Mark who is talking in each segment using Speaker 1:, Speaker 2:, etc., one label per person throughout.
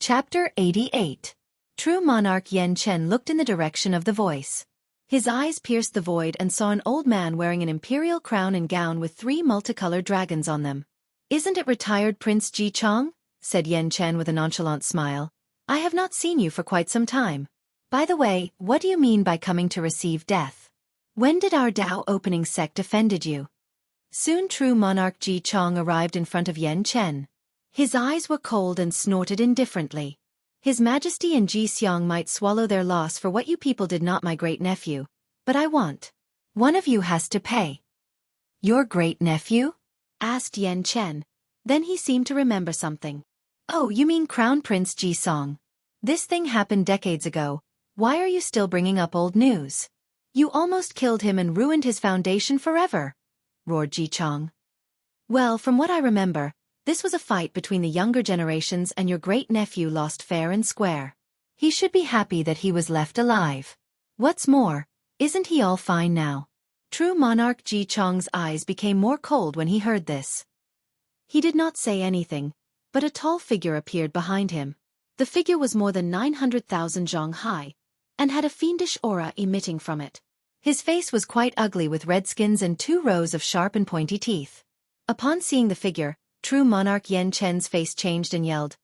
Speaker 1: Chapter 88. True monarch Yan Chen looked in the direction of the voice. His eyes pierced the void and saw an old man wearing an imperial crown and gown with 3 multicolored dragons on them. "Isn't it retired Prince Ji Chong?" said Yan Chen with a nonchalant smile. "I have not seen you for quite some time. By the way, what do you mean by coming to receive death? When did our Dao opening sect offended you?" Soon true monarch Ji Chong arrived in front of Yan Chen. His eyes were cold and snorted indifferently. "His Majesty and Ji Xiang might swallow their loss for what you people did not my great-nephew, but I want. One of you has to pay." "Your great-nephew?" asked Yan Chen. Then he seemed to remember something. "Oh, you mean Crown Prince Ji Song. This thing happened decades ago. Why are you still bringing up old news? You almost killed him and ruined his foundation forever," roared Ji Chong. "Well, from what I remember, this was a fight between the younger generations and your great-nephew lost fair and square. He should be happy that he was left alive. What's more, isn't he all fine now?" True monarch Ji Chong's eyes became more cold when he heard this. He did not say anything, but a tall figure appeared behind him. The figure was more than 900,000 zhong high, and had a fiendish aura emitting from it. His face was quite ugly with red skins and 2 rows of sharp and pointy teeth. Upon seeing the figure, true monarch Yan Chen's face changed and yelled,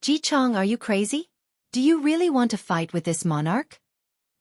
Speaker 1: "Ji Chong, are you crazy? Do you really want to fight with this monarch?"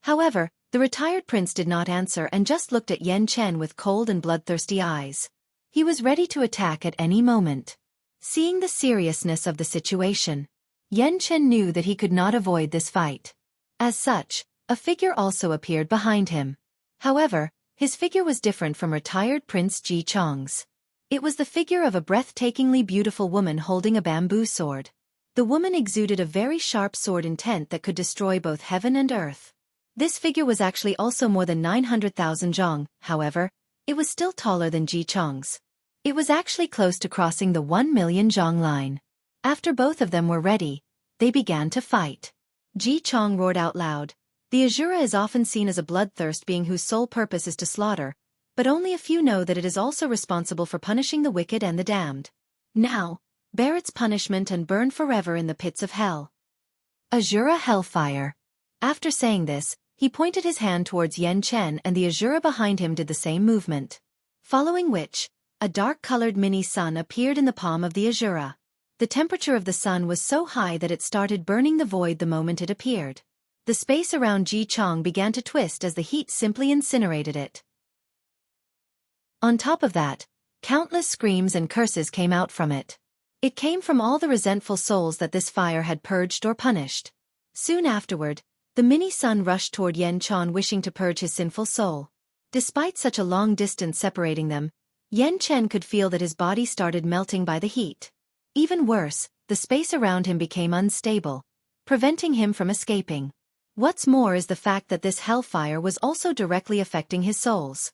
Speaker 1: However, the retired prince did not answer and just looked at Yan Chen with cold and bloodthirsty eyes. He was ready to attack at any moment. Seeing the seriousness of the situation, Yan Chen knew that he could not avoid this fight. As such, a figure also appeared behind him. However, his figure was different from retired Prince Ji Chong's. It was the figure of a breathtakingly beautiful woman holding a bamboo sword. The woman exuded a very sharp sword intent that could destroy both heaven and earth. This figure was actually also more than 900,000 zhong, however, it was still taller than Ji Chong's. It was actually close to crossing the 1 million zhong line. After both of them were ready, they began to fight. Ji Chong roared out loud. The Asura is often seen as a bloodthirst being whose sole purpose is to slaughter, but only a few know that it is also responsible for punishing the wicked and the damned. Now, bear its punishment and burn forever in the pits of hell. Asura Hellfire. After saying this, he pointed his hand towards Yan Chen and the Asura behind him did the same movement. Following which, a dark-colored mini-sun appeared in the palm of the Asura. The temperature of the sun was so high that it started burning the void the moment it appeared. The space around Ji Chong began to twist as the heat simply incinerated it. On top of that, countless screams and curses came out from it. It came from all the resentful souls that this fire had purged or punished. Soon afterward, the mini-sun rushed toward Yan Chen wishing to purge his sinful soul. Despite such a long distance separating them, Yan Chen could feel that his body started melting by the heat. Even worse, the space around him became unstable, preventing him from escaping. What's more is the fact that this hellfire was also directly affecting his souls.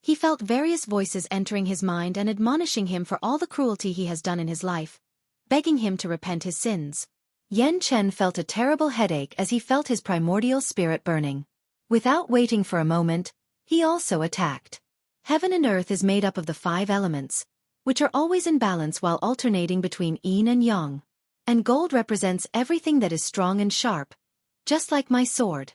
Speaker 1: He felt various voices entering his mind and admonishing him for all the cruelty he has done in his life, begging him to repent his sins. Yan Chen felt a terrible headache as he felt his primordial spirit burning. Without waiting for a moment, he also attacked. Heaven and earth is made up of the 5 elements, which are always in balance while alternating between yin and yang. And gold represents everything that is strong and sharp, just like my sword.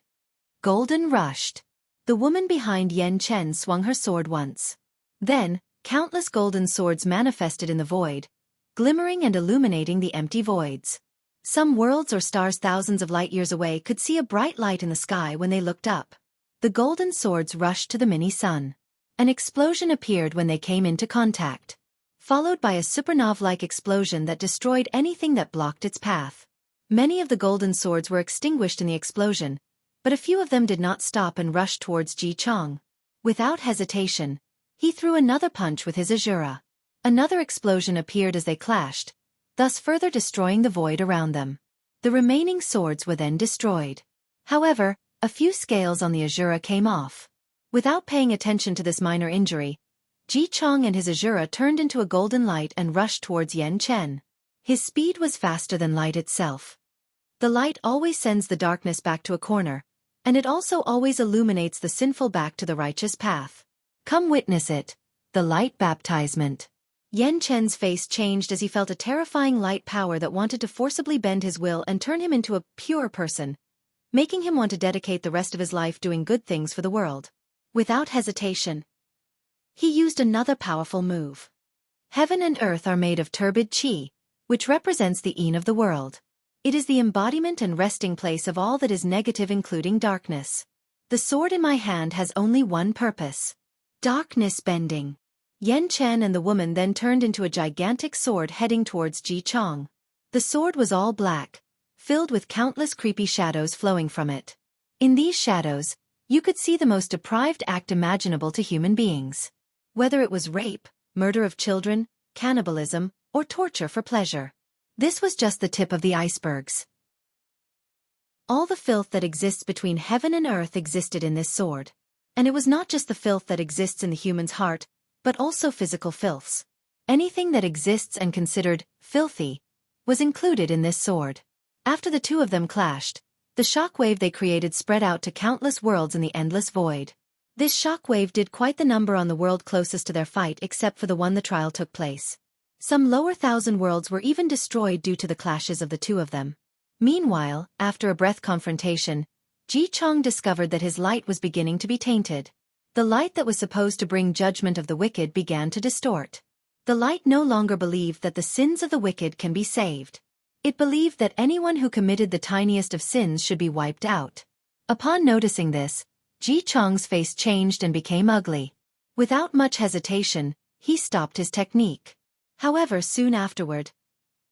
Speaker 1: Golden rushed. The woman behind Yan Chen swung her sword once. Then, countless golden swords manifested in the void, glimmering and illuminating the empty voids. Some worlds or stars thousands of light years away could see a bright light in the sky when they looked up. The golden swords rushed to the mini-sun. An explosion appeared when they came into contact, followed by a supernova-like explosion that destroyed anything that blocked its path. Many of the golden swords were extinguished in the explosion, but a few of them did not stop and rushed towards Ji Chong. Without hesitation, he threw another punch with his Asura. Another explosion appeared as they clashed, thus further destroying the void around them. The remaining swords were then destroyed. However, a few scales on the Asura came off. Without paying attention to this minor injury, Ji Chong and his Asura turned into a golden light and rushed towards Yan Chen. His speed was faster than light itself. The light always sends the darkness back to a corner, and it also always illuminates the sinful back to the righteous path. Come witness it, the light baptizement. Yan Chen's face changed as he felt a terrifying light power that wanted to forcibly bend his will and turn him into a pure person, making him want to dedicate the rest of his life doing good things for the world. Without hesitation, he used another powerful move. Heaven and earth are made of turbid qi, which represents the yin of the world. It is the embodiment and resting place of all that is negative, including darkness. The sword in my hand has only one purpose: darkness bending. Yan Chen and the woman then turned into a gigantic sword heading towards Ji Chong. The sword was all black, filled with countless creepy shadows flowing from it. In these shadows, you could see the most depraved act imaginable to human beings. Whether it was rape, murder of children, cannibalism, or torture for pleasure. This was just the tip of the icebergs. All the filth that exists between heaven and earth existed in this sword. And it was not just the filth that exists in the human's heart, but also physical filths. Anything that exists and considered filthy was included in this sword. After the two of them clashed, the shockwave they created spread out to countless worlds in the endless void. This shockwave did quite the number on the world closest to their fight, except for the one the trial took place. Some lower 1,000 worlds were even destroyed due to the clashes of the two of them. Meanwhile, after a breath confrontation, Ji Chong discovered that his light was beginning to be tainted. The light that was supposed to bring judgment of the wicked began to distort. The light no longer believed that the sins of the wicked can be saved. It believed that anyone who committed the tiniest of sins should be wiped out. Upon noticing this, Ji Chong's face changed and became ugly. Without much hesitation, he stopped his technique. However, soon afterward,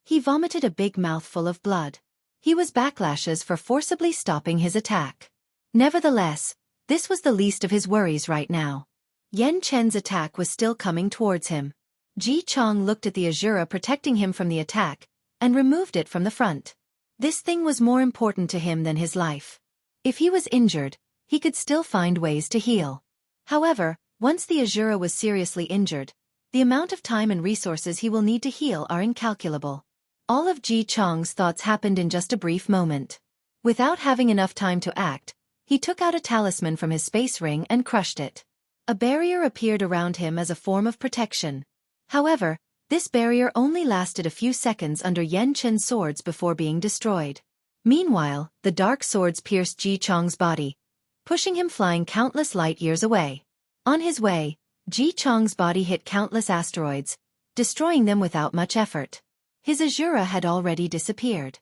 Speaker 1: he vomited a big mouthful of blood. He was backlashes for forcibly stopping his attack. Nevertheless, this was the least of his worries right now. Yan Chen's attack was still coming towards him. Ji Chong looked at the Azura protecting him from the attack, and removed it from the front. This thing was more important to him than his life. If he was injured, he could still find ways to heal. However, once the Azura was seriously injured, the amount of time and resources he will need to heal are incalculable. All of Ji Chong's thoughts happened in just a brief moment. Without having enough time to act, he took out a talisman from his space ring and crushed it. A barrier appeared around him as a form of protection. However, this barrier only lasted a few seconds under Yan Chen's swords before being destroyed. Meanwhile, the dark swords pierced Ji Chong's body, pushing him flying countless light years away. On his way, Ji Chong's body hit countless asteroids, destroying them without much effort. His Azura had already disappeared.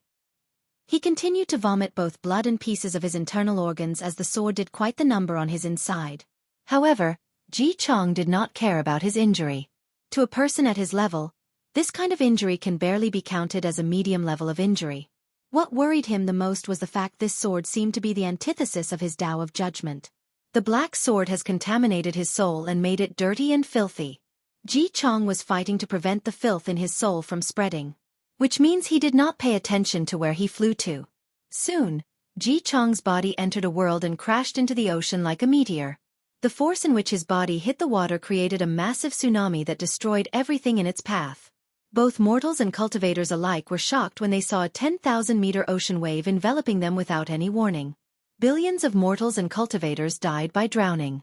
Speaker 1: He continued to vomit both blood and pieces of his internal organs as the sword did quite the number on his inside. However, Ji Chong did not care about his injury. To a person at his level, this kind of injury can barely be counted as a medium level of injury. What worried him the most was the fact this sword seemed to be the antithesis of his Tao of Judgment. The black sword has contaminated his soul and made it dirty and filthy. Ji Chong was fighting to prevent the filth in his soul from spreading, which means he did not pay attention to where he flew to. Soon, Ji Chong's body entered a world and crashed into the ocean like a meteor. The force in which his body hit the water created a massive tsunami that destroyed everything in its path. Both mortals and cultivators alike were shocked when they saw a 10,000-meter ocean wave enveloping them without any warning. Billions of mortals and cultivators died by drowning.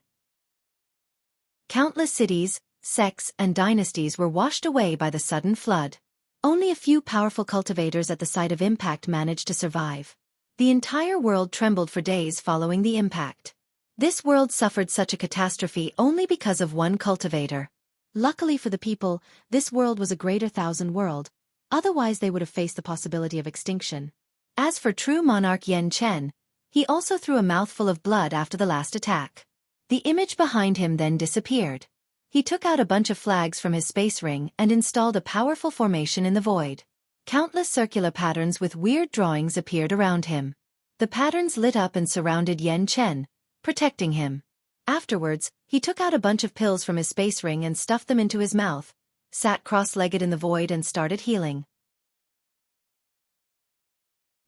Speaker 1: Countless cities, sects, and dynasties were washed away by the sudden flood. Only a few powerful cultivators at the site of impact managed to survive. The entire world trembled for days following the impact. This world suffered such a catastrophe only because of one cultivator. Luckily for the people, this world was a greater thousand world, otherwise they would have faced the possibility of extinction. As for true monarch Yan Chen, he also threw a mouthful of blood after the last attack. The image behind him then disappeared. He took out a bunch of flags from his space ring and installed a powerful formation in the void. Countless circular patterns with weird drawings appeared around him. The patterns lit up and surrounded Yan Chen, protecting him. Afterwards, he took out a bunch of pills from his space ring and stuffed them into his mouth, sat cross-legged in the void and started healing.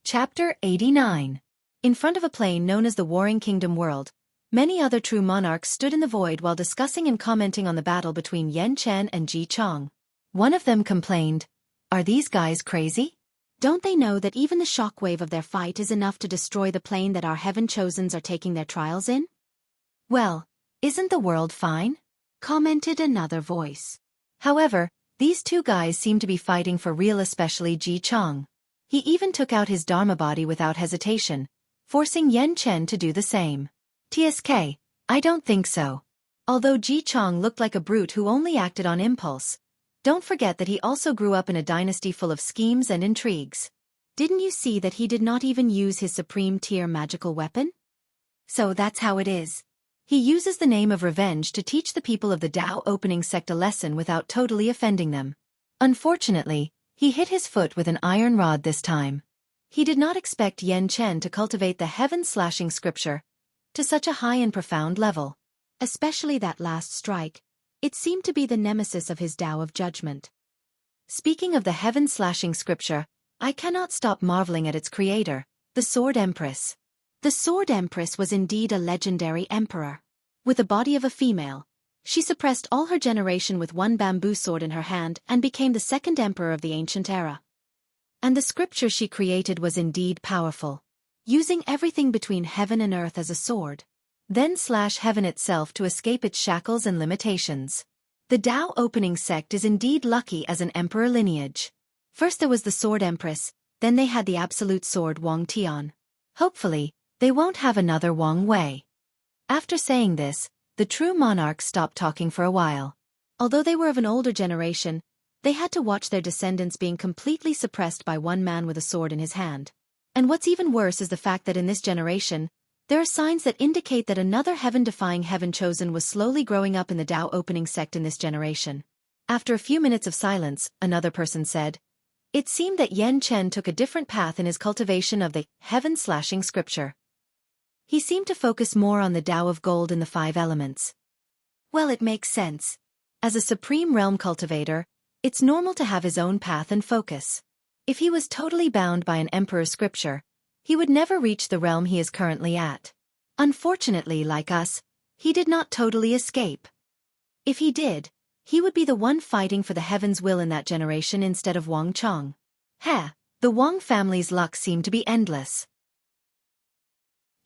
Speaker 1: Chapter 89. In front of a plain known as the Warring Kingdom world, many other true monarchs stood in the void while discussing and commenting on the battle between Yan Chen and Ji Chong. One of them complained, "Are these guys crazy? Don't they know that even the shockwave of their fight is enough to destroy the plane that our heaven-chosens are taking their trials in?" "Well, isn't the world fine?" commented another voice. However, These two guys seem to be fighting for real, especially Ji Chang. He even took out his Dharma body without hesitation, forcing Yan Chen to do the same. TSK, I don't think so. Although Ji Chang looked like a brute who only acted on impulse, don't forget that he also grew up in a dynasty full of schemes and intrigues. Didn't you see that he did not even use his supreme tier magical weapon? So that's how it is. He uses the name of revenge to teach the people of the Dao opening sect a lesson without totally offending them. Unfortunately, he hit his foot with an iron rod this time. He did not expect Yan Chen to cultivate the heaven-slashing scripture to such a high and profound level. Especially that last strike. It seemed to be the nemesis of his Tao of judgment. Speaking of the heaven-slashing scripture, I cannot stop marveling at its creator, the Sword Empress. The Sword Empress was indeed a legendary emperor. With the body of a female, she suppressed all her generation with one bamboo sword in her hand and became the second emperor of the ancient era. And the scripture she created was indeed powerful, using everything between heaven and earth as a sword, then slash heaven itself to escape its shackles and limitations. The Dao opening sect is indeed lucky as an emperor lineage. First there was the Sword Empress, then they had the absolute sword Wang Tian. Hopefully, they won't have another Wang Wei. After saying this, the true monarchs stopped talking for a while. Although they were of an older generation, they had to watch their descendants being completely suppressed by one man with a sword in his hand. And what's even worse is the fact that in this generation, there are signs that indicate that another heaven-defying heaven chosen was slowly growing up in the Dao opening sect in this generation. After a few minutes of silence, another person said, "It seemed that Yan Chen took a different path in his cultivation of the heaven-slashing scripture. He seemed to focus more on the Tao of gold in the 5 elements." Well, it makes sense. As a supreme realm cultivator, it's normal to have his own path and focus. If he was totally bound by an emperor's scripture, he would never reach the realm he is currently at. Unfortunately, like us, he did not totally escape. If he did, he would be the one fighting for the heaven's will in that generation instead of Wang Chong. The Wang family's luck seemed to be endless.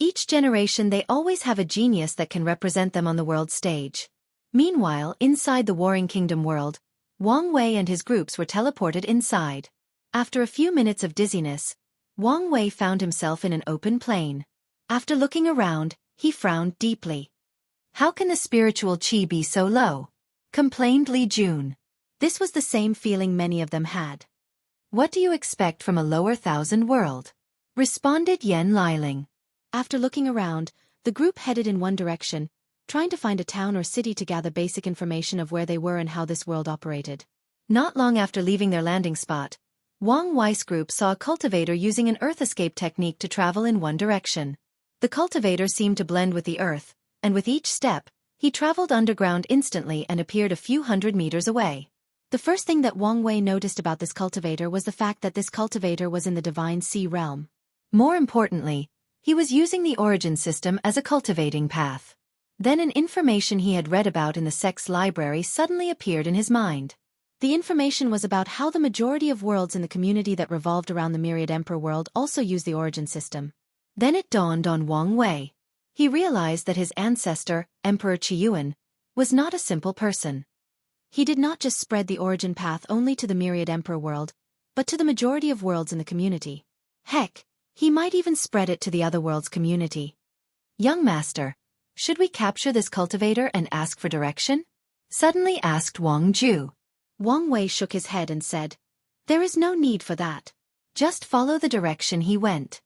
Speaker 1: Each generation they always have a genius that can represent them on the world stage. Meanwhile, inside the Warring Kingdom world, Wang Wei and his groups were teleported inside. After a few minutes of dizziness, Wang Wei found himself in an open plain. After looking around, he frowned deeply. "How can the spiritual qi be so low?" complained Li Jun. This was the same feeling many of them had. "What do you expect from a lower thousand world?" responded Yan Liling. After looking around, the group headed in one direction, trying to find a town or city to gather basic information of where they were and how this world operated. Not long after leaving their landing spot, Wang Wei's group saw a cultivator using an earth escape technique to travel in one direction. The cultivator seemed to blend with the earth, and with each step, he traveled underground instantly and appeared a few hundred meters away. The first thing that Wang Wei noticed about this cultivator was the fact that this cultivator was in the Divine Sea realm. More importantly, he was using the origin system as a cultivating path. Then an information he had read about in the sect's library suddenly appeared in his mind. The information was about how the majority of worlds in the community that revolved around the Myriad Emperor world also use the origin system. Then it dawned on Wang Wei. He realized that his ancestor, Emperor Qiyuan, was not a simple person. He did not just spread the origin path only to the Myriad Emperor world, but to the majority of worlds in the community. Heck, he might even spread it to the other world's community. "Young master, should we capture this cultivator and ask for direction?" suddenly asked Wang Ju. Wang Wei shook his head and said, "There is no need for that. Just follow the direction he went."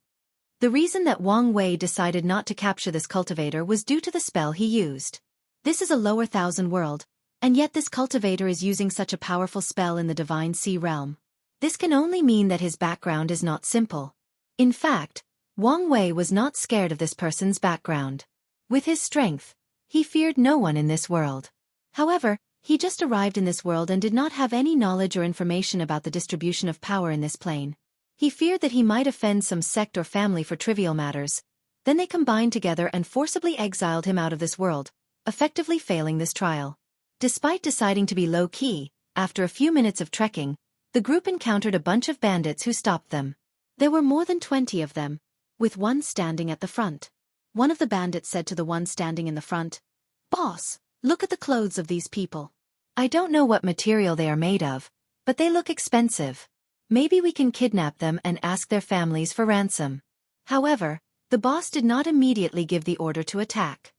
Speaker 1: The reason that Wang Wei decided not to capture this cultivator was due to the spell he used. This is a lower thousand world, and yet this cultivator is using such a powerful spell in the Divine Sea realm. This can only mean that his background is not simple. In fact, Wang Wei was not scared of this person's background. With his strength, he feared no one in this world. However, he just arrived in this world and did not have any knowledge or information about the distribution of power in this plane. He feared that he might offend some sect or family for trivial matters. Then they combined together and forcibly exiled him out of this world, effectively failing this trial. Despite deciding to be low-key, after a few minutes of trekking, the group encountered a bunch of bandits who stopped them. There were more than 20 of them, with one standing at the front. One of the bandits said to the one standing in the front, "Boss, look at the clothes of these people. I don't know what material they are made of, but they look expensive. Maybe we can kidnap them and ask their families for ransom. However, the boss did not immediately give the order to attack.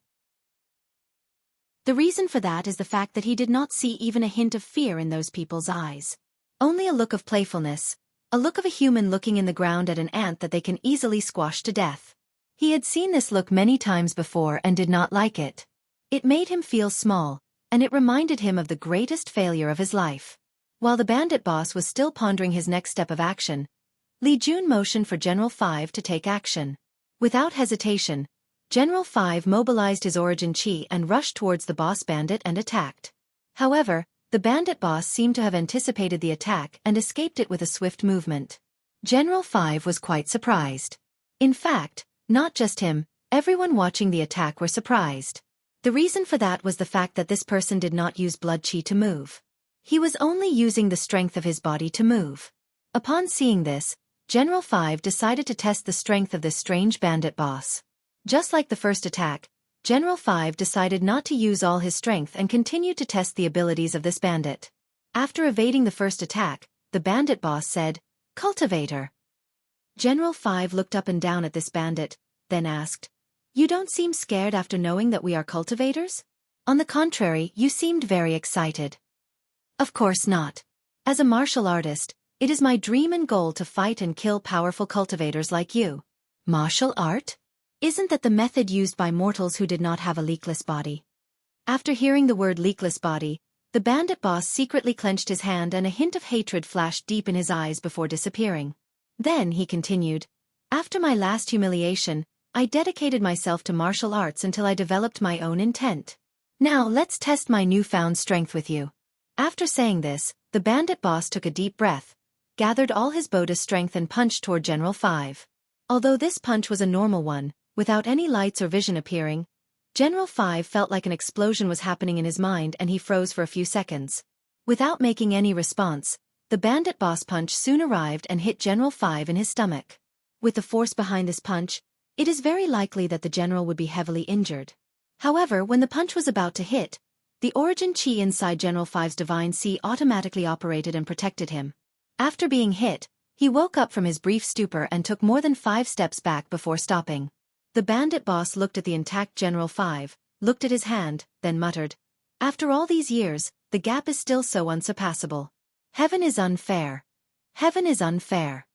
Speaker 1: The reason for that is the fact that he did not see even a hint of fear in those people's eyes. Only a look of playfulness, a look of a human looking in the ground at an ant that they can easily squash to death. He had seen this look many times before and did not like it. It made him feel small, and it reminded him of the greatest failure of his life. While the bandit boss was still pondering his next step of action, Li Jun motioned for General 5 to take action. Without hesitation, General 5 mobilized his origin chi and rushed towards the boss bandit and attacked. However, the bandit boss seemed to have anticipated the attack and escaped it with a swift movement. General 5 was quite surprised. In fact, not just him, everyone watching the attack were surprised. The reason for that was the fact that this person did not use blood chi to move. He was only using the strength of his body to move. Upon seeing this, General 5 decided to test the strength of this strange bandit boss. Just like the first attack, General 5 decided not to use all his strength and continued to test the abilities of this bandit. After evading the first attack, the bandit boss said, "Cultivator." General 5 looked up and down at this bandit, then asked, "You don't seem scared after knowing that we are cultivators? On the contrary, you seemed very excited." "Of course not. As a martial artist, it is my dream and goal to fight and kill powerful cultivators like you." "Martial art? Isn't that the method used by mortals who did not have a leakless body?" After hearing the word leakless body, the bandit boss secretly clenched his hand and a hint of hatred flashed deep in his eyes before disappearing. Then he continued, "After my last humiliation, I dedicated myself to martial arts until I developed my own intent. Now let's test my newfound strength with you." After saying this, the bandit boss took a deep breath, gathered all his Buddha strength and punched toward General 5. Although this punch was a normal one, without any lights or vision appearing, General 5 felt like an explosion was happening in his mind and he froze for a few seconds. Without making any response, the bandit boss punch soon arrived and hit General 5 in his stomach. With the force behind this punch, it is very likely that the general would be heavily injured. However, when the punch was about to hit, the origin chi inside General 5's divine sea automatically operated and protected him. After being hit, he woke up from his brief stupor and took more than 5 steps back before stopping. The bandit boss looked at the intact General 5, looked at his hand, then muttered, "After all these years, the gap is still so unsurpassable. Heaven is unfair. Heaven is unfair."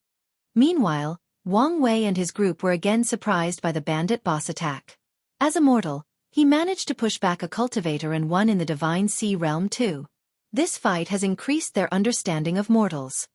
Speaker 1: Meanwhile, Wang Wei and his group were again surprised by the bandit boss attack. As a mortal, he managed to push back a cultivator and won in the divine sea realm too. This fight has increased their understanding of mortals.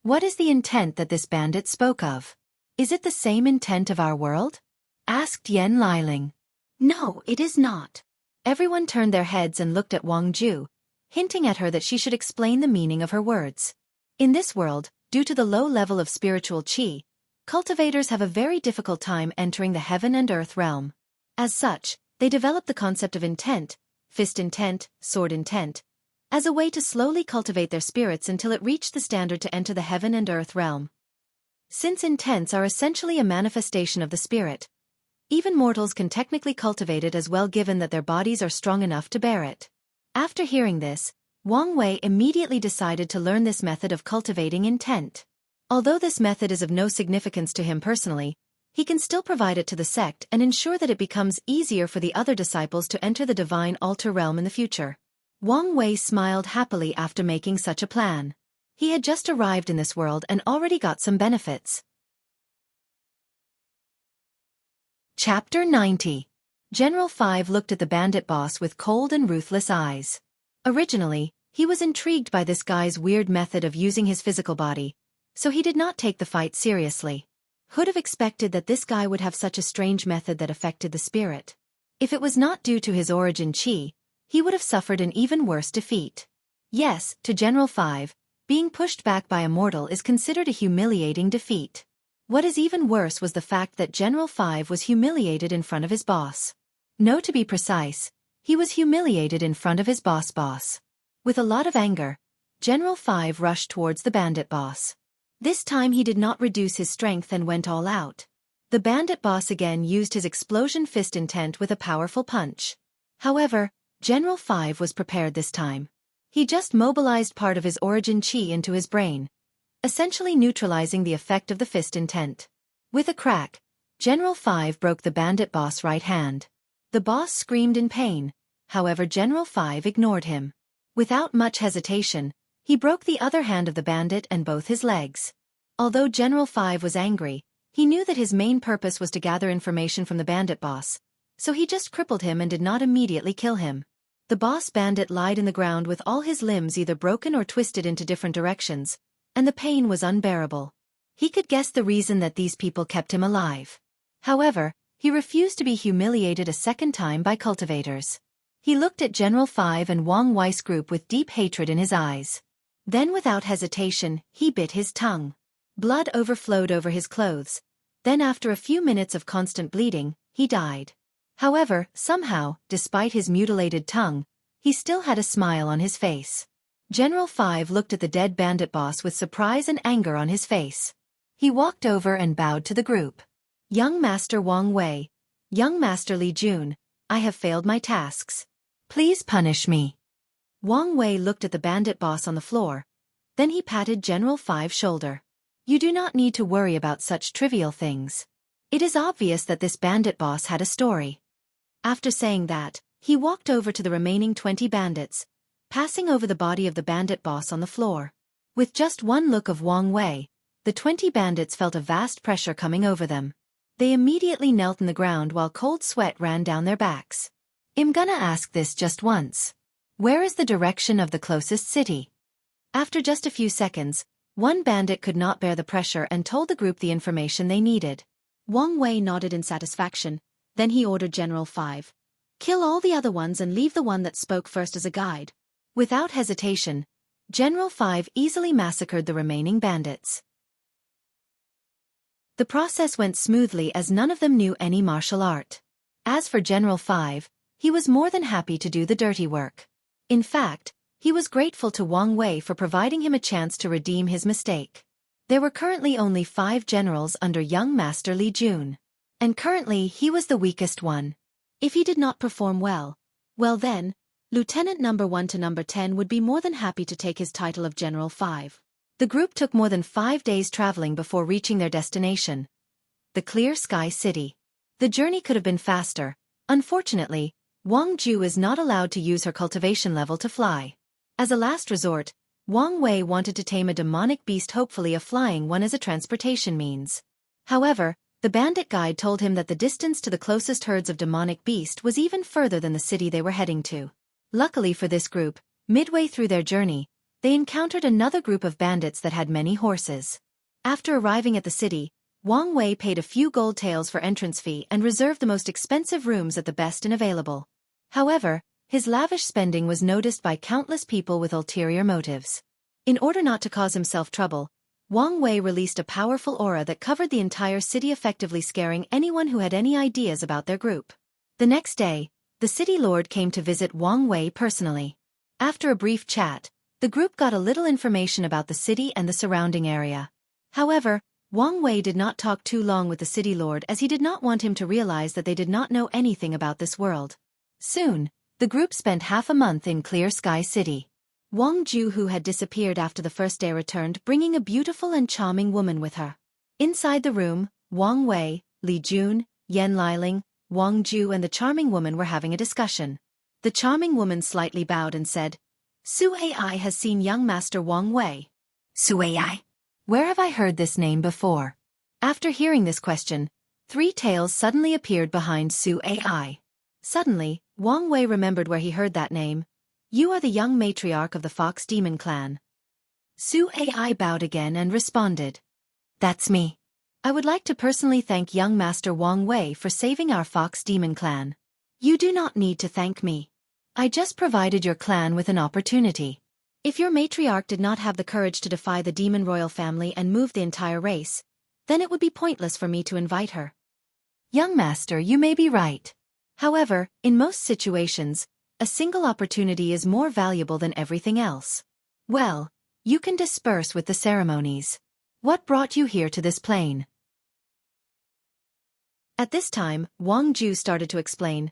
Speaker 1: What is the intent that this bandit spoke of? Is it the same intent of our world? Asked Yen Liling. No, it is not. Everyone turned their heads and looked at Wang Ju, hinting at her that she should explain the meaning of her words. In this world, due to the low level of spiritual chi, cultivators have a very difficult time entering the heaven and earth realm. As such, they develop the concept of intent, fist intent, sword intent, as a way to slowly cultivate their spirits until it reached the standard to enter the heaven and earth realm. Since intents are essentially a manifestation of the spirit, even mortals can technically cultivate it as well given that their bodies are strong enough to bear it. After hearing this, Wang Wei immediately decided to learn this method of cultivating intent. Although this method is of no significance to him personally, he can still provide it to the sect and ensure that it becomes easier for the other disciples to enter the divine altar realm in the future. Wang Wei smiled happily after making such a plan. He had just arrived in this world and already got some benefits. Chapter 90. General 5 looked at the bandit boss with cold and ruthless eyes. Originally, he was intrigued by this guy's weird method of using his physical body, so he did not take the fight seriously. Who'd have expected that this guy would have such a strange method that affected the spirit? If it was not due to his origin chi, he would have suffered an even worse defeat. Yes, to General 5, being pushed back by a mortal is considered a humiliating defeat. What is even worse was the fact that General 5 was humiliated in front of his boss. No, to be precise, he was humiliated in front of his boss. With a lot of anger, General 5 rushed towards the bandit boss. This time he did not reduce his strength and went all out. The bandit boss again used his explosion fist intent with a powerful punch. However, General 5 was prepared this time. He just mobilized part of his origin chi into his brain, essentially neutralizing the effect of the fist intent. With a crack, General 5 broke the bandit boss' right hand. The boss screamed in pain, however General 5 ignored him. Without much hesitation, he broke the other hand of the bandit and both his legs. Although General 5 was angry, he knew that his main purpose was to gather information from the bandit boss, so he just crippled him and did not immediately kill him. The boss bandit lied in the ground with all his limbs either broken or twisted into different directions, and the pain was unbearable. He could guess the reason that these people kept him alive. However, he refused to be humiliated a second time by cultivators. He looked at General 5 and Wang Wei's group with deep hatred in his eyes. Then without hesitation, he bit his tongue. Blood overflowed over his clothes. Then after a few minutes of constant bleeding, he died. However, somehow, despite his mutilated tongue, he still had a smile on his face. General 5 looked at the dead bandit boss with surprise and anger on his face. He walked over and bowed to the group. Young Master Wang Wei, Young Master Li Jun, I have failed my tasks. Please punish me. Wang Wei looked at the bandit boss on the floor. Then he patted General 5's shoulder. You do not need to worry about such trivial things. It is obvious that this bandit boss had a story. After saying that, he walked over to the remaining 20 bandits, passing over the body of the bandit boss on the floor. With just one look of Wang Wei, the 20 bandits felt a vast pressure coming over them. They immediately knelt in the ground while cold sweat ran down their backs. I'm gonna ask this just once. Where is the direction of the closest city? After just a few seconds, one bandit could not bear the pressure and told the group the information they needed. Wang Wei nodded in satisfaction, then he ordered General 5. Kill all the other ones and leave the one that spoke first as a guide. Without hesitation, General 5 easily massacred the remaining bandits. The process went smoothly as none of them knew any martial art. As for General 5, he was more than happy to do the dirty work. In fact, he was grateful to Wang Wei for providing him a chance to redeem his mistake. There were currently only 5 generals under young Master Li Jun. And currently he was the weakest one. If he did not perform well then, Lieutenant number 1 to number 10 would be more than happy to take his title of General 5. The group took more than 5 days traveling before reaching their destination, the Clear Sky City. The journey could have been faster. Unfortunately, Wang Ju is not allowed to use her cultivation level to fly. As a last resort, Wang Wei wanted to tame a demonic beast, hopefully a flying one, as a transportation means. However, the bandit guide told him that the distance to the closest herds of demonic beast was even further than the city they were heading to. Luckily for this group, midway through their journey, they encountered another group of bandits that had many horses. After arriving at the city, Wang Wei paid a few gold taels for entrance fee and reserved the most expensive rooms at the best and available. However, his lavish spending was noticed by countless people with ulterior motives. In order not to cause himself trouble, Wang Wei released a powerful aura that covered the entire city, effectively scaring anyone who had any ideas about their group. The next day, the city lord came to visit Wang Wei personally. After a brief chat, the group got a little information about the city and the surrounding area. However, Wang Wei did not talk too long with the city lord, as he did not want him to realize that they did not know anything about this world. Soon, the group spent half a month in Clear Sky City. Wang Ju, who had disappeared after the first day, returned bringing a beautiful and charming woman with her. Inside the room, Wang Wei, Li Jun, Yan Liling, Wang Ju and the charming woman were having a discussion. The charming woman slightly bowed and said, Su Ai has seen young Master Wang Wei. Su Ai? Where have I heard this name before? After hearing this question, 3 tails suddenly appeared behind Su Ai. Suddenly, Wang Wei remembered where he heard that name. You are the young matriarch of the Fox Demon clan. Su Ai bowed again and responded. That's me. I would like to personally thank young Master Wang Wei for saving our Fox Demon clan. You do not need to thank me. I just provided your clan with an opportunity. If your matriarch did not have the courage to defy the demon royal family and move the entire race, then it would be pointless for me to invite her. Young master, you may be right. However, in most situations, a single opportunity is more valuable than everything else. Well, you can disperse with the ceremonies. What brought you here to this plane? At this time, Wang Ju started to explain.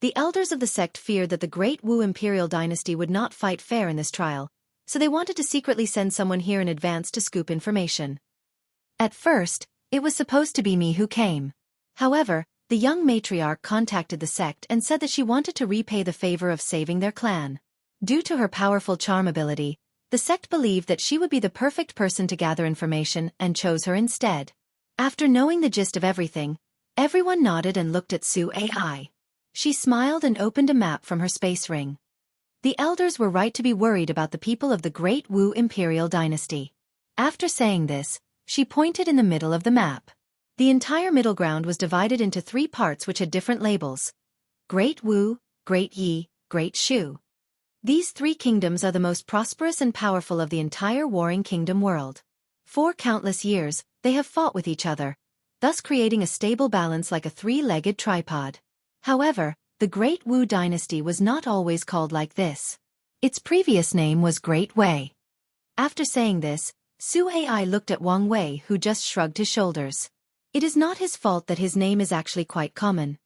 Speaker 1: The elders of the sect feared that the Great Wu imperial dynasty would not fight fair in this trial, so they wanted to secretly send someone here in advance to scoop information. At first, it was supposed to be me who came. However, the young matriarch contacted the sect and said that she wanted to repay the favor of saving their clan. Due to her powerful charm ability, the sect believed that she would be the perfect person to gather information and chose her instead. After knowing the gist of everything, everyone nodded and looked at Su Ai. She smiled and opened a map from her space ring. The elders were right to be worried about the people of the Great Wu imperial dynasty. After saying this, she pointed in the middle of the map. The entire middle ground was divided into 3 parts which had different labels: Great Wu, Great Yi, Great Shu. These 3 kingdoms are the most prosperous and powerful of the entire warring kingdom world. For countless years, they have fought with each other, thus creating a stable balance like a 3-legged tripod. However, the Great Wu dynasty was not always called like this. Its previous name was Great Wei. After saying this, Su Ai looked at Wang Wei, who just shrugged his shoulders. It is not his fault that his name is actually quite common.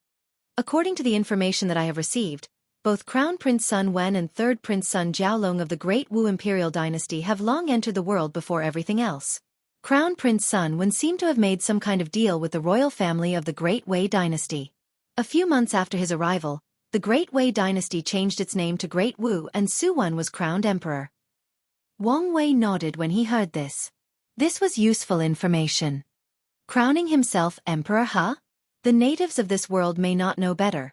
Speaker 1: According to the information that I have received, both Crown Prince Sun Wen and Third Prince Sun Jiaolong of the Great Wu imperial dynasty have long entered the world before everything else. Crown Prince Sun Wen seemed to have made some kind of deal with the royal family of the Great Wei dynasty. A few months after his arrival, the Great Wei dynasty changed its name to Great Wu and Su Wen was crowned emperor. Wang Wei nodded when he heard this. This was useful information. Crowning himself emperor, huh? The natives of this world may not know better.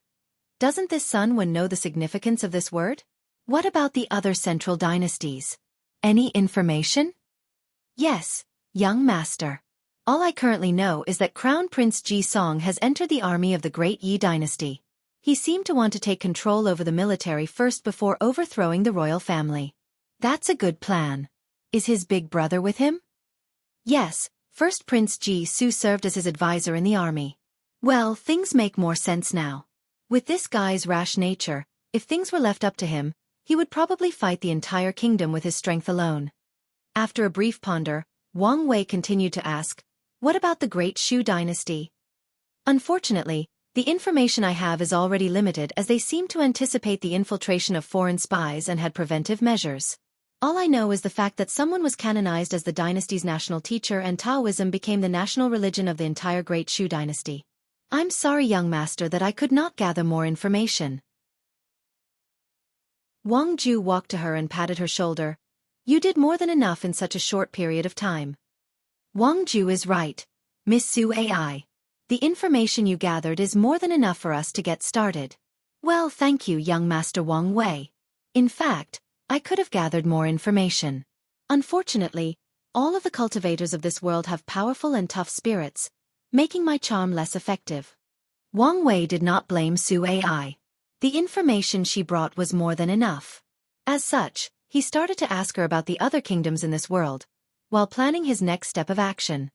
Speaker 1: Doesn't this Sun Wen know the significance of this word? What about the other central dynasties? Any information? Yes, young master. All I currently know is that Crown Prince Ji Song has entered the army of the Great Yi dynasty. He seemed to want to take control over the military first before overthrowing the royal family. That's a good plan. Is his big brother with him? Yes, first Prince Ji Su served as his advisor in the army. Well, things make more sense now. With this guy's rash nature, if things were left up to him, he would probably fight the entire kingdom with his strength alone. After a brief ponder, Wang Wei continued to ask, what about the Great Shu dynasty? Unfortunately, the information I have is already limited as they seem to anticipate the infiltration of foreign spies and had preventive measures. All I know is the fact that someone was canonized as the dynasty's national teacher and Taoism became the national religion of the entire Great Shu dynasty. I'm sorry, young master, that I could not gather more information. Wang Ju walked to her and patted her shoulder. You did more than enough in such a short period of time. Wang Ju is right, Miss Su Ai. The information you gathered is more than enough for us to get started. Well, thank you, young master Wang Wei. In fact, I could have gathered more information. Unfortunately, all of the cultivators of this world have powerful and tough spirits, making my charm less effective. Wang Wei did not blame Su Ai. The information she brought was more than enough. As such, he started to ask her about the other kingdoms in this world, while planning his next step of action.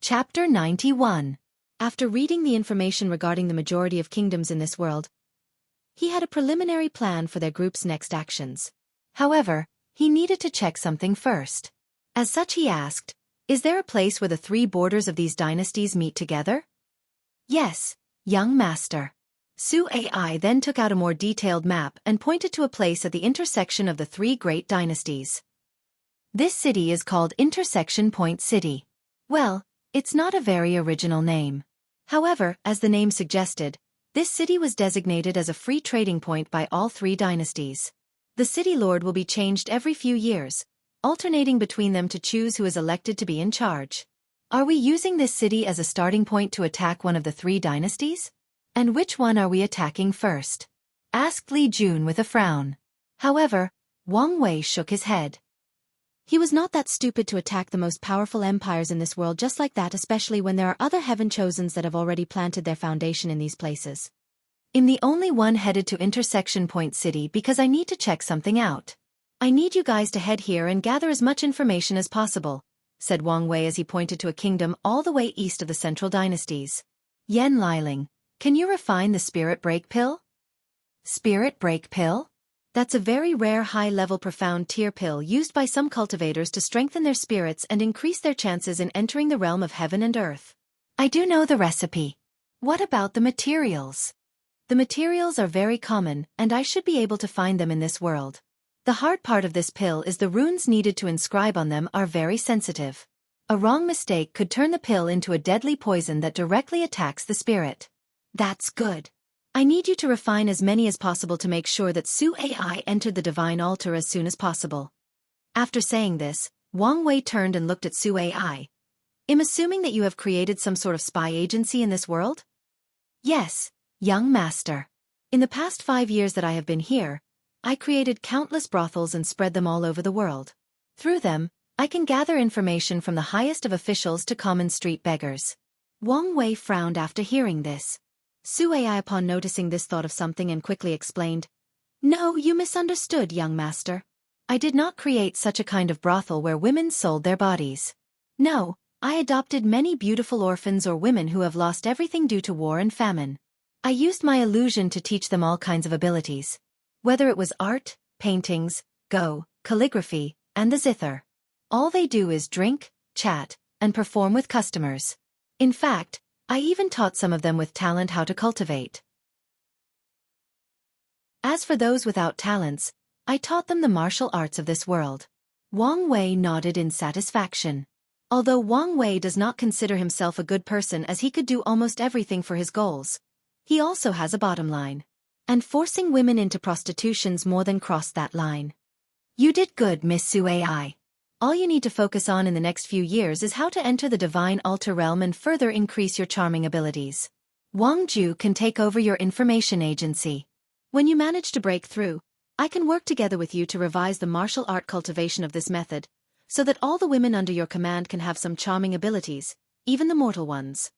Speaker 1: Chapter 91. After reading the information regarding the majority of kingdoms in this world, he had a preliminary plan for their group's next actions. However, he needed to check something first. As such, he asked, is there a place where the 3 borders of these dynasties meet together? Yes, young master. Su Ai then took out a more detailed map and pointed to a place at the intersection of the 3 great dynasties. This city is called Intersection Point City. Well, it's not a very original name. However, as the name suggested, this city was designated as a free trading point by all 3 dynasties. The city lord will be changed every few years, alternating between them to choose who is elected to be in charge. Are we using this city as a starting point to attack one of the 3 dynasties? And which one are we attacking first? Asked Li Jun with a frown. However, Wang Wei shook his head. He was not that stupid to attack the most powerful empires in this world just like that, especially when there are other heaven chosens that have already planted their foundation in these places. I'm the only one headed to Intersection Point City because I need to check something out. I need you guys to head here and gather as much information as possible, said Wang Wei as he pointed to a kingdom all the way east of the central dynasties. Yen Liling, can you refine the Spirit Break Pill? Spirit Break Pill? That's a very rare high-level profound tier pill used by some cultivators to strengthen their spirits and increase their chances in entering the realm of heaven and earth. I do know the recipe. What about the materials? The materials are very common, and I should be able to find them in this world. The hard part of this pill is the runes needed to inscribe on them are very sensitive. A wrong mistake could turn the pill into a deadly poison that directly attacks the spirit. That's good. I need you to refine as many as possible to make sure that Su Ai entered the divine altar as soon as possible. After saying this, Wang Wei turned and looked at Su Ai. I'm assuming that you have created some sort of spy agency in this world? Yes, young master. In the past 5 years that I have been here, I created countless brothels and spread them all over the world. Through them, I can gather information from the highest of officials to common street beggars. Wang Wei frowned after hearing this. Su Ai upon noticing this thought of something and quickly explained, "No, you misunderstood, young master. I did not create such a kind of brothel where women sold their bodies. No, I adopted many beautiful orphans or women who have lost everything due to war and famine. I used my illusion to teach them all kinds of abilities. Whether it was art, paintings, go, calligraphy, and the zither. All they do is drink, chat, and perform with customers. In fact, I even taught some of them with talent how to cultivate. As for those without talents, I taught them the martial arts of this world." Wang Wei nodded in satisfaction. Although Wang Wei does not consider himself a good person as he could do almost everything for his goals, he also has a bottom line. And forcing women into prostitution's more than crossed that line. You did good, Miss Su Ai. All you need to focus on in the next few years is how to enter the divine altar realm and further increase your charming abilities. Wang Ju can take over your information agency. When you manage to break through, I can work together with you to revise the martial art cultivation of this method, so that all the women under your command can have some charming abilities, even the mortal ones.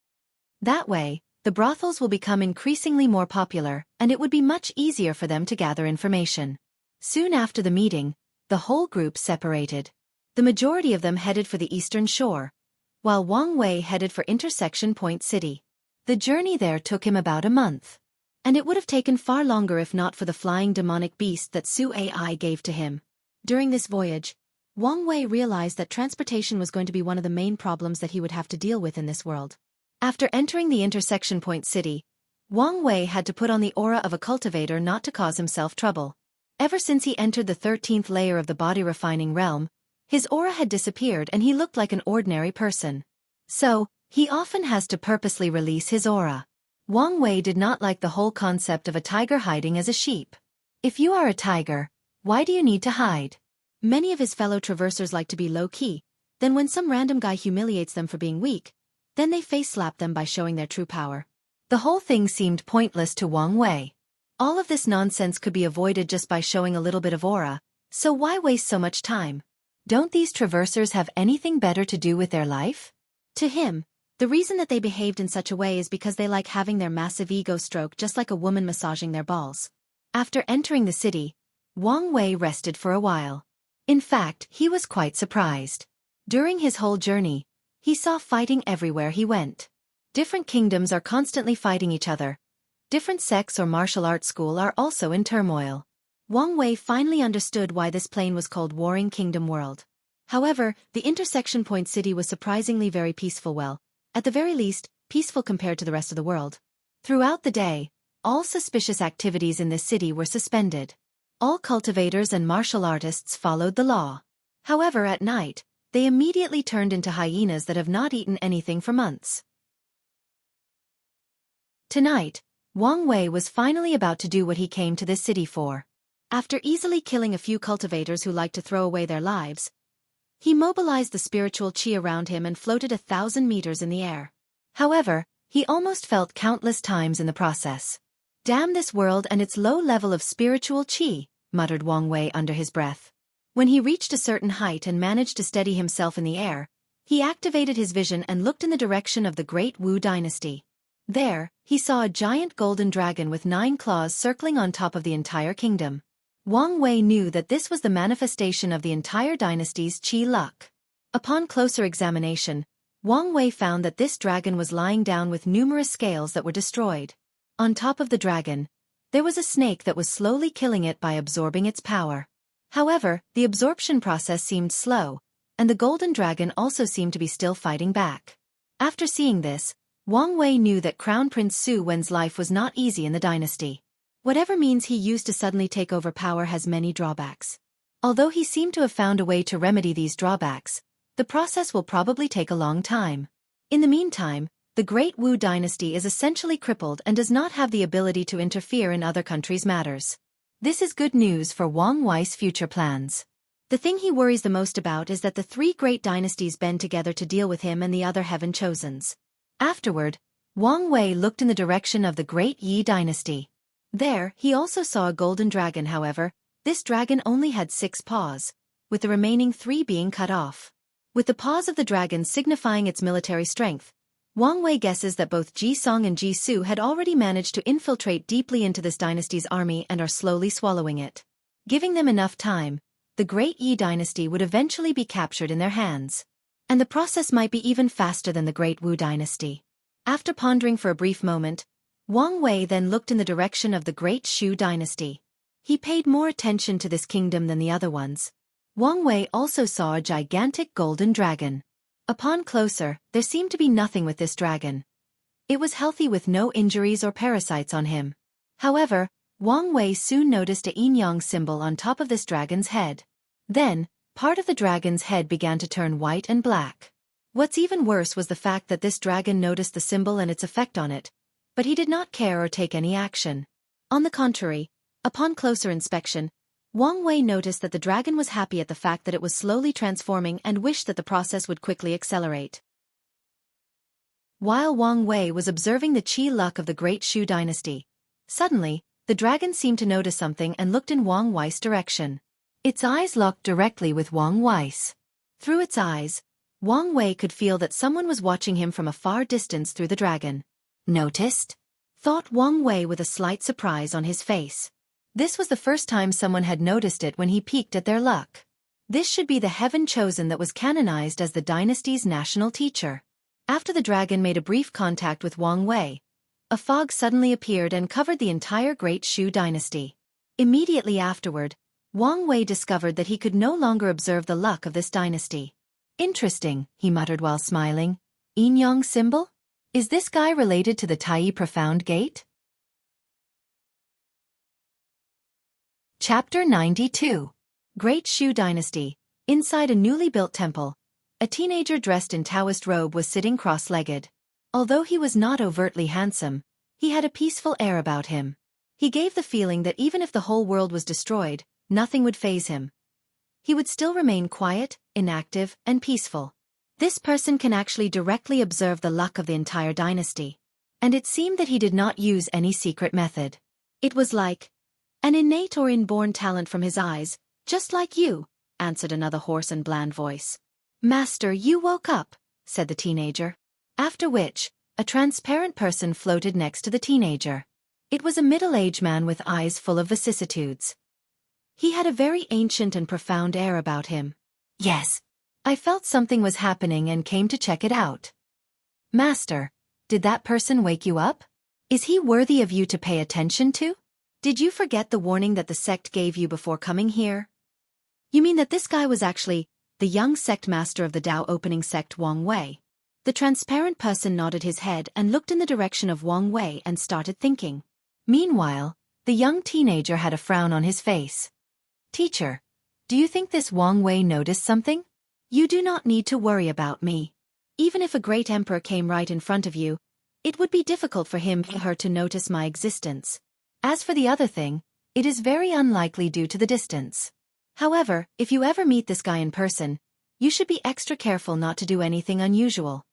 Speaker 1: That way, the brothels will become increasingly more popular, and it would be much easier for them to gather information. Soon after the meeting, the whole group separated. The majority of them headed for the eastern shore, while Wang Wei headed for Intersection Point City. The journey there took him about a month. And it would have taken far longer if not for the flying demonic beast that Su Ai gave to him. During this voyage, Wang Wei realized that transportation was going to be one of the main problems that he would have to deal with in this world. After entering the Intersection Point City, Wang Wei had to put on the aura of a cultivator not to cause himself trouble. Ever since he entered the 13th layer of the body refining realm, his aura had disappeared and he looked like an ordinary person. So, he often has to purposely release his aura. Wang Wei did not like the whole concept of a tiger hiding as a sheep. If you are a tiger, why do you need to hide? Many of his fellow traversers like to be low-key, then when some random guy humiliates them for being weak, then they face-slap them by showing their true power. The whole thing seemed pointless to Wang Wei. All of this nonsense could be avoided just by showing a little bit of aura, so why waste so much time? Don't these traversers have anything better to do with their life? To him, the reason that they behaved in such a way is because they like having their massive ego stroked just like a woman massaging their balls. After entering the city, Wang Wei rested for a while. In fact, he was quite surprised. During his whole journey, he saw fighting everywhere he went. Different kingdoms are constantly fighting each other. Different sects or martial arts school are also in turmoil. Wang Wei finally understood why this plane was called Warring Kingdom World. However, the Intersection Point City was surprisingly very peaceful, well, at the very least, peaceful compared to the rest of the world. Throughout the day, all suspicious activities in this city were suspended. All cultivators and martial artists followed the law. However, at night, they immediately turned into hyenas that have not eaten anything for months. Tonight, Wang Wei was finally about to do what he came to this city for. After easily killing a few cultivators who liked to throw away their lives, he mobilized the spiritual qi around him and floated 1,000 meters in the air. However, he almost felt countless times in the process. Damn this world and its low level of spiritual qi, muttered Wang Wei under his breath. When he reached a certain height and managed to steady himself in the air, he activated his vision and looked in the direction of the Great Wu Dynasty. There, he saw a giant golden dragon with 9 claws circling on top of the entire kingdom. Wang Wei knew that this was the manifestation of the entire dynasty's qi luck. Upon closer examination, Wang Wei found that this dragon was lying down with numerous scales that were destroyed. On top of the dragon, there was a snake that was slowly killing it by absorbing its power. However, the absorption process seemed slow, and the golden dragon also seemed to be still fighting back. After seeing this, Wang Wei knew that Crown Prince Su Wen's life was not easy in the dynasty. Whatever means he used to suddenly take over power has many drawbacks. Although he seemed to have found a way to remedy these drawbacks, the process will probably take a long time. In the meantime, the Great Wu dynasty is essentially crippled and does not have the ability to interfere in other countries' matters. This is good news for Wang Wei's future plans. The thing he worries the most about is that the three great dynasties band together to deal with him and the other heaven chosens. Afterward, Wang Wei looked in the direction of the Great Yi dynasty. There, he also saw a golden dragon. However, this dragon only had 6 paws, with the remaining 3 being cut off. With the paws of the dragon signifying its military strength, Wang Wei guesses that both Ji Song and Ji Su had already managed to infiltrate deeply into this dynasty's army and are slowly swallowing it. Giving them enough time, the Great Yi dynasty would eventually be captured in their hands. And the process might be even faster than the Great Wu dynasty. After pondering for a brief moment, Wang Wei then looked in the direction of the Great Shu dynasty. He paid more attention to this kingdom than the other ones. Wang Wei also saw a gigantic golden dragon. Upon closer, there seemed to be nothing with this dragon. It was healthy with no injuries or parasites on him. However, Wang Wei soon noticed a yin-yang symbol on top of this dragon's head. Then, part of the dragon's head began to turn white and black. What's even worse was the fact that this dragon noticed the symbol and its effect on it, but he did not care or take any action. On the contrary, upon closer inspection, Wang Wei noticed that the dragon was happy at the fact that it was slowly transforming and wished that the process would quickly accelerate. While Wang Wei was observing the qi luck of the Great Shu dynasty, suddenly, the dragon seemed to notice something and looked in Wang Wei's direction. Its eyes locked directly with Wang Wei's. Through its eyes, Wang Wei could feel that someone was watching him from a far distance through the dragon. Noticed? Thought Wang Wei with a slight surprise on his face. This was the first time someone had noticed it when he peeked at their luck. This should be the heaven chosen that was canonized as the dynasty's national teacher. After the dragon made a brief contact with Wang Wei, a fog suddenly appeared and covered the entire Great Shu dynasty. Immediately afterward, Wang Wei discovered that he could no longer observe the luck of this dynasty. Interesting, he muttered while smiling. Yin-yang symbol? Is this guy related to the Tai Profound Gate? Chapter 92. Great Shu Dynasty. Inside a newly built temple, a teenager dressed in Taoist robe was sitting cross-legged. Although he was not overtly handsome, he had a peaceful air about him. He gave the feeling that even if the whole world was destroyed, nothing would faze him. He would still remain quiet, inactive, and peaceful. This person can actually directly observe the luck of the entire dynasty. And it seemed that he did not use any secret method. It was like an innate or inborn talent from his eyes, just like you, answered another hoarse and bland voice. Master, you woke up, said the teenager. After which, a transparent person floated next to the teenager. It was a middle-aged man with eyes full of vicissitudes. He had a very ancient and profound air about him. Yes, I felt something was happening and came to check it out. Master, did that person wake you up? Is he worthy of you to pay attention to? Did you forget the warning that the sect gave you before coming here? You mean that this guy was actually the young sect master of the Tao opening sect Wang Wei? The transparent person nodded his head and looked in the direction of Wang Wei and started thinking. Meanwhile, the young teenager had a frown on his face. Teacher, do you think this Wang Wei noticed something? You do not need to worry about me. Even if a great emperor came right in front of you, it would be difficult for him or her to notice my existence. As for the other thing, it is very unlikely due to the distance. However, if you ever meet this guy in person, you should be extra careful not to do anything unusual.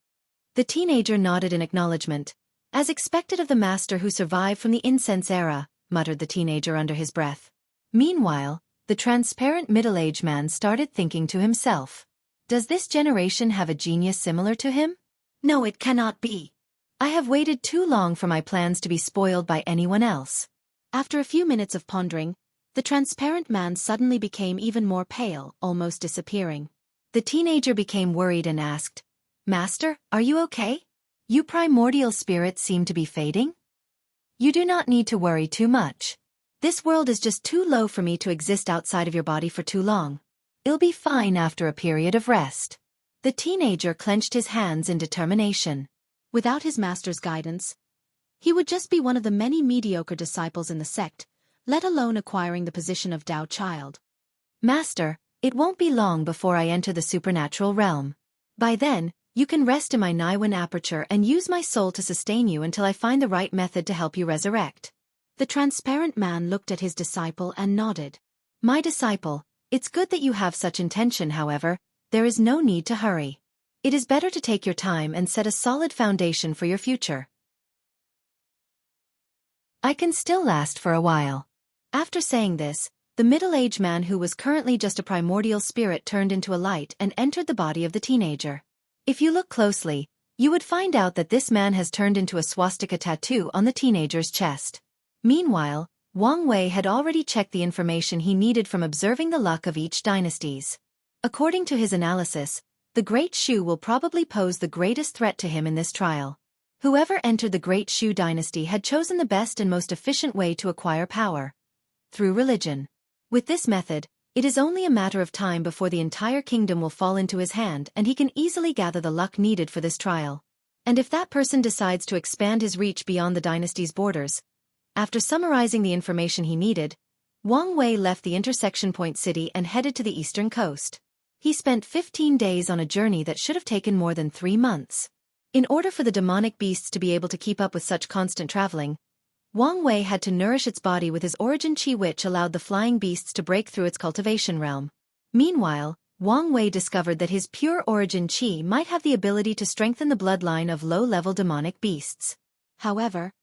Speaker 1: The teenager nodded in acknowledgement. As expected of the master who survived from the incense era, muttered the teenager under his breath. Meanwhile, the transparent middle-aged man started thinking to himself. Does this generation have a genius similar to him? No, it cannot be. I have waited too long for my plans to be spoiled by anyone else. After a few minutes of pondering, the transparent man suddenly became even more pale, almost disappearing. The teenager became worried and asked, Master, are you okay? You primordial spirits seem to be fading? You do not need to worry too much. This world is just too low for me to exist outside of your body for too long. It'll be fine after a period of rest. The teenager clenched his hands in determination. Without his master's guidance, he would just be one of the many mediocre disciples in the sect, let alone acquiring the position of Tao child. Master, it won't be long before I enter the supernatural realm. By then, you can rest in my Niwen aperture and use my soul to sustain you until I find the right method to help you resurrect. The transparent man looked at his disciple and nodded. My disciple, it's good that you have such intention. However, there is no need to hurry. It is better to take your time and set a solid foundation for your future. I can still last for a while. After saying this, the middle-aged man who was currently just a primordial spirit turned into a light and entered the body of the teenager. If you look closely, you would find out that this man has turned into a swastika tattoo on the teenager's chest. Meanwhile, Wang Wei had already checked the information he needed from observing the luck of each dynasties. According to his analysis, the Great Shu will probably pose the greatest threat to him in this trial. Whoever entered the Great Shu dynasty had chosen the best and most efficient way to acquire power: through religion. With this method, it is only a matter of time before the entire kingdom will fall into his hand and he can easily gather the luck needed for this trial. And if that person decides to expand his reach beyond the dynasty's borders, after summarizing the information he needed, Wang Wei left the intersection point city and headed to the eastern coast. He spent 15 days on a journey that should have taken more than 3 months. In order for the demonic beasts to be able to keep up with such constant traveling, Wang Wei had to nourish its body with his origin qi, which allowed the flying beasts to break through its cultivation realm. Meanwhile, Wang Wei discovered that his pure origin qi might have the ability to strengthen the bloodline of low-level demonic beasts. However,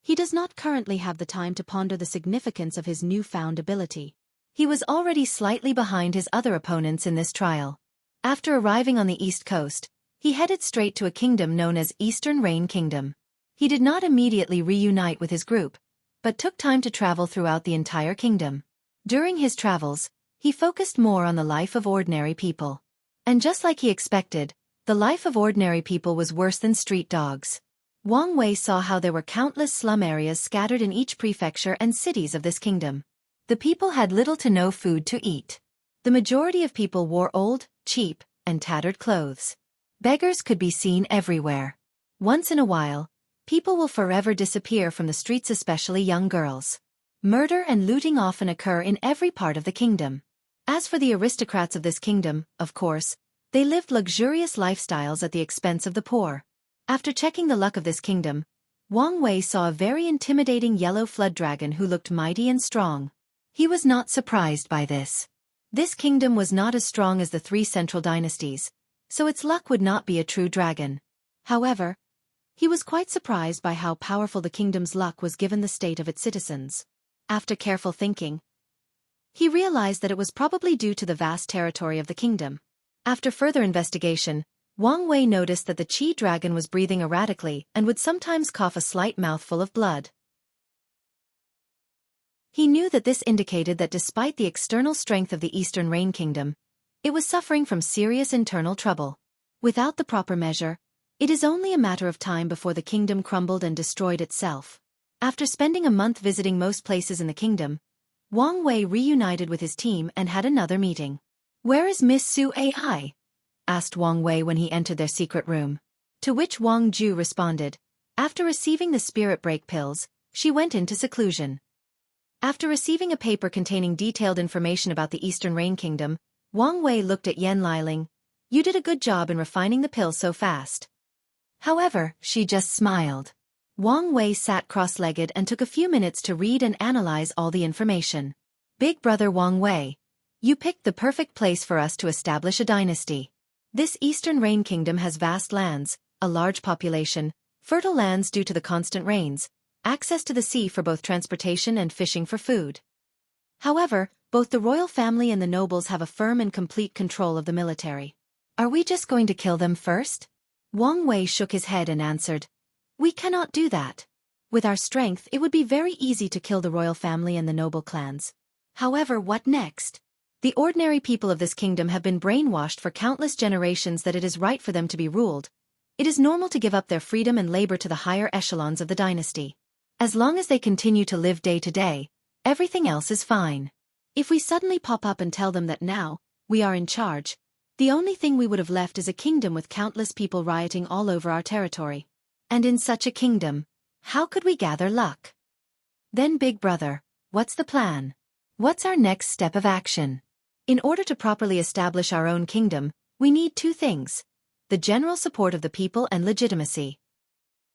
Speaker 1: he does not currently have the time to ponder the significance of his newfound ability. He was already slightly behind his other opponents in this trial. After arriving on the east coast, he headed straight to a kingdom known as Eastern Rain Kingdom. He did not immediately reunite with his group, but took time to travel throughout the entire kingdom. During his travels, he focused more on the life of ordinary people. And just like he expected, the life of ordinary people was worse than street dogs. Wang Wei saw how there were countless slum areas scattered in each prefecture and cities of this kingdom. The people had little to no food to eat. The majority of people wore old, cheap, and tattered clothes. Beggars could be seen everywhere. Once in a while, people will forever disappear from the streets, especially young girls. Murder and looting often occur in every part of the kingdom. As for the aristocrats of this kingdom, of course, they lived luxurious lifestyles at the expense of the poor. After checking the luck of this kingdom, Wang Wei saw a very intimidating yellow flood dragon who looked mighty and strong. He was not surprised by this. This kingdom was not as strong as the 3 central dynasties, so its luck would not be a true dragon. However, he was quite surprised by how powerful the kingdom's luck was given the state of its citizens. After careful thinking, he realized that it was probably due to the vast territory of the kingdom. After further investigation, Wang Wei noticed that the Qi dragon was breathing erratically and would sometimes cough a slight mouthful of blood. He knew that this indicated that despite the external strength of the Eastern Rain Kingdom, it was suffering from serious internal trouble. Without the proper measure, it is only a matter of time before the kingdom crumbled and destroyed itself. After spending a month visiting most places in the kingdom, Wang Wei reunited with his team and had another meeting. "Where is Miss Su Ai?" asked Wang Wei when he entered their secret room. To which Wang Ju responded, "After receiving the spirit break pills, she went into seclusion." After receiving a paper containing detailed information about the Eastern Rain Kingdom, Wang Wei looked at Yan Liling. "You did a good job in refining the pill so fast." However, she just smiled. Wang Wei sat cross-legged and took a few minutes to read and analyze all the information. "Big brother Wang Wei, you picked the perfect place for us to establish a dynasty. This Eastern Rain Kingdom has vast lands, a large population, fertile lands due to the constant rains, access to the sea for both transportation and fishing for food. However, both the royal family and the nobles have a firm and complete control of the military. Are we just going to kill them first?" Wang Wei shook his head and answered, "We cannot do that. With our strength, it would be very easy to kill the royal family and the noble clans. However, what next? The ordinary people of this kingdom have been brainwashed for countless generations that it is right for them to be ruled. It is normal to give up their freedom and labor to the higher echelons of the dynasty. As long as they continue to live day to day, everything else is fine. If we suddenly pop up and tell them that now, we are in charge, the only thing we would have left is a kingdom with countless people rioting all over our territory. And in such a kingdom, how could we gather luck? Then Big Brother, what's the plan? What's our next step of action? In order to properly establish our own kingdom, we need two things: the general support of the people and legitimacy.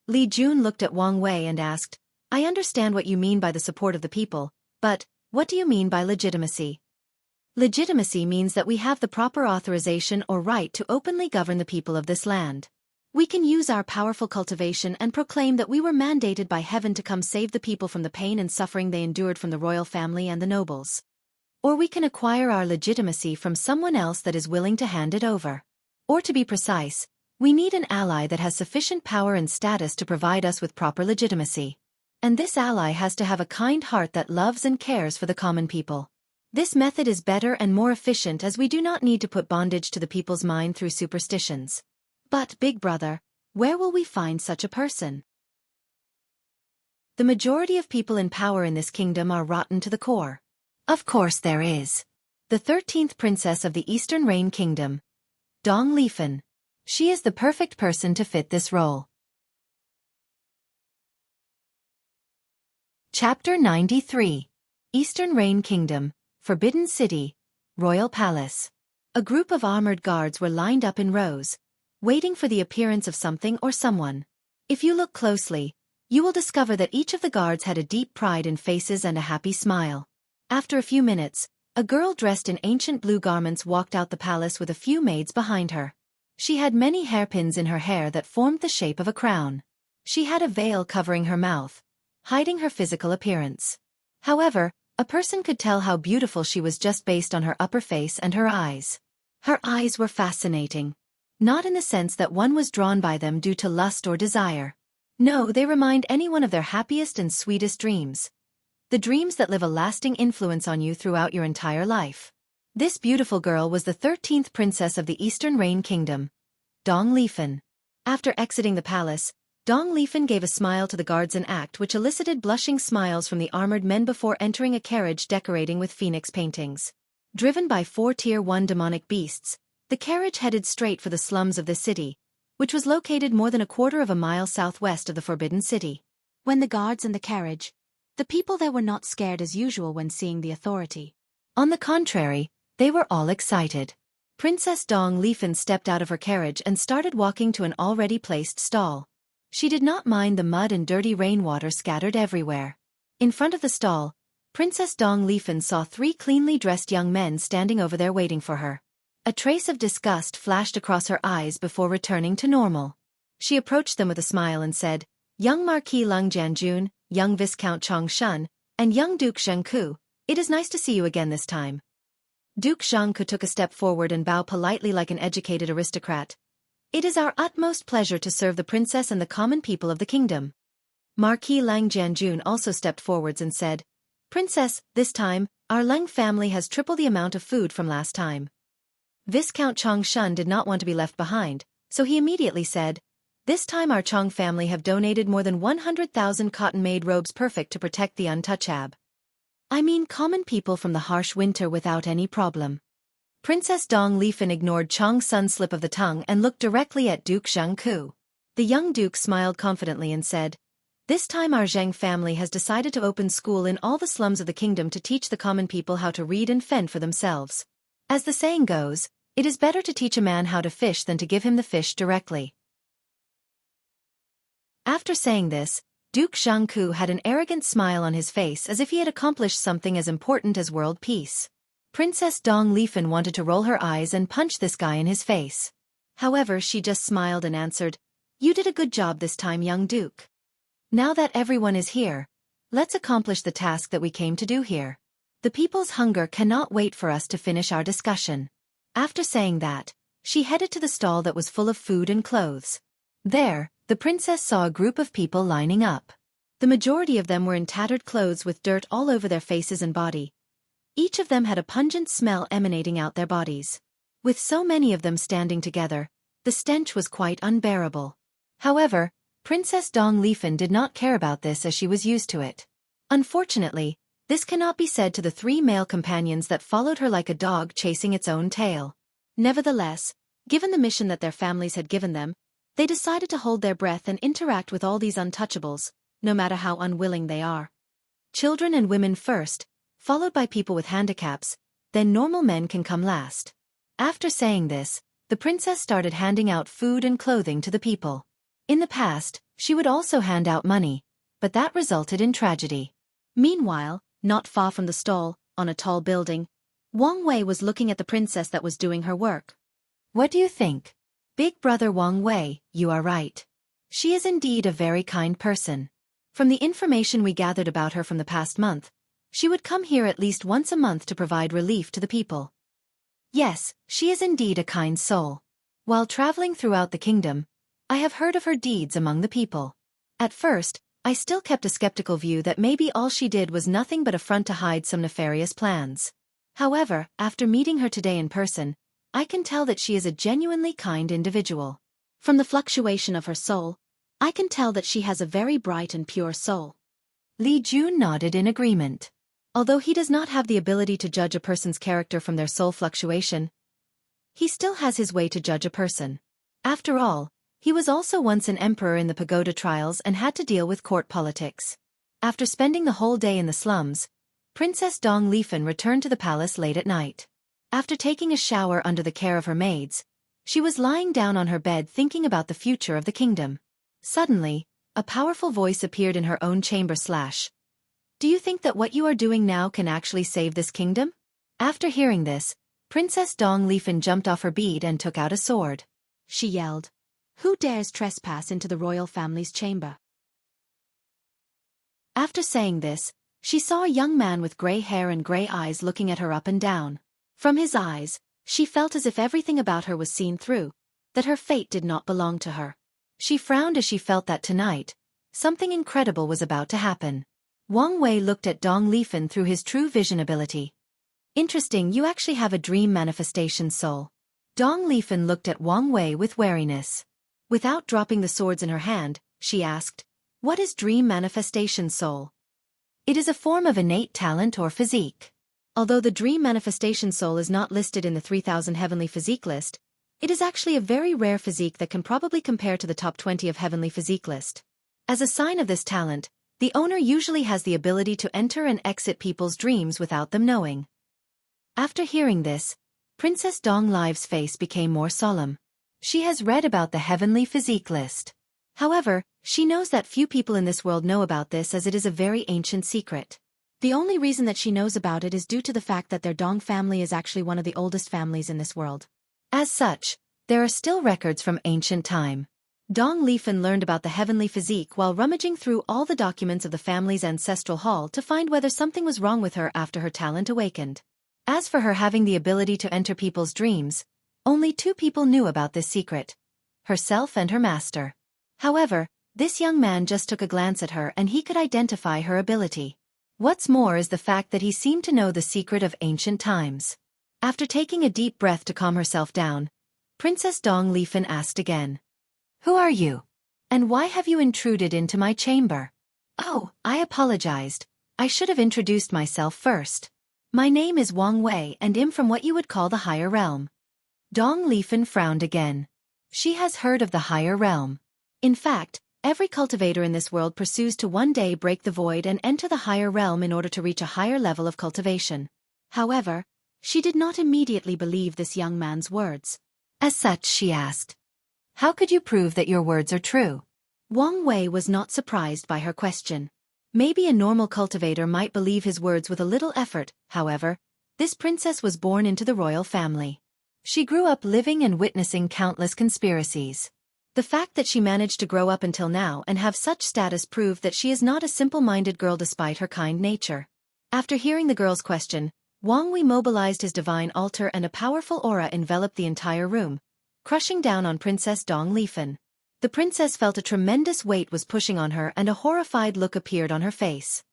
Speaker 1: Li Jun looked at Wang Wei and asked, I understand what you mean by the support of the people, but what do you mean by legitimacy? Legitimacy means that we have the proper authorization or right to openly govern the people of this land. We can use our powerful cultivation and proclaim that we were mandated by heaven to come save the people from the pain and suffering they endured from the royal family and the nobles. Or we can acquire our legitimacy from someone else that is willing to hand it over. Or to be precise, we need an ally that has sufficient power and status to provide us with proper legitimacy. And this ally has to have a kind heart that loves and cares for the common people. This method is better and more efficient as we do not need to put bondage to the people's mind through superstitions. But, Big Brother, where will we find such a person? The majority of people in power in this kingdom are rotten to the core. Of course there is. The 13th princess of the Eastern Rain Kingdom, Dong Lifen. She is the perfect person to fit this role. Chapter 93. Eastern Rain Kingdom, Forbidden City, Royal Palace. A group of armored guards were lined up in rows, waiting for the appearance of something or someone. If you look closely, you will discover that each of the guards had a deep pride in faces and a happy smile. After a few minutes, a girl dressed in ancient blue garments walked out the palace with a few maids behind her. She had many hairpins in her hair that formed the shape of a crown. She had a veil covering her mouth, hiding her physical appearance. However, a person could tell how beautiful she was just based on her upper face and her eyes. Her eyes were fascinating. Not in the sense that one was drawn by them due to lust or desire. No, they remind anyone of their happiest and sweetest dreams. The dreams that leave a lasting influence on you throughout your entire life. This beautiful girl was the 13th princess of the Eastern Rain Kingdom, Dong Lifen. After exiting the palace, Dong Lifen gave a smile to the guards, an act which elicited blushing smiles from the armored men before entering a carriage decorating with phoenix paintings. Driven by 4 Tier 1 demonic beasts, the carriage headed straight for the slums of the city, which was located more than a quarter of a mile southwest of the Forbidden City. When the guards and the carriage, the people there were not scared as usual when seeing the authority. On the contrary, they were all excited. Princess Dong Lifen stepped out of her carriage and started walking to an already placed stall. She did not mind the mud and dirty rainwater scattered everywhere. In front of the stall, Princess Dong Lifen saw 3 cleanly dressed young men standing over there waiting for her. A trace of disgust flashed across her eyes before returning to normal. She approached them with a smile and said, Young Marquis Lung Jianjun, young Viscount Chong Shun, and young Duke Jianghu, it is nice to see you again this time. Duke Jianghu took a step forward and bowed politely like an educated aristocrat. It is our utmost pleasure to serve the princess and the common people of the kingdom. Marquis Lang Jianjun also stepped forwards and said, Princess, this time, our Lang family has triple the amount of food from last time. Viscount Chong Shun did not want to be left behind, so he immediately said, This time our Chong family have donated more than 100,000 cotton-made robes perfect to protect the untouchable. I mean common people from the harsh winter without any problem. Princess Dong Lifen ignored Chong Sun's slip of the tongue and looked directly at Duke Jianghu. The young duke smiled confidently and said, This time our Zheng family has decided to open school in all the slums of the kingdom to teach the common people how to read and fend for themselves. As the saying goes, it is better to teach a man how to fish than to give him the fish directly. After saying this, Duke Jianghu had an arrogant smile on his face as if he had accomplished something as important as world peace. Princess Dong Lifen wanted to roll her eyes and punch this guy in his face. However, she just smiled and answered, You did a good job this time, young duke. Now that everyone is here, let's accomplish the task that we came to do here. The people's hunger cannot wait for us to finish our discussion. After saying that, she headed to the stall that was full of food and clothes. There, the princess saw a group of people lining up. The majority of them were in tattered clothes with dirt all over their faces and body. Each of them had a pungent smell emanating out their bodies. With so many of them standing together, the stench was quite unbearable. However, Princess Dong Lifen did not care about this as she was used to it. Unfortunately, this cannot be said to the 3 male companions that followed her like a dog chasing its own tail. Nevertheless, given the mission that their families had given them, They decided to hold their breath and interact with all these untouchables, no matter how unwilling they are. Children and women first, followed by people with handicaps, then normal men can come last. After saying this, the princess started handing out food and clothing to the people. In the past, she would also hand out money, but that resulted in tragedy. Meanwhile, not far from the stall, on a tall building, Wang Wei was looking at the princess that was doing her work. What do you think? Big brother Wang Wei, you are right. She is indeed a very kind person. From the information we gathered about her from the past month, she would come here at least once a month to provide relief to the people. Yes, she is indeed a kind soul. While traveling throughout the kingdom, I have heard of her deeds among the people. At first, I still kept a skeptical view that maybe all she did was nothing but a front to hide some nefarious plans. However, after meeting her today in person, I can tell that she is a genuinely kind individual. From the fluctuation of her soul, I can tell that she has a very bright and pure soul. Li Jun nodded in agreement. Although he does not have the ability to judge a person's character from their soul fluctuation, he still has his way to judge a person. After all, he was also once an emperor in the pagoda trials and had to deal with court politics. After spending the whole day in the slums, Princess Dong Lifen returned to the palace late at night. After taking a shower under the care of her maids, she was lying down on her bed thinking about the future of the kingdom. Suddenly, a powerful voice appeared in her own chamber. Do you think that what you are doing now can actually save this kingdom? After hearing this, Princess Dong Lifen jumped off her bed and took out a sword. She yelled, "Who dares trespass into the royal family's chamber?" After saying this, she saw a young man with gray hair and gray eyes looking at her up and down. From his eyes, she felt as if everything about her was seen through, that her fate did not belong to her. She frowned as she felt that tonight, something incredible was about to happen. Wang Wei looked at Dong Lifen through his true vision ability. Interesting, you actually have a dream manifestation soul. Dong Lifen looked at Wang Wei with wariness. Without dropping the swords in her hand, she asked, "What is dream manifestation soul?" It is a form of innate talent or physique. Although the dream manifestation soul is not listed in the 3000 heavenly physique list, it is actually a very rare physique that can probably compare to the top 20 of heavenly physique list. As a sign of this talent, the owner usually has the ability to enter and exit people's dreams without them knowing. After hearing this, Princess Dong Live's face became more solemn. She has read about the heavenly physique list. However, she knows that few people in this world know about this as it is a very ancient secret. The only reason that she knows about it is due to the fact that their Dong family is actually one of the oldest families in this world. As such, there are still records from ancient time. Dong Lifen learned about the heavenly physique while rummaging through all the documents of the family's ancestral hall to find whether something was wrong with her after her talent awakened. As for her having the ability to enter people's dreams, only 2 people knew about this secret: herself and her master. However, this young man just took a glance at her and he could identify her ability. What's more is the fact that he seemed to know the secret of ancient times. After taking a deep breath to calm herself down, Princess Dong Lifen asked again, "Who are you? And why have you intruded into my chamber?" "Oh, I apologized. I should have introduced myself first. My name is Wang Wei and am from what you would call the higher realm." Dong Lifen frowned again. She has heard of the higher realm. In fact, every cultivator in this world pursues to one day break the void and enter the higher realm in order to reach a higher level of cultivation. However, she did not immediately believe this young man's words. As such, she asked, "How could you prove that your words are true?" Wang Wei was not surprised by her question. Maybe a normal cultivator might believe his words with a little effort. However, this princess was born into the royal family. She grew up living and witnessing countless conspiracies. The fact that she managed to grow up until now and have such status proved that she is not a simple-minded girl despite her kind nature. After hearing the girl's question, Wang Wei mobilized his divine altar and a powerful aura enveloped the entire room, crushing down on Princess Dong Lifen. The princess felt a tremendous weight was pushing on her and a horrified look appeared on her face.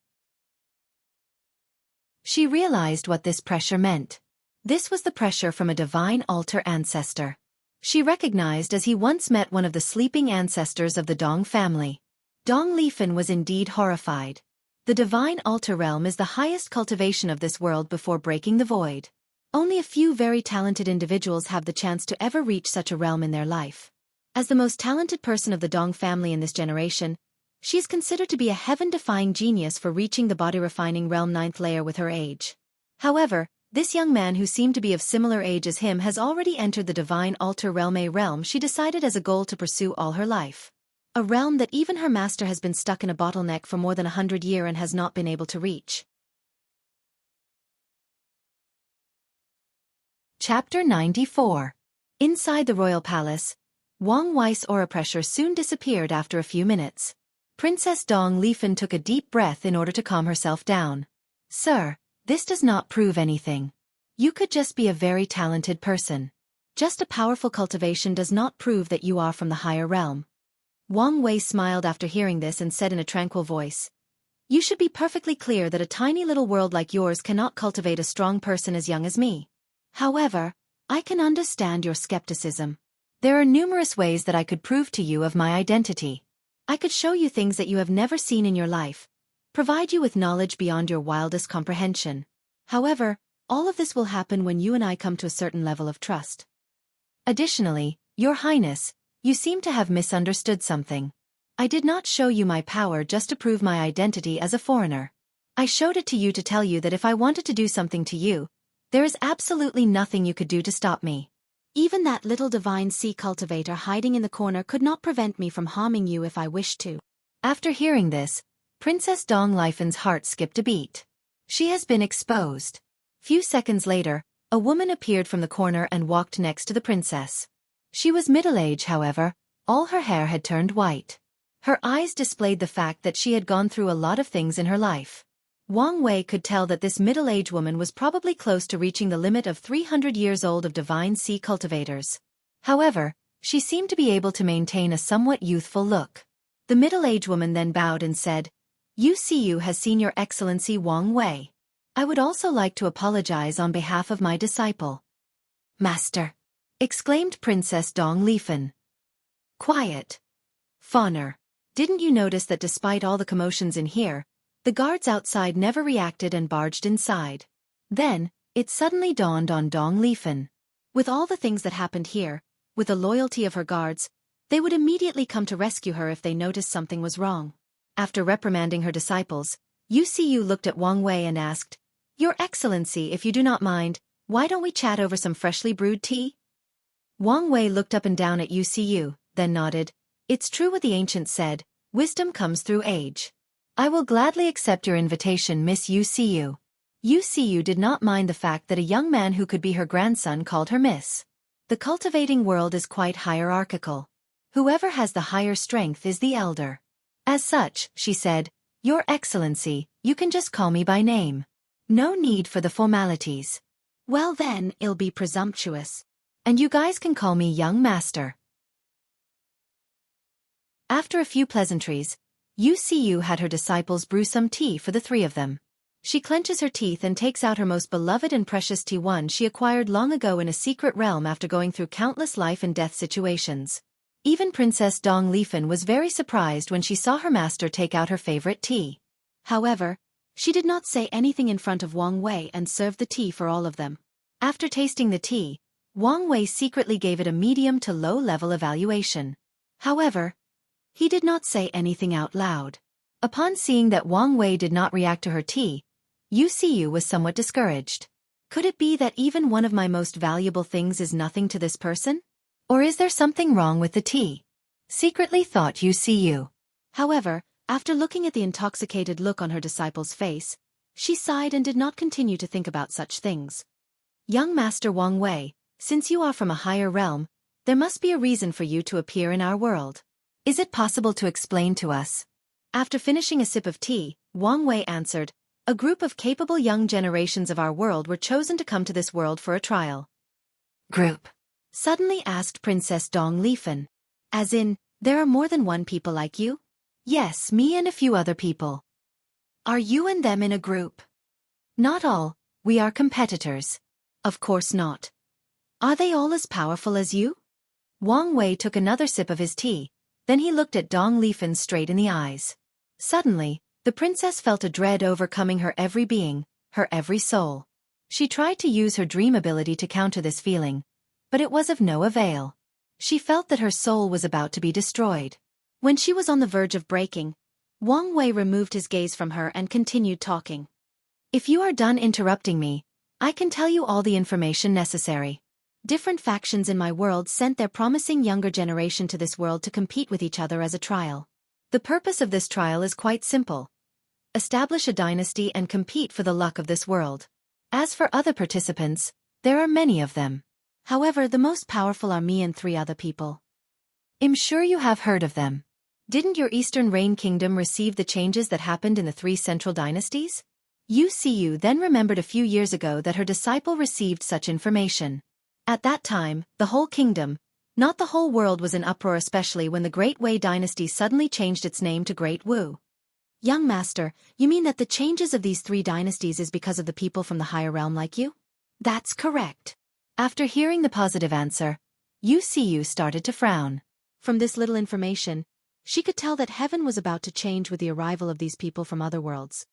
Speaker 1: She realized what this pressure meant. This was the pressure from a divine altar ancestor. She recognized as he once met one of the sleeping ancestors of the Dong family. Dong Lifen was indeed horrified. The divine altar realm is the highest cultivation of this world before breaking the void. Only a few very talented individuals have the chance to ever reach such a realm in their life. As the most talented person of the Dong family in this generation, she is considered to be a heaven-defying genius for reaching the body-refining realm 9th layer with her age. However, this young man who seemed to be of similar age as him has already entered the divine altar realm, a realm she decided as a goal to pursue all her life. A realm that even her master has been stuck in a bottleneck for more than 100 years and has not been able to reach. Chapter 94. Inside the royal palace, Wang Wei's aura pressure soon disappeared after a few minutes. Princess Dong Lifen took a deep breath in order to calm herself down. Sir, this does not prove anything. You could just be a very talented person. Just a powerful cultivation does not prove that you are from the higher realm. Wang Wei smiled after hearing this and said in a tranquil voice, You should be perfectly clear that a tiny little world like yours cannot cultivate a strong person as young as me. However, I can understand your skepticism. There are numerous ways that I could prove to you of my identity. I could show you things that you have never seen in your life, provide you with knowledge beyond your wildest comprehension. However, all of this will happen when you and I come to a certain level of trust. Additionally, Your Highness, you seem to have misunderstood something. I did not show you my power just to prove my identity as a foreigner. I showed it to you to tell you that if I wanted to do something to you, there is absolutely nothing you could do to stop me. Even that little divine sea cultivator hiding in the corner could not prevent me from harming you if I wished to. After hearing this, Princess Dong Lifen's heart skipped a beat. She has been exposed. Few seconds later, a woman appeared from the corner and walked next to the princess. She was middle-aged, however, all her hair had turned white. Her eyes displayed the fact that she had gone through a lot of things in her life. Wang Wei could tell that this middle-aged woman was probably close to reaching the limit of 300 years old of divine sea cultivators. However, she seemed to be able to maintain a somewhat youthful look. The middle-aged woman then bowed and said, UCU has seen Your Excellency Wang Wei. I would also like to apologize on behalf of my disciple. Master! Exclaimed Princess Dong Lifen. Quiet. Fawner. Didn't you notice that despite all the commotions in here, the guards outside never reacted and barged inside? Then, it suddenly dawned on Dong Lifen. With all the things that happened here, with the loyalty of her guards, they would immediately come to rescue her if they noticed something was wrong. After reprimanding her disciples, UCU looked at Wang Wei and asked, Your Excellency, if you do not mind, why don't we chat over some freshly brewed tea? Wang Wei looked up and down at UCU, then nodded. It's true what the ancients said, wisdom comes through age. I will gladly accept your invitation, Miss UCU. UCU did not mind the fact that a young man who could be her grandson called her Miss. The cultivating world is quite hierarchical. Whoever has the higher strength is the elder. As such, she said, Your Excellency, you can just call me by name. No need for the formalities. Well then, it'll be presumptuous. And you guys can call me young master. After a few pleasantries, UCU had her disciples brew some tea for the three of them. She clenches her teeth and takes out her most beloved and precious tea, one she acquired long ago in a secret realm after going through countless life and death situations. Even Princess Dong Lifen was very surprised when she saw her master take out her favorite tea. However, she did not say anything in front of Wang Wei and served the tea for all of them. After tasting the tea, Wang Wei secretly gave it a medium to low-level evaluation. However, he did not say anything out loud. Upon seeing that Wang Wei did not react to her tea, UCU was somewhat discouraged. Could it be that even one of my most valuable things is nothing to this person? Or is there something wrong with the tea? Secretly thought UCU. However, after looking at the intoxicated look on her disciple's face, she sighed and did not continue to think about such things. Young Master Wang Wei, since you are from a higher realm, there must be a reason for you to appear in our world. Is it possible to explain to us? After finishing a sip of tea, Wang Wei answered, A group of capable young generations of our world were chosen to come to this world for a trial. Group? Suddenly asked Princess Dong Lifen. As in, there are more than one people like you? Yes, me and a few other people. Are you and them in a group? Not all, we are competitors. Of course not. Are they all as powerful as you? Wang Wei took another sip of his tea. Then he looked at Dong Lifen straight in the eyes. Suddenly, the princess felt a dread overcoming her every being, her every soul. She tried to use her dream ability to counter this feeling, but it was of no avail. She felt that her soul was about to be destroyed. When she was on the verge of breaking, Wang Wei removed his gaze from her and continued talking. If you are done interrupting me, I can tell you all the information necessary. Different factions in my world sent their promising younger generation to this world to compete with each other as a trial. The purpose of this trial is quite simple. Establish a dynasty and compete for the luck of this world. As for other participants, there are many of them. However, the most powerful are me and 3 other people. I'm sure you have heard of them. Didn't your Eastern Reign Kingdom receive the changes that happened in the 3 central dynasties? Wuxia then remembered a few years ago that her disciple received such information. At that time, the whole kingdom, not the whole world, was in uproar, especially when the Great Wei dynasty suddenly changed its name to Great Wu. Young master, you mean that the changes of these 3 dynasties is because of the people from the higher realm like you? That's correct. After hearing the positive answer, Wuxia started to frown. From this little information, she could tell that heaven was about to change with the arrival of these people from other worlds.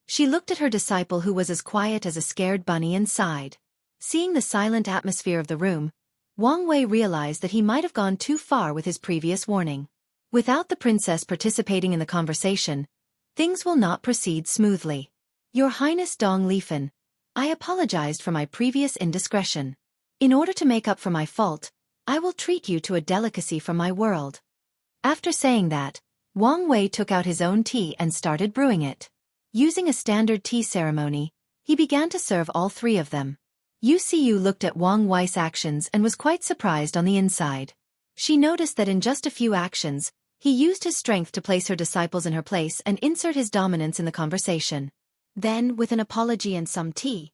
Speaker 1: She looked at her disciple, who was as quiet as a scared bunny, and sighed. Seeing the silent atmosphere of the room, Wang Wei realized that he might have gone too far with his previous warning. Without the princess participating in the conversation, things will not proceed smoothly. Your Highness Dong Lifen, I apologized for my previous indiscretion. In order to make up for my fault, I will treat you to a delicacy from my world. After saying that, Wang Wei took out his own tea and started brewing it. Using a standard tea ceremony, he began to serve all 3 of them. Wuxia looked at Wang Wei's actions and was quite surprised on the inside. She noticed that in just a few actions, he used his strength to place her disciples in her place and insert his dominance in the conversation. Then, with an apology and some tea,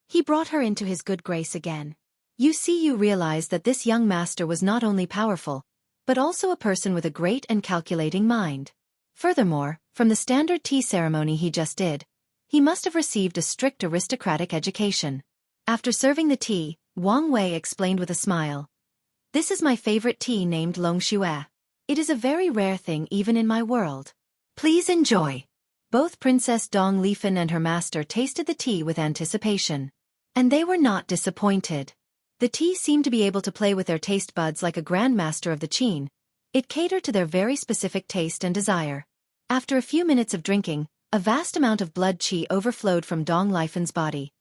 Speaker 1: he brought her into his good grace again. Wuxia realized that this young master was not only powerful, but also a person with a great and calculating mind. Furthermore, from the standard tea ceremony he just did, he must have received a strict aristocratic education. After serving the tea, Wang Wei explained with a smile. This is my favorite tea named Longshuai. It is a very rare thing even in my world. Please enjoy. Both Princess Dong Lifen and her master tasted the tea with anticipation. And they were not disappointed. The tea seemed to be able to play with their taste buds like a grandmaster of the Qin. It catered to their very specific taste and desire. After a few minutes of drinking, a vast amount of blood qi overflowed from Dong Lifen's body.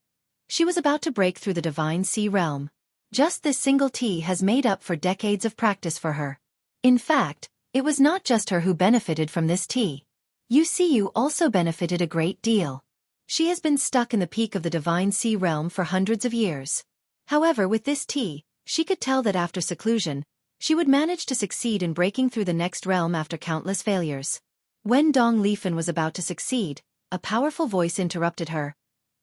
Speaker 1: She was about to break through the divine sea realm. Just this single tea has made up for decades of practice for her. In fact, it was not just her who benefited from this tea. Wuxia also benefited a great deal. She has been stuck in the peak of the divine sea realm for hundreds of years. However, with this tea, she could tell that after seclusion, she would manage to succeed in breaking through the next realm after countless failures. When Dong Lifen was about to succeed, a powerful voice interrupted her.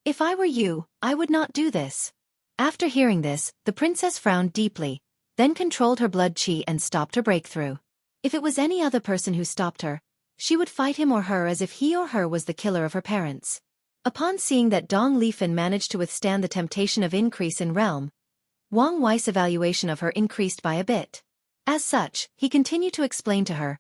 Speaker 1: If I were you, I would not do this. After hearing this, the princess frowned deeply, then controlled her blood qi and stopped her breakthrough. If it was any other person who stopped her, she would fight him or her as if he or her was the killer of her parents. Upon seeing that Dong Lifen managed to withstand the temptation of increase in realm, Wang Wei's evaluation of her increased by a bit. As such, he continued to explain to her.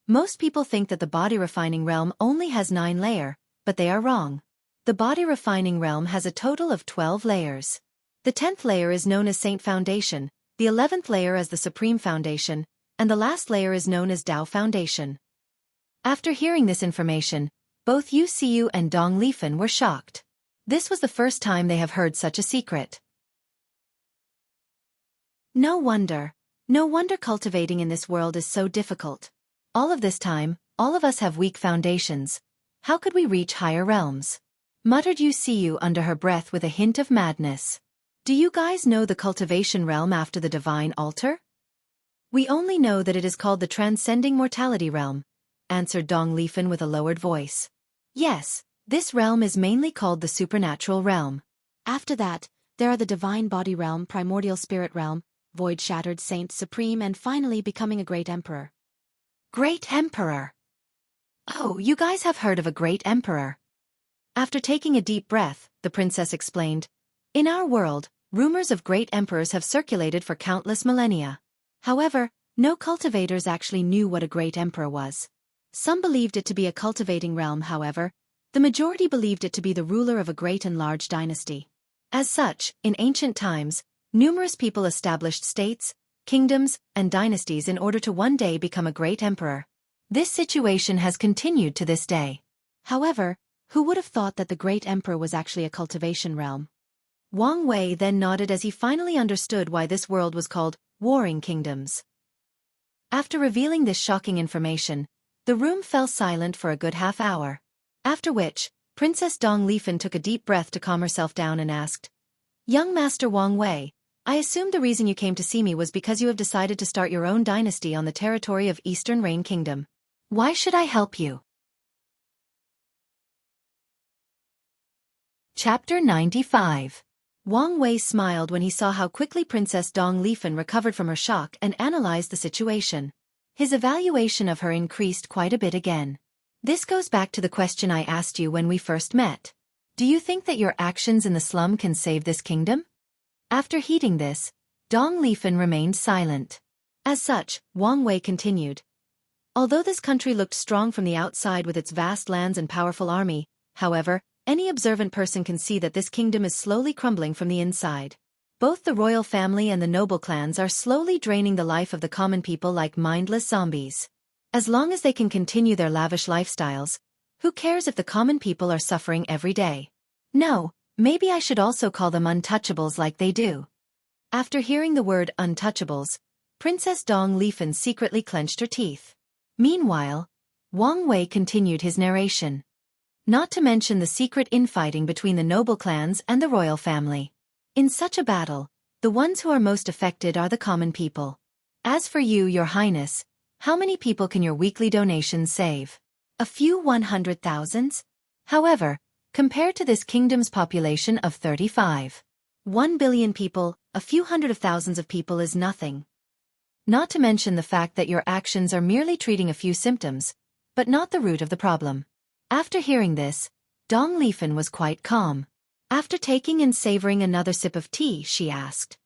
Speaker 1: Most people think that the body refining realm only has 9 layers, but they are wrong. The body refining realm has a total of 12 layers. The 10th layer is known as Saint Foundation, the 11th layer as the Supreme Foundation, and the last layer is known as Tao Foundation. After hearing this information, both Wuxia and Dong Lifen were shocked. This was the first time they have heard such a secret. No wonder cultivating in this world is so difficult. All of this time, all of us have weak foundations. How could we reach higher realms? Muttered Wuxia under her breath with a hint of madness. Do you guys know the cultivation realm after the divine altar? We only know that it is called the transcending mortality realm, answered Dong Lifen with a lowered voice. Yes, this realm is mainly called the supernatural realm. After that, there are the divine body realm, primordial spirit realm, void shattered saint supreme, and finally becoming a great emperor. Great emperor! Oh, you guys have heard of a great emperor. After taking a deep breath, the princess explained, in our world, rumors of great emperors have circulated for countless millennia. However, no cultivators actually knew what a great emperor was. Some believed it to be a cultivating realm, however, the majority believed it to be the ruler of a great and large dynasty. As such, in ancient times, Numerous people established states, kingdoms, and dynasties in order to one day become a great emperor. This situation has continued to this day. However, who would have thought that the great emperor was actually a cultivation realm? Wang Wei then nodded as he finally understood why this world was called Warring Kingdoms. After revealing this shocking information, the room fell silent for a good half-hour. After which, Princess Dong Lifan took a deep breath to calm herself down and asked, "Young Master Wang Wei, I assumed the reason you came to see me was because you have decided to start your own dynasty on the territory of Eastern Rain Kingdom. Why should I help you?" Chapter 95. Wang Wei smiled when he saw how quickly Princess Dong Lifan recovered from her shock and analyzed the situation. His evaluation of her increased quite a bit again. This goes back to the question I asked you when we first met. Do you think that your actions in the slum can save this kingdom? After heeding this, Dong Lifan remained silent. As such, Wang Wei continued. Although this country looked strong from the outside with its vast lands and powerful army, however, any observant person can see that this kingdom is slowly crumbling from the inside. Both the royal family and the noble clans are slowly draining the life of the common people like mindless zombies. As long as they can continue their lavish lifestyles, who cares if the common people are suffering every day? No, maybe I should also call them untouchables like they do. After hearing the word untouchables, Princess Dong Lifan secretly clenched her teeth. Meanwhile, Wang Wei continued his narration. Not to mention the secret infighting between the noble clans and the royal family. In such a battle, the ones who are most affected are the common people. As for you, Your Highness, how many people can your weekly donations save? A few 100,000s? However, compared to this kingdom's population of 1 billion people, a few hundred of thousands of people is nothing. Not to mention the fact that your actions are merely treating a few symptoms, but not the root of the problem. After hearing this, Dong Lifan was quite calm. After taking and savoring another sip of tea, she asked.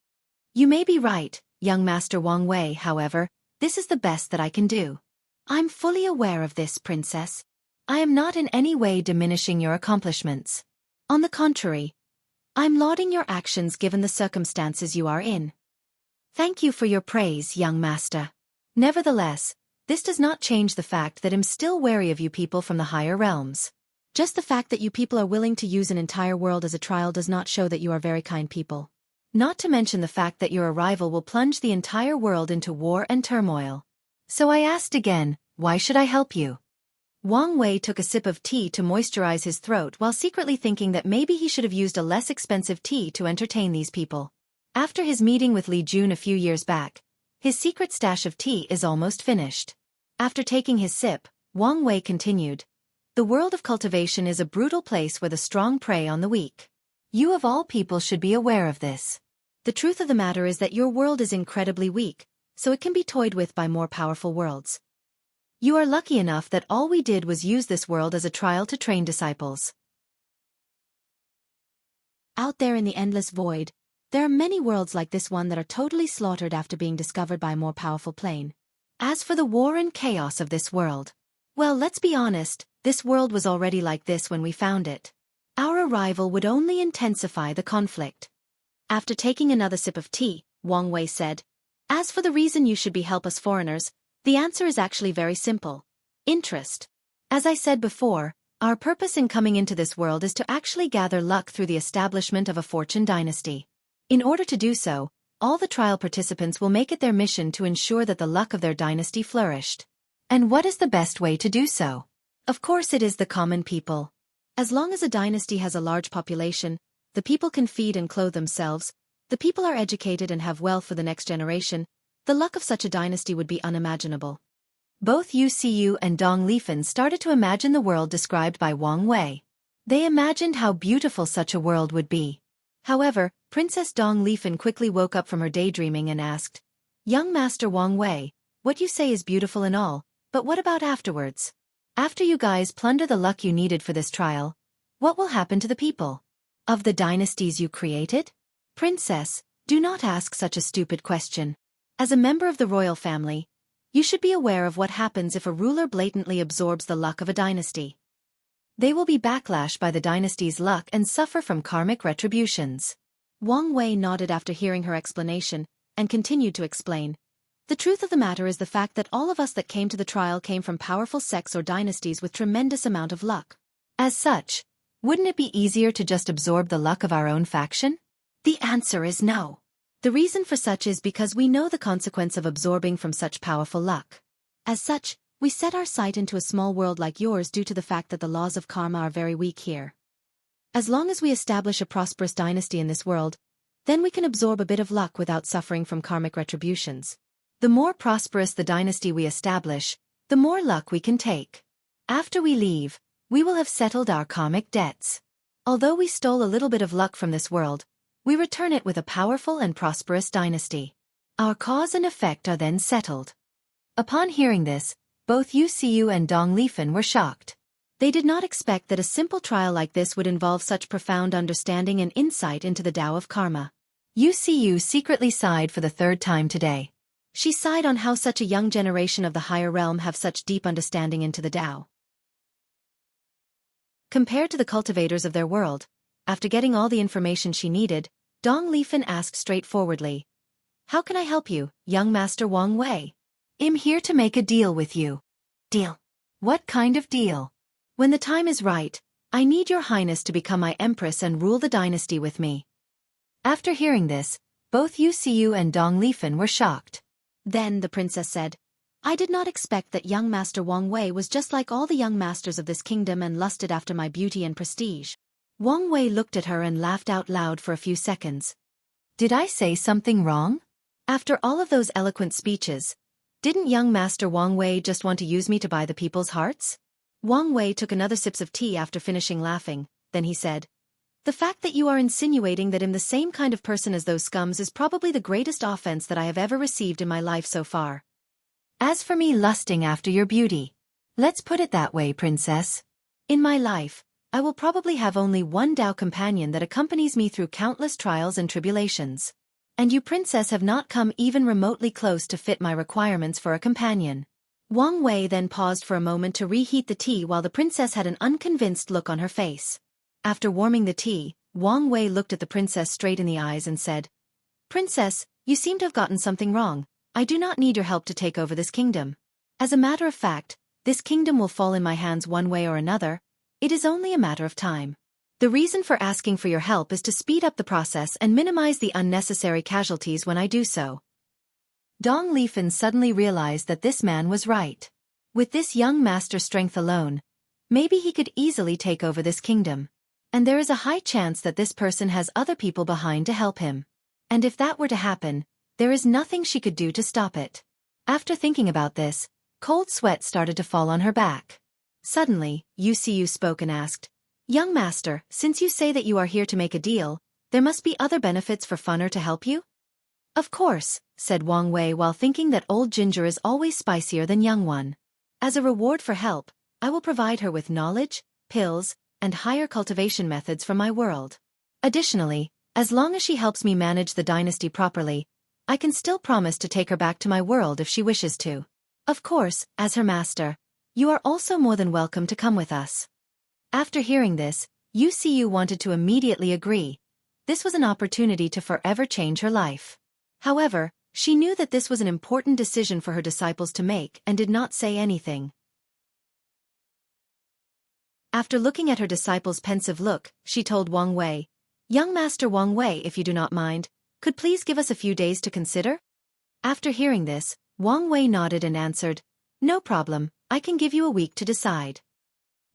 Speaker 1: You may be right, young Master Wang Wei, however, this is the best that I can do. I'm fully aware of this, Princess. I am not in any way diminishing your accomplishments. On the contrary, I'm lauding your actions given the circumstances you are in. Thank you for your praise, young master. Nevertheless, this does not change the fact that I'm still wary of you people from the higher realms. Just the fact that you people are willing to use an entire world as a trial does not show that you are very kind people. Not to mention the fact that your arrival will plunge the entire world into war and turmoil. So I asked again, why should I help you? Wang Wei took a sip of tea to moisturize his throat while secretly thinking that maybe he should have used a less expensive tea to entertain these people. After his meeting with Li Jun a few years back, his secret stash of tea is almost finished. After taking his sip, Wang Wei continued. The world of cultivation is a brutal place where the strong prey on the weak. You of all people should be aware of this. The truth of the matter is that your world is incredibly weak, so it can be toyed with by more powerful worlds. You are lucky enough that all we did was use this world as a trial to train disciples. Out there in the endless void, there are many worlds like this one that are totally slaughtered after being discovered by a more powerful plane. As for the war and chaos of this world, well, let's be honest, this world was already like this when we found it. Our arrival would only intensify the conflict. After taking another sip of tea, Wang Wei said, as for the reason you should be help us foreigners, the answer is actually very simple. Interest. As I said before, our purpose in coming into this world is to actually gather luck through the establishment of a fortune dynasty. In order to do so, all the trial participants will make it their mission to ensure that the luck of their dynasty flourished. And what is the best way to do so? Of course it is the common people. As long as a dynasty has a large population, the people can feed and clothe themselves, the people are educated and have wealth for the next generation, the luck of such a dynasty would be unimaginable. Both UCU and Dong Lifan started to imagine the world described by Wang Wei. They imagined how beautiful such a world would be. However, Princess Dong Lifan quickly woke up from her daydreaming and asked, Young Master Wang Wei, what you say is beautiful and all, but what about afterwards? After you guys plunder the luck you needed for this trial, what will happen to the people? Of the dynasties you created? Princess, do not ask such a stupid question. As a member of the royal family, you should be aware of what happens if a ruler blatantly absorbs the luck of a dynasty. They will be backlashed by the dynasty's luck and suffer from karmic retributions. Wang Wei nodded after hearing her explanation, and continued to explain. The truth of the matter is the fact that all of us that came to the trial came from powerful sects or dynasties with tremendous amount of luck. As such, wouldn't it be easier to just absorb the luck of our own faction? The answer is no. The reason for such is because we know the consequence of absorbing from such powerful luck. As such, we set our sight into a small world like yours due to the fact that the laws of karma are very weak here. As long as we establish a prosperous dynasty in this world, then we can absorb a bit of luck without suffering from karmic retributions. The more prosperous the dynasty we establish, the more luck we can take. After we leave, we will have settled our karmic debts. Although we stole a little bit of luck from this world, we return it with a powerful and prosperous dynasty. Our cause and effect are then settled. Upon hearing this, both Wuxia and Dong Lifen were shocked. They did not expect that a simple trial like this would involve such profound understanding and insight into the Tao of karma. Wuxia secretly sighed for the third time today. She sighed on how such a young generation of the higher realm have such deep understanding into the Tao. Compared to the cultivators of their world, after getting all the information she needed, Dong Lifen asked straightforwardly, "How can I help you, young Master Wang Wei?" "I'm here to make a deal with you." "Deal? What kind of deal?" "When the time is right, I need your highness to become my empress and rule the dynasty with me." After hearing this, both Wuxia and Dong Lifen were shocked. Then the princess said, "I did not expect that young Master Wang Wei was just like all the young masters of this kingdom and lusted after my beauty and prestige." Wang Wei looked at her and laughed out loud for a few seconds. "Did I say something wrong? After all of those eloquent speeches, didn't young Master Wang Wei just want to use me to buy the people's hearts?" Wang Wei took another sip of tea after finishing laughing, then he said, "The fact that you are insinuating that I'm the same kind of person as those scums is probably the greatest offense that I have ever received in my life so far. As for me lusting after your beauty, let's put it that way, princess. In my life, I will probably have only one Tao companion that accompanies me through countless trials and tribulations. And you, princess, have not come even remotely close to fit my requirements for a companion." Wang Wei then paused for a moment to reheat the tea while the princess had an unconvinced look on her face. After warming the tea, Wang Wei looked at the princess straight in the eyes and said, "Princess, you seem to have gotten something wrong. I do not need your help to take over this kingdom. As a matter of fact, this kingdom will fall in my hands one way or another. It is only a matter of time. The reason for asking for your help is to speed up the process and minimize the unnecessary casualties when I do so." Dong Lifen suddenly realized that this man was right. With this young master's strength alone, maybe he could easily take over this kingdom. And there is a high chance that this person has other people behind to help him. And if that were to happen, there is nothing she could do to stop it. After thinking about this, cold sweat started to fall on her back. Suddenly, Wuxia spoke and asked, "Young master, since you say that you are here to make a deal, there must be other benefits for Funner to help you?" "Of course," said Wang Wei while thinking that old ginger is always spicier than young one. "As a reward for help, I will provide her with knowledge, pills, and higher cultivation methods from my world. Additionally, as long as she helps me manage the dynasty properly, I can still promise to take her back to my world if she wishes to. Of course, as her master, you are also more than welcome to come with us." After hearing this, Wuxia wanted to immediately agree. This was an opportunity to forever change her life. However, she knew that this was an important decision for her disciples to make and did not say anything. After looking at her disciples' pensive look, she told Wang Wei, "Young Master Wang Wei, if you do not mind, could please give us a few days to consider?" After hearing this, Wang Wei nodded and answered, "No problem, I can give you a week to decide."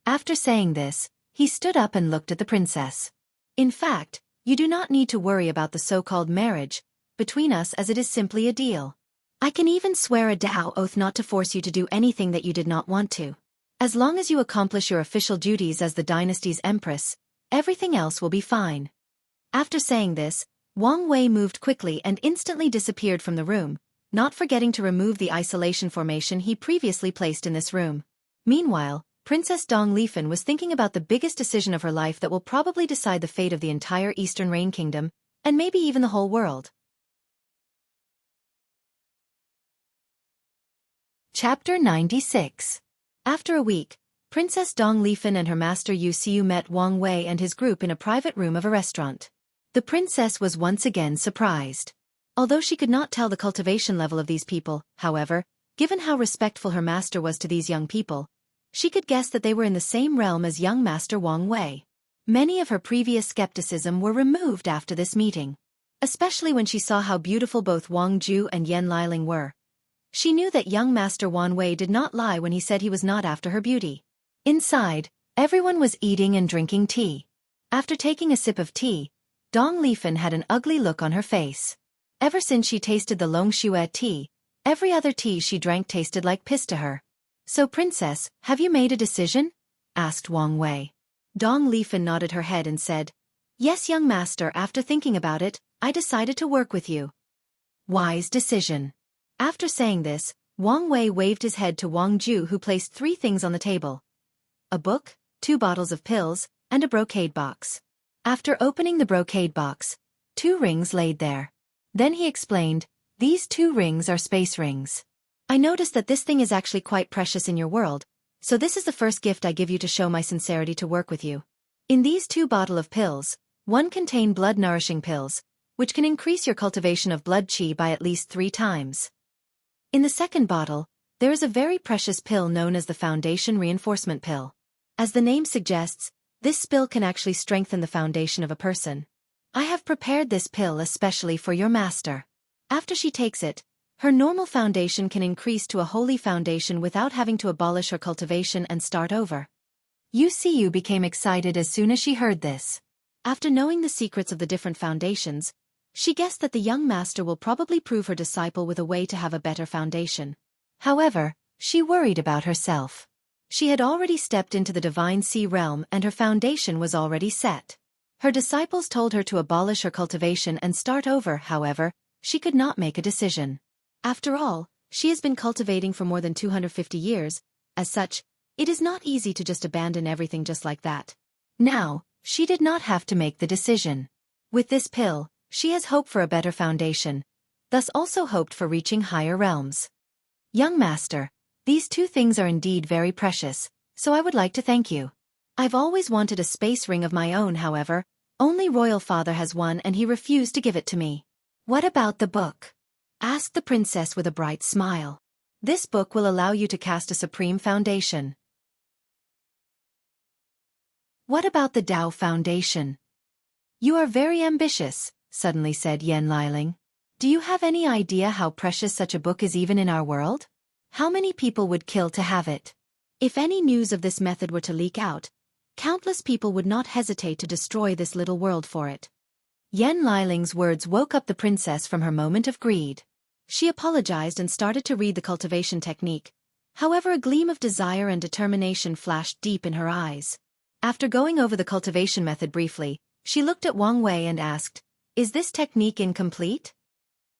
Speaker 1: After saying this, he stood up and looked at the princess. "In fact, you do not need to worry about the so-called marriage between us, as it is simply a deal. I can even swear a Tao oath not to force you to do anything that you did not want to. As long as you accomplish your official duties as the dynasty's empress, everything else will be fine." After saying this, Wang Wei moved quickly and instantly disappeared from the room, not forgetting to remove the isolation formation he previously placed in this room. Meanwhile, Princess Dong Lifen was thinking about the biggest decision of her life that will probably decide the fate of the entire Eastern Rain Kingdom, and maybe even the whole world. Chapter 96. After a week, Princess Dong Lifen and her master Wuxia met Wang Wei and his group in a private room of a restaurant. The princess was once again surprised. Although she could not tell the cultivation level of these people, however, given how respectful her master was to these young people, she could guess that they were in the same realm as young Master Wang Wei. Many of her previous skepticism were removed after this meeting. Especially when she saw how beautiful both Wang Ju and Yan Liling were. She knew that young Master Wang Wei did not lie when he said he was not after her beauty. Inside, everyone was eating and drinking tea. After taking a sip of tea, Dong Lifen had an ugly look on her face. Ever since she tasted the Longxue tea, every other tea she drank tasted like piss to her. So princess, have you made a decision? Asked Wang Wei. Dong Lifen nodded her head and said, Yes, young master, after thinking about it, I decided to work with you. Wise decision. After saying this, Wang Wei waved his head to Wang Ju, who placed 3 things on the table. A book, 2 bottles of pills, and a brocade box. After opening the brocade box, 2 rings laid there. Then he explained, These 2 rings are space rings. I noticed that this thing is actually quite precious in your world, so this is the first gift I give you to show my sincerity to work with you. In these 2 bottles of pills, one contain blood-nourishing pills, which can increase your cultivation of blood qi by at least 3 times. In the second bottle, there is a very precious pill known as the Foundation Reinforcement Pill. As the name suggests, this pill can actually strengthen the foundation of a person. I have prepared this pill especially for your master. After she takes it, her normal foundation can increase to a holy foundation without having to abolish her cultivation and start over. Yu became excited as soon as she heard this. After knowing the secrets of the different foundations, she guessed that the young master will probably prove her disciple with a way to have a better foundation. However, she worried about herself. She had already stepped into the divine sea realm and her foundation was already set. Her disciples told her to abolish her cultivation and start over, however, she could not make a decision. After all, she has been cultivating for more than 250 years, as such, it is not easy to just abandon everything just like that. Now, she did not have to make the decision. With this pill, she has hope for a better foundation, thus also hoped for reaching higher realms. Young master, these 2 things are indeed very precious, so I would like to thank you. I've always wanted a space ring of my own, however, only royal father has one and he refused to give it to me. What about the book? Asked the princess with a bright smile. This book will allow you to cast a supreme foundation. What about the Tao Foundation? You are very ambitious, suddenly said Yan Liling. Do you have any idea how precious such a book is even in our world? How many people would kill to have it? If any news of this method were to leak out, countless people would not hesitate to destroy this little world for it. Yan Liling's words woke up the princess from her moment of greed. She apologized and started to read the cultivation technique. However, a gleam of desire and determination flashed deep in her eyes. After going over the cultivation method briefly, she looked at Wang Wei and asked, Is this technique incomplete?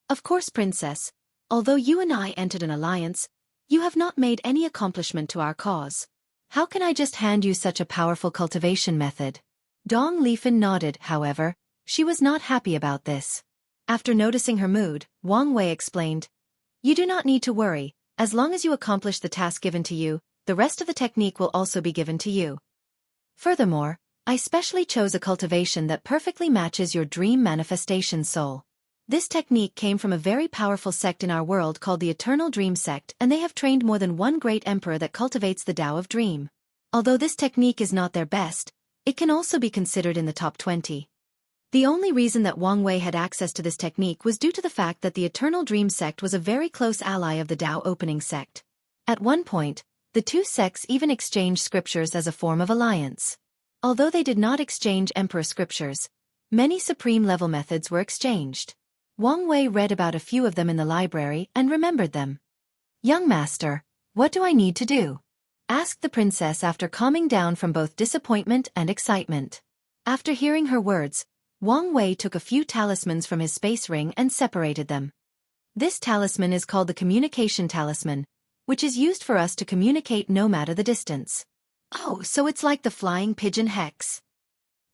Speaker 1: Of course, princess. Although you and I entered an alliance, you have not made any accomplishment to our cause. How can I just hand you such a powerful cultivation method? Dong Lifen nodded, however, she was not happy about this. After noticing her mood, Wang Wei explained, You do not need to worry, as long as you accomplish the task given to you, the rest of the technique will also be given to you. Furthermore, I specially chose a cultivation that perfectly matches your dream manifestation soul. This technique came from a very powerful sect in our world called the Eternal Dream Sect, and they have trained more than one great emperor that cultivates the Tao of Dream. Although this technique is not their best, it can also be considered in the top 20. The only reason that Wang Wei had access to this technique was due to the fact that the Eternal Dream Sect was a very close ally of the Tao Opening Sect. At one point, the 2 sects even exchanged scriptures as a form of alliance. Although they did not exchange emperor scriptures, many supreme-level methods were exchanged. Wang Wei read about a few of them in the library and remembered them. Young master, what do I need to do? Asked the princess after calming down from both disappointment and excitement. After hearing her words, Wang Wei took a few talismans from his space ring and separated them. This talisman is called the Communication Talisman, which is used for us to communicate no matter the distance. Oh, so it's like the Flying Pigeon Hex.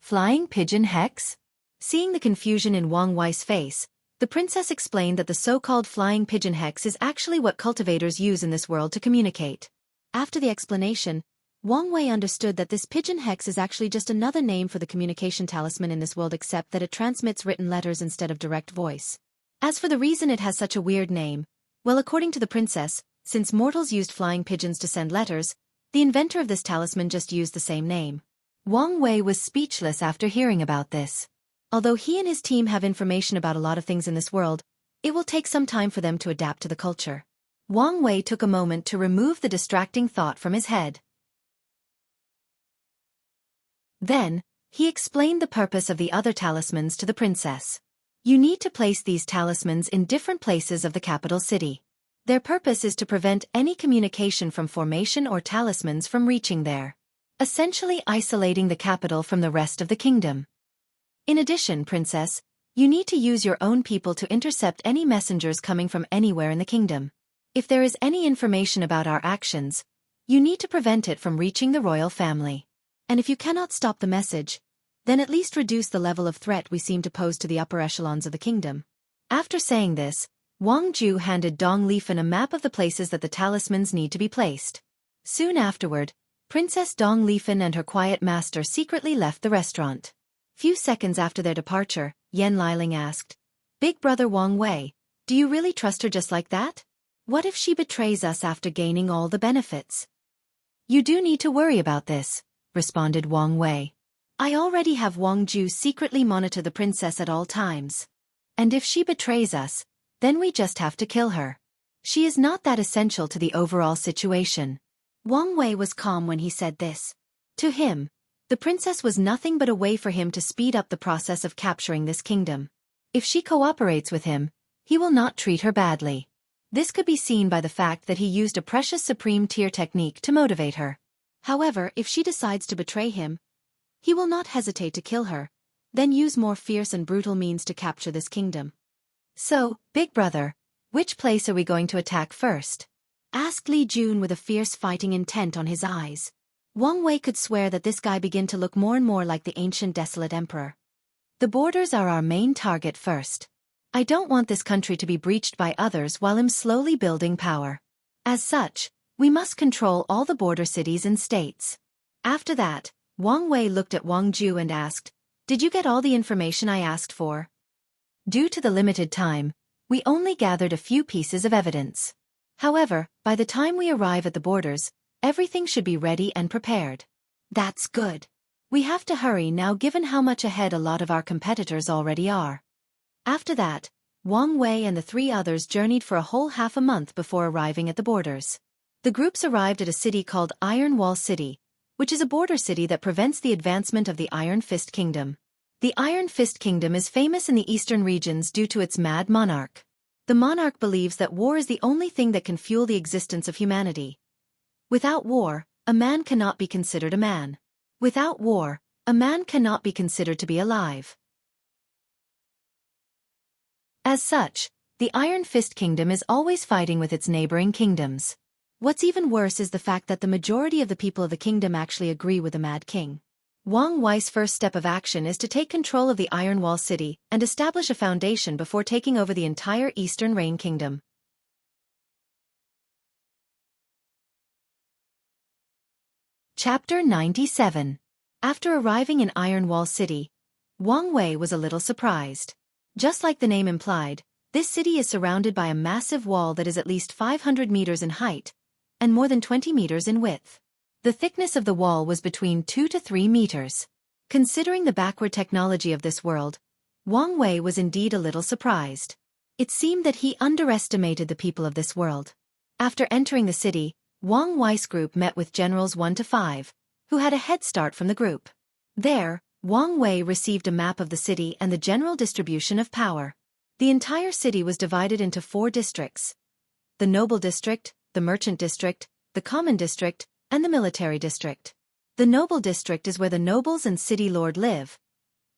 Speaker 1: Flying Pigeon Hex? Seeing the confusion in Wang Wei's face, the princess explained that the so-called Flying Pigeon Hex is actually what cultivators use in this world to communicate. After the explanation, Wang Wei understood that this pigeon hex is actually just another name for the communication talisman in this world, except that it transmits written letters instead of direct voice. As for the reason it has such a weird name, well, according to the princess, since mortals used flying pigeons to send letters, the inventor of this talisman just used the same name. Wang Wei was speechless after hearing about this. Although he and his team have information about a lot of things in this world, it will take some time for them to adapt to the culture. Wang Wei took a moment to remove the distracting thought from his head. Then, he explained the purpose of the other talismans to the princess. You need to place these talismans in different places of the capital city. Their purpose is to prevent any communication from formation or talismans from reaching there, essentially isolating the capital from the rest of the kingdom. In addition, princess, you need to use your own people to intercept any messengers coming from anywhere in the kingdom. If there is any information about our actions, you need to prevent it from reaching the royal family. And if you cannot stop the message, then at least reduce the level of threat we seem to pose to the upper echelons of the kingdom. After saying this, Wang Ju handed Dong Lifan a map of the places that the talismans need to be placed. Soon afterward, Princess Dong Lifan and her quiet master secretly left the restaurant. Few seconds after their departure, Yan Liling asked, "Big brother Wang Wei, do you really trust her just like that? What if she betrays us after gaining all the benefits?" "You do need to worry about this," responded Wang Wei. "I already have Wang Ju secretly monitor the princess at all times. And if she betrays us, then we just have to kill her. She is not that essential to the overall situation." Wang Wei was calm when he said this. To him, the princess was nothing but a way for him to speed up the process of capturing this kingdom. If she cooperates with him, he will not treat her badly. This could be seen by the fact that he used a precious supreme tier technique to motivate her. However, if she decides to betray him, he will not hesitate to kill her, then use more fierce and brutal means to capture this kingdom. "So, big brother, which place are we going to attack first?" asked Li Jun with a fierce fighting intent on his eyes. Wang Wei could swear that this guy began to look more and more like the ancient desolate emperor. "The borders are our main target first. I don't want this country to be breached by others while I'm slowly building power. As such, we must control all the border cities and states." After that, Wang Wei looked at Wang Ju and asked, "Did you get all the information I asked for?" Due to the limited time, we only gathered a few pieces of evidence. However, by the time we arrive at the borders, everything should be ready and prepared. "That's good. We have to hurry now given how much ahead a lot of our competitors already are." After that, Wang Wei and the three others journeyed for a whole half a month before arriving at the borders. The groups arrived at a city called Iron Wall City, which is a border city that prevents the advancement of the Iron Fist Kingdom. The Iron Fist Kingdom is famous in the eastern regions due to its mad monarch. The monarch believes that war is the only thing that can fuel the existence of humanity. Without war, a man cannot be considered a man. Without war, a man cannot be considered to be alive. As such, the Iron Fist Kingdom is always fighting with its neighboring kingdoms. What's even worse is the fact that the majority of the people of the kingdom actually agree with the Mad King. Wang Wei's first step of action is to take control of the Iron Wall City and establish a foundation before taking over the entire Eastern Reign Kingdom. Chapter 97. After arriving in Iron Wall City, Wang Wei was a little surprised. Just like the name implied, this city is surrounded by a massive wall that is at least 500 meters in height and more than 20 meters in width. The thickness of the wall was between 2 to 3 meters. Considering the backward technology of this world, Wang Wei was indeed a little surprised. It seemed that he underestimated the people of this world. After entering the city, Wang Wei's group met with generals 1 to 5, who had a head start from the group. There, Wang Wei received a map of the city and the general distribution of power. The entire city was divided into 4 districts: the Noble District, the Merchant District, the Common District, and the Military District. The Noble District is where the nobles and city lord live.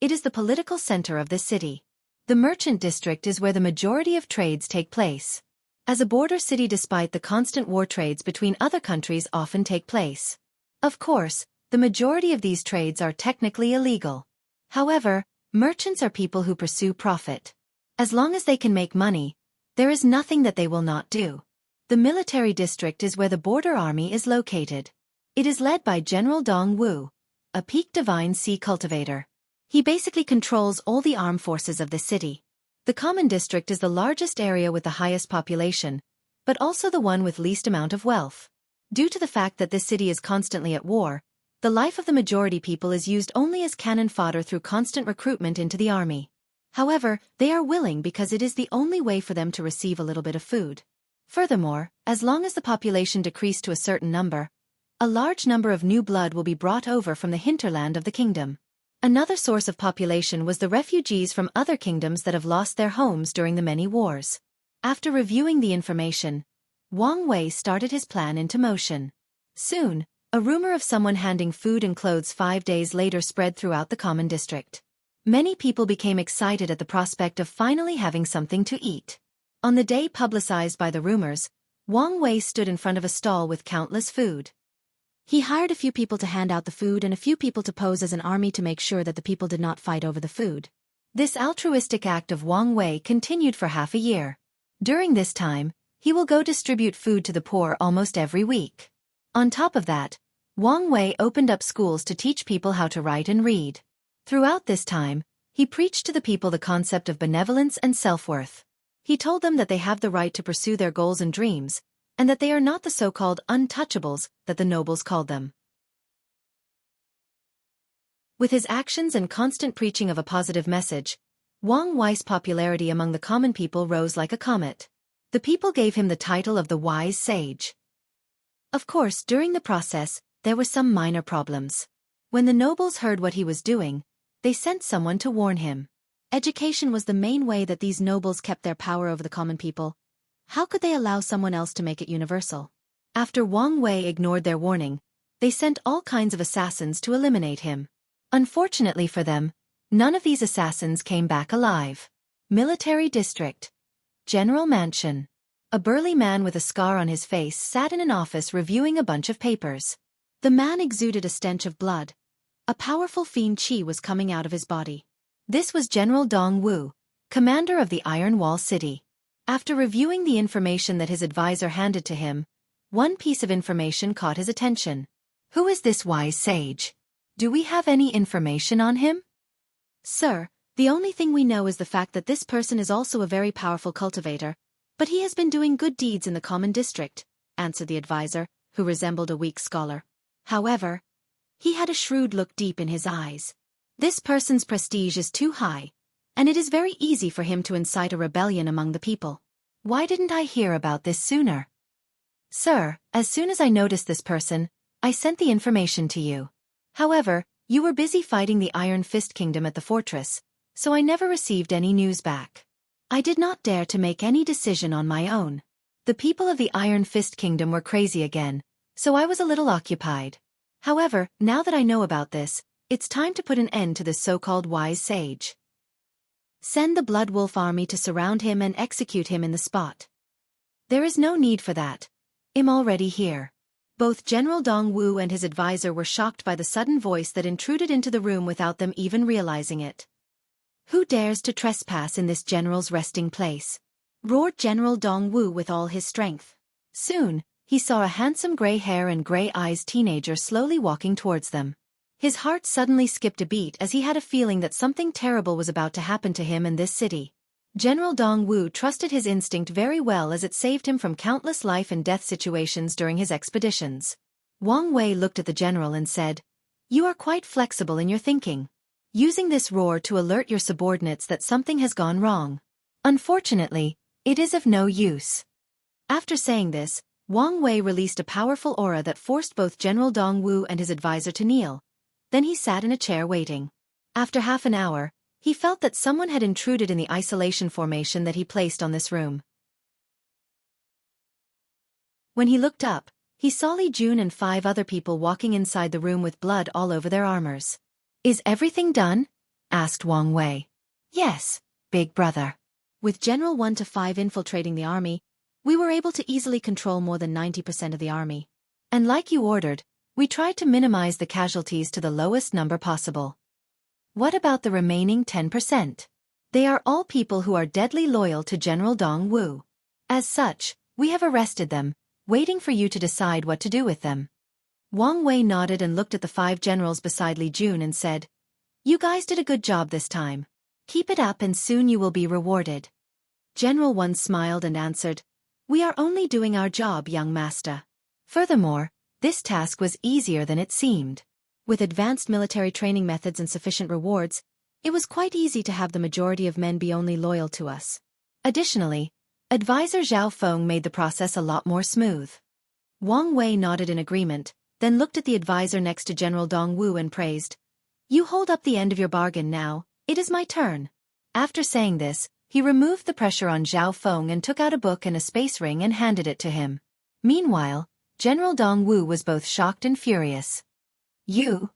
Speaker 1: It is the political center of the city. The Merchant District is where the majority of trades take place. As a border city, despite the constant war, trades between other countries often take place. Of course, the majority of these trades are technically illegal. However, merchants are people who pursue profit. As long as they can make money, there is nothing that they will not do. The Military District is where the border army is located. It is led by General Dong Wu, a peak divine sea cultivator. He basically controls all the armed forces of the city. The common district is the largest area with the highest population, but also the one with least amount of wealth. Due to the fact that this city is constantly at war, the life of the majority people is used only as cannon fodder through constant recruitment into the army. However, they are willing because it is the only way for them to receive a little bit of food. Furthermore, as long as the population decreased to a certain number, a large number of new blood will be brought over from the hinterland of the kingdom. Another source of population was the refugees from other kingdoms that have lost their homes during the many wars. After reviewing the information, Wang Wei started his plan into motion. Soon, a rumor of someone handing food and clothes 5 days later spread throughout the common district. Many people became excited at the prospect of finally having something to eat. On the day publicized by the rumors, Wang Wei stood in front of a stall with countless food. He hired a few people to hand out the food and a few people to pose as an army to make sure that the people did not fight over the food. This altruistic act of Wang Wei continued for half a year. During this time, he will go distribute food to the poor almost every week. On top of that, Wang Wei opened up schools to teach people how to write and read. Throughout this time, he preached to the people the concept of benevolence and self-worth. He told them that they have the right to pursue their goals and dreams, and that they are not the so-called untouchables that the nobles called them. With his actions and constant preaching of a positive message, Wang Wei's popularity among the common people rose like a comet. The people gave him the title of the Wise Sage. Of course, during the process, there were some minor problems. When the nobles heard what he was doing, they sent someone to warn him. Education was the main way that these nobles kept their power over the common people. How could they allow someone else to make it universal? After Wang Wei ignored their warning, they sent all kinds of assassins to eliminate him. Unfortunately for them, none of these assassins came back alive. Military District. General Mansion. A burly man with a scar on his face sat in an office reviewing a bunch of papers. The man exuded a stench of blood. A powerful fiend qi was coming out of his body. This was General Dong Wu, commander of the Iron Wall City. After reviewing the information that his advisor handed to him, one piece of information caught his attention. Who is this wise sage? Do we have any information on him? Sir, the only thing we know is the fact that this person is also a very powerful cultivator, but he has been doing good deeds in the common district, answered the advisor, who resembled a weak scholar. However, he had a shrewd look deep in his eyes. This person's prestige is too high, and it is very easy for him to incite a rebellion among the people. Why didn't I hear about this sooner? Sir, as soon as I noticed this person, I sent the information to you. However, you were busy fighting the Iron Fist Kingdom at the fortress, so I never received any news back. I did not dare to make any decision on my own. The people of the Iron Fist Kingdom were crazy again, so I was a little occupied. However, now that I know about this, it's time to put an end to this so-called wise sage. Send the Blood Wolf army to surround him and execute him in the spot. There is no need for that. I'm already here. Both General Dong Wu and his advisor were shocked by the sudden voice that intruded into the room without them even realizing it. Who dares to trespass in this general's resting place? Roared General Dong Wu with all his strength. Soon, he saw a handsome gray hair and gray eyes teenager slowly walking towards them. His heart suddenly skipped a beat as he had a feeling that something terrible was about to happen to him in this city. General Dong Wu trusted his instinct very well as it saved him from countless life and death situations during his expeditions. Wang Wei looked at the general and said, "You are quite flexible in your thinking. Using this roar to alert your subordinates that something has gone wrong. Unfortunately, it is of no use." After saying this, Wang Wei released a powerful aura that forced both General Dong Wu and his advisor to kneel. Then he sat in a chair waiting. After half an hour, he felt that someone had intruded in the isolation formation that he placed on this room. When he looked up, he saw Li Jun and 5 other people walking inside the room with blood all over their armors. "Is everything done?" asked Wang Wei. "Yes, big brother. With General 1 to 5 infiltrating the army, we were able to easily control more than 90% of the army. And like you ordered, we tried to minimize the casualties to the lowest number possible. What about the remaining 10%? They are all people who are deadly loyal to General Dong Wu. As such, we have arrested them, waiting for you to decide what to do with them." Wang Wei nodded and looked at the 5 generals beside Li Jun and said, "You guys did a good job this time. Keep it up and soon you will be rewarded." General 1 smiled and answered, "We are only doing our job, young master." Furthermore, this task was easier than it seemed. With advanced military training methods and sufficient rewards, it was quite easy to have the majority of men be only loyal to us. Additionally, Advisor Zhao Feng made the process a lot more smooth. Wang Wei nodded in agreement, then looked at the advisor next to General Dong Wu and praised, "You hold up the end of your bargain now, it is my turn." After saying this, he removed the pressure on Zhao Feng and took out a book and a space ring and handed it to him. Meanwhile, General Dong Wu was both shocked and furious. You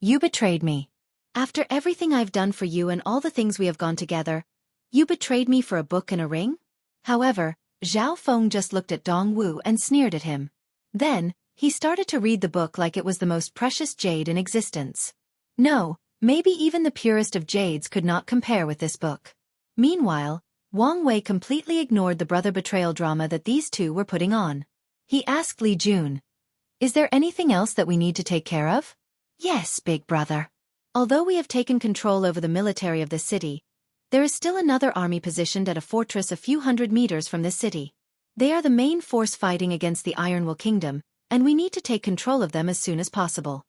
Speaker 1: betrayed me. After everything I've done for you and all the things we have gone together, you betrayed me for a book and a ring?" However, Zhao Feng just looked at Dong Wu and sneered at him. Then, he started to read the book like it was the most precious jade in existence. No, maybe even the purest of jades could not compare with this book. Meanwhile, Wang Wei completely ignored the brother betrayal drama that these two were putting on. He asked Li Jun, "Is there anything else that we need to take care of?" "Yes, big brother. Although we have taken control over the military of the city, there is still another army positioned at a fortress a few hundred meters from this city. They are the main force fighting against the Ironwool Kingdom, and we need to take control of them as soon as possible."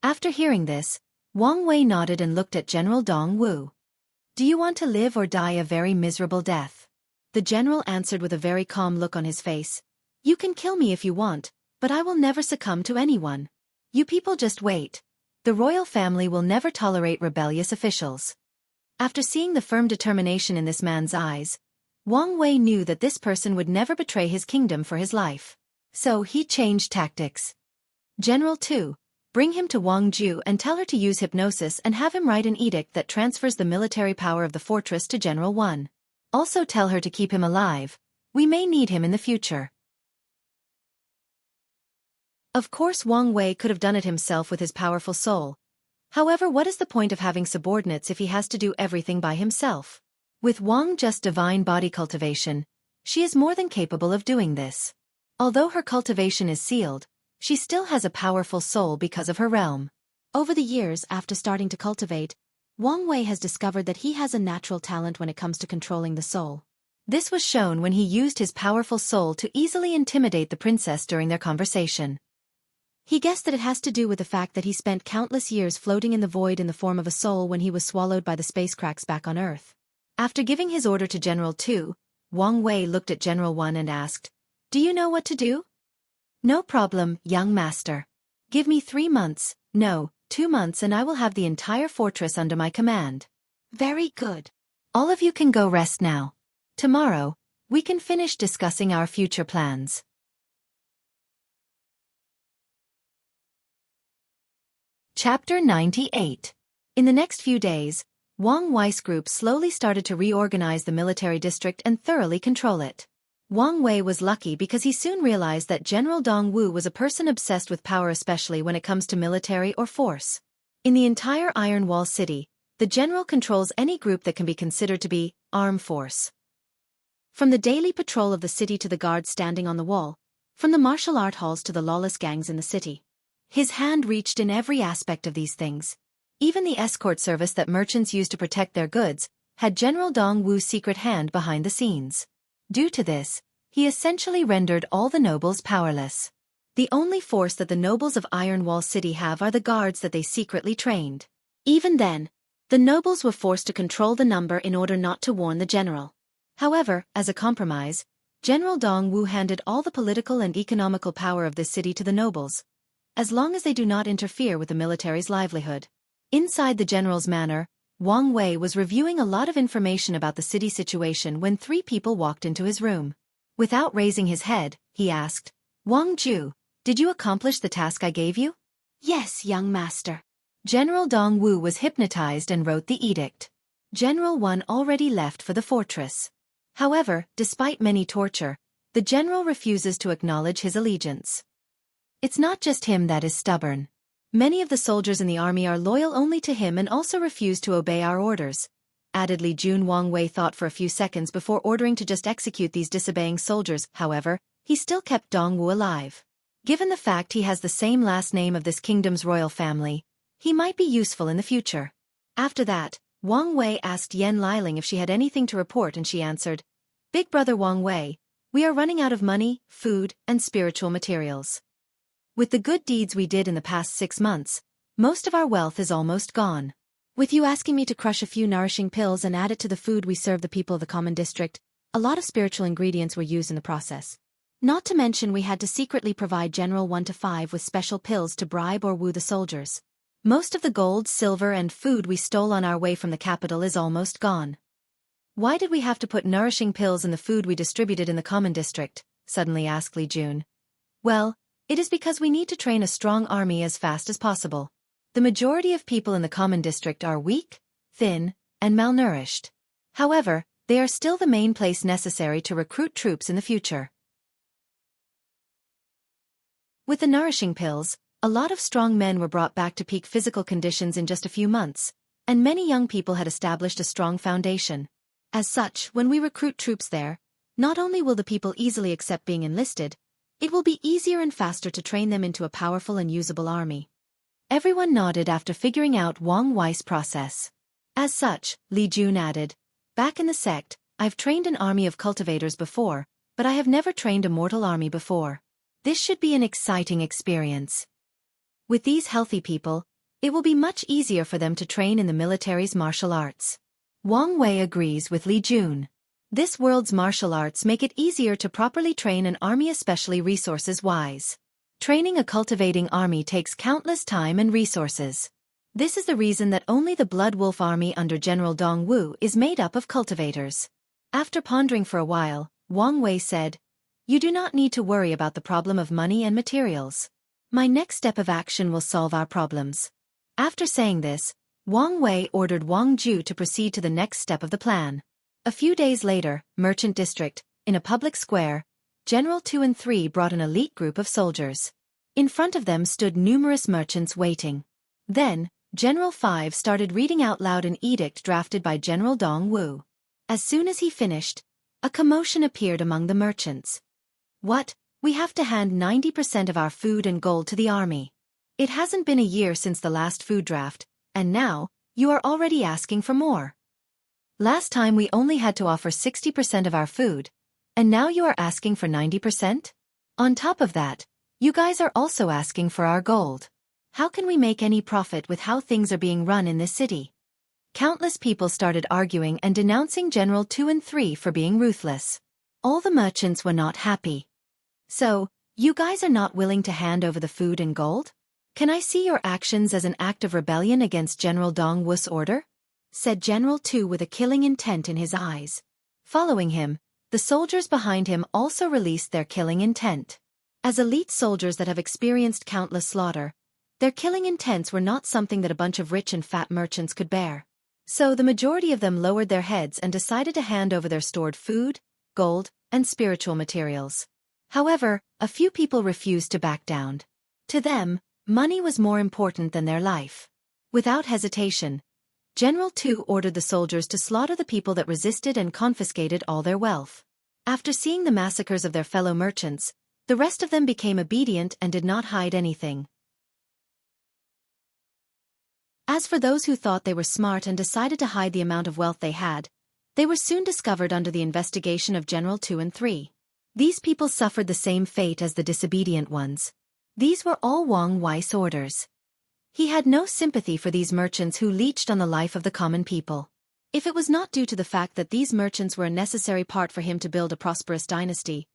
Speaker 1: After hearing this, Wang Wei nodded and looked at General Dong Wu. "Do you want to live or die a very miserable death?" The general answered with a very calm look on his face, "You can kill me if you want, but I will never succumb to anyone. You people just wait. The royal family will never tolerate rebellious officials." After seeing the firm determination in this man's eyes, Wang Wei knew that this person would never betray his kingdom for his life. So he changed tactics. "General 2, bring him to Wang Ju and tell her to use hypnosis and have him write an edict that transfers the military power of the fortress to General 1. Also tell her to keep him alive. We may need him in the future." Of course Wang Wei could have done it himself with his powerful soul. However, what is the point of having subordinates if he has to do everything by himself? With Wang Ju's divine body cultivation, she is more than capable of doing this. Although her cultivation is sealed, she still has a powerful soul because of her realm. Over the years after starting to cultivate, Wang Wei has discovered that he has a natural talent when it comes to controlling the soul. This was shown when he used his powerful soul to easily intimidate the princess during their conversation. He guessed that it has to do with the fact that he spent countless years floating in the void in the form of a soul when he was swallowed by the space cracks back on Earth. After giving his order to General 2, Wang Wei looked at General 1 and asked, "Do you know what to do?" "No problem, young master. Give me 3 months, no, 2 months and I will have the entire fortress under my command." "Very good. All of you can go rest now. Tomorrow, we can finish discussing our future plans." Chapter 98. In the next few days, Wang Wei's group slowly started to reorganize the military district and thoroughly control it. Wang Wei was lucky because he soon realized that General Dong Wu was a person obsessed with power, especially when it comes to military or force. In the entire Iron Wall City, the general controls any group that can be considered to be armed force. From the daily patrol of the city to the guards standing on the wall, from the martial art halls to the lawless gangs in the city. His hand reached in every aspect of these things. Even the escort service that merchants used to protect their goods had General Dong Wu's secret hand behind the scenes. Due to this, he essentially rendered all the nobles powerless. The only force that the nobles of Iron Wall City have are the guards that they secretly trained. Even then, the nobles were forced to control the number in order not to warn the general. However, as a compromise, General Dong Wu handed all the political and economical power of the city to the nobles, as long as they do not interfere with the military's livelihood. Inside the general's manor, Wang Wei was reviewing a lot of information about the city situation when 3 people walked into his room. Without raising his head, he asked, "Wang Ju, did you accomplish the task I gave you?" "Yes, young master." General Dong Wu was hypnotized and wrote the edict. General 1 already left for the fortress. However, despite many torture, the general refuses to acknowledge his allegiance. It's not just him that is stubborn. Many of the soldiers in the army are loyal only to him and also refuse to obey our orders. Added Li Jun. Wang Wei thought for a few seconds before ordering to just execute these disobeying soldiers. However, he still kept Dong Wu alive. Given the fact he has the same last name of this kingdom's royal family, he might be useful in the future. After that, Wang Wei asked Yan Liling if she had anything to report, and she answered, "Big brother Wang Wei, we are running out of money, food, and spiritual materials. With the good deeds we did in the past 6 months, most of our wealth is almost gone. With you asking me to crush a few nourishing pills and add it to the food we serve the people of the common district, a lot of spiritual ingredients were used in the process. Not to mention we had to secretly provide General 1 to 5 with special pills to bribe or woo the soldiers. Most of the gold, silver, and food we stole on our way from the capital is almost gone." "Why did we have to put nourishing pills in the food we distributed in the common district?" suddenly asked Li Jun. "Well, it is because we need to train a strong army as fast as possible. The majority of people in the common district are weak, thin, and malnourished. However, they are still the main place necessary to recruit troops in the future." With the nourishing pills, a lot of strong men were brought back to peak physical conditions in just a few months, and many young people had established a strong foundation. As such, when we recruit troops there, not only will the people easily accept being enlisted, it will be easier and faster to train them into a powerful and usable army. Everyone nodded after figuring out Wang Wei's process. As such, Li Jun added, "Back in the sect, I've trained an army of cultivators before, but I have never trained a mortal army before. This should be an exciting experience. With these healthy people, it will be much easier for them to train in the military's martial arts." Wang Wei agrees with Li Jun. This world's martial arts make it easier to properly train an army, especially resources-wise. Training a cultivating army takes countless time and resources. This is the reason that only the Blood Wolf army under General Dong Wu is made up of cultivators. After pondering for a while, Wang Wei said, "You do not need to worry about the problem of money and materials. My next step of action will solve our problems." After saying this, Wang Wei ordered Wang Ju to proceed to the next step of the plan. A few days later, Merchant District, in a public square, General 2 and 3 brought an elite group of soldiers. In front of them stood numerous merchants waiting. Then, General 5 started reading out loud an edict drafted by General Dong Wu. As soon as he finished, a commotion appeared among the merchants. "What? We have to hand 90% of our food and gold to the army. It hasn't been a year since the last food draft, and now, you are already asking for more. Last time we only had to offer 60% of our food, and now you are asking for 90%? On top of that, you guys are also asking for our gold. How can we make any profit with how things are being run in this city?" Countless people started arguing and denouncing General 2 and 3 for being ruthless. All the merchants were not happy. "So, you guys are not willing to hand over the food and gold? Can I see your actions as an act of rebellion against General Dong Wu's order?" said General 2 with a killing intent in his eyes. Following him, the soldiers behind him also released their killing intent. As elite soldiers that have experienced countless slaughter, their killing intents were not something that a bunch of rich and fat merchants could bear. So the majority of them lowered their heads and decided to hand over their stored food, gold, and spiritual materials. However, a few people refused to back down. To them, money was more important than their life. Without hesitation, General 2 ordered the soldiers to slaughter the people that resisted and confiscated all their wealth. After seeing the massacres of their fellow merchants, the rest of them became obedient and did not hide anything. As for those who thought they were smart and decided to hide the amount of wealth they had, they were soon discovered under the investigation of General 2 and 3. These people suffered the same fate as the disobedient ones. These were all Wang Wei's orders. He had no sympathy for these merchants who leached on the life of the common people. If it was not due to the fact that these merchants were a necessary part for him to build a prosperous dynasty,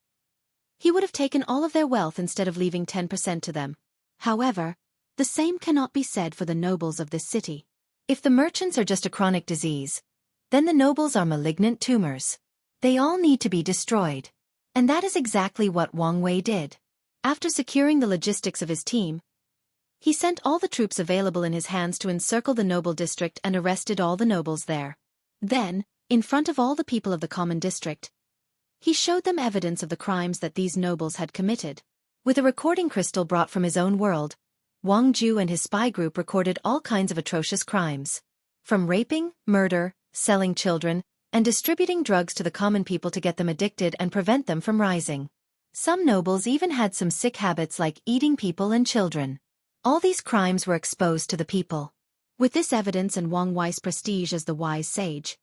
Speaker 1: he would have taken all of their wealth instead of leaving 10% to them. However, the same cannot be said for the nobles of this city. If the merchants are just a chronic disease, then the nobles are malignant tumors. They all need to be destroyed. And that is exactly what Wang Wei did. After securing the logistics of his team, he sent all the troops available in his hands to encircle the noble district and arrested all the nobles there. Then, in front of all the people of the common district, he showed them evidence of the crimes that these nobles had committed. With a recording crystal brought from his own world, Wang Ju and his spy group recorded all kinds of atrocious crimes. From raping, murder, selling children, and distributing drugs to the common people to get them addicted and prevent them from rising. Some nobles even had some sick habits like eating people and children. All these crimes were exposed to the people. With this evidence and Wang Wei's prestige as the wise sage,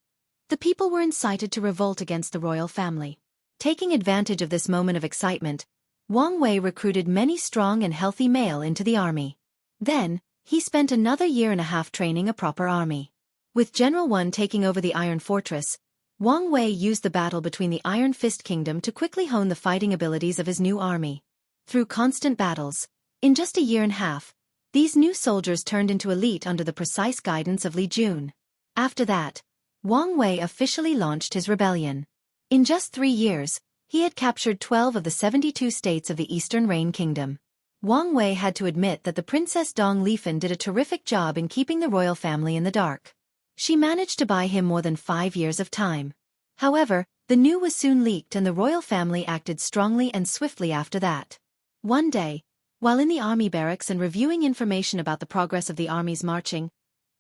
Speaker 1: the people were incited to revolt against the royal family. Taking advantage of this moment of excitement, Wang Wei recruited many strong and healthy male into the army. Then, he spent another year and a half training a proper army. With General Wan taking over the Iron Fortress, Wang Wei used the battle between the Iron Fist Kingdom to quickly hone the fighting abilities of his new army. Through constant battles, in just a year and a half, these new soldiers turned into elite under the precise guidance of Li Jun. After that, Wang Wei officially launched his rebellion. In just 3 years, he had captured 12 of the 72 states of the Eastern Reign Kingdom. Wang Wei had to admit that the Princess Dong Lifen did a terrific job in keeping the royal family in the dark. She managed to buy him more than 5 years of time. However, the news was soon leaked and the royal family acted strongly and swiftly after that. One day, while in the army barracks and reviewing information about the progress of the army's marching,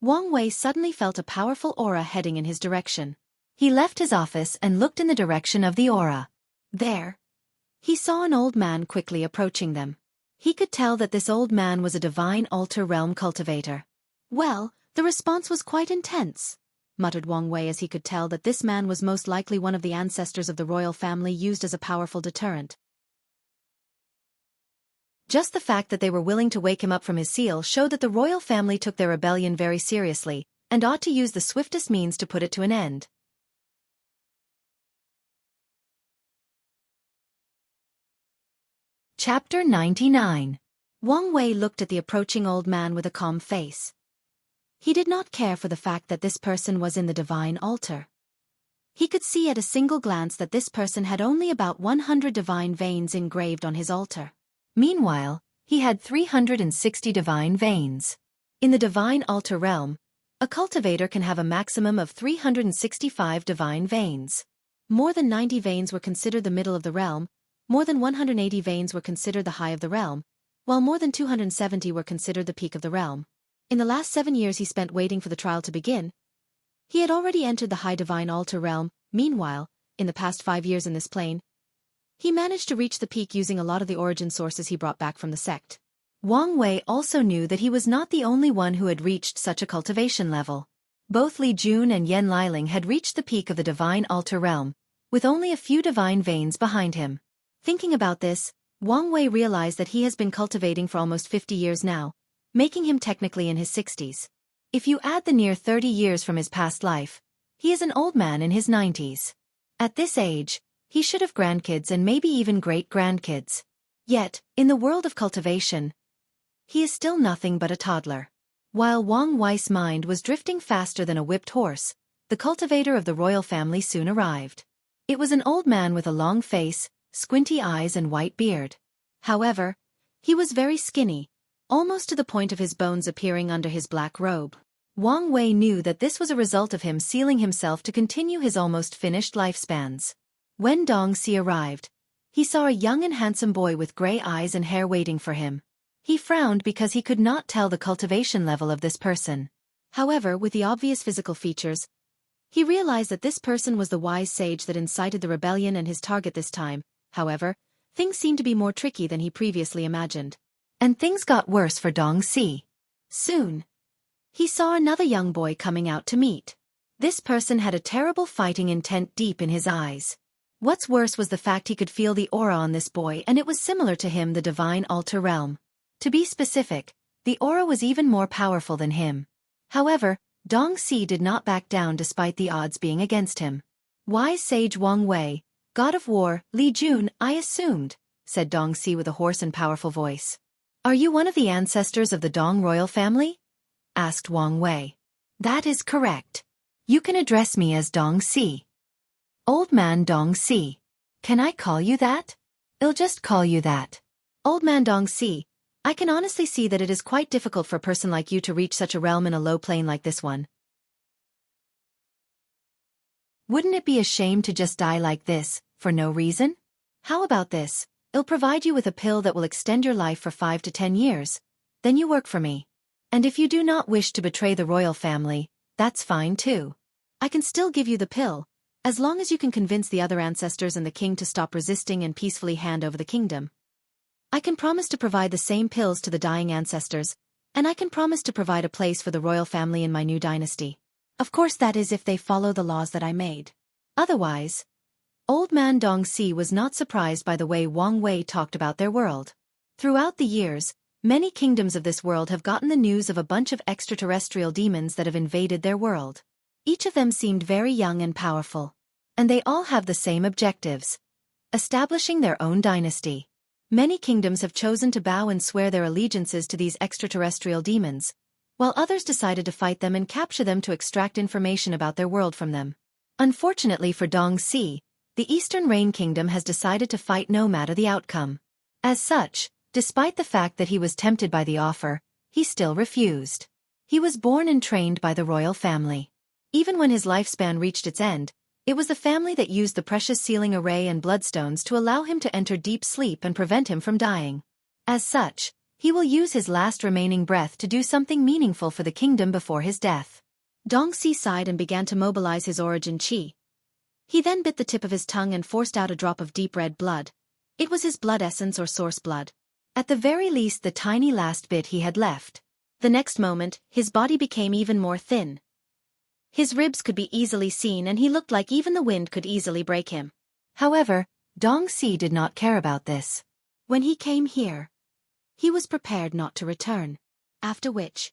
Speaker 1: Wang Wei suddenly felt a powerful aura heading in his direction. He left his office and looked in the direction of the aura. There, he saw an old man quickly approaching them. He could tell that this old man was a divine altar realm cultivator. Well, the response was quite intense, muttered Wang Wei as he could tell that this man was most likely one of the ancestors of the royal family used as a powerful deterrent. Just the fact that they were willing to wake him up from his seal showed that the royal family took their rebellion very seriously, and ought to use the swiftest means to put it to an end. Chapter 99. Wang Wei looked at the approaching old man with a calm face. He did not care for the fact that this person was in the divine altar. He could see at a single glance that this person had only about 100 divine veins engraved on his altar. Meanwhile, he had 360 divine veins. In the divine altar realm, a cultivator can have a maximum of 365 divine veins. More than 90 veins were considered the middle of the realm, more than 180 veins were considered the high of the realm, while more than 270 were considered the peak of the realm. In the last 7 years he spent waiting for the trial to begin, he had already entered the high divine altar realm. Meanwhile, in the past 5 years in this plane, he managed to reach the peak using a lot of the origin sources he brought back from the sect. Wang Wei also knew that he was not the only one who had reached such a cultivation level. Both Li Jun and Yan Liling had reached the peak of the divine altar realm, with only a few divine veins behind him. Thinking about this, Wang Wei realized that he has been cultivating for almost 50 years now, making him technically in his 60s. If you add the near 30 years from his past life, he is an old man in his 90s. At this age, he should have grandkids and maybe even great-grandkids. Yet, in the world of cultivation, he is still nothing but a toddler. While Wang Wei's mind was drifting faster than a whipped horse, the cultivator of the royal family soon arrived. It was an old man with a long face, squinty eyes and white beard. However, he was very skinny, almost to the point of his bones appearing under his black robe. Wang Wei knew that this was a result of him sealing himself to continue his almost finished lifespans. When Dong Si arrived, he saw a young and handsome boy with gray eyes and hair waiting for him. He frowned because he could not tell the cultivation level of this person. However, with the obvious physical features, he realized that this person was the wise sage that incited the rebellion and his target this time. However, things seemed to be more tricky than he previously imagined. And things got worse for Dong Si. Soon, he saw another young boy coming out to meet. This person had a terrible fighting intent deep in his eyes. What's worse was the fact he could feel the aura on this boy, and it was similar to him, the divine altar realm. To be specific, the aura was even more powerful than him. However, Dong Si did not back down despite the odds being against him. Wise sage Wang Wei, god of war, Li Jun, I assumed, said Dong Si with a hoarse and powerful voice. Are you one of the ancestors of the Dong royal family? Asked Wang Wei. That is correct. You can address me as Dong Si. Old man Dong Si. Can I call you that? I'll just call you that. Old man Dong Si, I can honestly see that it is quite difficult for a person like you to reach such a realm in a low plane like this one. Wouldn't it be a shame to just die like this, for no reason? How about this? I'll provide you with a pill that will extend your life for 5 to 10 years. Then you work for me. And if you do not wish to betray the royal family, that's fine too. I can still give you the pill, As long as you can convince the other ancestors and the king to stop resisting and peacefully hand over the kingdom, I can promise to provide the same pills to the dying ancestors, and I can promise to provide a place for the royal family in my new dynasty. Of course, that is if they follow the laws that I made. Otherwise, Old Man Dongxi was not surprised by the way Wang Wei talked about their world. Throughout the years, many kingdoms of this world have gotten the news of a bunch of extraterrestrial demons that have invaded their world. Each of them seemed very young and powerful. And they all have the same objectives: establishing their own dynasty. Many kingdoms have chosen to bow and swear their allegiances to these extraterrestrial demons, while others decided to fight them and capture them to extract information about their world from them. Unfortunately for Dongxi, the Eastern Rain Kingdom has decided to fight no matter the outcome. As such, despite the fact that he was tempted by the offer, he still refused. He was born and trained by the royal family. Even when his lifespan reached its end, it was the family that used the precious sealing array and bloodstones to allow him to enter deep sleep and prevent him from dying. As such, he will use his last remaining breath to do something meaningful for the kingdom before his death. Dongxi sighed and began to mobilize his origin qi. He then bit the tip of his tongue and forced out a drop of deep red blood. It was his blood essence or source blood. At the very least, the tiny last bit he had left. The next moment, his body became even more thin. His ribs could be easily seen and he looked like even the wind could easily break him. However, Dongxi did not care about this. When he came here, he was prepared not to return. After which,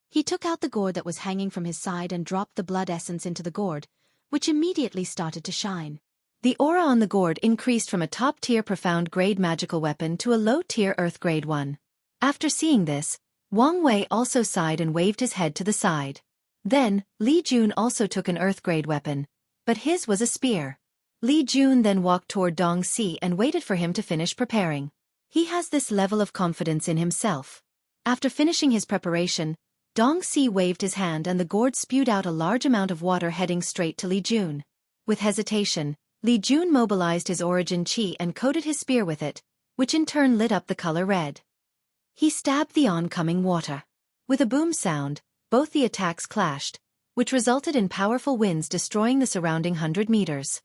Speaker 1: he took out the gourd that was hanging from his side and dropped the blood essence into the gourd, which immediately started to shine. The aura on the gourd increased from a top-tier profound-grade magical weapon to a low-tier earth-grade one. After seeing this, Wang Wei also sighed and waved his head to the side. Then, Li Jun also took an earth-grade weapon, but his was a spear. Li Jun then walked toward Dongxi and waited for him to finish preparing. He has this level of confidence in himself. After finishing his preparation, Dongxi waved his hand and the gourd spewed out a large amount of water heading straight to Li Jun. With hesitation, Li Jun mobilized his origin qi and coated his spear with it, which in turn lit up the color red. He stabbed the oncoming water. With a boom sound, both the attacks clashed, which resulted in powerful winds destroying the surrounding 100 meters.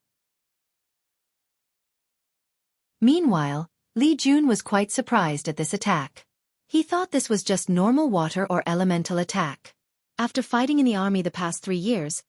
Speaker 1: Meanwhile, Li Jun was quite surprised at this attack. He thought this was just normal water or elemental attack. After fighting in the army the past 3 years,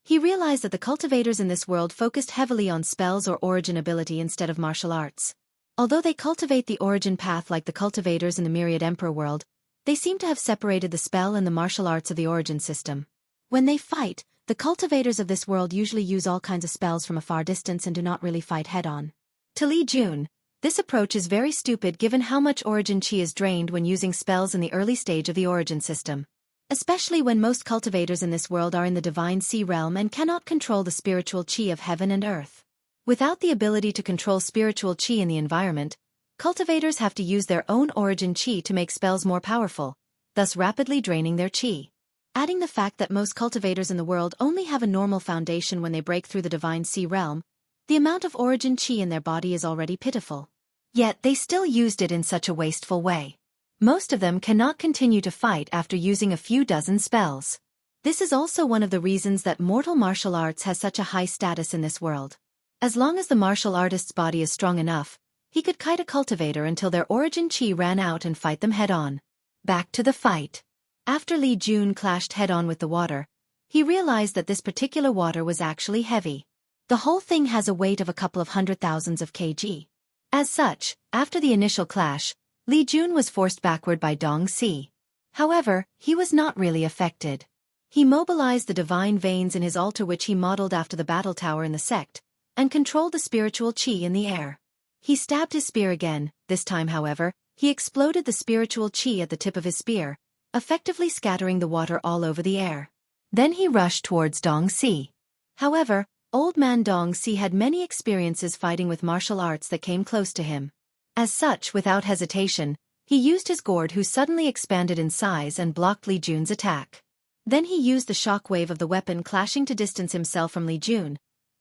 Speaker 1: he realized that the cultivators in this world focused heavily on spells or origin ability instead of martial arts. Although they cultivate the origin path like the cultivators in the Myriad Emperor world, they seem to have separated the spell and the martial arts of the origin system. When they fight, the cultivators of this world usually use all kinds of spells from a far distance and do not really fight head-on. To Li Jun, this approach is very stupid given how much origin qi is drained when using spells in the early stage of the origin system. Especially when most cultivators in this world are in the divine sea realm and cannot control the spiritual qi of heaven and earth. Without the ability to control spiritual qi in the environment, cultivators have to use their own origin qi to make spells more powerful, thus rapidly draining their qi. Adding the fact that most cultivators in the world only have a normal foundation when they break through the divine sea realm, the amount of origin qi in their body is already pitiful. Yet they still used it in such a wasteful way. Most of them cannot continue to fight after using a few dozen spells. This is also one of the reasons that mortal martial arts has such a high status in this world. As long as the martial artist's body is strong enough, he could kite a cultivator until their origin qi ran out and fight them head-on. Back to the fight. After Li Jun clashed head-on with the water, he realized that this particular water was actually heavy. The whole thing has a weight of a couple of 100,000 of kg. As such, after the initial clash, Li Jun was forced backward by Dongxi. However, he was not really affected. He mobilized the divine veins in his altar which he modeled after the battle tower in the sect, and controlled the spiritual qi in the air. He stabbed his spear again. This time however, he exploded the spiritual qi at the tip of his spear, effectively scattering the water all over the air. Then he rushed towards Dongxi. However, Old Man Dongxi had many experiences fighting with martial arts that came close to him. As such, without hesitation, he used his gourd who suddenly expanded in size and blocked Li Jun's attack. Then he used the shock wave of the weapon clashing to distance himself from Li Jun,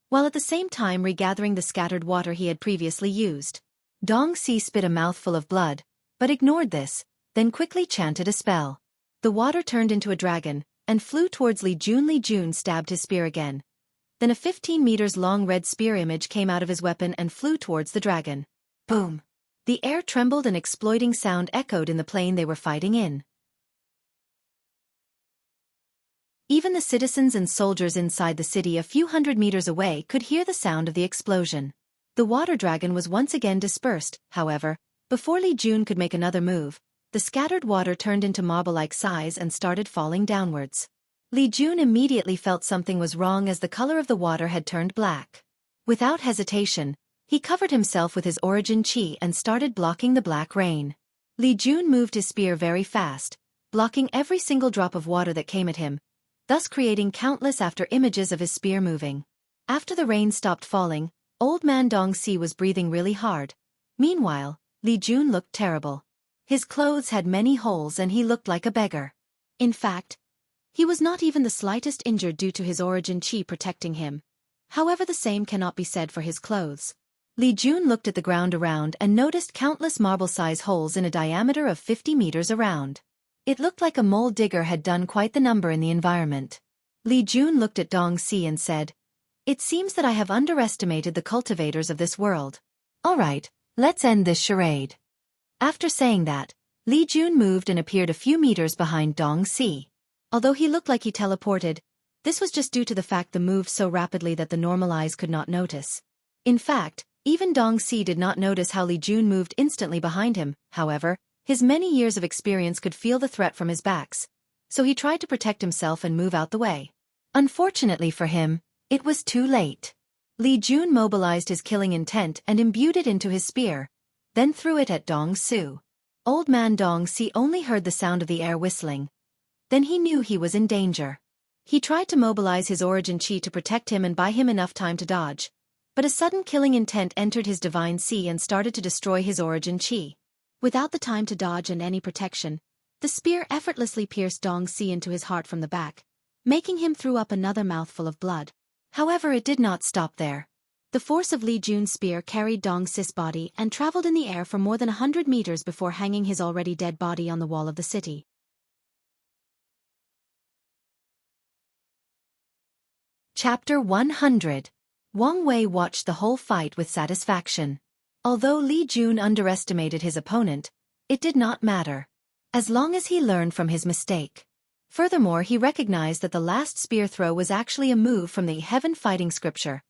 Speaker 1: while at the same time regathering the scattered water he had previously used. Dongxi spit a mouthful of blood, but ignored this, then quickly chanted a spell. The water turned into a dragon, and flew towards Li Jun. Li Jun stabbed his spear again, Then a 15 meters long red spear image came out of his weapon and flew towards the dragon. Boom! The air trembled and exploding sound echoed in the plane they were fighting in. Even the citizens and soldiers inside the city a few hundred meters away could hear the sound of the explosion. The water dragon was once again dispersed, however, before Li Jun could make another move. The scattered water turned into marble-like size and started falling downwards. Li Jun immediately felt something was wrong as the color of the water had turned black. Without hesitation, he covered himself with his origin chi and started blocking the black rain. Li Jun moved his spear very fast, blocking every single drop of water that came at him, thus creating countless after images of his spear moving. After the rain stopped falling, Old Man Dong Si was breathing really hard. Meanwhile, Li Jun looked terrible. His clothes had many holes and he looked like a beggar. In fact, he was not even the slightest injured due to his origin chi protecting him. However, the same cannot be said for his clothes. Li Jun looked at the ground around and noticed countless marble-size holes in a diameter of 50 meters around. It looked like a mole digger had done quite the number in the environment. Li Jun looked at Dong Si and said, "It seems that I have underestimated the cultivators of this world. Alright, let's end this charade." After saying that, Li Jun moved and appeared a few meters behind Dong Si. Although he looked like he teleported, this was just due to the fact the moved so rapidly that the normal eyes could not notice. In fact, even Dong Si did not notice how Li Jun moved instantly behind him. However, his many years of experience could feel the threat from his backs, so he tried to protect himself and move out the way. Unfortunately for him, it was too late. Li Jun mobilized his killing intent and imbued it into his spear, then threw it at Dong Su. Old Man Dong Si only heard the sound of the air whistling. Then he knew he was in danger. He tried to mobilize his origin chi to protect him and buy him enough time to dodge, but a sudden killing intent entered his divine si and started to destroy his origin chi. Without the time to dodge and any protection, the spear effortlessly pierced Dong Si into his heart from the back, making him throw up another mouthful of blood. However, it did not stop there. The force of Li Jun's spear carried Dong Si's body and traveled in the air for more than 100 meters before hanging his already dead body on the wall of the city. Chapter 100. Wang Wei watched the whole fight with satisfaction. Although Li Jun underestimated his opponent, it did not matter, as long as he learned from his mistake. Furthermore, he recognized that the last spear throw was actually a move from the Heaven Fighting Scripture,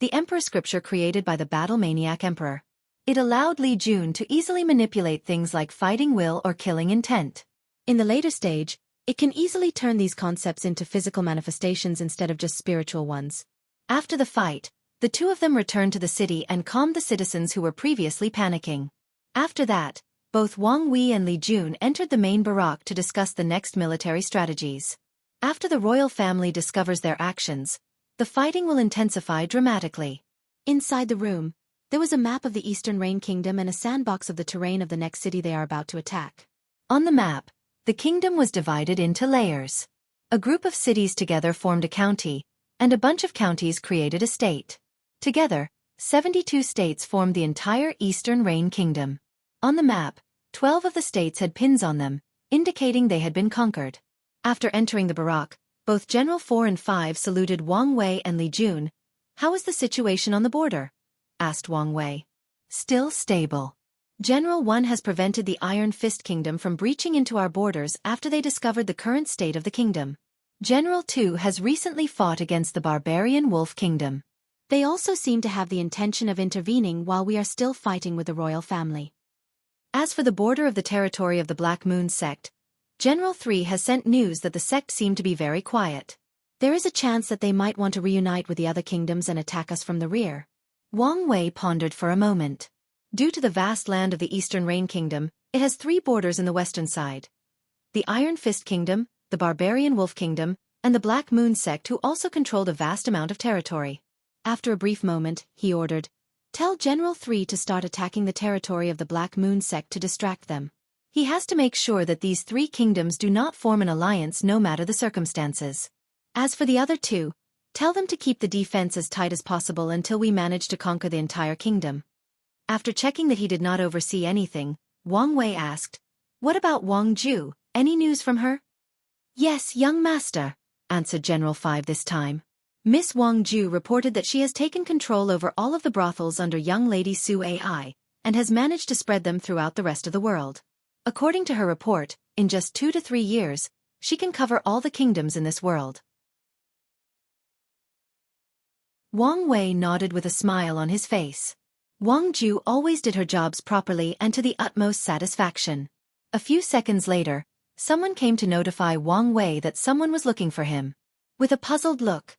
Speaker 1: the Emperor Scripture created by the Battle Maniac Emperor. It allowed Li Jun to easily manipulate things like fighting will or killing intent. In the later stage, it can easily turn these concepts into physical manifestations instead of just spiritual ones. After the fight, the two of them returned to the city and calmed the citizens who were previously panicking. After that, both Wang Wei and Li Jun entered the main barrack to discuss the next military strategies. After the royal family discovers their actions, the fighting will intensify dramatically. Inside the room, there was a map of the Eastern Rain Kingdom and a sandbox of the terrain of the next city they are about to attack. On the map, the kingdom was divided into layers. A group of cities together formed a county, and a bunch of counties created a state. Together, 72 states formed the entire Eastern Rain Kingdom. On the map, 12 of the states had pins on them, indicating they had been conquered. After entering the barrack, both General 4 and 5 saluted Wang Wei and Li Jun. "How is the situation on the border?" asked Wang Wei. "Still stable. General 1 has prevented the Iron Fist Kingdom from breaching into our borders after they discovered the current state of the kingdom. General 2 has recently fought against the Barbarian Wolf Kingdom. They also seem to have the intention of intervening while we are still fighting with the royal family. As for the border of the territory of the Black Moon sect, General 3 has sent news that the sect seem to be very quiet. There is a chance that they might want to reunite with the other kingdoms and attack us from the rear." Wang Wei pondered for a moment. Due to the vast land of the Eastern Rain Kingdom, it has 3 borders in the western side: the Iron Fist Kingdom, the Barbarian Wolf Kingdom, and the Black Moon sect, who also controlled a vast amount of territory. After a brief moment, he ordered, "Tell General 3 to start attacking the territory of the Black Moon sect to distract them. He has to make sure that these 3 kingdoms do not form an alliance no matter the circumstances. As for the other 2, tell them to keep the defense as tight as possible until we manage to conquer the entire kingdom." After checking that he did not oversee anything, Wang Wei asked, "What about Wang Ju? Any news from her?" "Yes, young master," answered General 5 this time. Miss Wang Ju reported that she has taken control over all of the brothels under young lady Su Ai, and has managed to spread them throughout the rest of the world. According to her report, in just 2 to 3 years, she can cover all the kingdoms in this world. Wang Wei nodded with a smile on his face. Wang Ju always did her jobs properly and to the utmost satisfaction. A few seconds later, someone came to notify Wang Wei that someone was looking for him. With a puzzled look,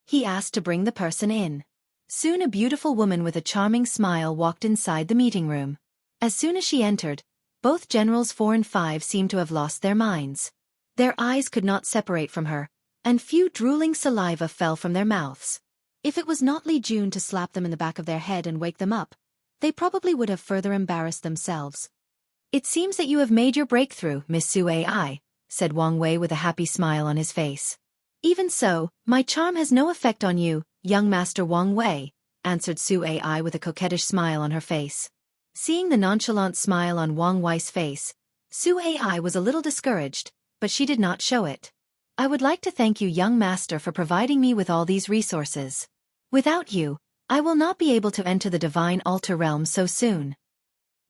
Speaker 1: he asked to bring the person in. Soon a beautiful woman with a charming smile walked inside the meeting room. As soon as she entered, both Generals 4 and 5 seemed to have lost their minds. Their eyes could not separate from her, and few drooling saliva fell from their mouths. If it was not Li Jun to slap them in the back of their head and wake them up, they probably would have further embarrassed themselves. "It seems that you have made your breakthrough, Miss Su Ai," said Wang Wei with a happy smile on his face. "Even so, my charm has no effect on you, young Master Wang Wei," answered Su Ai with a coquettish smile on her face. Seeing the nonchalant smile on Wang Wei's face, Su Ai was a little discouraged, but she did not show it. "I would like to thank you, young master, for providing me with all these resources. Without you, I will not be able to enter the divine altar realm so soon."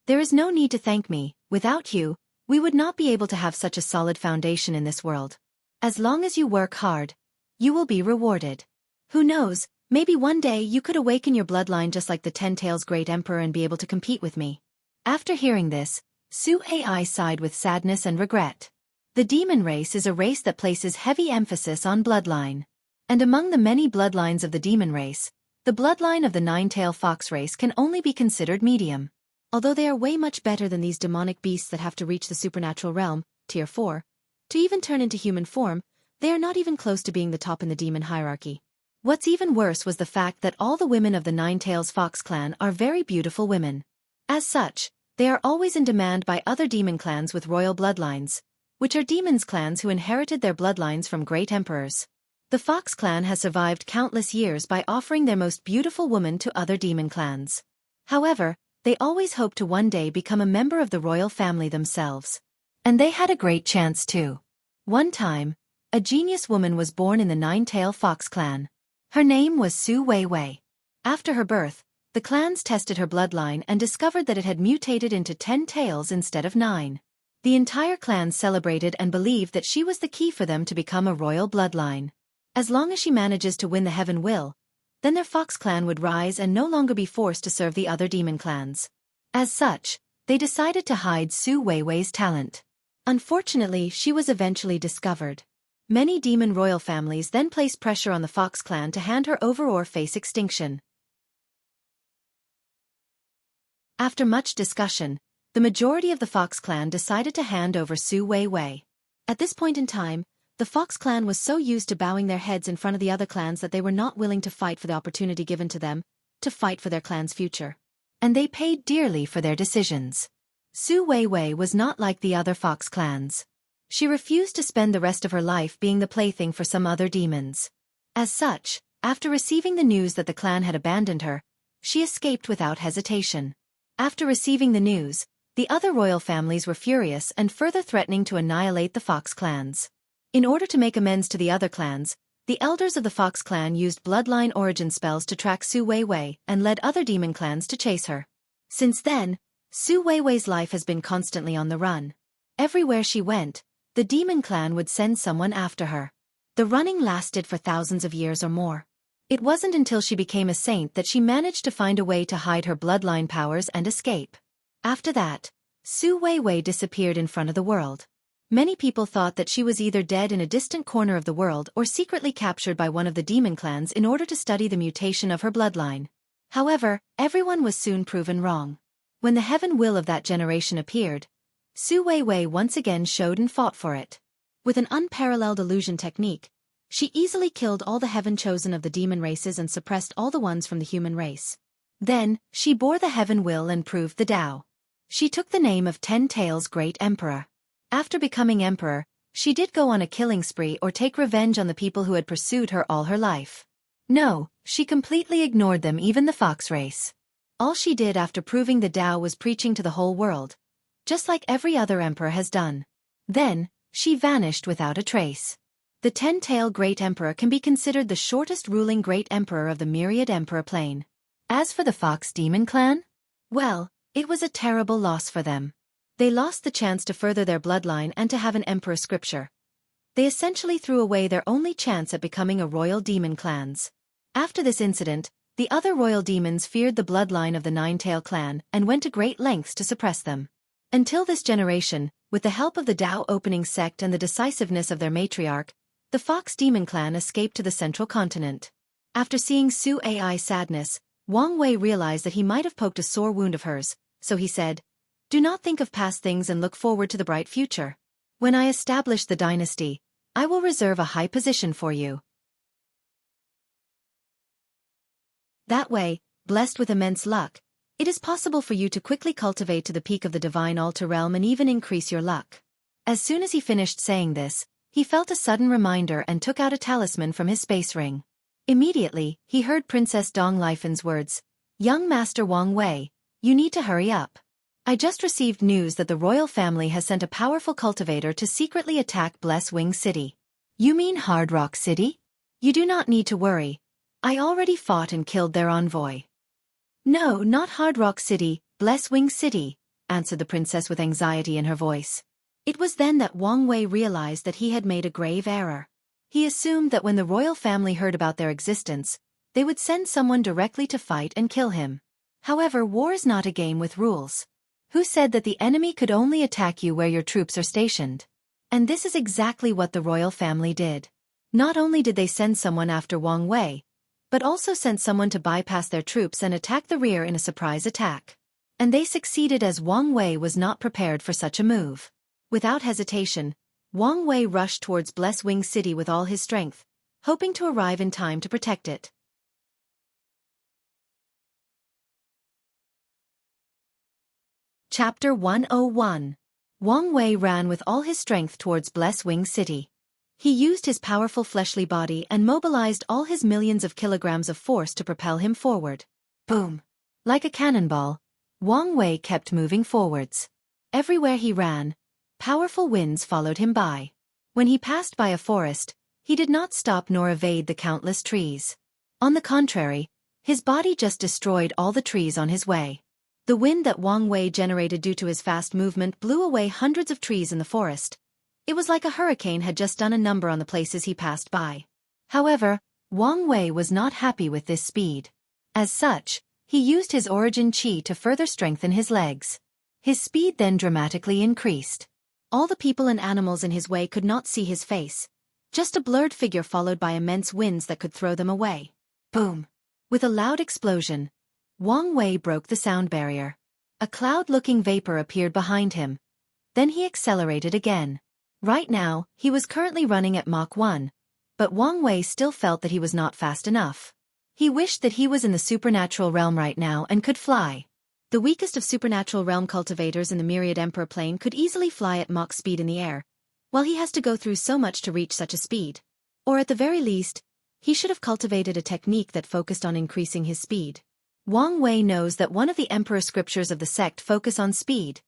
Speaker 1: "There is no need to thank me. Without you, we would not be able to have such a solid foundation in this world. As long as you work hard, you will be rewarded. Who knows, maybe one day you could awaken your bloodline just like the Ten Tails Great Emperor and be able to compete with me." After hearing this, Su Ai sighed with sadness and regret. The demon race is a race that places heavy emphasis on bloodline. And among the many bloodlines of the demon race, the bloodline of the nine-tail fox race can only be considered medium. Although they are way much better than these demonic beasts that have to reach the supernatural realm, tier 4, to even turn into human form, they are not even close to being the top in the demon hierarchy. What's even worse was the fact that all the women of the Nine-Tails Fox clan are very beautiful women. As such, they are always in demand by other demon clans with royal bloodlines, which are demons clans who inherited their bloodlines from great emperors. The Fox clan has survived countless years by offering their most beautiful woman to other demon clans. However, they always hope to one day become a member of the royal family themselves. And they had a great chance too. One time, a genius woman was born in the Nine-Tail Fox clan. Her name was Su Weiwei. After her birth, the clans tested her bloodline and discovered that it had mutated into 10 tails instead of 9. The entire clan celebrated and believed that she was the key for them to become a royal bloodline. As long as she manages to win the Heaven Will, then their Fox clan would rise and no longer be forced to serve the other demon clans. As such, they decided to hide Su Weiwei's talent. Unfortunately, she was eventually discovered. Many demon royal families then placed pressure on the Fox clan to hand her over or face extinction. After much discussion, the majority of the Fox clan decided to hand over Su Weiwei. At this point in time, the Fox clan was so used to bowing their heads in front of the other clans that they were not willing to fight for the opportunity given to them, to fight for their clan's future. And they paid dearly for their decisions. Su Weiwei was not like the other Fox clans. She refused to spend the rest of her life being the plaything for some other demons. As such, after receiving the news that the clan had abandoned her, she escaped without hesitation. After receiving the news, the other royal families were furious and further threatening to annihilate the Fox clans. In order to make amends to the other clans, the elders of the Fox clan used bloodline origin spells to track Su Weiwei and led other demon clans to chase her. Since then, Su Weiwei's life has been constantly on the run. Everywhere she went, the demon clan would send someone after her. The running lasted for thousands of years or more. It wasn't until she became a saint that she managed to find a way to hide her bloodline powers and escape. After that, Su Weiwei disappeared in front of the world. Many people thought that she was either dead in a distant corner of the world or secretly captured by one of the demon clans in order to study the mutation of her bloodline. However, everyone was soon proven wrong. When the Heaven Will of that generation appeared, Su Weiwei once again showed and fought for it. With an unparalleled illusion technique, she easily killed all the heaven chosen of the demon races and suppressed all the ones from the human race. Then, she bore the Heaven Will and proved the Tao. She took the name of 10 Tails Great Emperor. After becoming emperor, she did go on a killing spree or take revenge on the people who had pursued her all her life. No, she completely ignored them, even the fox race. All she did after proving the Tao was preaching to the whole world, just like every other emperor has done. Then, she vanished without a trace. The 10-tailed Great Emperor can be considered the shortest ruling Great Emperor of the Myriad Emperor Plane. As for the Fox Demon Clan, well, it was a terrible loss for them. They lost the chance to further their bloodline and to have an emperor scripture. They essentially threw away their only chance at becoming a royal demon clans. After this incident, the other royal demons feared the bloodline of the Nine-Tail clan and went to great lengths to suppress them. Until this generation, with the help of the Tao opening sect and the decisiveness of their matriarch, the Fox Demon Clan escaped to the central continent. After seeing Su Ai's sadness, Wang Wei realized that he might have poked a sore wound of hers, so he said, "Do not think of past things and look forward to the bright future. When I establish the dynasty, I will reserve a high position for you. That way, blessed with immense luck, it is possible for you to quickly cultivate to the peak of the divine altar realm and even increase your luck." As soon as he finished saying this, he felt a sudden reminder and took out a talisman from his space ring. Immediately, he heard Princess Dong Lifen's words, "Young Master Wang Wei, you need to hurry up. I just received news that the royal family has sent a powerful cultivator to secretly attack Bless Wing City." "You mean Hard Rock City?" "You do not need to worry. I already fought and killed their envoy." "No, not Hard Rock City, Bless Wing City," answered the princess with anxiety in her voice. It was then that Wang Wei realized that he had made a grave error. He assumed that when the royal family heard about their existence, they would send someone directly to fight and kill him. However, war is not a game with rules. Who said that the enemy could only attack you where your troops are stationed? And this is exactly what the royal family did. Not only did they send someone after Wang Wei, but also sent someone to bypass their troops and attack the rear in a surprise attack. And they succeeded as Wang Wei was not prepared for such a move. Without hesitation, Wang Wei rushed towards Bless Wing City with all his strength, hoping to arrive in time to protect it. Chapter 101. Wang Wei ran with all his strength towards Bless Wing City. He used his powerful fleshly body and mobilized all his millions of kilograms of force to propel him forward. Boom! Like a cannonball, Wang Wei kept moving forwards. Everywhere he ran, powerful winds followed him by. When he passed by a forest, he did not stop nor evade the countless trees. On the contrary, his body just destroyed all the trees on his way. The wind that Wang Wei generated due to his fast movement blew away hundreds of trees in the forest. It was like a hurricane had just done a number on the places he passed by. However, Wang Wei was not happy with this speed. As such, he used his origin chi to further strengthen his legs. His speed then dramatically increased. All the people and animals in his way could not see his face, just a blurred figure followed by immense winds that could throw them away. Boom! With a loud explosion, Wang Wei broke the sound barrier. A cloud-looking vapor appeared behind him. Then he accelerated again. Right now, he was currently running at Mach 1, but Wang Wei still felt that he was not fast enough. He wished that he was in the supernatural realm right now and could fly. The weakest of supernatural realm cultivators in the Myriad Emperor Plane could easily fly at Mach speed in the air, while he has to go through so much to reach such a speed. Or at the very least, he should have cultivated a technique that focused on increasing his speed. Wang Wei knows that one of the emperor scriptures of the sect focus on speed,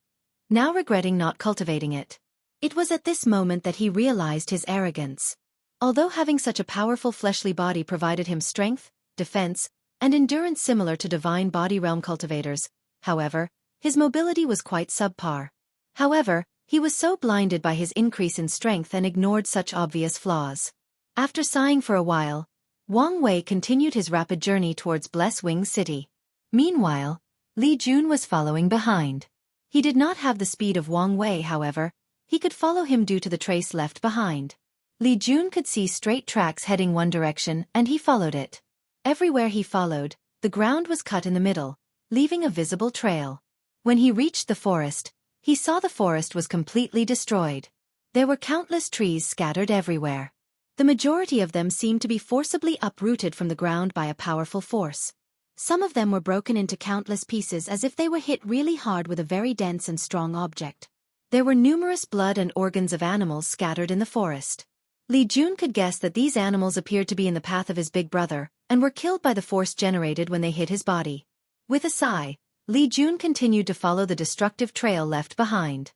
Speaker 1: now regretting not cultivating it. It was at this moment that he realized his arrogance. Although having such a powerful fleshly body provided him strength, defense, and endurance similar to divine body realm cultivators, however, his mobility was quite subpar. However, he was so blinded by his increase in strength and ignored such obvious flaws. After sighing for a while, Wang Wei continued his rapid journey towards Bless Wing City. Meanwhile, Li Jun was following behind. He did not have the speed of Wang Wei, however, he could follow him due to the trace left behind. Li Jun could see straight tracks heading one direction and he followed it. Everywhere he followed, the ground was cut in the middle, leaving a visible trail. When he reached the forest, he saw the forest was completely destroyed. There were countless trees scattered everywhere. The majority of them seemed to be forcibly uprooted from the ground by a powerful force. Some of them were broken into countless pieces as if they were hit really hard with a very dense and strong object. There were numerous blood and organs of animals scattered in the forest. Li Jun could guess that these animals appeared to be in the path of his big brother, and were killed by the force generated when they hit his body. With a sigh, Li Jun continued to follow the destructive trail left behind.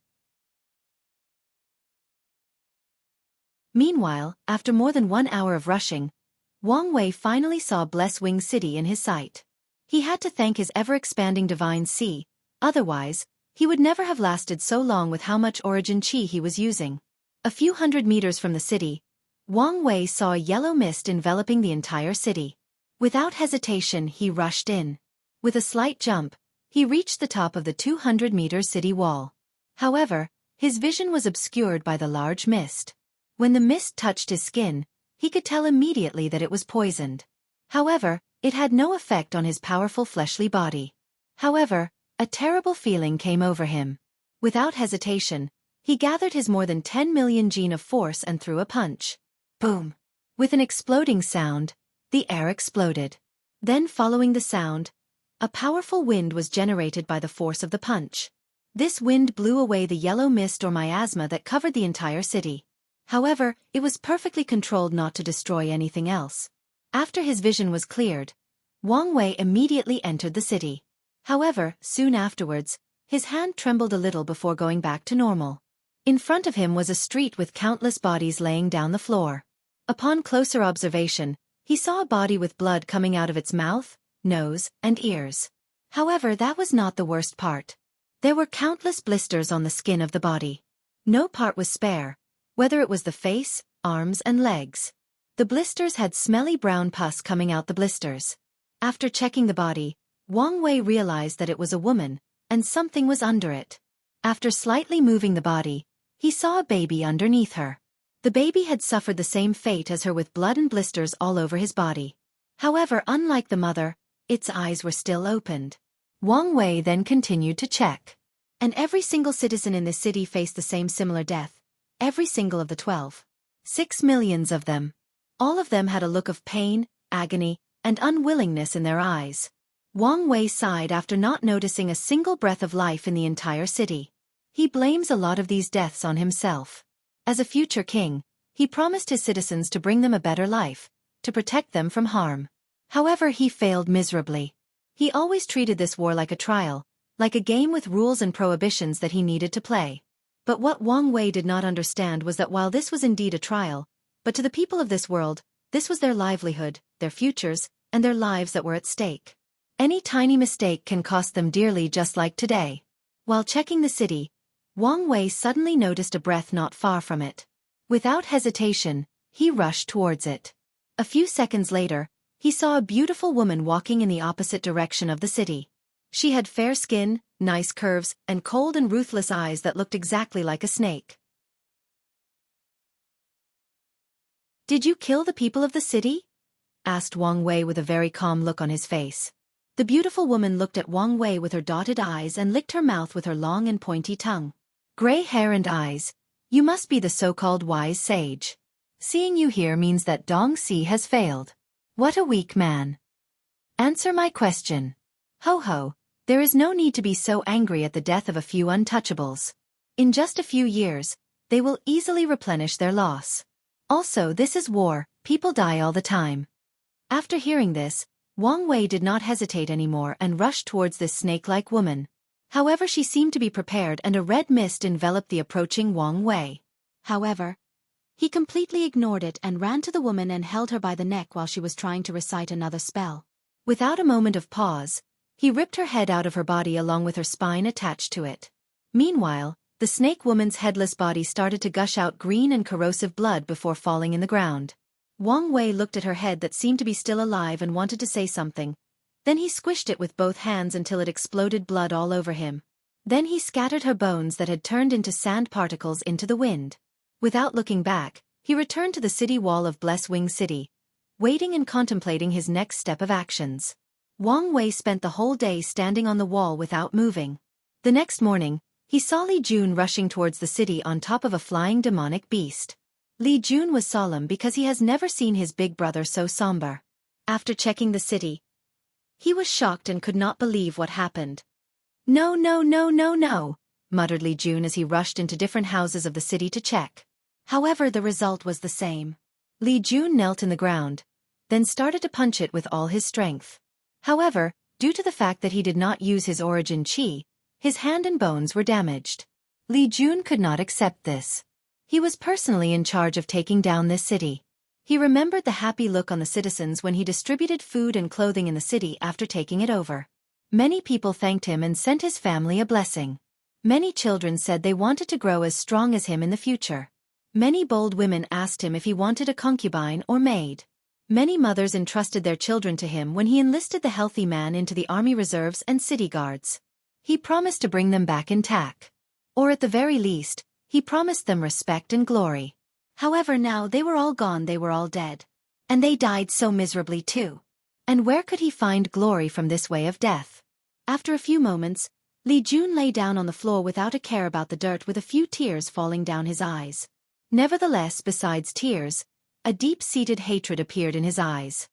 Speaker 1: Meanwhile, after more than 1 hour of rushing, Wang Wei finally saw Blessed Wing City in his sight. He had to thank his ever-expanding divine sea, otherwise, he would never have lasted so long with how much origin qi he was using. A few hundred meters from the city, Wang Wei saw a yellow mist enveloping the entire city. Without hesitation, he rushed in. With a slight jump, he reached the top of the 200-meter city wall. However, his vision was obscured by the large mist. When the mist touched his skin, he could tell immediately that it was poisoned. However, it had no effect on his powerful fleshly body. However, a terrible feeling came over him. Without hesitation, he gathered his more than 10 million gene of force and threw a punch. Boom! With an exploding sound, the air exploded. Then following the sound, a powerful wind was generated by the force of the punch. This wind blew away the yellow mist or miasma that covered the entire city. However, it was perfectly controlled not to destroy anything else. After his vision was cleared, Wang Wei immediately entered the city. However, soon afterwards, his hand trembled a little before going back to normal. In front of him was a street with countless bodies laying down the floor. Upon closer observation, he saw a body with blood coming out of its mouth, nose, and ears. However, that was not the worst part. There were countless blisters on the skin of the body. No part was spare, whether it was the face, arms, and legs. The blisters had smelly brown pus coming out the blisters. After checking the body, Wang Wei realized that it was a woman, and something was under it. After slightly moving the body, he saw a baby underneath her. The baby had suffered the same fate as her with blood and blisters all over his body. However, unlike the mother, its eyes were still opened. Wang Wei then continued to check. And every single citizen in this city faced the same similar death. Every single of the 12.6 million of them. All of them had a look of pain, agony, and unwillingness in their eyes. Wang Wei sighed after not noticing a single breath of life in the entire city. He blames a lot of these deaths on himself. As a future king, he promised his citizens to bring them a better life, to protect them from harm. However, he failed miserably. He always treated this war like a trial, like a game with rules and prohibitions that he needed to play. But what Wang Wei did not understand was that while this was indeed a trial, but to the people of this world, this was their livelihood, their futures, and their lives that were at stake. Any tiny mistake can cost them dearly, just like today. While checking the city, Wang Wei suddenly noticed a breath not far from it. Without hesitation, he rushed towards it. A few seconds later, he saw a beautiful woman walking in the opposite direction of the city. She had fair skin, nice curves, and cold and ruthless eyes that looked exactly like a snake. "Did you kill the people of the city?" asked Wang Wei with a very calm look on his face. The beautiful woman looked at Wang Wei with her dotted eyes and licked her mouth with her long and pointy tongue. "Gray hair and eyes, you must be the so-called wise sage. Seeing you here means that Dong Si has failed. What a weak man. Answer my question." "Ho ho, there is no need to be so angry at the death of a few untouchables. In just a few years, they will easily replenish their loss. Also, this is war, people die all the time." After hearing this, Wang Wei did not hesitate anymore and rushed towards this snake-like woman. However, she seemed to be prepared and a red mist enveloped the approaching Wang Wei. However, he completely ignored it and ran to the woman and held her by the neck while she was trying to recite another spell. Without a moment of pause, he ripped her head out of her body along with her spine attached to it. Meanwhile, the snake woman's headless body started to gush out green and corrosive blood before falling in the ground. Wang Wei looked at her head that seemed to be still alive and wanted to say something. Then he squished it with both hands until it exploded blood all over him. Then he scattered her bones that had turned into sand particles into the wind. Without looking back, he returned to the city wall of Blessed Wing City, waiting and contemplating his next step of actions. Wang Wei spent the whole day standing on the wall without moving. The next morning, he saw Li Jun rushing towards the city on top of a flying demonic beast. Li Jun was solemn because he has never seen his big brother so somber. After checking the city, he was shocked and could not believe what happened. "No, no, no, no, no," muttered Li Jun as he rushed into different houses of the city to check. However, the result was the same. Li Jun knelt in the ground, then started to punch it with all his strength. However, due to the fact that he did not use his origin qi, his hand and bones were damaged. Li Jun could not accept this. He was personally in charge of taking down this city. He remembered the happy look on the citizens when he distributed food and clothing in the city after taking it over. Many people thanked him and sent his family a blessing. Many children said they wanted to grow as strong as him in the future. Many bold women asked him if he wanted a concubine or maid. Many mothers entrusted their children to him when he enlisted the healthy man into the army reserves and city guards. He promised to bring them back intact. Or at the very least, he promised them respect and glory. However, now they were all gone, they were all dead. And they died so miserably too. And where could he find glory from this way of death? After a few moments, Li Jun lay down on the floor without a care about the dirt, with a few tears falling down his eyes. Nevertheless, besides tears, a deep-seated hatred appeared in his eyes.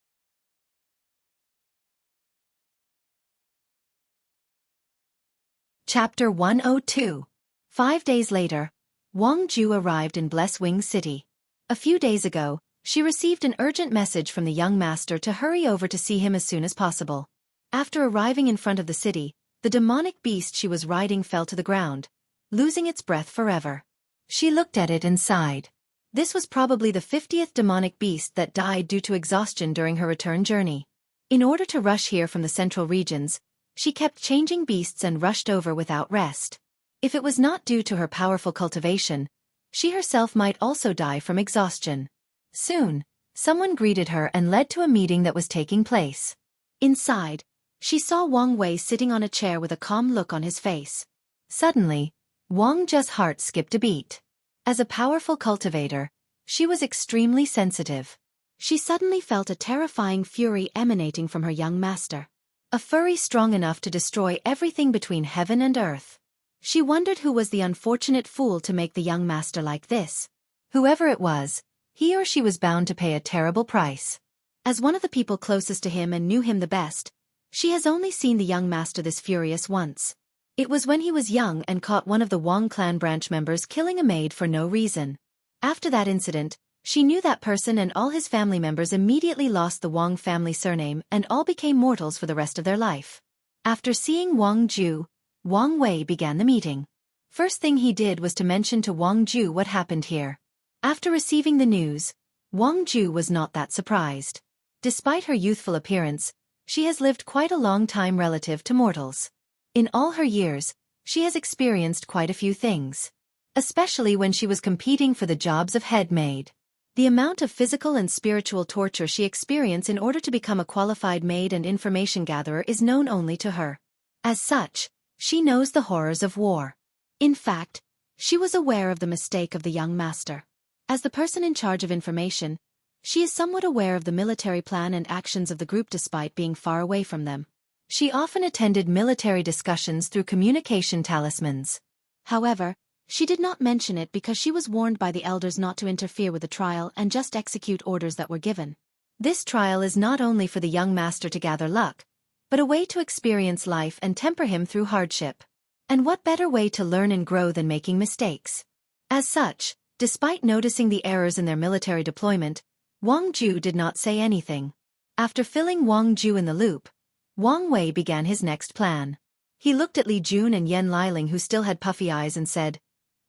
Speaker 1: Chapter 102. 5 days later, Wang Ju arrived in Blesswing City. A few days ago, she received an urgent message from the young master to hurry over to see him as soon as possible. After arriving in front of the city, the demonic beast she was riding fell to the ground, losing its breath forever. She looked at it and sighed. This was probably the 50th demonic beast that died due to exhaustion during her return journey. In order to rush here from the central regions, she kept changing beasts and rushed over without rest. If it was not due to her powerful cultivation, she herself might also die from exhaustion. Soon, someone greeted her and led to a meeting that was taking place. Inside, she saw Wang Wei sitting on a chair with a calm look on his face. Suddenly, Wang Zhe's heart skipped a beat. As a powerful cultivator, she was extremely sensitive. She suddenly felt a terrifying fury emanating from her young master. A fury strong enough to destroy everything between heaven and earth. She wondered who was the unfortunate fool to make the young master like this. Whoever it was, he or she was bound to pay a terrible price. As one of the people closest to him and knew him the best, she has only seen the young master this furious once. It was when he was young and caught one of the Wang clan branch members killing a maid for no reason. After that incident, she knew that person, and all his family members immediately lost the Wang family surname and all became mortals for the rest of their life. After seeing Wang Ju, Wang Wei began the meeting. First thing he did was to mention to Wang Ju what happened here. After receiving the news, Wang Ju was not that surprised. Despite her youthful appearance, she has lived quite a long time relative to mortals. In all her years, she has experienced quite a few things. Especially when she was competing for the jobs of head maid. The amount of physical and spiritual torture she experienced in order to become a qualified maid and information gatherer is known only to her. As such, she knows the horrors of war. In fact, she was aware of the mistake of the young master. As the person in charge of information, she is somewhat aware of the military plan and actions of the group despite being far away from them. She often attended military discussions through communication talismans. However, she did not mention it because she was warned by the elders not to interfere with the trial and just execute orders that were given. This trial is not only for the young master to gather luck, but a way to experience life and temper him through hardship. And what better way to learn and grow than making mistakes? As such, despite noticing the errors in their military deployment, Wang Ju did not say anything. After filling Wang Ju in the loop, Wang Wei began his next plan. He looked at Li Jun and Yan Liling, who still had puffy eyes, and said,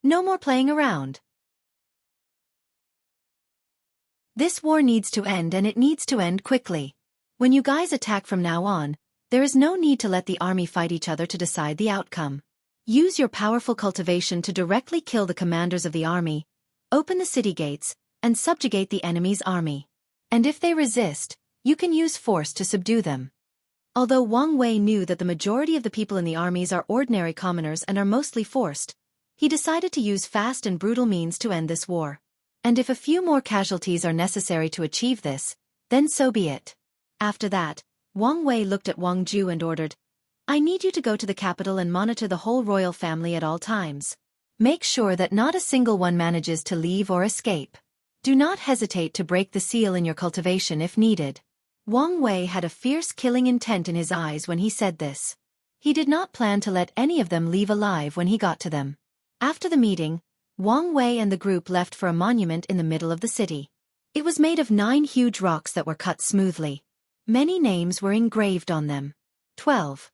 Speaker 1: "No more playing around. This war needs to end, and it needs to end quickly. When you guys attack from now on, there is no need to let the army fight each other to decide the outcome. Use your powerful cultivation to directly kill the commanders of the army, open the city gates, and subjugate the enemy's army. And if they resist, you can use force to subdue them." Although Wang Wei knew that the majority of the people in the armies are ordinary commoners and are mostly forced, he decided to use fast and brutal means to end this war. And if a few more casualties are necessary to achieve this, then so be it. After that, Wang Wei looked at Wang Ju and ordered, "I need you to go to the capital and monitor the whole royal family at all times. Make sure that not a single one manages to leave or escape. Do not hesitate to break the seal in your cultivation if needed." Wang Wei had a fierce killing intent in his eyes when he said this. He did not plan to let any of them leave alive when he got to them. After the meeting, Wang Wei and the group left for a monument in the middle of the city. It was made of 9 huge rocks that were cut smoothly. Many names were engraved on them. 12.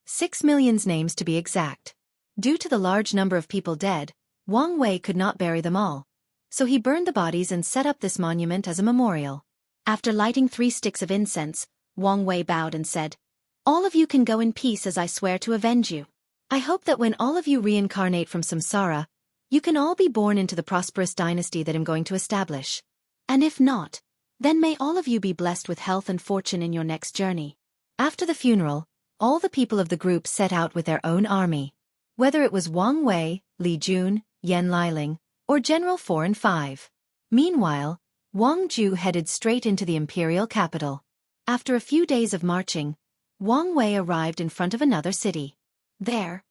Speaker 1: 6 million names to be exact. Due to the large number of people dead, Wang Wei could not bury them all, so he burned the bodies and set up this monument as a memorial. After lighting 3 sticks of incense, Wang Wei bowed and said, "All of you can go in peace as I swear to avenge you. I hope that when all of you reincarnate from samsara, you can all be born into the prosperous dynasty that I'm going to establish. And if not, then may all of you be blessed with health and fortune in your next journey." After the funeral, all the people of the group set out with their own army. Whether it was Wang Wei, Li Jun, Yan Liling, or General 4 and 5. Meanwhile, Wang Ju headed straight into the imperial capital. After a few days of marching, Wang Wei arrived in front of another city. There,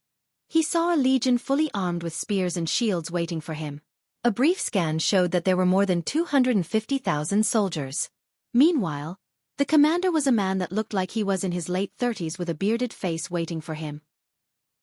Speaker 1: he saw a legion fully armed with spears and shields waiting for him. A brief scan showed that there were more than 250,000 soldiers. Meanwhile, the commander was a man that looked like he was in his late 30s with a bearded face waiting for him.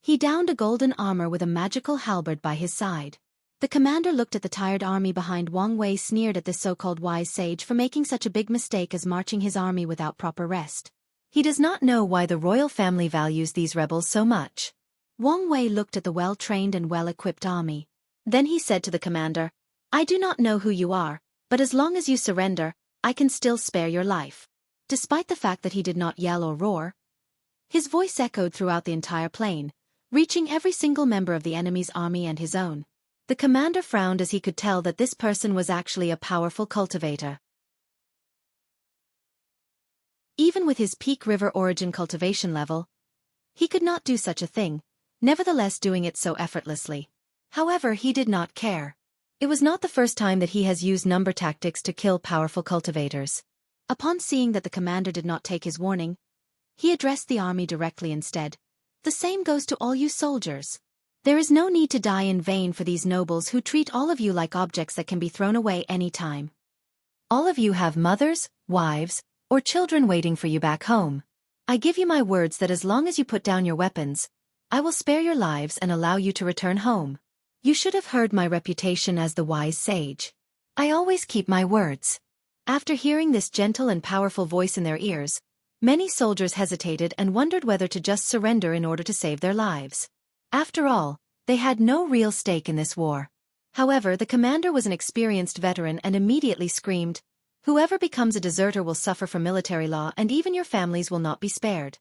Speaker 1: He donned a golden armor with a magical halberd by his side. The commander looked at the tired army behind. Wang Wei sneered at this so-called wise sage for making such a big mistake as marching his army without proper rest. He does not know why the royal family values these rebels so much. Wang Wei looked at the well-trained and well-equipped army. Then he said to the commander, "I do not know who you are, but as long as you surrender, I can still spare your life." Despite the fact that he did not yell or roar, his voice echoed throughout the entire plain, reaching every single member of the enemy's army and his own. The commander frowned as he could tell that this person was actually a powerful cultivator. Even with his peak river origin cultivation level, he could not do such a thing, nevertheless doing it so effortlessly. However, he did not care. It was not the first time that he has used number tactics to kill powerful cultivators. Upon seeing that the commander did not take his warning, he addressed the army directly instead. "The same goes to all you soldiers. There is no need to die in vain for these nobles who treat all of you like objects that can be thrown away any time. All of you have mothers, wives, or children waiting for you back home. I give you my words that as long as you put down your weapons, I will spare your lives and allow you to return home. You should have heard my reputation as the wise sage. I always keep my words." After hearing this gentle and powerful voice in their ears, many soldiers hesitated and wondered whether to just surrender in order to save their lives. After all, they had no real stake in this war. However, the commander was an experienced veteran and immediately screamed, "Whoever becomes a deserter will suffer from military law, and even your families will not be spared."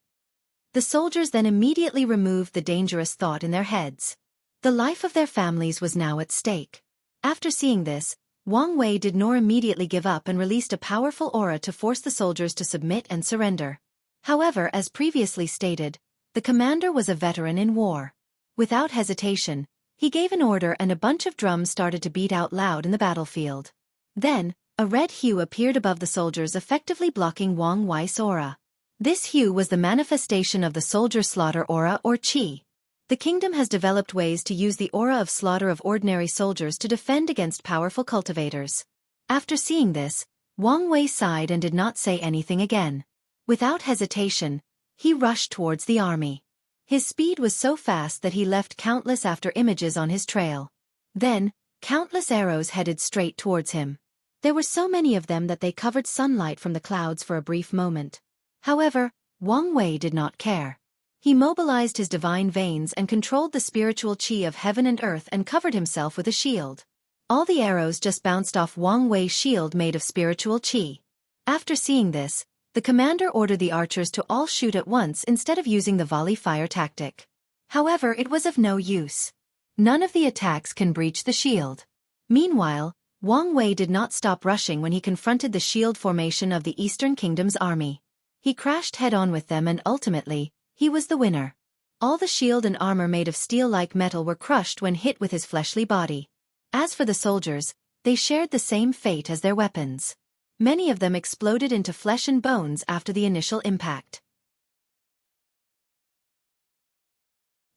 Speaker 1: The soldiers then immediately removed the dangerous thought in their heads. The life of their families was now at stake. After seeing this, Wang Wei did not immediately give up and released a powerful aura to force the soldiers to submit and surrender. However, as previously stated, the commander was a veteran in war. Without hesitation, he gave an order and a bunch of drums started to beat out loud in the battlefield. Then, a red hue appeared above the soldiers, effectively blocking Wang Wei's aura. This hue was the manifestation of the soldier slaughter aura or qi. The kingdom has developed ways to use the aura of slaughter of ordinary soldiers to defend against powerful cultivators. After seeing this, Wang Wei sighed and did not say anything again. Without hesitation, he rushed towards the army. His speed was so fast that he left countless after images on his trail. Then, countless arrows headed straight towards him. There were so many of them that they covered sunlight from the clouds for a brief moment. However, Wang Wei did not care. He mobilized his divine veins and controlled the spiritual qi of heaven and earth and covered himself with a shield. All the arrows just bounced off Wang Wei's shield made of spiritual qi. After seeing this, the commander ordered the archers to all shoot at once instead of using the volley fire tactic. However, it was of no use. None of the attacks can breach the shield. Meanwhile, Wang Wei did not stop rushing when he confronted the shield formation of the Eastern Kingdom's army. He crashed head-on with them and ultimately, he was the winner. All the shield and armor made of steel-like metal were crushed when hit with his fleshly body. As for the soldiers, they shared the same fate as their weapons. Many of them exploded into flesh and bones after the initial impact,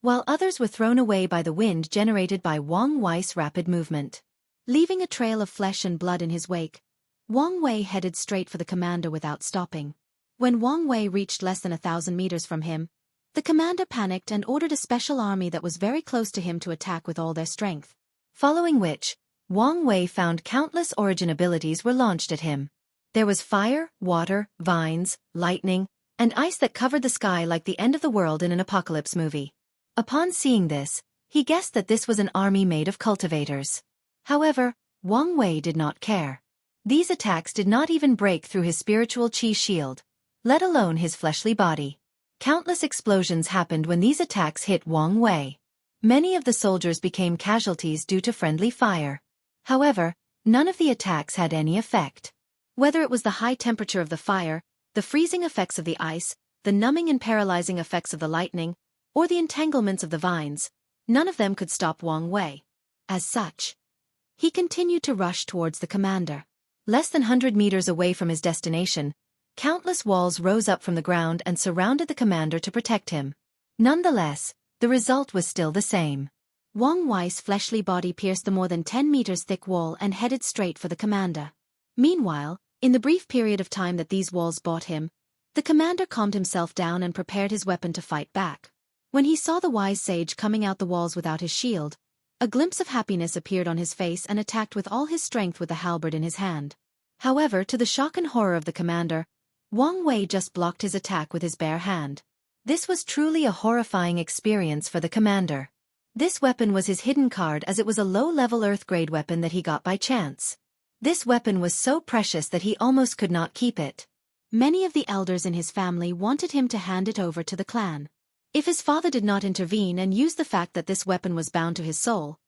Speaker 1: while others were thrown away by the wind generated by Wang Wei's rapid movement. Leaving a trail of flesh and blood in his wake, Wang Wei headed straight for the commander without stopping. When Wang Wei reached less than 1,000 meters from him, the commander panicked and ordered a special army that was very close to him to attack with all their strength. Following which, Wang Wei found countless origin abilities were launched at him. There was fire, water, vines, lightning, and ice that covered the sky like the end of the world in an apocalypse movie. Upon seeing this, He guessed that this was an army made of cultivators. However, Wang Wei did not care. These attacks did not even break through his spiritual qi shield, let alone his fleshly body. Countless explosions happened when these attacks hit Wang Wei. Many of the soldiers became casualties due to friendly fire. However, none of the attacks had any effect. Whether it was the high temperature of the fire, the freezing effects of the ice, the numbing and paralyzing effects of the lightning, or the entanglements of the vines, none of them could stop Wang Wei. As such, he continued to rush towards the commander. Less than 100 meters away from his destination, countless walls rose up from the ground and surrounded the commander to protect him. Nonetheless, the result was still the same. Wang Wei's fleshly body pierced the more than 10 meters thick wall and headed straight for the commander. Meanwhile, in the brief period of time that these walls bought him, the commander calmed himself down and prepared his weapon to fight back. When he saw the wise sage coming out the walls without his shield, a glimpse of happiness appeared on his face and attacked with all his strength with the halberd in his hand. However, to the shock and horror of the commander, Wang Wei just blocked his attack with his bare hand. This was truly a horrifying experience for the commander. This weapon was his hidden card as it was a low-level Earth-grade weapon that he got by chance. This weapon was so precious that he almost could not keep it. Many of the elders in his family wanted him to hand it over to the clan. If his father did not intervene and use the fact that this weapon was bound to his soul,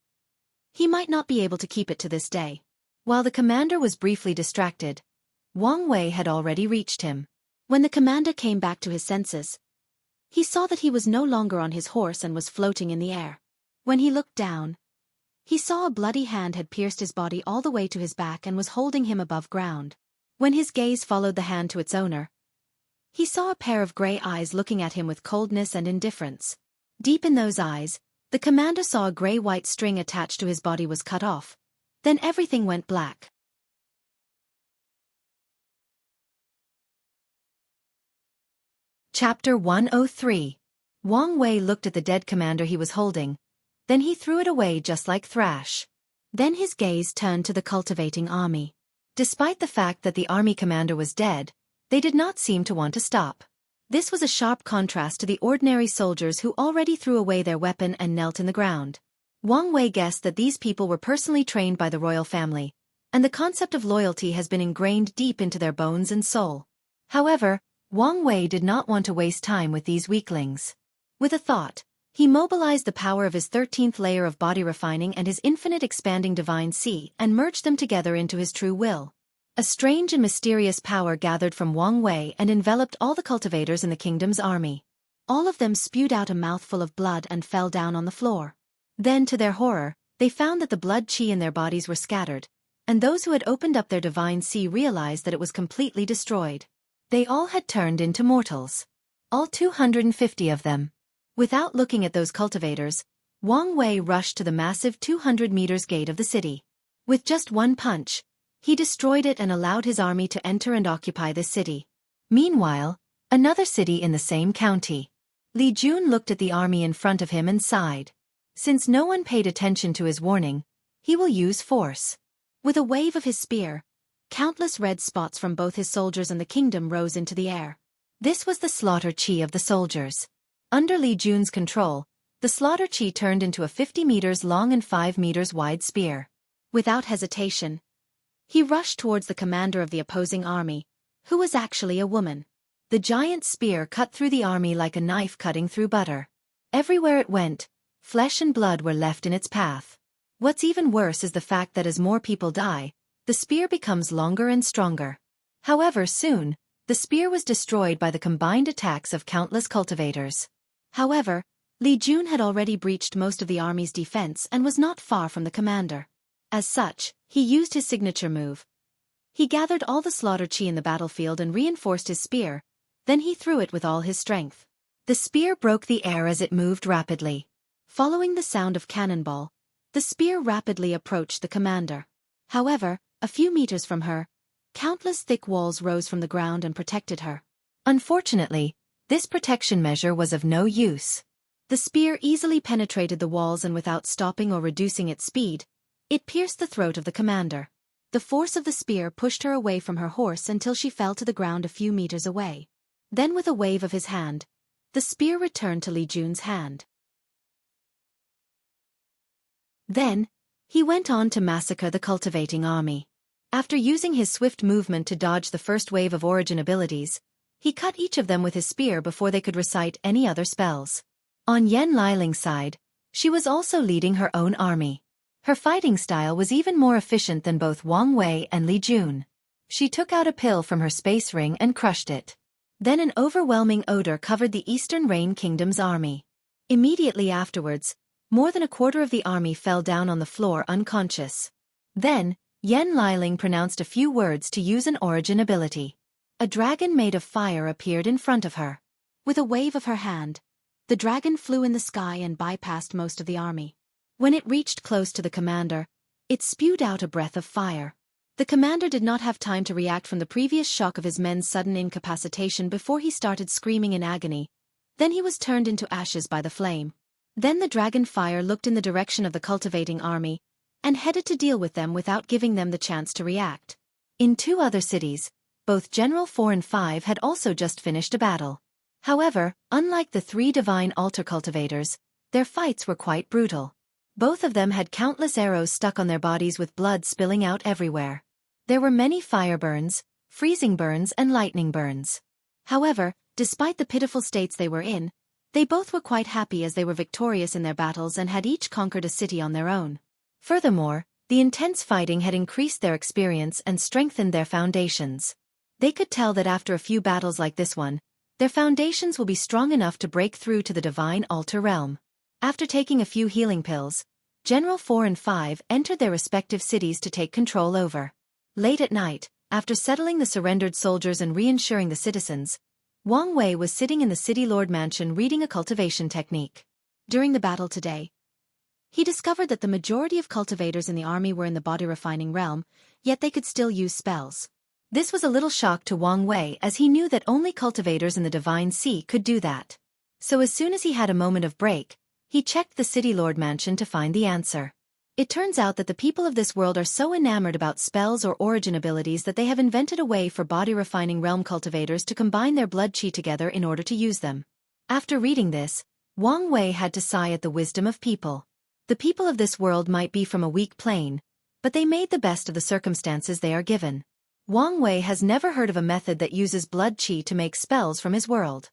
Speaker 1: he might not be able to keep it to this day. While the commander was briefly distracted, Wang Wei had already reached him. When the commander came back to his senses, he saw that he was no longer on his horse and was floating in the air. When he looked down, he saw a bloody hand had pierced his body all the way to his back and was holding him above ground. When his gaze followed the hand to its owner, he saw a pair of gray eyes looking at him with coldness and indifference. Deep in those eyes, the commander saw a gray-white string attached to his body was cut off. Then everything went black. Chapter 103. Wang Wei looked at the dead commander he was holding. Then he threw it away just like thrash. Then his gaze turned to the cultivating army. Despite the fact that the army commander was dead, they did not seem to want to stop. This was a sharp contrast to the ordinary soldiers who already threw away their weapon and knelt in the ground. Wang Wei guessed that these people were personally trained by the royal family, and the concept of loyalty has been ingrained deep into their bones and soul. However, Wang Wei did not want to waste time with these weaklings. With a thought, he mobilized the power of his 13th layer of body refining and his infinite expanding divine Qi and merged them together into his true will. A strange and mysterious power gathered from Wang Wei and enveloped all the cultivators in the kingdom's army. All of them spewed out a mouthful of blood and fell down on the floor. Then, to their horror, they found that the blood qi in their bodies were scattered, and those who had opened up their divine Qi realized that it was completely destroyed. They all had turned into mortals. All 250 of them. Without looking at those cultivators, Wang Wei rushed to the massive 200 meters gate of the city. With just one punch, he destroyed it and allowed his army to enter and occupy this city. Meanwhile, another city in the same county. Li Jun looked at the army in front of him and sighed. Since no one paid attention to his warning, he will use force. With a wave of his spear, countless red spots from both his soldiers and the kingdom rose into the air. This was the slaughter qi of the soldiers. Under Li Jun's control, the slaughter qi turned into a 50 meters long and 5 meters wide spear. Without hesitation, he rushed towards the commander of the opposing army, who was actually a woman. The giant spear cut through the army like a knife cutting through butter. Everywhere it went, flesh and blood were left in its path. What's even worse is the fact that as more people die, the spear becomes longer and stronger. However, soon, the spear was destroyed by the combined attacks of countless cultivators. However, Li Jun had already breached most of the army's defense and was not far from the commander. As such, he used his signature move. He gathered all the slaughter qi in the battlefield and reinforced his spear, then he threw it with all his strength. The spear broke the air as it moved rapidly. Following the sound of cannonball, the spear rapidly approached the commander. However, a few meters from her, countless thick walls rose from the ground and protected her. Unfortunately, this protection measure was of no use. The spear easily penetrated the walls and without stopping or reducing its speed, it pierced the throat of the commander. The force of the spear pushed her away from her horse until she fell to the ground a few meters away. Then with a wave of his hand, the spear returned to Li Jun's hand. Then, he went on to massacre the cultivating army. After using his swift movement to dodge the first wave of origin abilities, he cut each of them with his spear before they could recite any other spells. On Yan Liling's side, she was also leading her own army. Her fighting style was even more efficient than both Wang Wei and Li Jun. She took out a pill from her space ring and crushed it. Then an overwhelming odor covered the Eastern Rain Kingdom's army. Immediately afterwards, more than a quarter of the army fell down on the floor unconscious. Then, Yan Liling pronounced a few words to use an origin ability. A dragon made of fire appeared in front of her. With a wave of her hand, the dragon flew in the sky and bypassed most of the army. When it reached close to the commander, it spewed out a breath of fire. The commander did not have time to react from the previous shock of his men's sudden incapacitation before he started screaming in agony. Then he was turned into ashes by the flame. Then the dragon fire looked in the direction of the cultivating army, and headed to deal with them without giving them the chance to react. In 2 other cities, both General 4 and 5 had also just finished a battle. However, unlike the 3 divine altar cultivators, their fights were quite brutal. Both of them had countless arrows stuck on their bodies with blood spilling out everywhere. There were many fire burns, freezing burns and lightning burns. However, despite the pitiful states they were in, they both were quite happy as they were victorious in their battles and had each conquered a city on their own. Furthermore, the intense fighting had increased their experience and strengthened their foundations. They could tell that after a few battles like this one, their foundations will be strong enough to break through to the divine altar realm. After taking a few healing pills, General 4 and 5 entered their respective cities to take control over. Late at night, after settling the surrendered soldiers and reassuring the citizens, Wang Wei was sitting in the city lord mansion reading a cultivation technique. During the battle today, he discovered that the majority of cultivators in the army were in the body refining realm, yet they could still use spells. This was a little shock to Wang Wei as he knew that only cultivators in the Divine Sea could do that. So as soon as he had a moment of break, he checked the city lord mansion to find the answer. It turns out that the people of this world are so enamored about spells or origin abilities that they have invented a way for body refining realm cultivators to combine their blood chi together in order to use them. After reading this, Wang Wei had to sigh at the wisdom of people. The people of this world might be from a weak plane, but they made the best of the circumstances they are given. Wang Wei has never heard of a method that uses blood chi to make spells from his world.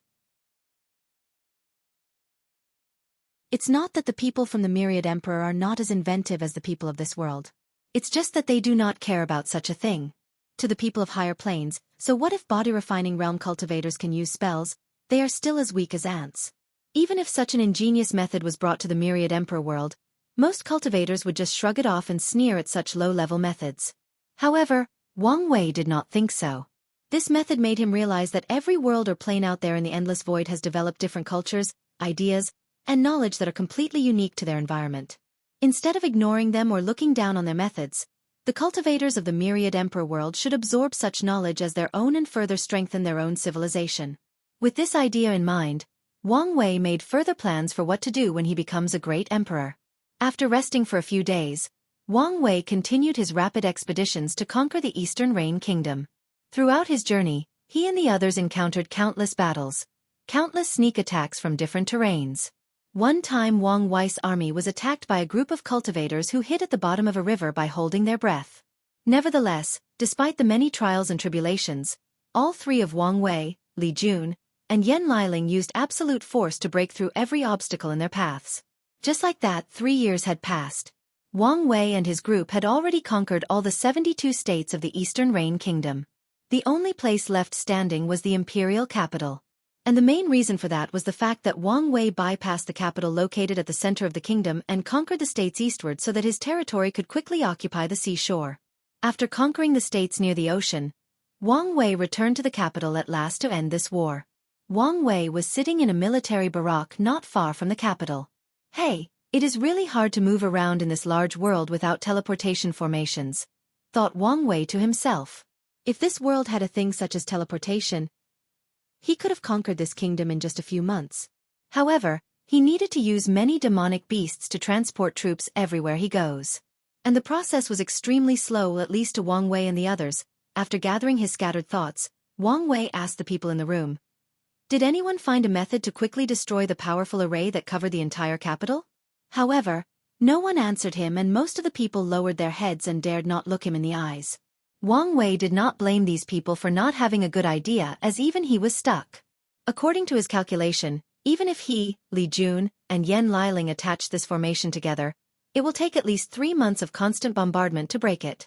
Speaker 1: It's not that the people from the Myriad Emperor are not as inventive as the people of this world. It's just that they do not care about such a thing. To the people of higher planes, so what if body refining realm cultivators can use spells? They are still as weak as ants. Even if such an ingenious method was brought to the Myriad Emperor world, most cultivators would just shrug it off and sneer at such low-level methods. However, Wang Wei did not think so. This method made him realize that every world or plane out there in the endless void has developed different cultures, ideas, and knowledge that are completely unique to their environment. Instead of ignoring them or looking down on their methods, the cultivators of the Myriad Emperor world should absorb such knowledge as their own and further strengthen their own civilization. With this idea in mind, Wang Wei made further plans for what to do when he becomes a great emperor. After resting for a few days, Wang Wei continued his rapid expeditions to conquer the Eastern Rain Kingdom. Throughout his journey, he and the others encountered countless battles, countless sneak attacks from different terrains. One time Wang Wei's army was attacked by a group of cultivators who hid at the bottom of a river by holding their breath. Nevertheless, despite the many trials and tribulations, all 3 of Wang Wei, Li Jun, and Yan Liling used absolute force to break through every obstacle in their paths. Just like that, 3 years had passed. Wang Wei and his group had already conquered all the 72 states of the Eastern Rain Kingdom. The only place left standing was the imperial capital. And the main reason for that was the fact that Wang Wei bypassed the capital located at the center of the kingdom and conquered the states eastward so that his territory could quickly occupy the seashore. After conquering the states near the ocean, Wang Wei returned to the capital at last to end this war. Wang Wei was sitting in a military barrack not far from the capital. Hey, it is really hard to move around in this large world without teleportation formations, thought Wang Wei to himself. If this world had a thing such as teleportation, he could have conquered this kingdom in just a few months. However, he needed to use many demonic beasts to transport troops everywhere he goes. And the process was extremely slow, at least to Wang Wei and the others. After gathering his scattered thoughts, Wang Wei asked the people in the room, "Did anyone find a method to quickly destroy the powerful array that covered the entire capital?" However, No one answered him, and most of the people lowered their heads and dared not look him in the eyes. Wang Wei did not blame these people for not having a good idea, as even he was stuck. According to his calculation, even if he, Li Jun, and Yan Liling attach this formation together, it will take at least 3 months of constant bombardment to break it.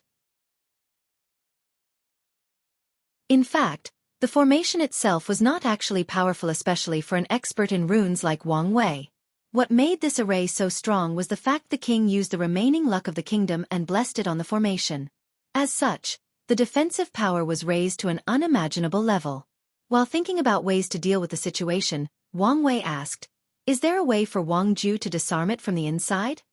Speaker 1: In fact, the formation itself was not actually powerful, especially for an expert in runes like Wang Wei. What made this array so strong was the fact the king used the remaining luck of the kingdom and blessed it on the formation. As such, the defensive power was raised to an unimaginable level. While thinking about ways to deal with the situation, Wang Wei asked, "Is there a way for Wang Ju to disarm it from the inside?"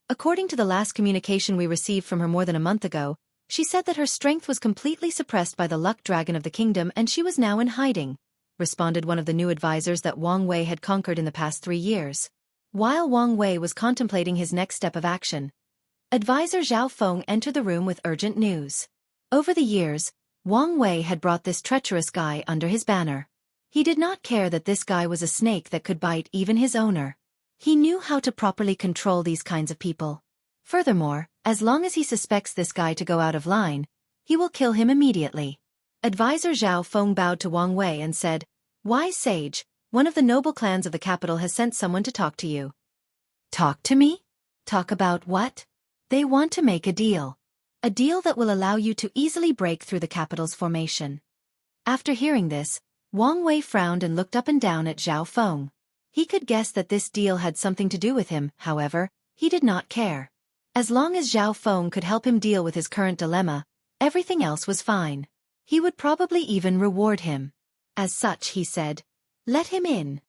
Speaker 1: According to the last communication we received from her more than a month ago, she said that her strength was completely suppressed by the luck dragon of the kingdom and she was now in hiding, responded one of the new advisors that Wang Wei had conquered in the past 3 years. While Wang Wei was contemplating his next step of action, advisor Zhao Feng entered the room with urgent news. Over the years, Wang Wei had brought this treacherous guy under his banner. He did not care that this guy was a snake that could bite even his owner. He knew how to properly control these kinds of people. Furthermore, as long as he suspects this guy to go out of line, he will kill him immediately. Advisor Zhao Feng bowed to Wang Wei and said, "Wise sage, one of the noble clans of the capital has sent someone to talk to you." "Talk to me? Talk about what?" "They want to make a deal. A deal that will allow you to easily break through the capital's formation." After hearing this, Wang Wei frowned and looked up and down at Zhao Feng. He could guess that this deal had something to do with him, however, he did not care. As long as Zhao Feng could help him deal with his current dilemma, everything else was fine. He would probably even reward him. As such, he said, "Let him in."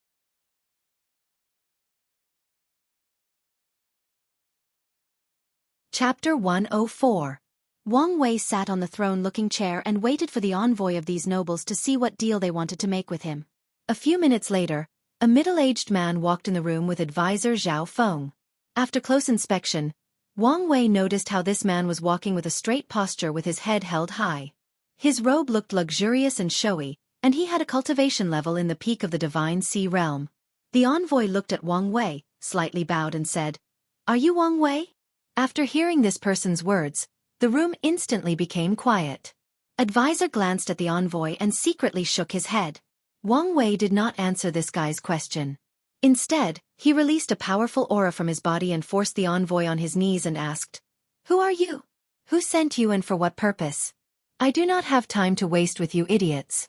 Speaker 1: Chapter 104. Wang Wei sat on the throne-looking chair and waited for the envoy of these nobles to see what deal they wanted to make with him. A few minutes later, a middle-aged man walked in the room with advisor Zhao Feng. After close inspection, Wang Wei noticed how this man was walking with a straight posture with his head held high. His robe looked luxurious and showy, and he had a cultivation level in the peak of the divine sea realm. The envoy looked at Wang Wei, slightly bowed and said, "Are you Wang Wei?" After hearing this person's words, the room instantly became quiet. Advisor glanced at the envoy and secretly shook his head. Wang Wei did not answer this guy's question. Instead, he released a powerful aura from his body and forced the envoy on his knees and asked, "Who are you? Who sent you and for what purpose? I do not have time to waste with you idiots."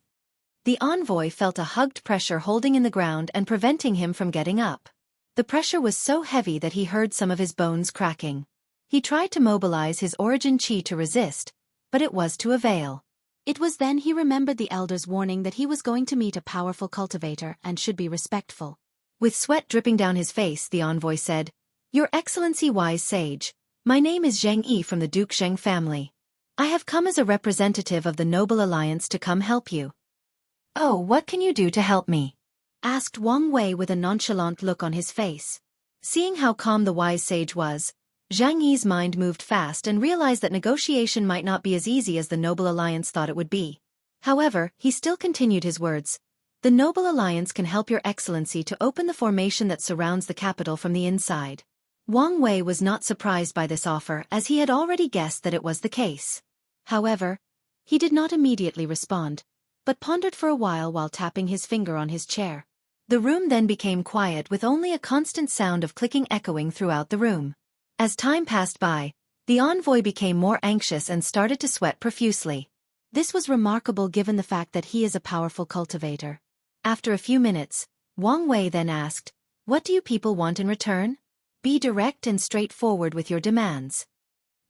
Speaker 1: The envoy felt a hugged pressure holding in the ground and preventing him from getting up. The pressure was so heavy that he heard some of his bones cracking. He tried to mobilize his origin chi to resist, but it was to avail. It was then he remembered the elder's warning that he was going to meet a powerful cultivator and should be respectful. With sweat dripping down his face, the envoy said, "Your Excellency, wise sage, my name is Zhang from the Duke Zheng family. I have come as a representative of the Noble Alliance to come help you." "Oh, what can you do to help me?" asked Wang Wei with a nonchalant look on his face. Seeing how calm the wise sage was, Zhang Yi's mind moved fast and realized that negotiation might not be as easy as the Noble Alliance thought it would be. However, he still continued his words. "The Noble Alliance can help your excellency to open the formation that surrounds the capital from the inside." Wang Wei was not surprised by this offer, as he had already guessed that it was the case. However, he did not immediately respond, but pondered for a while tapping his finger on his chair. The room then became quiet with only a constant sound of clicking echoing throughout the room. As time passed by, the envoy became more anxious and started to sweat profusely. This was remarkable given the fact that he is a powerful cultivator. After a few minutes, Wang Wei then asked, "What do you people want in return? Be direct and straightforward with your demands."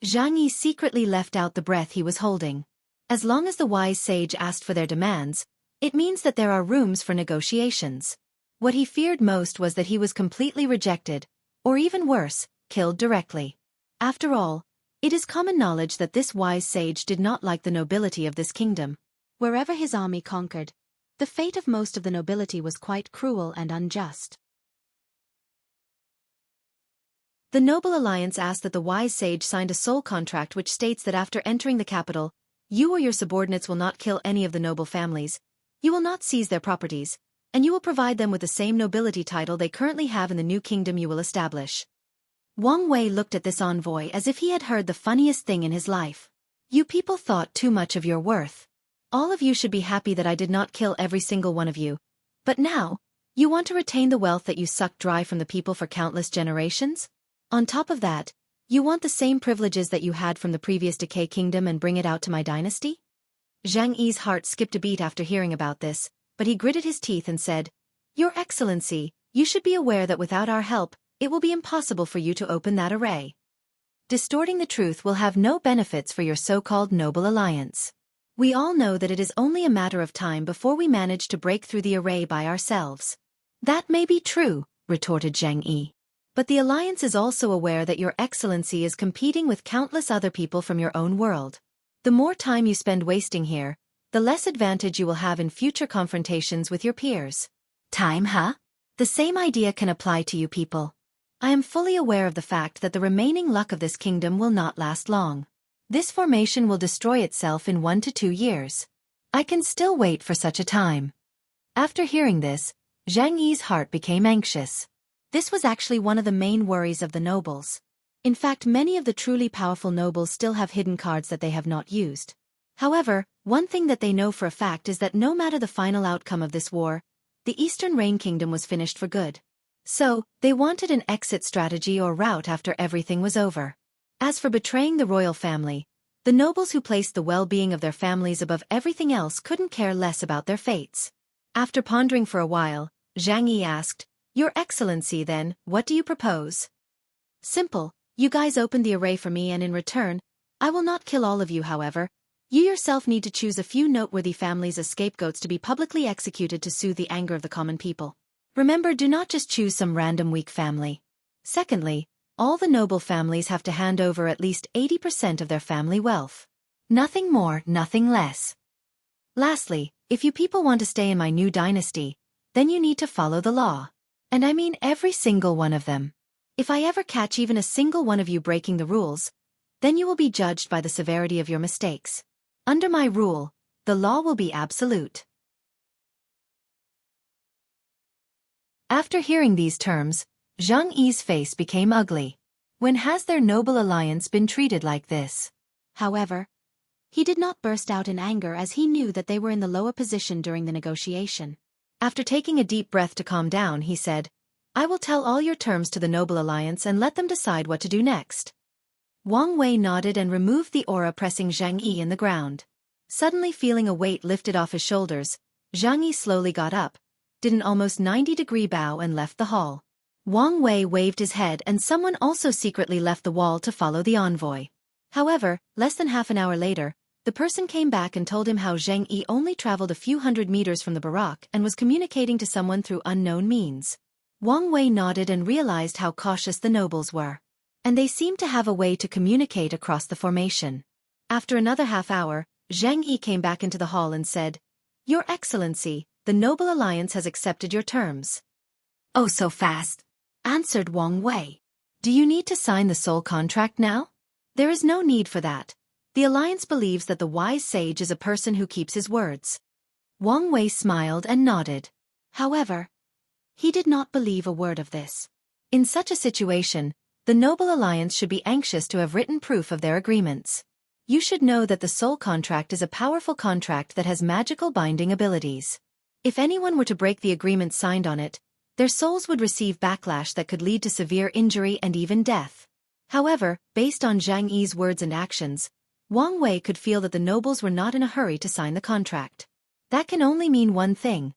Speaker 1: Zhang Yi secretly left out the breath he was holding. As long as the wise sage asked for their demands, it means that there are rooms for negotiations. What he feared most was that he was completely rejected, or even worse, killed directly. After all, it is common knowledge that this wise sage did not like the nobility of this kingdom. Wherever his army conquered, the fate of most of the nobility was quite cruel and unjust. The Noble Alliance asked that the wise sage signed a soul contract which states that after entering the capital, you or your subordinates will not kill any of the noble families, you will not seize their properties, and you will provide them with the same nobility title they currently have in the new kingdom you will establish. Wang Wei looked at this envoy as if he had heard the funniest thing in his life. You people thought too much of your worth. All of you should be happy that I did not kill every single one of you. But now, you want to retain the wealth that you sucked dry from the people for countless generations? On top of that, you want the same privileges that you had from the previous Decay Kingdom and bring it out to my dynasty? Zhang Yi's heart skipped a beat after hearing about this, but he gritted his teeth and said, Your Excellency, you should be aware that without our help, it will be impossible for you to open that array. Distorting the truth will have no benefits for your so-called noble alliance. We all know that it is only a matter of time before we manage to break through the array by ourselves. That may be true, retorted Zhang Yi. But the alliance is also aware that your Excellency is competing with countless other people from your own world. The more time you spend wasting here, the less advantage you will have in future confrontations with your peers. Time, huh? The same idea can apply to you people. I am fully aware of the fact that the remaining luck of this kingdom will not last long. This formation will destroy itself in 1 to 2 years. I can still wait for such a time. After hearing this, Zhang Yi's heart became anxious. This was actually one of the main worries of the nobles. In fact, many of the truly powerful nobles still have hidden cards that they have not used. However, one thing that they know for a fact is that no matter the final outcome of this war, the Eastern Reign Kingdom was finished for good. So, they wanted an exit strategy or route after everything was over. As for betraying the royal family, the nobles who placed the well-being of their families above everything else couldn't care less about their fates. After pondering for a while, Zhang Yi asked, Your Excellency then, what do you propose? Simple, you guys opened the array for me and in return, I will not kill all of you however. You yourself need to choose a few noteworthy families as scapegoats to be publicly executed to soothe the anger of the common people. Remember, do not just choose some random weak family. Secondly, all the noble families have to hand over at least 80% of their family wealth. Nothing more, nothing less. Lastly, if you people want to stay in my new dynasty, then you need to follow the law. And I mean every single one of them. If I ever catch even a single one of you breaking the rules, then you will be judged by the severity of your mistakes. Under my rule, the law will be absolute. After hearing these terms, Zhang Yi's face became ugly. When has their noble alliance been treated like this? However, he did not burst out in anger as he knew that they were in the lower position during the negotiation. After taking a deep breath to calm down, he said, I will tell all your terms to the noble alliance and let them decide what to do next. Wang Wei nodded and removed the aura pressing Zhang Yi in the ground. Suddenly feeling a weight lifted off his shoulders, Zhang Yi slowly got up, did an almost 90-degree bow and left the hall. Wang Wei waved his head and someone also secretly left the wall to follow the envoy. However, less than half an hour later, the person came back and told him how Zhang Yi only traveled a few hundred meters from the barack and was communicating to someone through unknown means. Wang Wei nodded and realized how cautious the nobles were. And they seemed to have a way to communicate across the formation. After another half hour, Zhang Yi came back into the hall and said, Your Excellency, the Noble Alliance has accepted your terms. Oh, so fast, answered Wang Wei. Do you need to sign the soul contract now? There is no need for that. The Alliance believes that the wise sage is a person who keeps his words. Wang Wei smiled and nodded. However, he did not believe a word of this. In such a situation, the Noble Alliance should be anxious to have written proof of their agreements. You should know that the soul contract is a powerful contract that has magical binding abilities. If anyone were to break the agreement signed on it, their souls would receive backlash that could lead to severe injury and even death. However, based on Zhang Yi's words and actions, Wang Wei could feel that the nobles were not in a hurry to sign the contract. That can only mean one thing.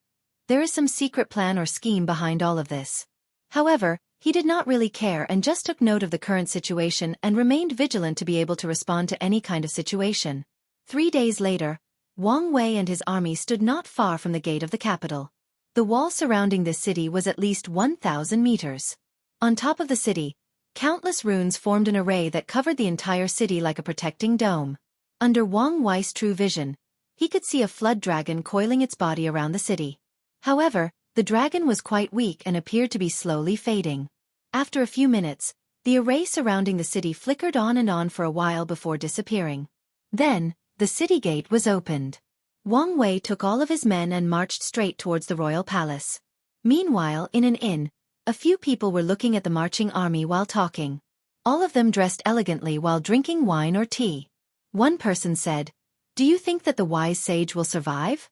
Speaker 1: There is some secret plan or scheme behind all of this. However, he did not really care and just took note of the current situation and remained vigilant to be able to respond to any kind of situation. 3 days later, Wang Wei and his army stood not far from the gate of the capital. The wall surrounding this city was at least 1,000 meters. On top of the city, countless runes formed an array that covered the entire city like a protecting dome. Under Wang Wei's true vision, he could see a flood dragon coiling its body around the city. However, the dragon was quite weak and appeared to be slowly fading. After a few minutes, the array surrounding the city flickered on and on for a while before disappearing. Then, the city gate was opened. Wang Wei took all of his men and marched straight towards the royal palace. Meanwhile, in an inn, a few people were looking at the marching army while talking. all of them dressed elegantly while drinking wine or tea. One person said, "Do you think that the wise sage will survive?"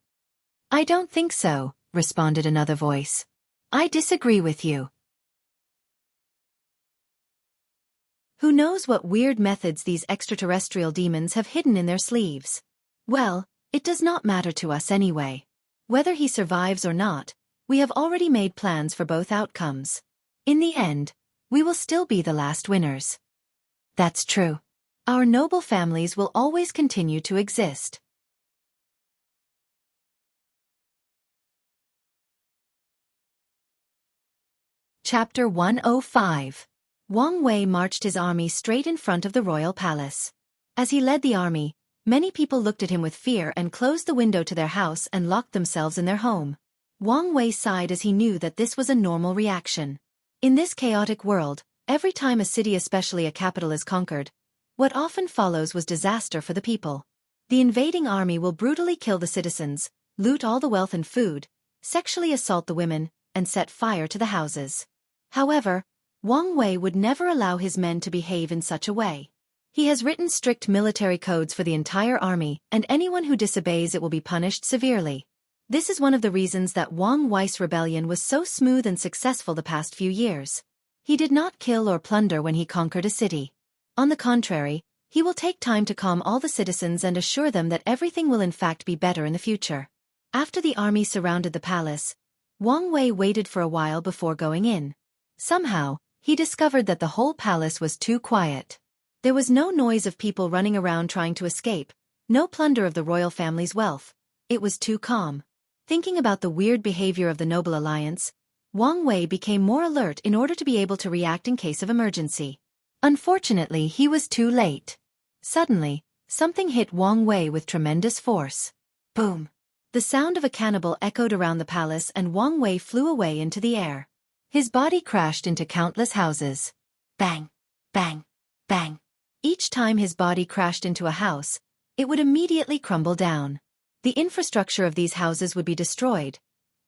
Speaker 1: "I don't think so," responded another voice. "I disagree with you." Who knows what weird methods these extraterrestrial demons have hidden in their sleeves? Well, it does not matter to us anyway. Whether he survives or not, we have already made plans for both outcomes. In the end, we will still be the last winners. That's true. Our noble families will always continue to exist. Chapter 105. Wang Wei marched his army straight in front of the royal palace. As he led the army, many people looked at him with fear and closed the window to their house and locked themselves in their home. Wang Wei sighed as he knew that this was a normal reaction. In this chaotic world, every time a city, especially a capital, is conquered, what often follows was disaster for the people. The invading army will brutally kill the citizens, loot all the wealth and food, sexually assault the women, and set fire to the houses. However, Wang Wei would never allow his men to behave in such a way. He has written strict military codes for the entire army, and anyone who disobeys it will be punished severely. This is one of the reasons that Wang Wei's rebellion was so smooth and successful the past few years. He did not kill or plunder when he conquered a city. On the contrary, he will take time to calm all the citizens and assure them that everything will in fact be better in the future. After the army surrounded the palace, Wang Wei waited for a while before going in. Somehow, he discovered that the whole palace was too quiet. There was no noise of people running around trying to escape, no plunder of the royal family's wealth. It was too calm. Thinking about the weird behavior of the Noble Alliance, Wang Wei became more alert in order to be able to react in case of emergency. Unfortunately, he was too late. Suddenly, something hit Wang Wei with tremendous force. Boom! The sound of a cannibal echoed around the palace and Wang Wei flew away into the air. His body crashed into countless houses. Bang! Bang! Bang! Each time his body crashed into a house, it would immediately crumble down. The infrastructure of these houses would be destroyed.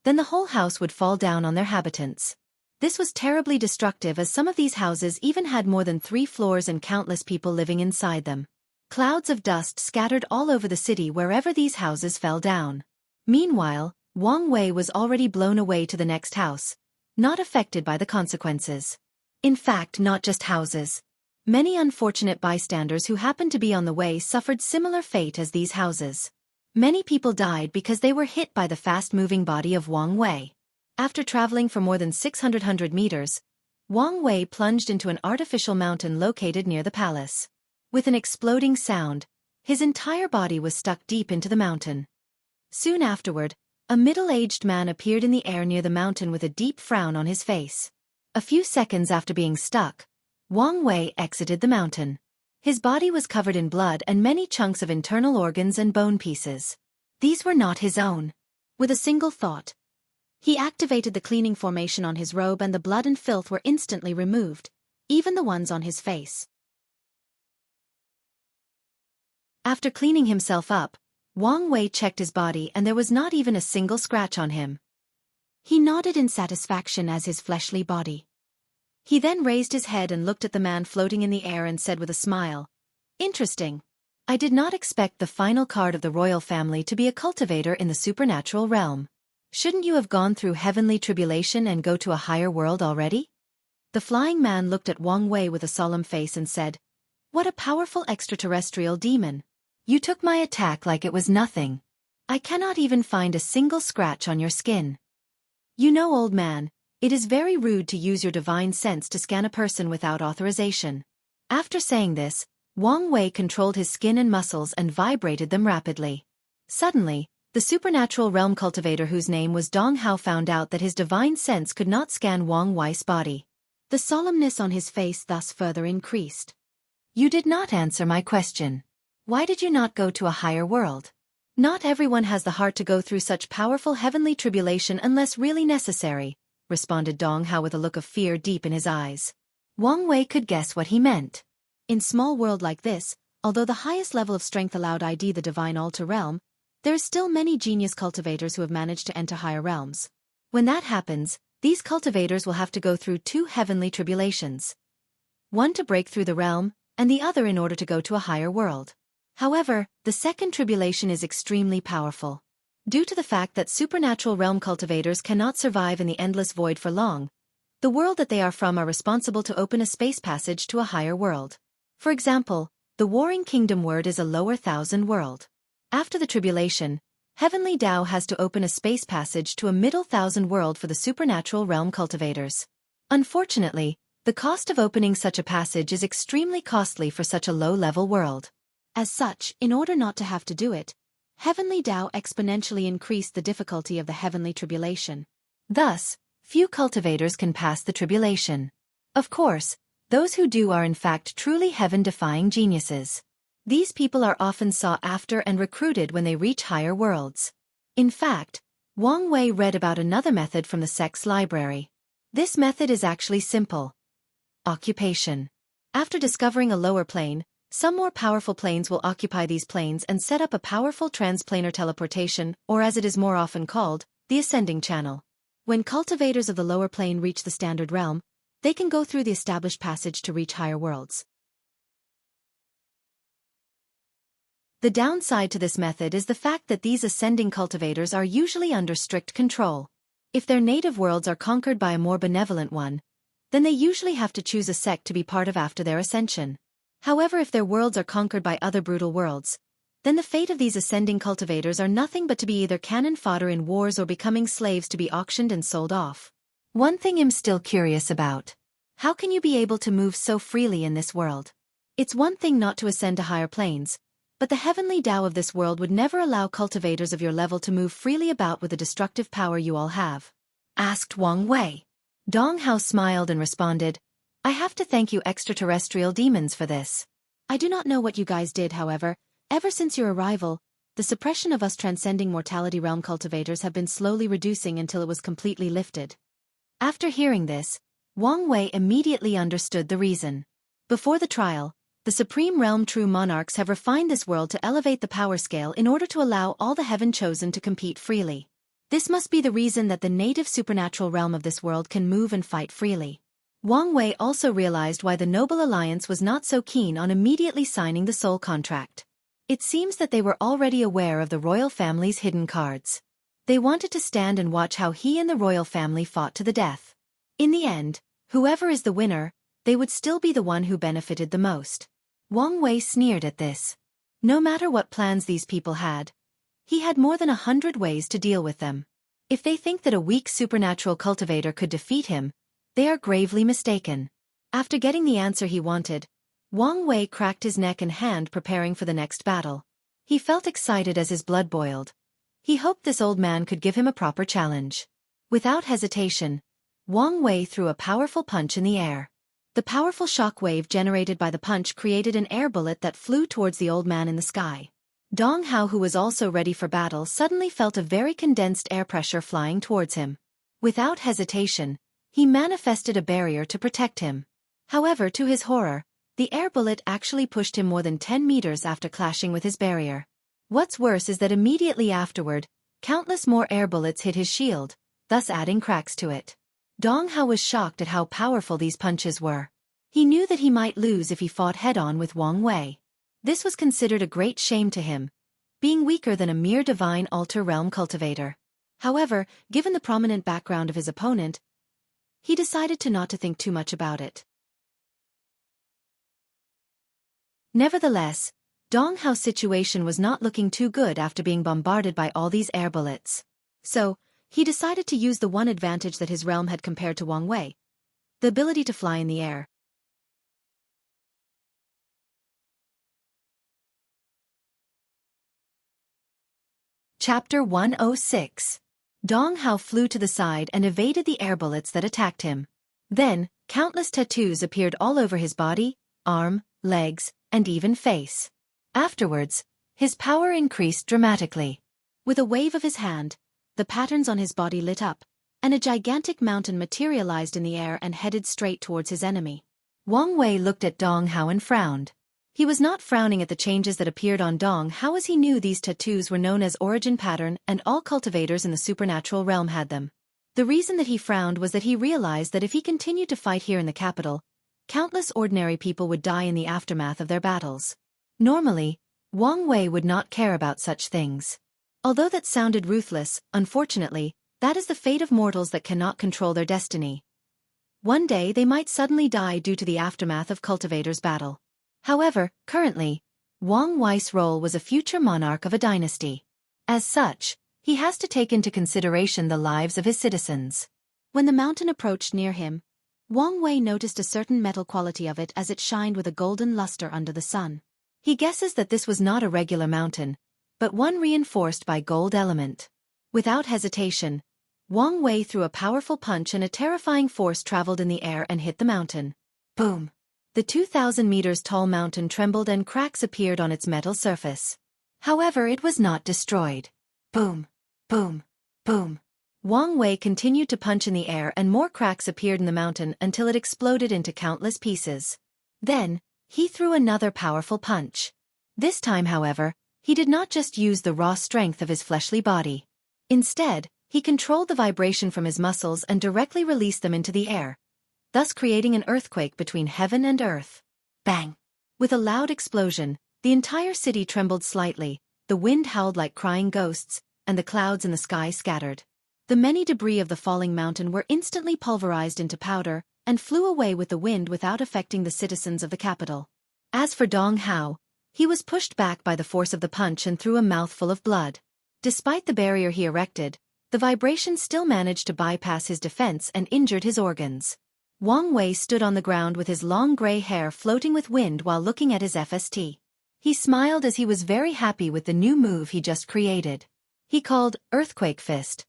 Speaker 1: Then the whole house would fall down on their habitants. This was terribly destructive as some of these houses even had more than 3 floors and countless people living inside them. Clouds of dust scattered all over the city wherever these houses fell down. Meanwhile, Wang Wei was already blown away to the next house, not affected by the consequences. In fact, not just houses. Many unfortunate bystanders who happened to be on the way suffered similar fate as these houses. Many people died because they were hit by the fast-moving body of Wang Wei. After traveling for more than 600 meters, Wang Wei plunged into an artificial mountain located near the palace. With an exploding sound, his entire body was stuck deep into the mountain. Soon afterward, a middle-aged man appeared in the air near the mountain with a deep frown on his face. A few seconds after being stuck, Wang Wei exited the mountain. His body was covered in blood and many chunks of internal organs and bone pieces. These were not his own. With a single thought, he activated the cleaning formation on his robe and the blood and filth were instantly removed, even the ones on his face. After cleaning himself up, Wang Wei checked his body and there was not even a single scratch on him. He nodded in satisfaction as his fleshly body. He then raised his head and looked at the man floating in the air and said with a smile, "Interesting. I did not expect the final card of the royal family to be a cultivator in the supernatural realm. Shouldn't you have gone through heavenly tribulation and go to a higher world already?" The flying man looked at Wang Wei with a solemn face and said, "What a powerful extraterrestrial demon. You took my attack like it was nothing. I cannot even find a single scratch on your skin. You know, old man, it is very rude to use your divine sense to scan a person without authorization." After saying this, Wang Wei controlled his skin and muscles and vibrated them rapidly. Suddenly, the supernatural realm cultivator whose name was Dong Hao found out that his divine sense could not scan Wang Wei's body. The solemnness on his face thus further increased. "You did not answer my question. Why did you not go to a higher world?" "Not everyone has the heart to go through such powerful heavenly tribulation unless really necessary," responded Dong Hao with a look of fear deep in his eyes. Wang Wei could guess what he meant. In small world like this, although the highest level of strength allowed ID the divine altar realm, there are still many genius cultivators who have managed to enter higher realms. When that happens, these cultivators will have to go through 2 heavenly tribulations. one to break through the realm, and the other in order to go to a higher world. However, the second tribulation is extremely powerful. Due to the fact that supernatural realm cultivators cannot survive in the endless void for long, the world that they are from are responsible to open a space passage to a higher world. For example, the Warring Kingdom word is a lower thousand world. After the tribulation, Heavenly Tao has to open a space passage to a middle thousand world for the supernatural realm cultivators. Unfortunately, the cost of opening such a passage is extremely costly for such a low-level world. As such, in order not to have to do it, Heavenly Tao exponentially increased the difficulty of the heavenly tribulation. Thus, few cultivators can pass the tribulation. Of course, those who do are in fact truly heaven-defying geniuses. These people are often sought after and recruited when they reach higher worlds. In fact, Wang Wei read about another method from the sect's library. This method is actually simple. Occupation. After discovering a lower plane, some more powerful planes will occupy these planes and set up a powerful transplanar teleportation, or as it is more often called, the ascending channel. When cultivators of the lower plane reach the standard realm, they can go through the established passage to reach higher worlds. The downside to this method is the fact that these ascending cultivators are usually under strict control. If their native worlds are conquered by a more benevolent one, then they usually have to choose a sect to be part of after their ascension. However, if their worlds are conquered by other brutal worlds, then the fate of these ascending cultivators are nothing but to be either cannon fodder in wars or becoming slaves to be auctioned and sold off. One thing I'm still curious about. How can you be able to move so freely in this world? It's one thing not to ascend to higher planes, but the heavenly Tao of this world would never allow cultivators of your level to move freely about with the destructive power you all have. Asked Wang Wei. Dong Hao smiled and responded, I have to thank you extraterrestrial demons for this. I do not know what you guys did, however, ever since your arrival, the suppression of us transcending mortality realm cultivators have been slowly reducing until it was completely lifted. After hearing this, Wang Wei immediately understood the reason. Before the trial, the Supreme Realm True Monarchs have refined this world to elevate the power scale in order to allow all the Heaven Chosen to compete freely. This must be the reason that the native supernatural realm of this world can move and fight freely. Wang Wei also realized why the Noble Alliance was not so keen on immediately signing the soul contract. It seems that they were already aware of the royal family's hidden cards. They wanted to stand and watch how he and the royal family fought to the death. In the end, whoever is the winner, they would still be the one who benefited the most. Wang Wei sneered at this. No matter what plans these people had, he had more than 100 ways to deal with them. If they think that a weak supernatural cultivator could defeat him, they are gravely mistaken. After getting the answer he wanted, Wang Wei cracked his neck and hand preparing for the next battle. He felt excited as his blood boiled. He hoped this old man could give him a proper challenge. Without hesitation, Wang Wei threw a powerful punch in the air. The powerful shock wave generated by the punch created an air bullet that flew towards the old man in the sky. Dong Hao, who was also ready for battle, suddenly felt a very condensed air pressure flying towards him. Without hesitation, he manifested a barrier to protect him. However, to his horror, the air bullet actually pushed him more than 10 meters after clashing with his barrier. What's worse is that immediately afterward, countless more air bullets hit his shield, thus adding cracks to it. Dong Hao was shocked at how powerful these punches were. He knew that he might lose if he fought head-on with Wang Wei. This was considered a great shame to him, being weaker than a mere divine altar realm cultivator. However, given the prominent background of his opponent, he decided not to think too much about it. Nevertheless, Dong Hao's situation was not looking too good after being bombarded by all these air bullets. So, he decided to use the one advantage that his realm had compared to Wang Wei, the ability to fly in the air. Chapter 106. Dong Hao flew to the side and evaded the air bullets that attacked him. Then, countless tattoos appeared all over his body, arm, legs, and even face. Afterwards, his power increased dramatically. With a wave of his hand, the patterns on his body lit up, and a gigantic mountain materialized in the air and headed straight towards his enemy. Wang Wei looked at Dong Hao and frowned. He was not frowning at the changes that appeared on Dong Hao, as he knew these tattoos were known as origin pattern and all cultivators in the supernatural realm had them. The reason that he frowned was that he realized that if he continued to fight here in the capital, countless ordinary people would die in the aftermath of their battles. Normally, Wang Wei would not care about such things. Although that sounded ruthless, unfortunately, that is the fate of mortals that cannot control their destiny. One day they might suddenly die due to the aftermath of Cultivator's battle. However, currently, Wang Wei's role was a future monarch of a dynasty. As such, he has to take into consideration the lives of his citizens. When the mountain approached near him, Wang Wei noticed a certain metal quality of it as it shined with a golden luster under the sun. He guesses that this was not a regular mountain, but one reinforced by gold element. Without hesitation, Wang Wei threw a powerful punch and a terrifying force traveled in the air and hit the mountain. Boom! The 2,000 meters tall mountain trembled and cracks appeared on its metal surface. However, it was not destroyed. Boom! Boom! Boom! Wang Wei continued to punch in the air and more cracks appeared in the mountain until it exploded into countless pieces. Then, he threw another powerful punch. This time, however, he did not just use the raw strength of his fleshly body. Instead, he controlled the vibration from his muscles and directly released them into the air, thus creating an earthquake between heaven and earth. Bang! With a loud explosion, the entire city trembled slightly, the wind howled like crying ghosts, and the clouds in the sky scattered. The many debris of the falling mountain were instantly pulverized into powder and flew away with the wind without affecting the citizens of the capital. As for Dong Hao, he was pushed back by the force of the punch and threw a mouthful of blood. Despite the barrier he erected, the vibration still managed to bypass his defense and injured his organs. Wang Wei stood on the ground with his long gray hair floating with wind while looking at his FST. He smiled as he was very happy with the new move he just created. He called Earthquake Fist.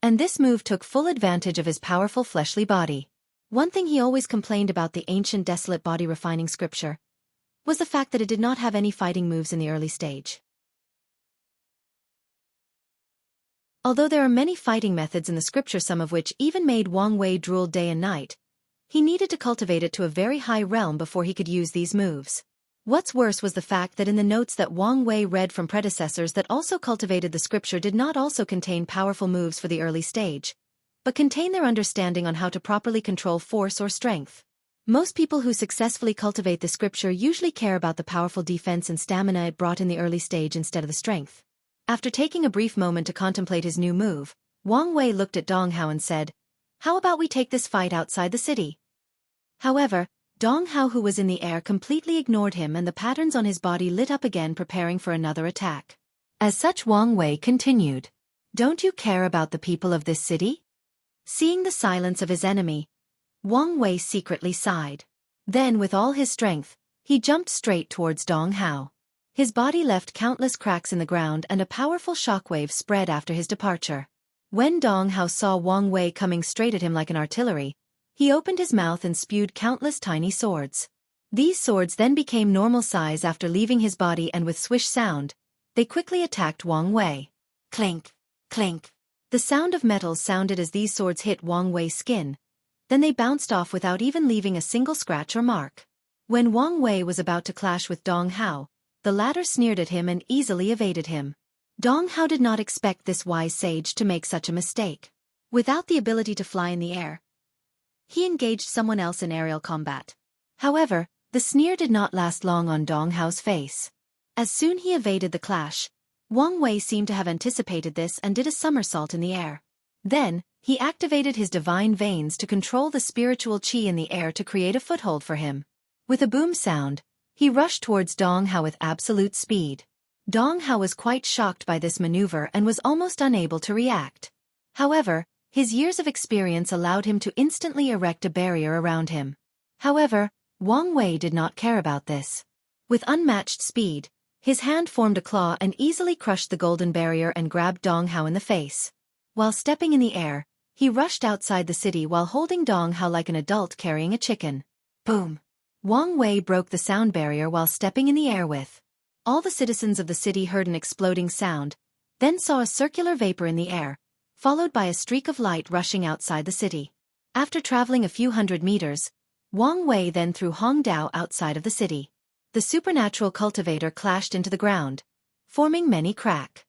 Speaker 1: And this move took full advantage of his powerful fleshly body. One thing he always complained about the ancient desolate body refining scripture was the fact that it did not have any fighting moves in the early stage. Although there are many fighting methods in the scripture, some of which even made Wang Wei drool day and night, he needed to cultivate it to a very high realm before he could use these moves. What's worse was the fact that in the notes that Wang Wei read from predecessors that also cultivated the scripture did not also contain powerful moves for the early stage, but contain their understanding on how to properly control force or strength. Most people who successfully cultivate the scripture usually care about the powerful defense and stamina it brought in the early stage instead of the strength. After taking a brief moment to contemplate his new move, Wang Wei looked at Dong Hao and said, "How about we take this fight outside the city?" However, Dong Hao, who was in the air, completely ignored him and the patterns on his body lit up again, preparing for another attack. As such, Wang Wei continued, "Don't you care about the people of this city?" Seeing the silence of his enemy, Wang Wei secretly sighed. Then, with all his strength, he jumped straight towards Dong Hao. His body left countless cracks in the ground and a powerful shockwave spread after his departure. When Dong Hao saw Wang Wei coming straight at him like an artillery, he opened his mouth and spewed countless tiny swords. These swords then became normal size after leaving his body, and with swish sound, they quickly attacked Wang Wei. Clink, clink. The sound of metals sounded as these swords hit Wang Wei's skin. Then they bounced off without even leaving a single scratch or mark. When Wang Wei was about to clash with Dong Hao, the latter sneered at him and easily evaded him. Dong Hao did not expect this wise sage to make such a mistake. Without the ability to fly in the air, he engaged someone else in aerial combat. However, the sneer did not last long on Dong Hao's face. As soon he evaded the clash, Wang Wei seemed to have anticipated this and did a somersault in the air. Then, he activated his divine veins to control the spiritual qi in the air to create a foothold for him. With a boom sound, he rushed towards Dong Hao with absolute speed. Dong Hao was quite shocked by this maneuver and was almost unable to react. However, his years of experience allowed him to instantly erect a barrier around him. However, Wang Wei did not care about this. With unmatched speed, his hand formed a claw and easily crushed the golden barrier and grabbed Dong Hao in the face. While stepping in the air, he rushed outside the city while holding Dong Hao like an adult carrying a chicken. Boom! Wang Wei broke the sound barrier while stepping in the air with. All the citizens of the city heard an exploding sound, then saw a circular vapor in the air, followed by a streak of light rushing outside the city. After traveling a few hundred meters, Wang Wei then threw Hong Dao outside of the city. The supernatural cultivator clashed into the ground, forming many cracks.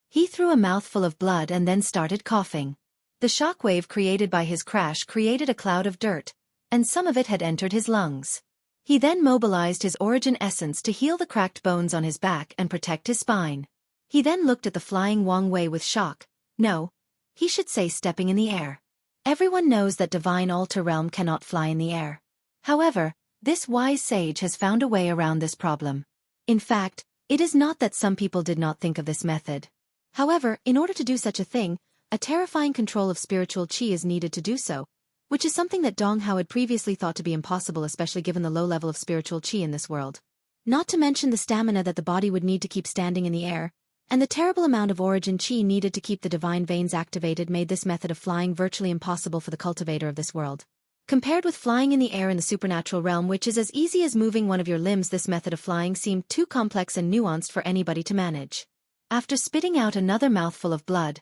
Speaker 1: He threw a mouthful of blood and then started coughing. The shockwave created by his crash created a cloud of dirt, and some of it had entered his lungs. He then mobilized his origin essence to heal the cracked bones on his back and protect his spine. He then looked at the flying Wang Wei with shock. No, he should say stepping in the air. Everyone knows that divine altar realm cannot fly in the air. However, this wise sage has found a way around this problem. In fact, it is not that some people did not think of this method. However, in order to do such a thing, a terrifying control of spiritual qi is needed to do so, which is something that Dong Hao had previously thought to be impossible, especially given the low level of spiritual qi in this world. Not to mention the stamina that the body would need to keep standing in the air, and the terrible amount of origin qi needed to keep the divine veins activated made this method of flying virtually impossible for the cultivator of this world. Compared with flying in the air in the supernatural realm, which is as easy as moving one of your limbs, this method of flying seemed too complex and nuanced for anybody to manage. After spitting out another mouthful of blood,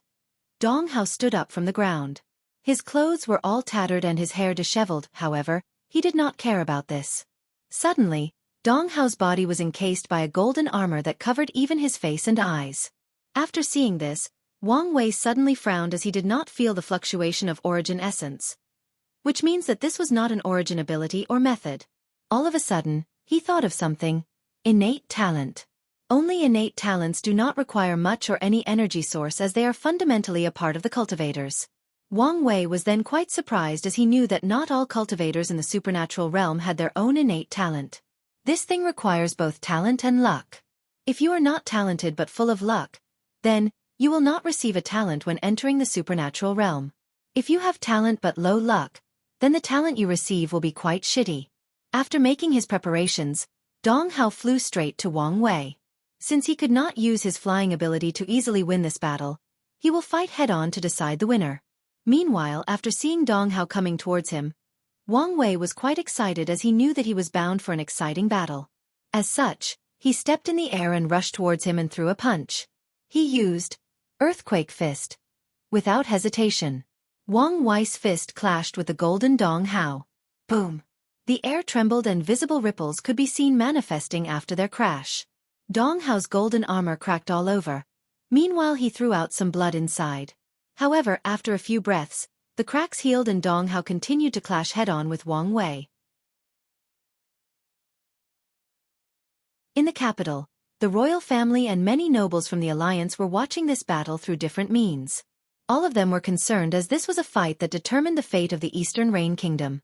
Speaker 1: Dong Hao stood up from the ground. His clothes were all tattered and his hair disheveled. However, he did not care about this. Suddenly, Dong Hao's body was encased by a golden armor that covered even his face and eyes. After seeing this, Wang Wei suddenly frowned as he did not feel the fluctuation of origin essence, which means that this was not an origin ability or method. All of a sudden, he thought of something. Innate talent. Only innate talents do not require much or any energy source, as they are fundamentally a part of the cultivators. Wang Wei was then quite surprised, as he knew that not all cultivators in the supernatural realm had their own innate talent. This thing requires both talent and luck. If you are not talented but full of luck, then you will not receive a talent when entering the supernatural realm. If you have talent but low luck, then the talent you receive will be quite shitty. After making his preparations, Dong Hao flew straight to Wang Wei. Since he could not use his flying ability to easily win this battle, he will fight head-on to decide the winner. Meanwhile, after seeing Dong Hao coming towards him, Wang Wei was quite excited, as he knew that he was bound for an exciting battle. As such, he stepped in the air and rushed towards him and threw a punch. He used Earthquake Fist. Without hesitation, Wang Wei's fist clashed with the golden Dong Hao. Boom! The air trembled and visible ripples could be seen manifesting after their crash. Dong Hao's golden armor cracked all over. Meanwhile, he threw out some blood inside. However, after a few breaths, the cracks healed and Dong Hao continued to clash head-on with Wang Wei. In the capital, the royal family and many nobles from the alliance were watching this battle through different means. All of them were concerned, as this was a fight that determined the fate of the Eastern Rain Kingdom.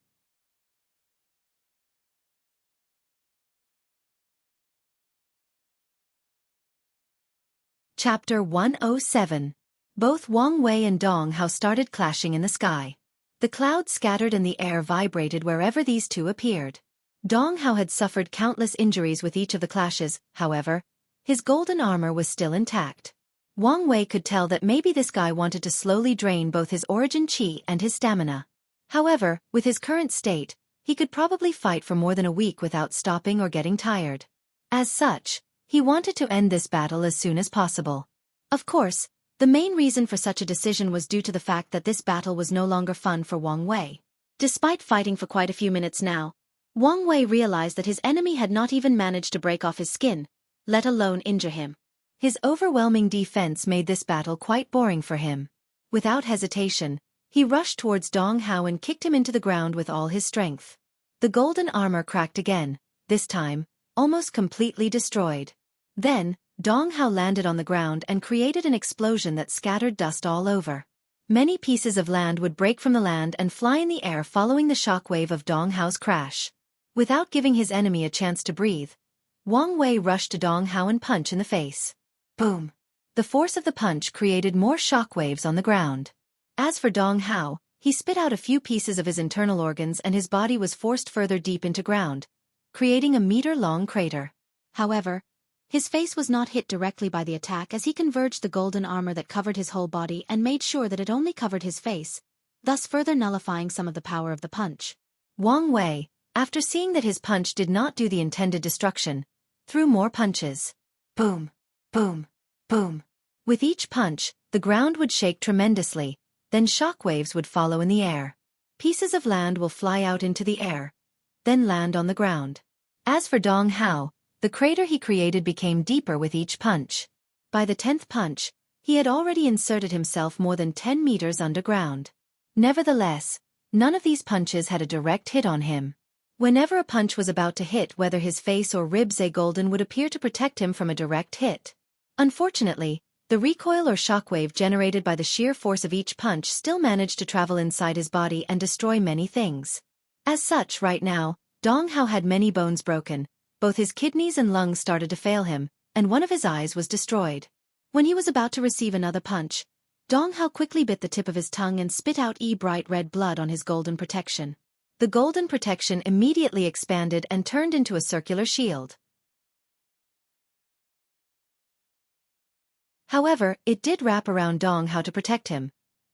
Speaker 1: Chapter 107. Both Wang Wei and Dong Hao started clashing in the sky. The clouds scattered and the air vibrated wherever these two appeared. Dong Hao had suffered countless injuries with each of the clashes. However, his golden armor was still intact. Wang Wei could tell that maybe this guy wanted to slowly drain both his origin qi and his stamina. However, with his current state, he could probably fight for more than a week without stopping or getting tired. As such, he wanted to end this battle as soon as possible. Of course, the main reason for such a decision was due to the fact that this battle was no longer fun for Wang Wei. Despite fighting for quite a few minutes now, Wang Wei realized that his enemy had not even managed to break off his skin, let alone injure him. His overwhelming defense made this battle quite boring for him. Without hesitation, he rushed towards Dong Hao and kicked him into the ground with all his strength. The golden armor cracked again, this time, almost completely destroyed. Then, Dong Hao landed on the ground and created an explosion that scattered dust all over. Many pieces of land would break from the land and fly in the air following the shockwave of Dong Hao's crash. Without giving his enemy a chance to breathe, Wang Wei rushed to Dong Hao and punched in the face. Boom! The force of the punch created more shockwaves on the ground. As for Dong Hao, he spit out a few pieces of his internal organs and his body was forced further deep into ground, creating a meter-long crater. However, his face was not hit directly by the attack, as he converged the golden armor that covered his whole body and made sure that it only covered his face, thus further nullifying some of the power of the punch. Wang Wei, after seeing that his punch did not do the intended destruction, threw more punches. Boom! Boom! Boom! With each punch, the ground would shake tremendously, then shockwaves would follow in the air. Pieces of land will fly out into the air, then land on the ground. As for Dong Hao, the crater he created became deeper with each punch. By the 10th punch, He had already inserted himself more than 10 meters underground. Nevertheless, none of these punches had a direct hit on him. Whenever a punch was about to hit, whether his face or ribs, a golden would appear to protect him from a direct hit. Unfortunately, the recoil or shockwave generated by the sheer force of each punch still managed to travel inside his body and destroy many things. As such, right now, Dong Hao had many bones broken, both his kidneys and lungs started to fail him, and one of his eyes was destroyed. When he was about to receive another punch, Dong Hao quickly bit the tip of his tongue and spit out bright red blood on his golden protection. The golden protection immediately expanded and turned into a circular shield. However, it did wrap around Dong Hao to protect him.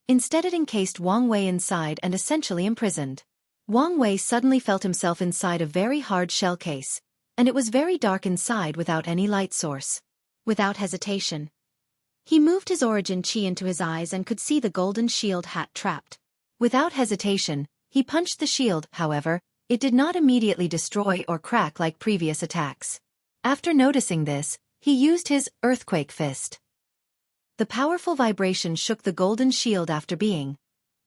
Speaker 1: Instead, it encased Wang Wei inside and essentially imprisoned. Wang Wei suddenly felt himself inside a very hard shell case, and it was very dark inside without any light source. Without hesitation, he moved his origin chi into his eyes and could see the golden shield hat trapped. Without hesitation, he punched the shield. However, it did not immediately destroy or crack like previous attacks. After noticing this, he used his earthquake fist. The powerful vibration shook the golden shield after being.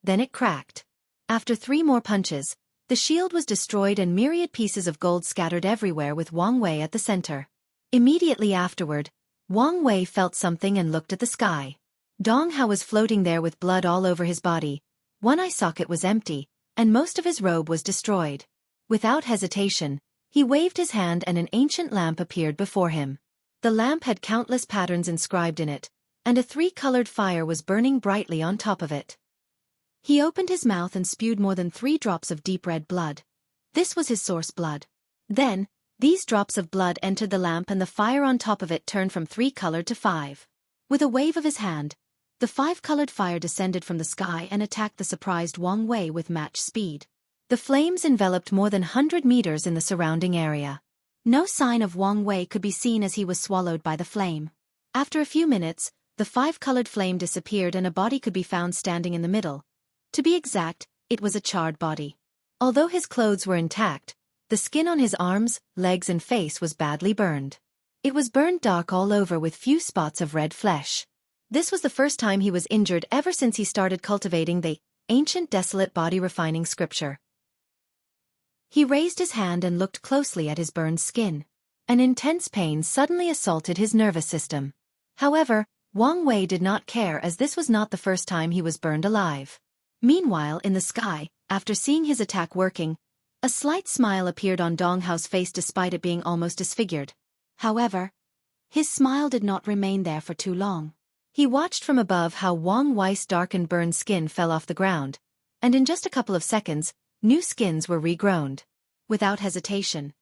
Speaker 1: Then it cracked. After 3 more punches, the shield was destroyed and myriad pieces of gold scattered everywhere with Wang Wei at the center. Immediately afterward, Wang Wei felt something and looked at the sky. Dong Hao was floating there with blood all over his body. One eye socket was empty, and most of his robe was destroyed. Without hesitation, he waved his hand and an ancient lamp appeared before him. The lamp had countless patterns inscribed in it, and a 3-colored fire was burning brightly on top of it. He opened his mouth and spewed more than 3 drops of deep red blood. This was his source blood. Then, these drops of blood entered the lamp and the fire on top of it turned from 3-colored to 5. With a wave of his hand, the 5-colored fire descended from the sky and attacked the surprised Wang Wei with match speed. The flames enveloped more than 100 meters in the surrounding area. No sign of Wang Wei could be seen as he was swallowed by the flame. After a few minutes, the 5-colored flame disappeared and a body could be found standing in the middle. To be exact, it was a charred body. Although his clothes were intact, the skin on his arms, legs and face was badly burned. It was burned dark all over with few spots of red flesh. This was the first time he was injured ever since he started cultivating the ancient desolate body refining scripture. He raised his hand and looked closely at his burned skin. An intense pain suddenly assaulted his nervous system. However, Wang Wei did not care as this was not the first time he was burned alive. Meanwhile, in the sky, after seeing his attack working, a slight smile appeared on Dong Hao's face despite it being almost disfigured. However, his smile did not remain there for too long. He watched from above how Wang Wei's dark and burned skin fell off the ground, and in just a couple of seconds, new skins were regrown. Without hesitation,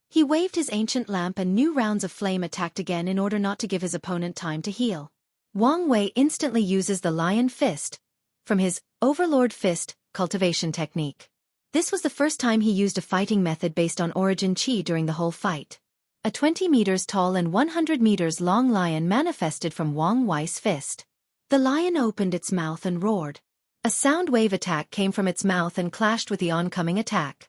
Speaker 1: he waved his ancient lamp and new rounds of flame attacked again in order not to give his opponent time to heal. Wang Wei instantly uses the lion fist from his overlord fist cultivation technique. This was the first time he used a fighting method based on origin chi during the whole fight. A 20 meters tall and 100 meters long lion manifested from Wang Wei's fist. The lion opened its mouth and roared. A sound wave attack came from its mouth and clashed with the oncoming attack.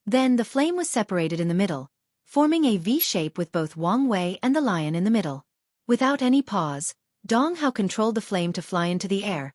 Speaker 1: Then the flame was separated in the middle, forming a V shape with both Wang Wei and the lion in the middle. Without any pause, Dong Hao controlled the flame to fly into the air,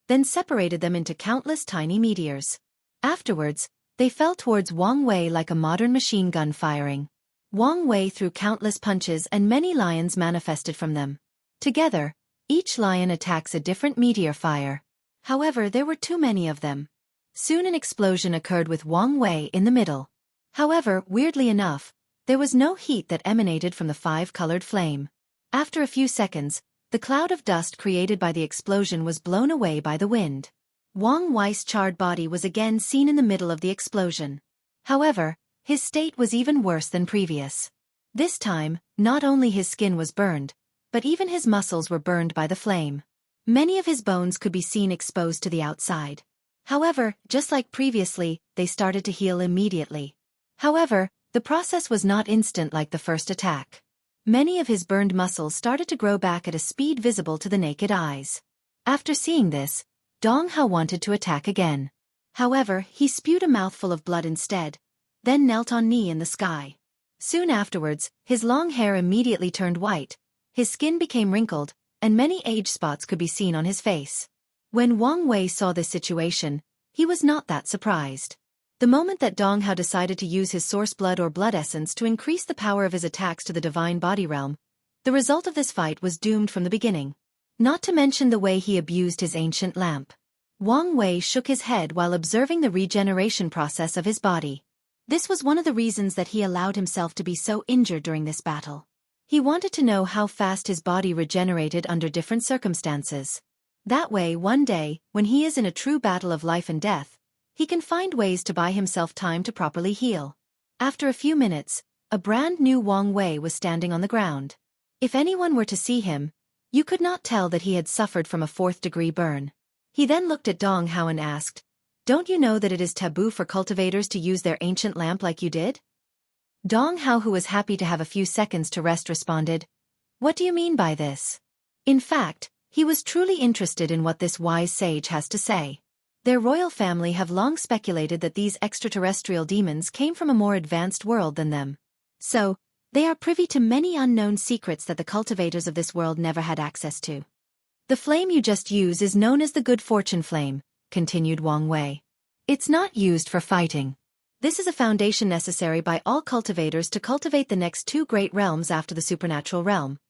Speaker 1: then separated them into countless tiny meteors. Afterwards, they fell towards Wang Wei like a modern machine gun firing. Wang Wei threw countless punches and many lions manifested from them. Together, each lion attacks a different meteor fire. However, there were too many of them. Soon an explosion occurred with Wang Wei in the middle. However, weirdly enough, there was no heat that emanated from the 5-colored flame. After a few seconds, the cloud of dust created by the explosion was blown away by the wind. Wang Wei's charred body was again seen in the middle of the explosion. However, his state was even worse than previous. This time, not only his skin was burned, but even his muscles were burned by the flame. Many of his bones could be seen exposed to the outside. However, just like previously, they started to heal immediately. However, the process was not instant like the first attack. Many of his burned muscles started to grow back at a speed visible to the naked eyes. After seeing this, Dong Hao wanted to attack again. However, he spewed a mouthful of blood instead, then knelt on knee in the sky. Soon afterwards, his long hair immediately turned white, his skin became wrinkled, and many age spots could be seen on his face. When Wang Wei saw this situation, he was not that surprised. The moment that Dong Hao decided to use his source blood or blood essence to increase the power of his attacks to the divine body realm, the result of this fight was doomed from the beginning. Not to mention the way he abused his ancient lamp. Wang Wei shook his head while observing the regeneration process of his body. This was one of the reasons that he allowed himself to be so injured during this battle. He wanted to know how fast his body regenerated under different circumstances. That way, one day, when he is in a true battle of life and death, he can find ways to buy himself time to properly heal. After a few minutes, a brand new Wang Wei was standing on the ground. If anyone were to see him, you could not tell that he had suffered from a 4th-degree burn. He then looked at Dong Hao and asked, "Don't you know that it is taboo for cultivators to use their ancient lamp like you did?" Dong Hao, who was happy to have a few seconds to rest, responded, "What do you mean by this?" In fact, he was truly interested in what this wise sage has to say. Their royal family have long speculated that these extraterrestrial demons came from a more advanced world than them. So, they are privy to many unknown secrets that the cultivators of this world never had access to. "The flame you just used is known as the good fortune flame," continued Wang Wei. "It's not used for fighting. This is a foundation necessary by all cultivators to cultivate the next 2 great realms after the supernatural realm."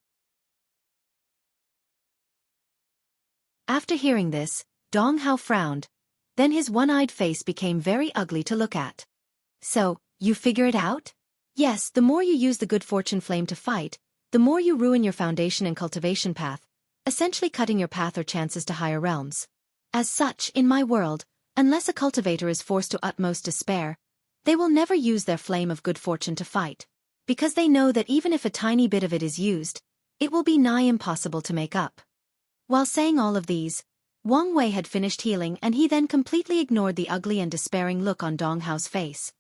Speaker 1: After hearing this, Dong Hao frowned. Then his one-eyed face became very ugly to look at. "So, you figure it out?" "Yes, the more you use the good fortune flame to fight, the more you ruin your foundation and cultivation path, essentially cutting your path or chances to higher realms. As such, in my world, unless a cultivator is forced to utmost despair, they will never use their flame of good fortune to fight, because they know that even if a tiny bit of it is used, it will be nigh impossible to make up." While saying all of these, Wang Wei had finished healing, and he then completely ignored the ugly and despairing look on Dong Hao's face.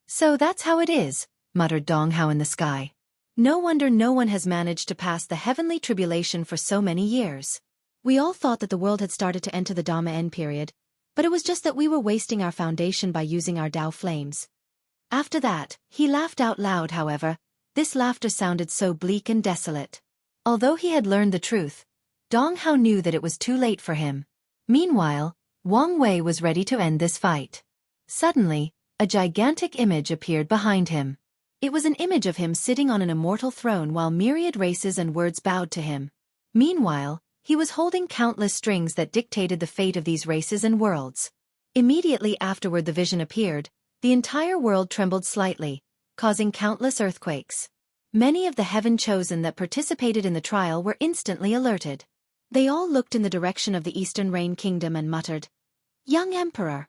Speaker 1: "So that's how it is," muttered Dong Hao in the sky. "No wonder no one has managed to pass the heavenly tribulation for so many years. We all thought that the world had started to enter the Dhamma end period, but it was just that we were wasting our foundation by using our Tao flames." After that, he laughed out loud. However, this laughter sounded so bleak and desolate. Although he had learned the truth, Dong Hao knew that it was too late for him. Meanwhile, Wang Wei was ready to end this fight. Suddenly, a gigantic image appeared behind him. It was an image of him sitting on an immortal throne while myriad races and words bowed to him. Meanwhile, he was holding countless strings that dictated the fate of these races and worlds. Immediately afterward the vision appeared, the entire world trembled slightly, causing countless earthquakes. Many of the heaven chosen that participated in the trial were instantly alerted. They all looked in the direction of the Eastern Rain Kingdom and muttered, "Young Emperor."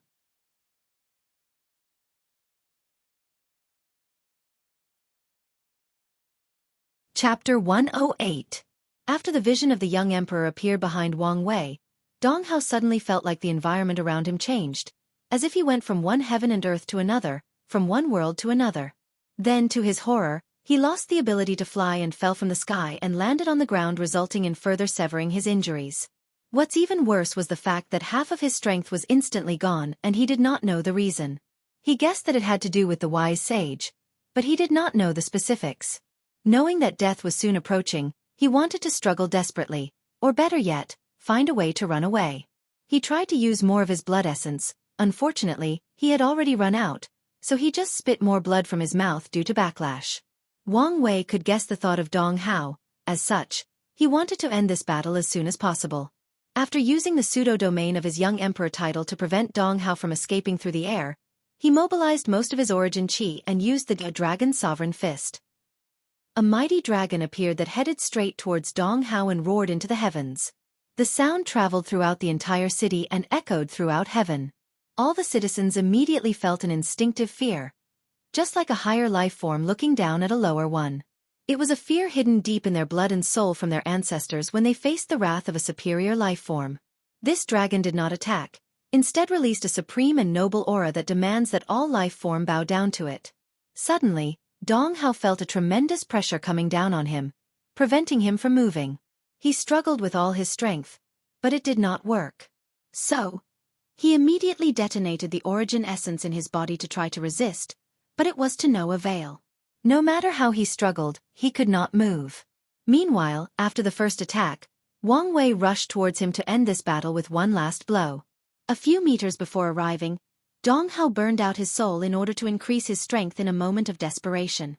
Speaker 1: Chapter 108. After the vision of the young emperor appeared behind Wang Wei, Dong Hao suddenly felt like the environment around him changed, as if he went from one heaven and earth to another, from one world to another. Then, to his horror, he lost the ability to fly and fell from the sky and landed on the ground, resulting in further severing his injuries. What's even worse was the fact that half of his strength was instantly gone, and he did not know the reason. He guessed that it had to do with the wise sage, but he did not know the specifics. Knowing that death was soon approaching, he wanted to struggle desperately, or better yet, find a way to run away. He tried to use more of his blood essence. Unfortunately, he had already run out, so he just spit more blood from his mouth due to backlash. Wang Wei could guess the thought of Dong Hao. As such, he wanted to end this battle as soon as possible. After using the pseudo-domain of his young emperor title to prevent Dong Hao from escaping through the air, he mobilized most of his origin chi and used the dragon sovereign fist. A mighty dragon appeared that headed straight towards Dong Hao and roared into the heavens. The sound traveled throughout the entire city and echoed throughout heaven. All the citizens immediately felt an instinctive fear, just like a higher life form looking down at a lower one. It was a fear hidden deep in their blood and soul from their ancestors when they faced the wrath of a superior life form. This dragon did not attack, instead released a supreme and noble aura that demands that all life form bow down to it. Suddenly, Dong Hao felt a tremendous pressure coming down on him, preventing him from moving. He struggled with all his strength, but it did not work. So, he immediately detonated the origin essence in his body to try to resist, but it was to no avail. No matter how he struggled, he could not move. Meanwhile, after the first attack, Wang Wei rushed towards him to end this battle with one last blow. A few meters before arriving, Dong Hao burned out his soul in order to increase his strength in a moment of desperation.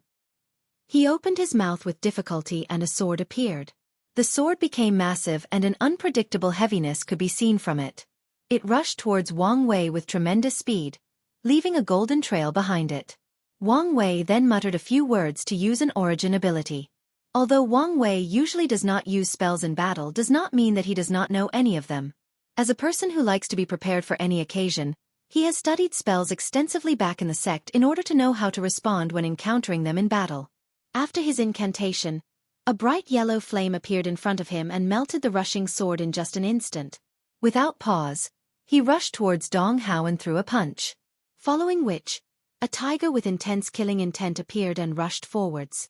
Speaker 1: He opened his mouth with difficulty and a sword appeared. The sword became massive and an unpredictable heaviness could be seen from it. It rushed towards Wang Wei with tremendous speed, leaving a golden trail behind it. Wang Wei then muttered a few words to use an origin ability. Although Wang Wei usually does not use spells in battle does not mean that he does not know any of them. As a person who likes to be prepared for any occasion, he has studied spells extensively back in the sect in order to know how to respond when encountering them in battle. After his incantation, a bright yellow flame appeared in front of him and melted the rushing sword in just an instant. Without pause, he rushed towards Dong Hao and threw a punch. Following which, a tiger with intense killing intent appeared and rushed forwards.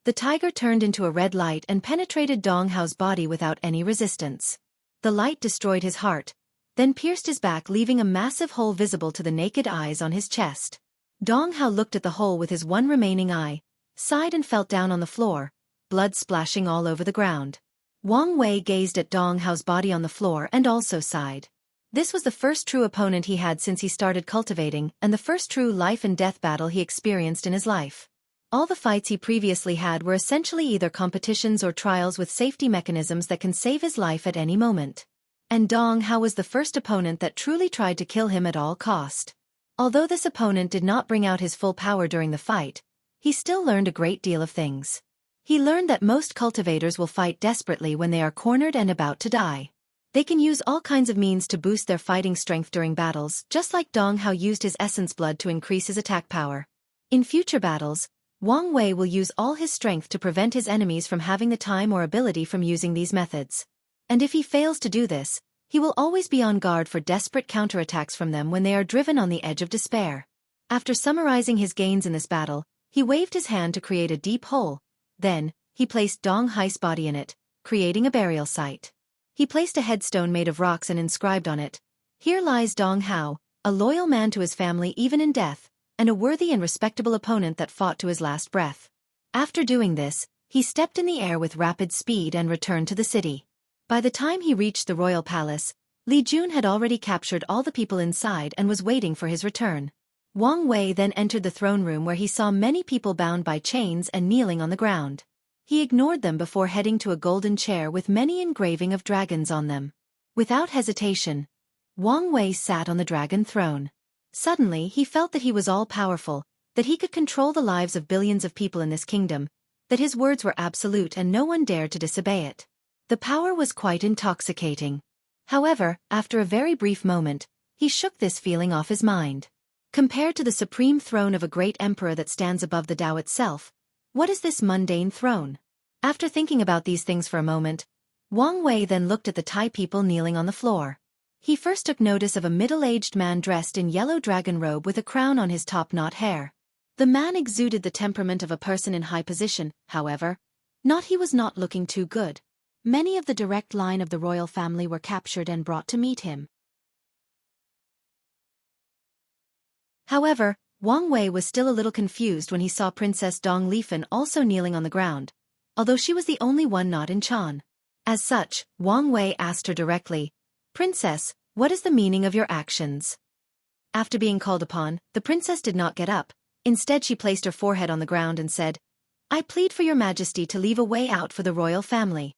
Speaker 1: The tiger turned into a red light and penetrated Dong Hao's body without any resistance. The light destroyed his heart, then pierced his back leaving a massive hole visible to the naked eyes on his chest. Dong Hao looked at the hole with his one remaining eye, sighed and fell down on the floor, blood splashing all over the ground. Wang Wei gazed at Dong Hao's body on the floor and also sighed. This was the first true opponent he had since he started cultivating and the first true life and death battle he experienced in his life. All the fights he previously had were essentially either competitions or trials with safety mechanisms that can save his life at any moment. And Dong Hao was the first opponent that truly tried to kill him at all cost. Although this opponent did not bring out his full power during the fight, he still learned a great deal of things. He learned that most cultivators will fight desperately when they are cornered and about to die. They can use all kinds of means to boost their fighting strength during battles, just like Dong Hao used his essence blood to increase his attack power. In future battles, Wang Wei will use all his strength to prevent his enemies from having the time or ability from using these methods. And if he fails to do this, he will always be on guard for desperate counterattacks from them when they are driven on the edge of despair. After summarizing his gains in this battle, he waved his hand to create a deep hole. Then, he placed Dong Hai's body in it, creating a burial site. He placed a headstone made of rocks and inscribed on it, "Here lies Dong Hao, a loyal man to his family even in death, and a worthy and respectable opponent that fought to his last breath." After doing this, he stepped in the air with rapid speed and returned to the city. By the time he reached the royal palace, Li Jun had already captured all the people inside and was waiting for his return. Wang Wei then entered the throne room where he saw many people bound by chains and kneeling on the ground. He ignored them before heading to a golden chair with many engraving of dragons on them. Without hesitation, Wang Wei sat on the dragon throne. Suddenly he felt that he was all-powerful, that he could control the lives of billions of people in this kingdom, that his words were absolute and no one dared to disobey it. The power was quite intoxicating. However, after a very brief moment, he shook this feeling off his mind. Compared to the supreme throne of a great emperor that stands above the Tao itself, what is this mundane throne? After thinking about these things for a moment, Wang Wei then looked at the Thai people kneeling on the floor. He first took notice of a middle-aged man dressed in yellow dragon robe with a crown on his top-knot hair. The man exuded the temperament of a person in high position, however. He was not looking too good. Many of the direct line of the royal family were captured and brought to meet him. However, Wang Wei was still a little confused when he saw Princess Dong Lifen also kneeling on the ground, although she was the only one not in Chan. As such, Wang Wei asked her directly, "Princess, what is the meaning of your actions?" After being called upon, the princess did not get up. Instead she placed her forehead on the ground and said, "I plead for your majesty to leave a way out for the royal family."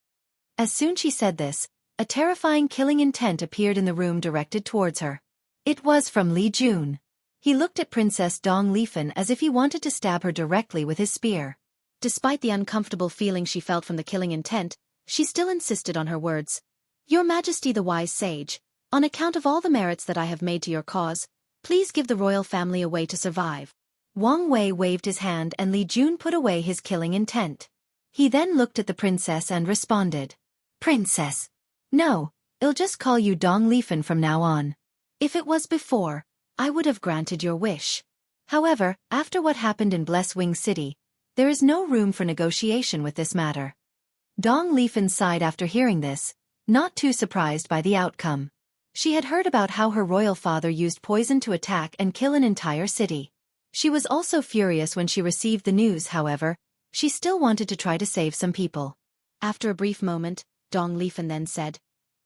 Speaker 1: As soon as she said this, a terrifying killing intent appeared in the room directed towards her. It was from Li Jun. He looked at Princess Dong Lifen as if he wanted to stab her directly with his spear. Despite the uncomfortable feeling she felt from the killing intent, she still insisted on her words. "Your Majesty the wise sage, on account of all the merits that I have made to your cause, please give the royal family a way to survive." Wang Wei waved his hand and Li Jun put away his killing intent. He then looked at the princess and responded, "Princess. No, I'll just call you Dong Lifen from now on. If it was before, I would have granted your wish. However, after what happened in Bless Wing City, there is no room for negotiation with this matter." Dong Lifen sighed after hearing this, not too surprised by the outcome. She had heard about how her royal father used poison to attack and kill an entire city. She was also furious when she received the news. However, she still wanted to try to save some people. After a brief moment, Dong Lifen then said,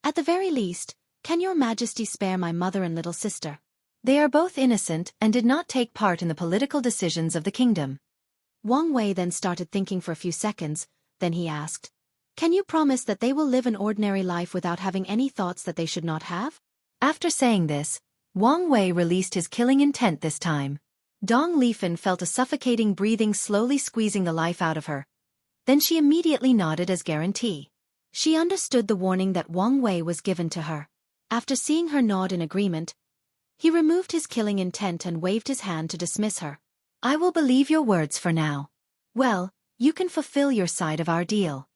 Speaker 1: "At the very least, can your majesty spare my mother and little sister? They are both innocent and did not take part in the political decisions of the kingdom." Wang Wei then started thinking for a few seconds, then he asked, "Can you promise that they will live an ordinary life without having any thoughts that they should not have?" After saying this, Wang Wei released his killing intent this time. Dong Lifen felt a suffocating breathing slowly squeezing the life out of her. Then she immediately nodded as guarantee. She understood the warning that Wang Wei was given to her. After seeing her nod in agreement, he removed his killing intent and waved his hand to dismiss her. "I will believe your words for now. Well, you can fulfill your side of our deal."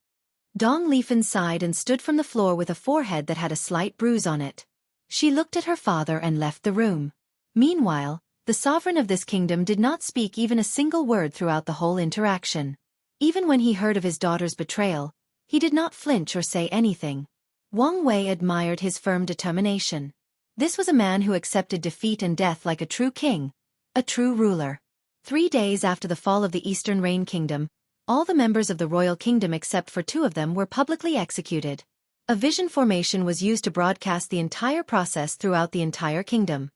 Speaker 1: Dong Lifen sighed and stood from the floor with a forehead that had a slight bruise on it. She looked at her father and left the room. Meanwhile, the sovereign of this kingdom did not speak even a single word throughout the whole interaction. Even when he heard of his daughter's betrayal, he did not flinch or say anything. Wang Wei admired his firm determination. This was a man who accepted defeat and death like a true king, a true ruler. 3 days after the fall of the Eastern Reign Kingdom, all the members of the royal kingdom except for 2 of them were publicly executed. A vision formation was used to broadcast the entire process throughout the entire kingdom.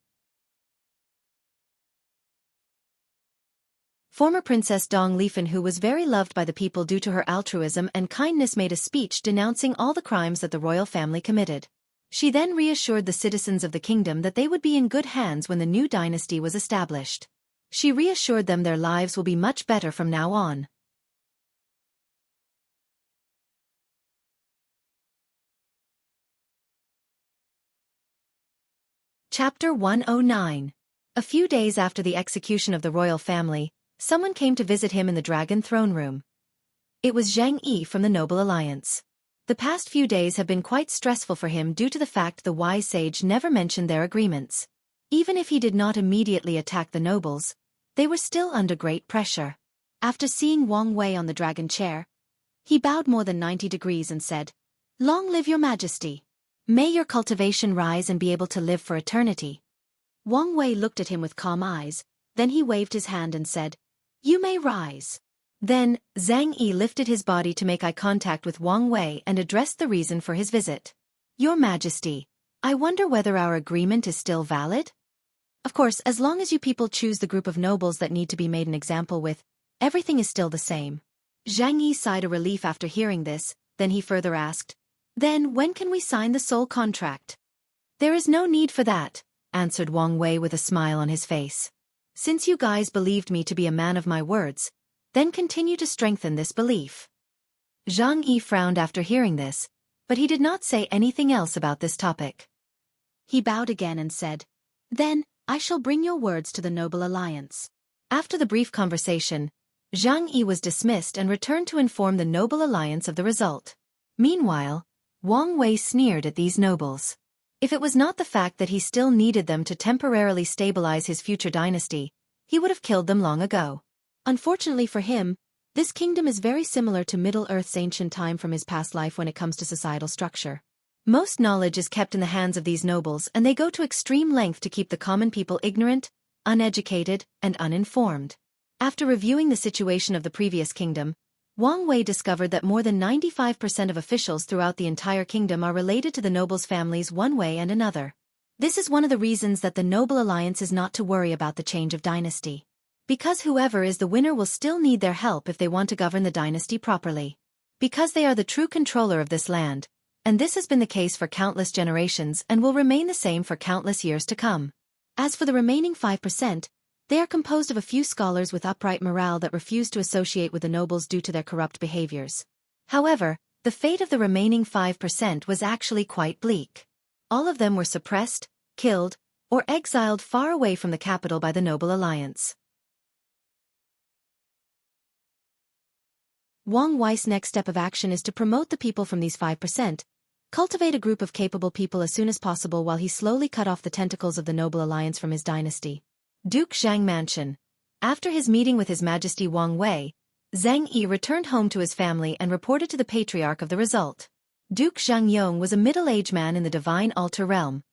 Speaker 1: Former Princess Dong Lifen, who was very loved by the people due to her altruism and kindness, made a speech denouncing all the crimes that the royal family committed. She then reassured the citizens of the kingdom that they would be in good hands when the new dynasty was established. She reassured them their lives will be much better from now on. Chapter 109. A few days after the execution of the royal family, someone came to visit him in the Dragon Throne Room. It was Jianghu from the Noble Alliance. The past few days have been quite stressful for him due to the fact the wise sage never mentioned their agreements. Even if he did not immediately attack the nobles, they were still under great pressure. After seeing Wang Wei on the dragon chair, he bowed more than 90 degrees and said, "Long live your majesty. May your cultivation rise and be able to live for eternity." Wang Wei looked at him with calm eyes, then he waved his hand and said, "You may rise." Then, Zhang Yi lifted his body to make eye contact with Wang Wei and addressed the reason for his visit. "Your Majesty, I wonder whether our agreement is still valid?" "Of course, as long as you people choose the group of nobles that need to be made an example with, everything is still the same." Zhang Yi sighed a relief after hearing this, then he further asked, "Then when can we sign the soul contract?" "There is no need for that," answered Wang Wei with a smile on his face. "Since you guys believed me to be a man of my words, then continue to strengthen this belief." Zhang Yi frowned after hearing this, but he did not say anything else about this topic. He bowed again and said, "Then, I shall bring your words to the Noble Alliance." After the brief conversation, Zhang Yi was dismissed and returned to inform the Noble Alliance of the result. Meanwhile, Wang Wei sneered at these nobles. If it was not the fact that he still needed them to temporarily stabilize his future dynasty, he would have killed them long ago. Unfortunately for him, this kingdom is very similar to Middle-earth's ancient time from his past life when it comes to societal structure. Most knowledge is kept in the hands of these nobles and they go to extreme length to keep the common people ignorant, uneducated, and uninformed. After reviewing the situation of the previous kingdom, Wang Wei discovered that more than 95% of officials throughout the entire kingdom are related to the nobles' families one way and another. This is one of the reasons that the Noble Alliance is not to worry about the change of dynasty. Because whoever is the winner will still need their help if they want to govern the dynasty properly. Because they are the true controller of this land, and this has been the case for countless generations and will remain the same for countless years to come. As for the remaining 5%, they are composed of a few scholars with upright morale that refuse to associate with the nobles due to their corrupt behaviors. However, the fate of the remaining 5% was actually quite bleak. All of them were suppressed, killed, or exiled far away from the capital by the Noble Alliance. Wang Wei's next step of action is to promote the people from these 5%, cultivate a group of capable people as soon as possible while he slowly cut off the tentacles of the Noble Alliance from his dynasty. Duke Zhang Mansion. After his meeting with His Majesty Wang Wei, Zhang Yi returned home to his family and reported to the patriarch of the result. Duke Zhang Yong was a middle-aged man in the divine altar realm,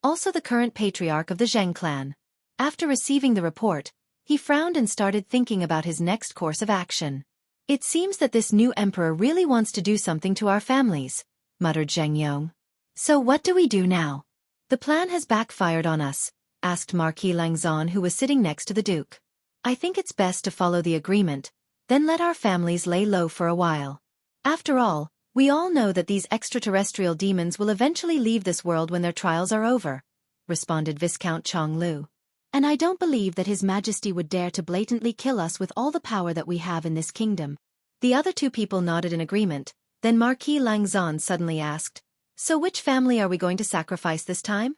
Speaker 1: also the current patriarch of the Zheng clan. After receiving the report, he frowned and started thinking about his next course of action. It seems that this new emperor really wants to do something to our families, muttered Zheng Yong. So what do we do now? The plan has backfired on us, asked Marquis Langzon, who was sitting next to the Duke. I think it's best to follow the agreement, then let our families lay low for a while. After all, we all know that these extraterrestrial demons will eventually leave this world when their trials are over, responded Viscount Chong Lu. And I don't believe that His Majesty would dare to blatantly kill us with all the power that we have in this kingdom. The other two people nodded in agreement, then Marquis Langzon suddenly asked, So which family are we going to sacrifice this time?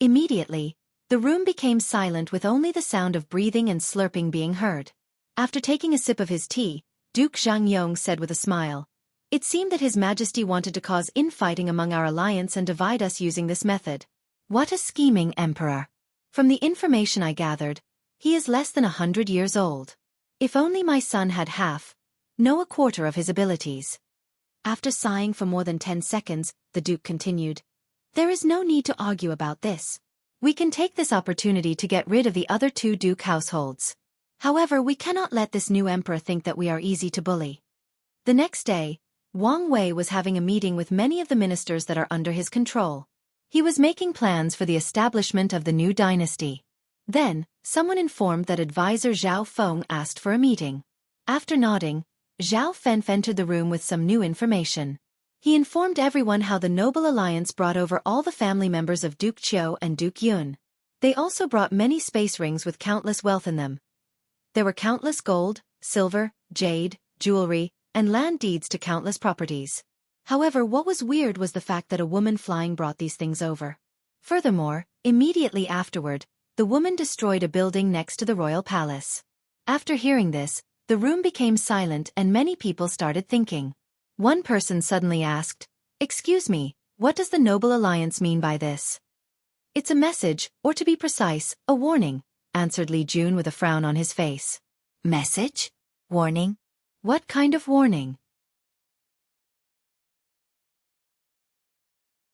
Speaker 1: Immediately, the room became silent with only the sound of breathing and slurping being heard. After taking a sip of his tea, Duke Xiangyong said with a smile, It seemed that His Majesty wanted to cause infighting among our alliance and divide us using this method. What a scheming emperor! From the information I gathered, he is less than 100 years old. If only my son had half, no a quarter of his abilities. After sighing for more than 10 seconds, the Duke continued, There is no need to argue about this. We can take this opportunity to get rid of the other two Duke households. However, we cannot let this new emperor think that we are easy to bully. The next day, Wang Wei was having a meeting with many of the ministers that are under his control. He was making plans for the establishment of the new dynasty. Then, someone informed that advisor Zhao Feng asked for a meeting. After nodding, Zhao Fen entered the room with some new information. He informed everyone how the Noble Alliance brought over all the family members of Duke Qiu and Duke Yun. They also brought many space rings with countless wealth in them. There were countless gold, silver, jade, jewelry, and land deeds to countless properties. However, what was weird was the fact that a woman flying brought these things over. Furthermore, immediately afterward, the woman destroyed a building next to the royal palace. After hearing this, the room became silent and many people started thinking. One person suddenly asked, Excuse me, what does the Noble Alliance mean by this? It's a message, or to be precise, a warning, answered Li Jun with a frown on his face. Message? Warning? What kind of warning?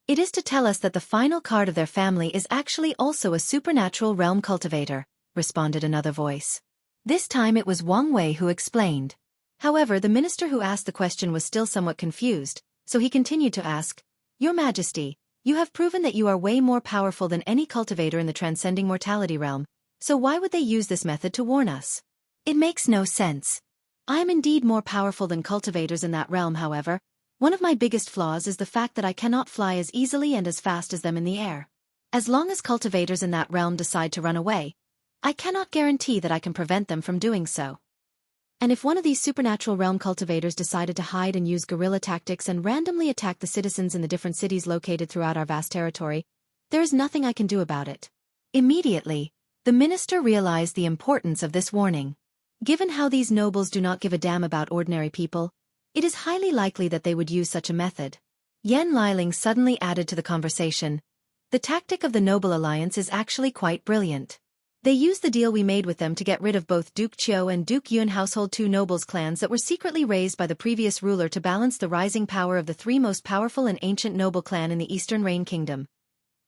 Speaker 1: It is to tell us that the final card of their family is actually also a supernatural realm cultivator, responded another voice. This time it was Wang Wei who explained. However, the minister who asked the question was still somewhat confused, so he continued to ask, Your Majesty, you have proven that you are way more powerful than any cultivator in the transcending mortality realm, so why would they use this method to warn us? It makes no sense. I am indeed more powerful than cultivators in that realm, however. One of my biggest flaws is the fact that I cannot fly as easily and as fast as them in the air. As long as cultivators in that realm decide to run away, I cannot guarantee that I can prevent them from doing so. And if one of these supernatural realm cultivators decided to hide and use guerrilla tactics and randomly attack the citizens in the different cities located throughout our vast territory, there is nothing I can do about it. Immediately, the minister realized the importance of this warning. Given how these nobles do not give a damn about ordinary people, it is highly likely that they would use such a method. Yan Liling suddenly added to the conversation. The tactic of the Noble Alliance is actually quite brilliant. They used the deal we made with them to get rid of both Duke Qiu and Duke Yun household, two nobles clans that were secretly raised by the previous ruler to balance the rising power of the three most powerful and ancient noble clan in the Eastern Reign Kingdom.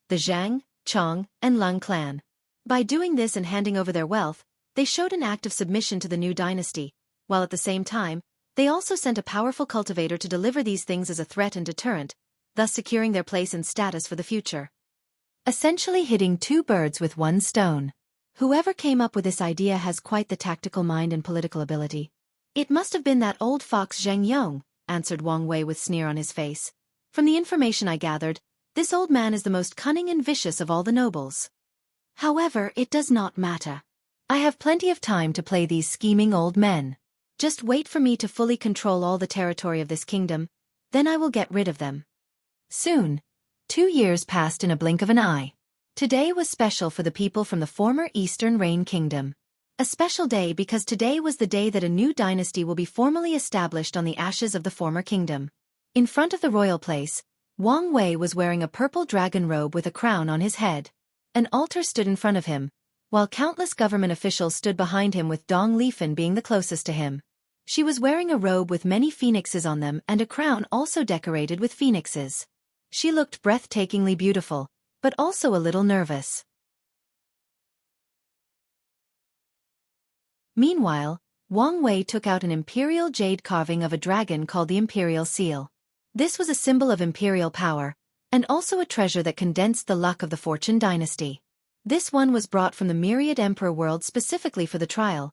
Speaker 1: The Zhang, Chong, and Lung clan. By doing this and handing over their wealth, they showed an act of submission to the new dynasty, while at the same time, they also sent a powerful cultivator to deliver these things as a threat and deterrent, thus securing their place and status for the future. Essentially hitting two birds with one stone. Whoever came up with this idea has quite the tactical mind and political ability. It must have been that old fox Zheng Yong, answered Wang Wei with sneer on his face. From the information I gathered, this old man is the most cunning and vicious of all the nobles. However, it does not matter. I have plenty of time to play these scheming old men. Just wait for me to fully control all the territory of this kingdom, then I will get rid of them. Soon, 2 years passed in a blink of an eye. Today was special for the people from the former Eastern Reign Kingdom. A special day because today was the day that a new dynasty will be formally established on the ashes of the former kingdom. In front of the royal place, Wang Wei was wearing a purple dragon robe with a crown on his head. An altar stood in front of him, while countless government officials stood behind him, with Dong Lifen being the closest to him. She was wearing a robe with many phoenixes on them and a crown also decorated with phoenixes. She looked breathtakingly beautiful, but also a little nervous. Meanwhile, Wang Wei took out an imperial jade carving of a dragon called the Imperial Seal. This was a symbol of imperial power, and also a treasure that condensed the luck of the Fortune dynasty. This one was brought from the myriad emperor world specifically for the trial,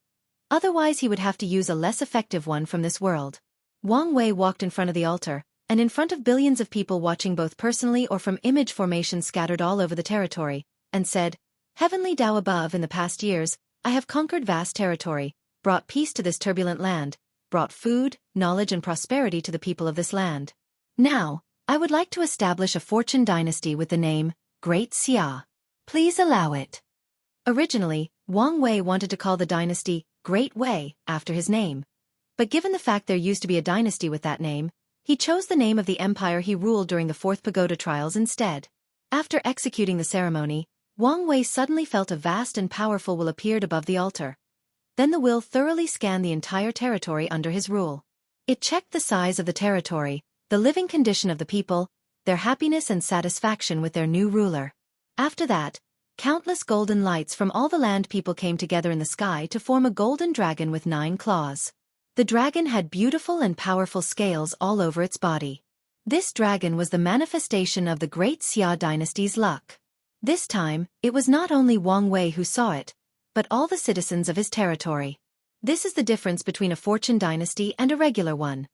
Speaker 1: otherwise he would have to use a less effective one from this world. Wang Wei walked in front of the altar, and in front of billions of people watching both personally or from image formation scattered all over the territory, and said, "Heavenly Tao above, in the past years, I have conquered vast territory, brought peace to this turbulent land, brought food, knowledge and prosperity to the people of this land. Now, I would like to establish a fortune dynasty with the name, Great Xia. Please allow it." Originally, Wang Wei wanted to call the dynasty, Great Wei, after his name. But given the fact there used to be a dynasty with that name, he chose the name of the empire he ruled during the Fourth Pagoda trials instead. After executing the ceremony, Wang Wei suddenly felt a vast and powerful will appeared above the altar. Then the will thoroughly scanned the entire territory under his rule. It checked the size of the territory, the living condition of the people, their happiness and satisfaction with their new ruler. After that, countless golden lights from all the land people came together in the sky to form a golden dragon with 9 claws. The dragon had beautiful and powerful scales all over its body. This dragon was the manifestation of the Great Xia dynasty's luck. This time, it was not only Wang Wei who saw it, but all the citizens of his territory. This is the difference between a fortune dynasty and a regular one.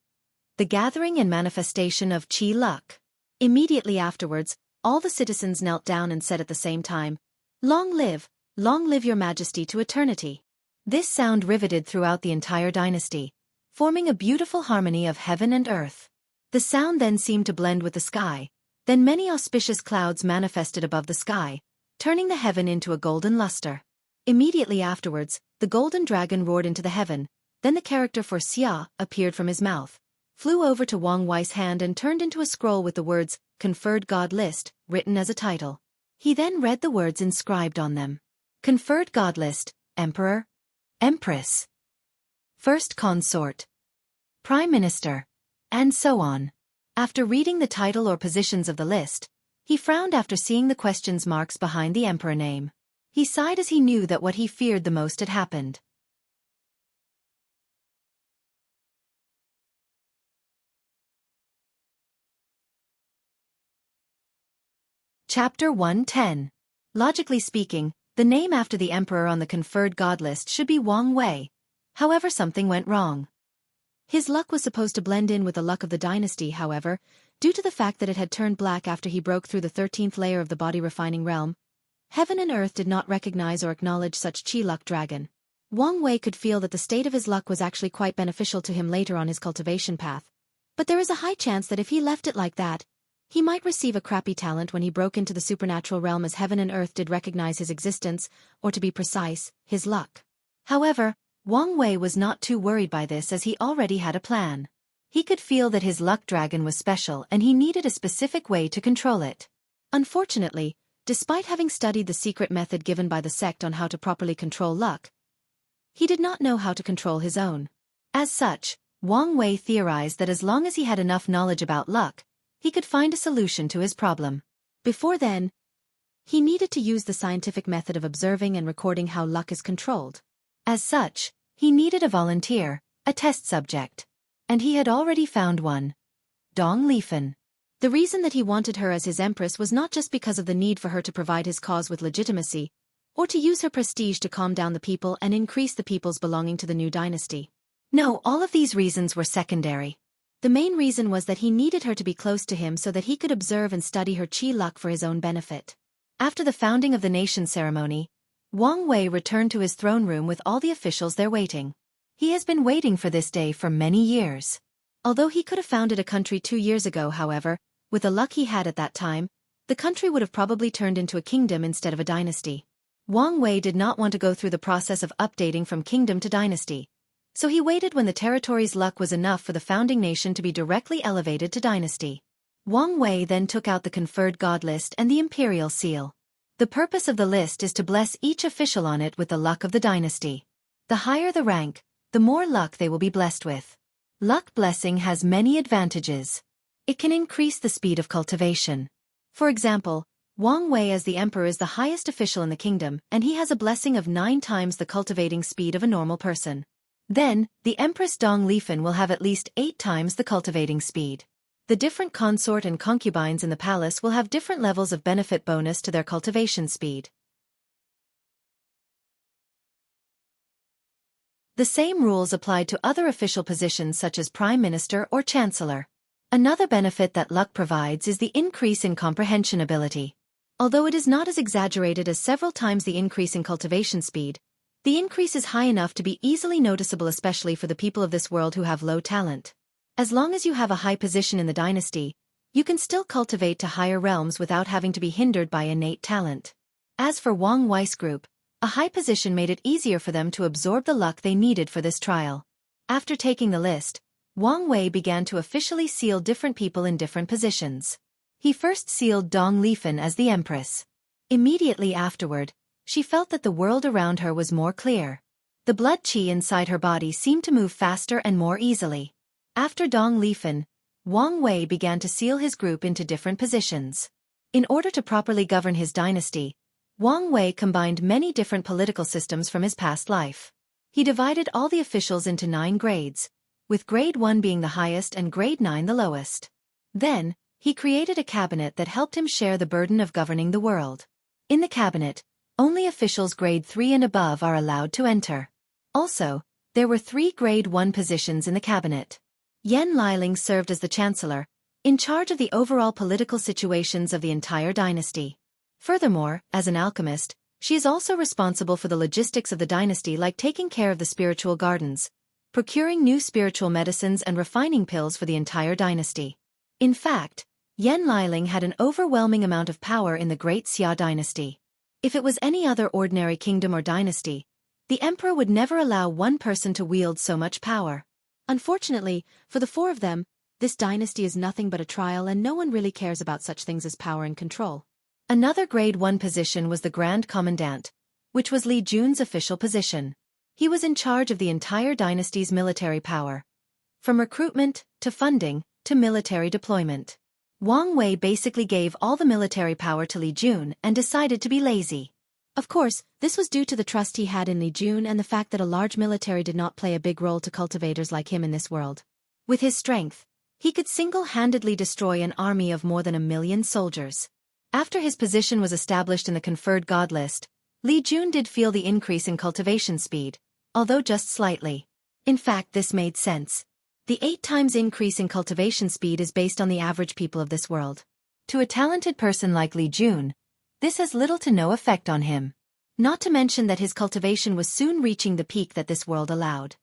Speaker 1: The gathering and manifestation of Qi luck. Immediately afterwards, all the citizens knelt down and said at the same time, long live your majesty to eternity." This sound riveted throughout the entire dynasty, forming a beautiful harmony of heaven and earth. The sound then seemed to blend with the sky, then many auspicious clouds manifested above the sky, turning the heaven into a golden luster. Immediately afterwards, the golden dragon roared into the heaven, then the character for Xia appeared from his mouth, flew over to Wang Wei's hand and turned into a scroll with the words, Conferred God List, written as a title. He then read the words inscribed on them. Conferred God List, Emperor, Empress, First Consort, Prime Minister, and so on. After reading the title or positions of the list, he frowned after seeing the question marks behind the emperor name. He sighed as he knew that what he feared the most had happened. Chapter 110. Logically speaking, the name after the emperor on the conferred god list should be Wang Wei. However, something went wrong. His luck was supposed to blend in with the luck of the dynasty, however, due to the fact that it had turned black after he broke through the 13th layer of the body-refining realm. Heaven and earth did not recognize or acknowledge such Qi luck dragon. Wang Wei could feel that the state of his luck was actually quite beneficial to him later on his cultivation path. But there is a high chance that if he left it like that, he might receive a crappy talent when he broke into the supernatural realm, as heaven and earth did recognize his existence, or to be precise, his luck. However, Wang Wei was not too worried by this, as he already had a plan. He could feel that his luck dragon was special and he needed a specific way to control it. Unfortunately, despite having studied the secret method given by the sect on how to properly control luck, he did not know how to control his own. As such, Wang Wei theorized that as long as he had enough knowledge about luck, he could find a solution to his problem. Before then, he needed to use the scientific method of observing and recording how luck is controlled. As such, he needed a volunteer, a test subject. And he had already found one. Dong Lifen. The reason that he wanted her as his empress was not just because of the need for her to provide his cause with legitimacy, or to use her prestige to calm down the people and increase the peoples belonging to the new dynasty. No, all of these reasons were secondary. The main reason was that he needed her to be close to him so that he could observe and study her Qi luck for his own benefit. After the founding of the nation ceremony, Wang Wei returned to his throne room with all the officials there waiting. He has been waiting for this day for many years. Although he could have founded a country 2 years ago, however, with the luck he had at that time, the country would have probably turned into a kingdom instead of a dynasty. Wang Wei did not want to go through the process of updating from kingdom to dynasty, so he waited when the territory's luck was enough for the founding nation to be directly elevated to dynasty. Wang Wei then took out the conferred god list and the imperial seal. The purpose of the list is to bless each official on it with the luck of the dynasty. The higher the rank, the more luck they will be blessed with. Luck blessing has many advantages. It can increase the speed of cultivation. For example, Wang Wei as the emperor is the highest official in the kingdom, and he has a blessing of 9 times the cultivating speed of a normal person. Then, the Empress Dong Lifan will have at least 8 times the cultivating speed. The different consort and concubines in the palace will have different levels of benefit bonus to their cultivation speed. The same rules applied to other official positions such as Prime Minister or Chancellor. Another benefit that luck provides is the increase in comprehension ability. Although it is not as exaggerated as several times the increase in cultivation speed, the increase is high enough to be easily noticeable, especially for the people of this world who have low talent. As long as you have a high position in the dynasty, you can still cultivate to higher realms without having to be hindered by innate talent. As for Wang Wei's group, a high position made it easier for them to absorb the luck they needed for this trial. After taking the list, Wang Wei began to officially seal different people in different positions. He first sealed Dong Lifan as the empress. Immediately afterward, she felt that the world around her was more clear. The blood qi inside her body seemed to move faster and more easily. After Dong Lifan, Wang Wei began to seal his group into different positions. In order to properly govern his dynasty, Wang Wei combined many different political systems from his past life. He divided all the officials into 9 grades, with grade 1 being the highest and grade 9 the lowest. Then, he created a cabinet that helped him share the burden of governing the world. In the cabinet, only officials grade 3 and above are allowed to enter. Also, there were 3 grade 1 positions in the cabinet. Yan Liling served as the chancellor, in charge of the overall political situations of the entire dynasty. Furthermore, as an alchemist, she is also responsible for the logistics of the dynasty, like taking care of the spiritual gardens, procuring new spiritual medicines and refining pills for the entire dynasty. In fact, Yan Liling had an overwhelming amount of power in the Great Xia dynasty. If it was any other ordinary kingdom or dynasty, the emperor would never allow one person to wield so much power. Unfortunately, for the 4 of them, this dynasty is nothing but a trial, and no one really cares about such things as power and control. Another grade 1 position was the Grand Commandant, which was Li Jun's official position. He was in charge of the entire dynasty's military power, from recruitment, to funding, to military deployment. Wang Wei basically gave all the military power to Li Jun and decided to be lazy. Of course, this was due to the trust he had in Li Jun and the fact that a large military did not play a big role to cultivators like him in this world. With his strength, he could single-handedly destroy an army of more than 1 million soldiers. After his position was established in the conferred god list, Li Jun did feel the increase in cultivation speed, although just slightly. In fact, this made sense. The 8 times increase in cultivation speed is based on the average people of this world. To a talented person like Li Jun, this has little to no effect on him. Not to mention that his cultivation was soon reaching the peak that this world allowed.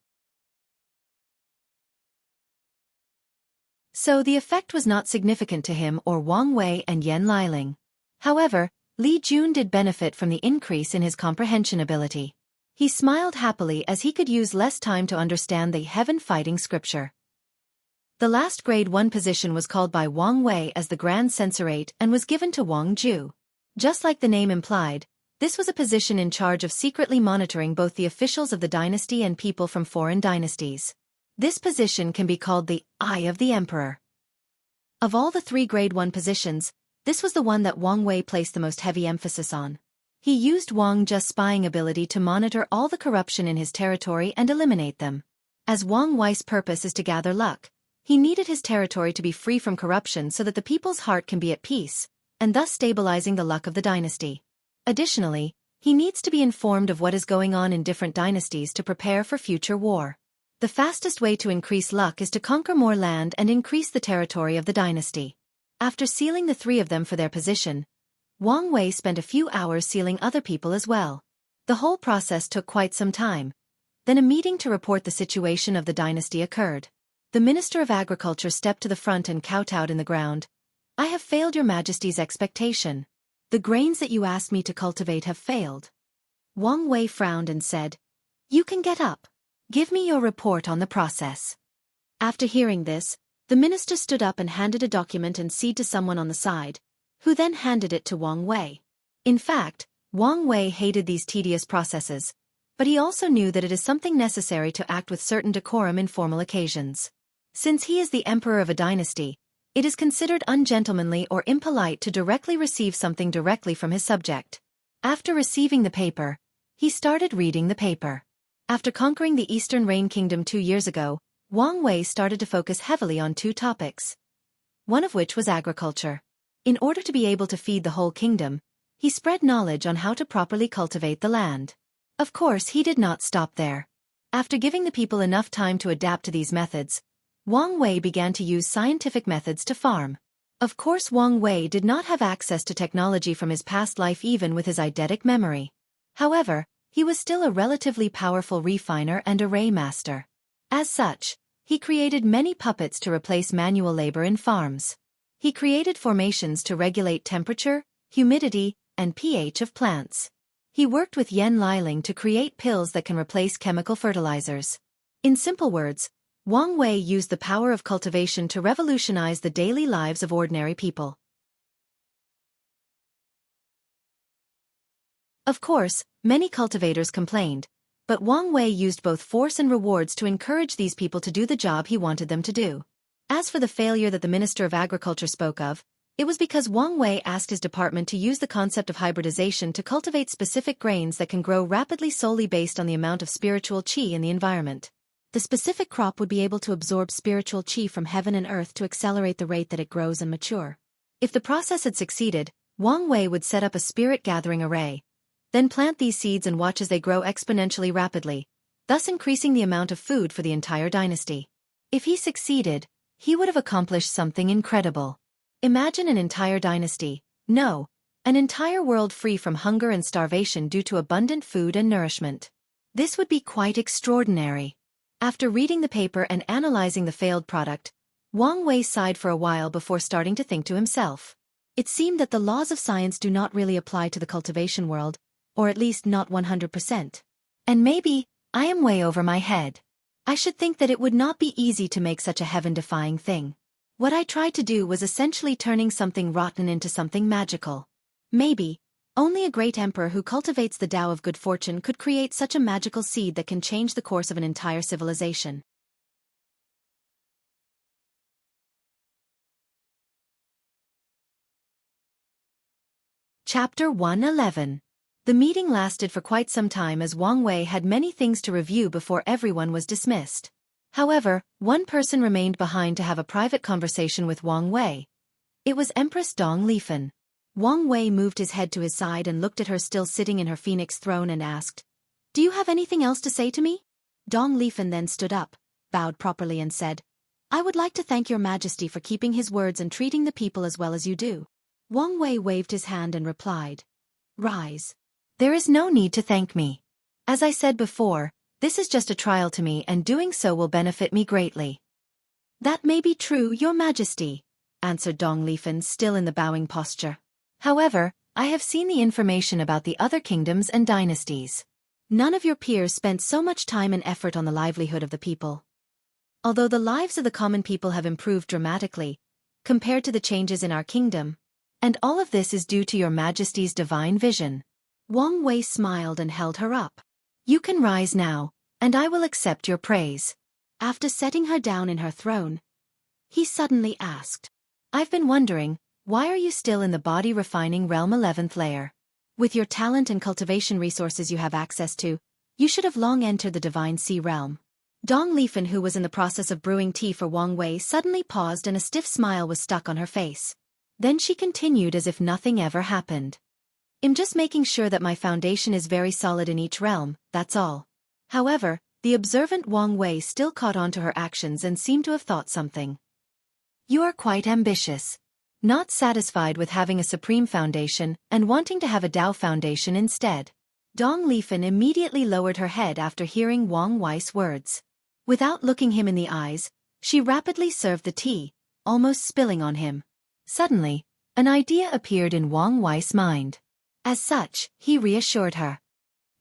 Speaker 1: So the effect was not significant to him or Wang Wei and Yan Liling. However, Li Jun did benefit from the increase in his comprehension ability. He smiled happily as he could use less time to understand the heaven-fighting scripture. The last grade 1 position was called by Wang Wei as the Grand Censorate and was given to Wang Ju. Just like the name implied, this was a position in charge of secretly monitoring both the officials of the dynasty and people from foreign dynasties. This position can be called the Eye of the Emperor. Of all the 3 grade 1 positions, this was the one that Wang Wei placed the most heavy emphasis on. He used Wang Ju's spying ability to monitor all the corruption in his territory and eliminate them. As Wang Wei's purpose is to gather luck, he needed his territory to be free from corruption so that the people's heart can be at peace, and thus stabilizing the luck of the dynasty. Additionally, he needs to be informed of what is going on in different dynasties to prepare for future war. The fastest way to increase luck is to conquer more land and increase the territory of the dynasty. After sealing the 3 of them for their position, Wang Wei spent a few hours sealing other people as well. The whole process took quite some time. Then a meeting to report the situation of the dynasty occurred. The Minister of Agriculture stepped to the front and kowtowed in the ground. "I have failed your Majesty's expectation. The grains that you asked me to cultivate have failed." Wang Wei frowned and said, "You can get up. Give me your report on the process." After hearing this, the minister stood up and handed a document and seed to someone on the side, who then handed it to Wang Wei. In fact, Wang Wei hated these tedious processes, but he also knew that it is something necessary to act with certain decorum in formal occasions. Since he is the emperor of a dynasty, It is considered ungentlemanly or impolite to directly receive something directly from his subject. After receiving the paper, he started reading the paper. After conquering the Eastern Rain Kingdom 2 years ago, Wang Wei started to focus heavily on 2 topics, one of which was agriculture. In order to be able to feed the whole kingdom, he spread knowledge on how to properly cultivate the land. Of course, he did not stop there. After giving the people enough time to adapt to these methods, Wang Wei began to use scientific methods to farm. Of course, Wang Wei did not have access to technology from his past life even with his eidetic memory. However, he was still a relatively powerful refiner and array master. As such, he created many puppets to replace manual labor in farms. He created formations to regulate temperature, humidity, and pH of plants. He worked with Yen Liling to create pills that can replace chemical fertilizers. In simple words, Wang Wei used the power of cultivation to revolutionize the daily lives of ordinary people. Of course, many cultivators complained, but Wang Wei used both force and rewards to encourage these people to do the job he wanted them to do. As for the failure that the Minister of Agriculture spoke of, it was because Wang Wei asked his department to use the concept of hybridization to cultivate specific grains that can grow rapidly solely based on the amount of spiritual qi in the environment. The specific crop would be able to absorb spiritual qi from heaven and earth to accelerate the rate that it grows and mature. If the process had succeeded, Wang Wei would set up a spirit-gathering array, then plant these seeds and watch as they grow exponentially rapidly, thus increasing the amount of food for the entire dynasty. If he succeeded, he would have accomplished something incredible. Imagine an entire dynasty, no, an entire world free from hunger and starvation due to abundant food and nourishment. This would be quite extraordinary. After reading the paper and analyzing the failed product, Wang Wei sighed for a while before starting to think to himself. It seemed that the laws of science do not really apply to the cultivation world, or at least not 100%. And maybe, I am way over my head. I should think that it would not be easy to make such a heaven-defying thing. What I tried to do was essentially turning something rotten into something magical. Maybe, only a great emperor who cultivates the Tao of good fortune could create such a magical seed that can change the course of an entire civilization. Chapter 111. The meeting lasted for quite some time as Wang Wei had many things to review before everyone was dismissed. However, one person remained behind to have a private conversation with Wang Wei. It was Empress Dong Lifen. Wang Wei moved his head to his side and looked at her still sitting in her phoenix throne and asked, "Do you have anything else to say to me?" Dong Lifen then stood up, bowed properly and said, "I would like to thank your majesty for keeping his words and treating the people as well as you do." Wang Wei waved his hand and replied, "Rise. There is no need to thank me. As I said before, this is just a trial to me and doing so will benefit me greatly." "That may be true, your majesty," answered Dong Lifen still in the bowing posture. "However, I have seen the information about the other kingdoms and dynasties. None of your peers spent so much time and effort on the livelihood of the people. Although the lives of the common people have improved dramatically, compared to the changes in our kingdom, and all of this is due to your majesty's divine vision." Wang Wei smiled and held her up. "You can rise now, and I will accept your praise." After setting her down in her throne, he suddenly asked, "I've been wondering, why are you still in the body refining realm 11th layer? With your talent and cultivation resources you have access to, you should have long entered the divine sea realm." Dong Lifen, who was in the process of brewing tea for Wang Wei, suddenly paused and a stiff smile was stuck on her face. Then she continued as if nothing ever happened. "I'm just making sure that my foundation is very solid in each realm, that's all." However, the observant Wang Wei still caught on to her actions and seemed to have thought something. "You are quite ambitious. Not satisfied with having a supreme foundation and wanting to have a Tao foundation instead." Dong Lifen immediately lowered her head after hearing Wang Wei's words. Without looking him in the eyes, she rapidly served the tea, almost spilling on him. Suddenly, an idea appeared in Wang Wei's mind. As such, he reassured her.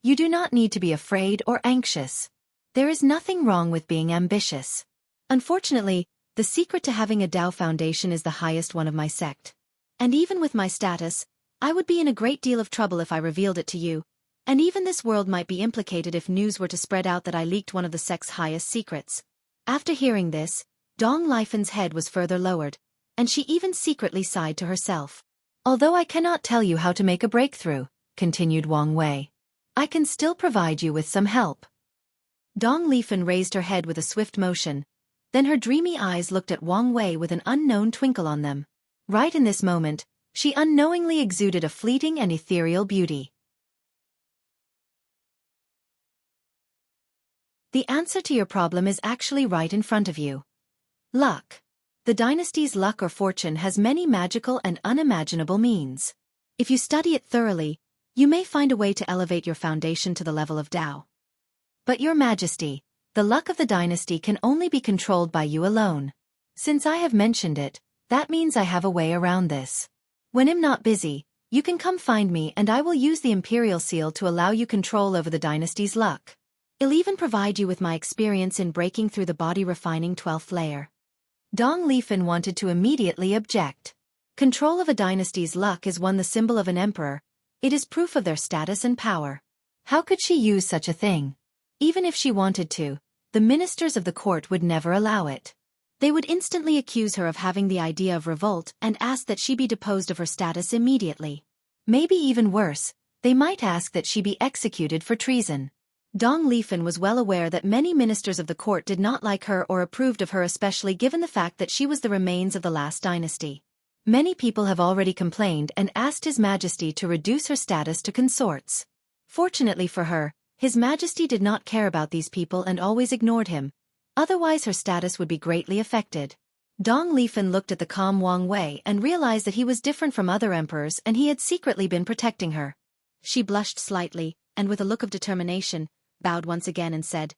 Speaker 1: "You do not need to be afraid or anxious. There is nothing wrong with being ambitious. Unfortunately, the secret to having a Tao foundation is the highest one of my sect. And even with my status, I would be in a great deal of trouble if I revealed it to you, and even this world might be implicated if news were to spread out that I leaked one of the sect's highest secrets." After hearing this, Dong Lifen's head was further lowered, and she even secretly sighed to herself. Although I cannot tell you how to make a breakthrough, continued Wang Wei, I can still provide you with some help. Dong Lifen raised her head with a swift motion. Then her dreamy eyes looked at Wang Wei with an unknown twinkle on them. Right in this moment, she unknowingly exuded a fleeting and ethereal beauty. The answer to your problem is actually right in front of you. Luck. The dynasty's luck or fortune has many magical and unimaginable means. If you study it thoroughly, you may find a way to elevate your foundation to the level of Tao. But your majesty, the luck of the dynasty can only be controlled by you alone. Since I have mentioned it, that means I have a way around this. When I'm not busy, you can come find me and I will use the imperial seal to allow you control over the dynasty's luck. I'll even provide you with my experience in breaking through the body-refining 12th layer. Dong Lifen wanted to immediately object. Control of a dynasty's luck is the symbol of an emperor. It is proof of their status and power. How could she use such a thing? Even if she wanted to, the ministers of the court would never allow it. They would instantly accuse her of having the idea of revolt and ask that she be deposed of her status immediately. Maybe even worse, they might ask that she be executed for treason. Dong Lifen was well aware that many ministers of the court did not like her or approved of her, especially given the fact that she was the remains of the last dynasty. Many people have already complained and asked His Majesty to reduce her status to consorts. Fortunately for her, His Majesty did not care about these people and always ignored him. Otherwise her status would be greatly affected. Dong Lifen looked at the calm Wang Wei and realized that he was different from other emperors and he had secretly been protecting her. She blushed slightly, and with a look of determination, bowed once again and said,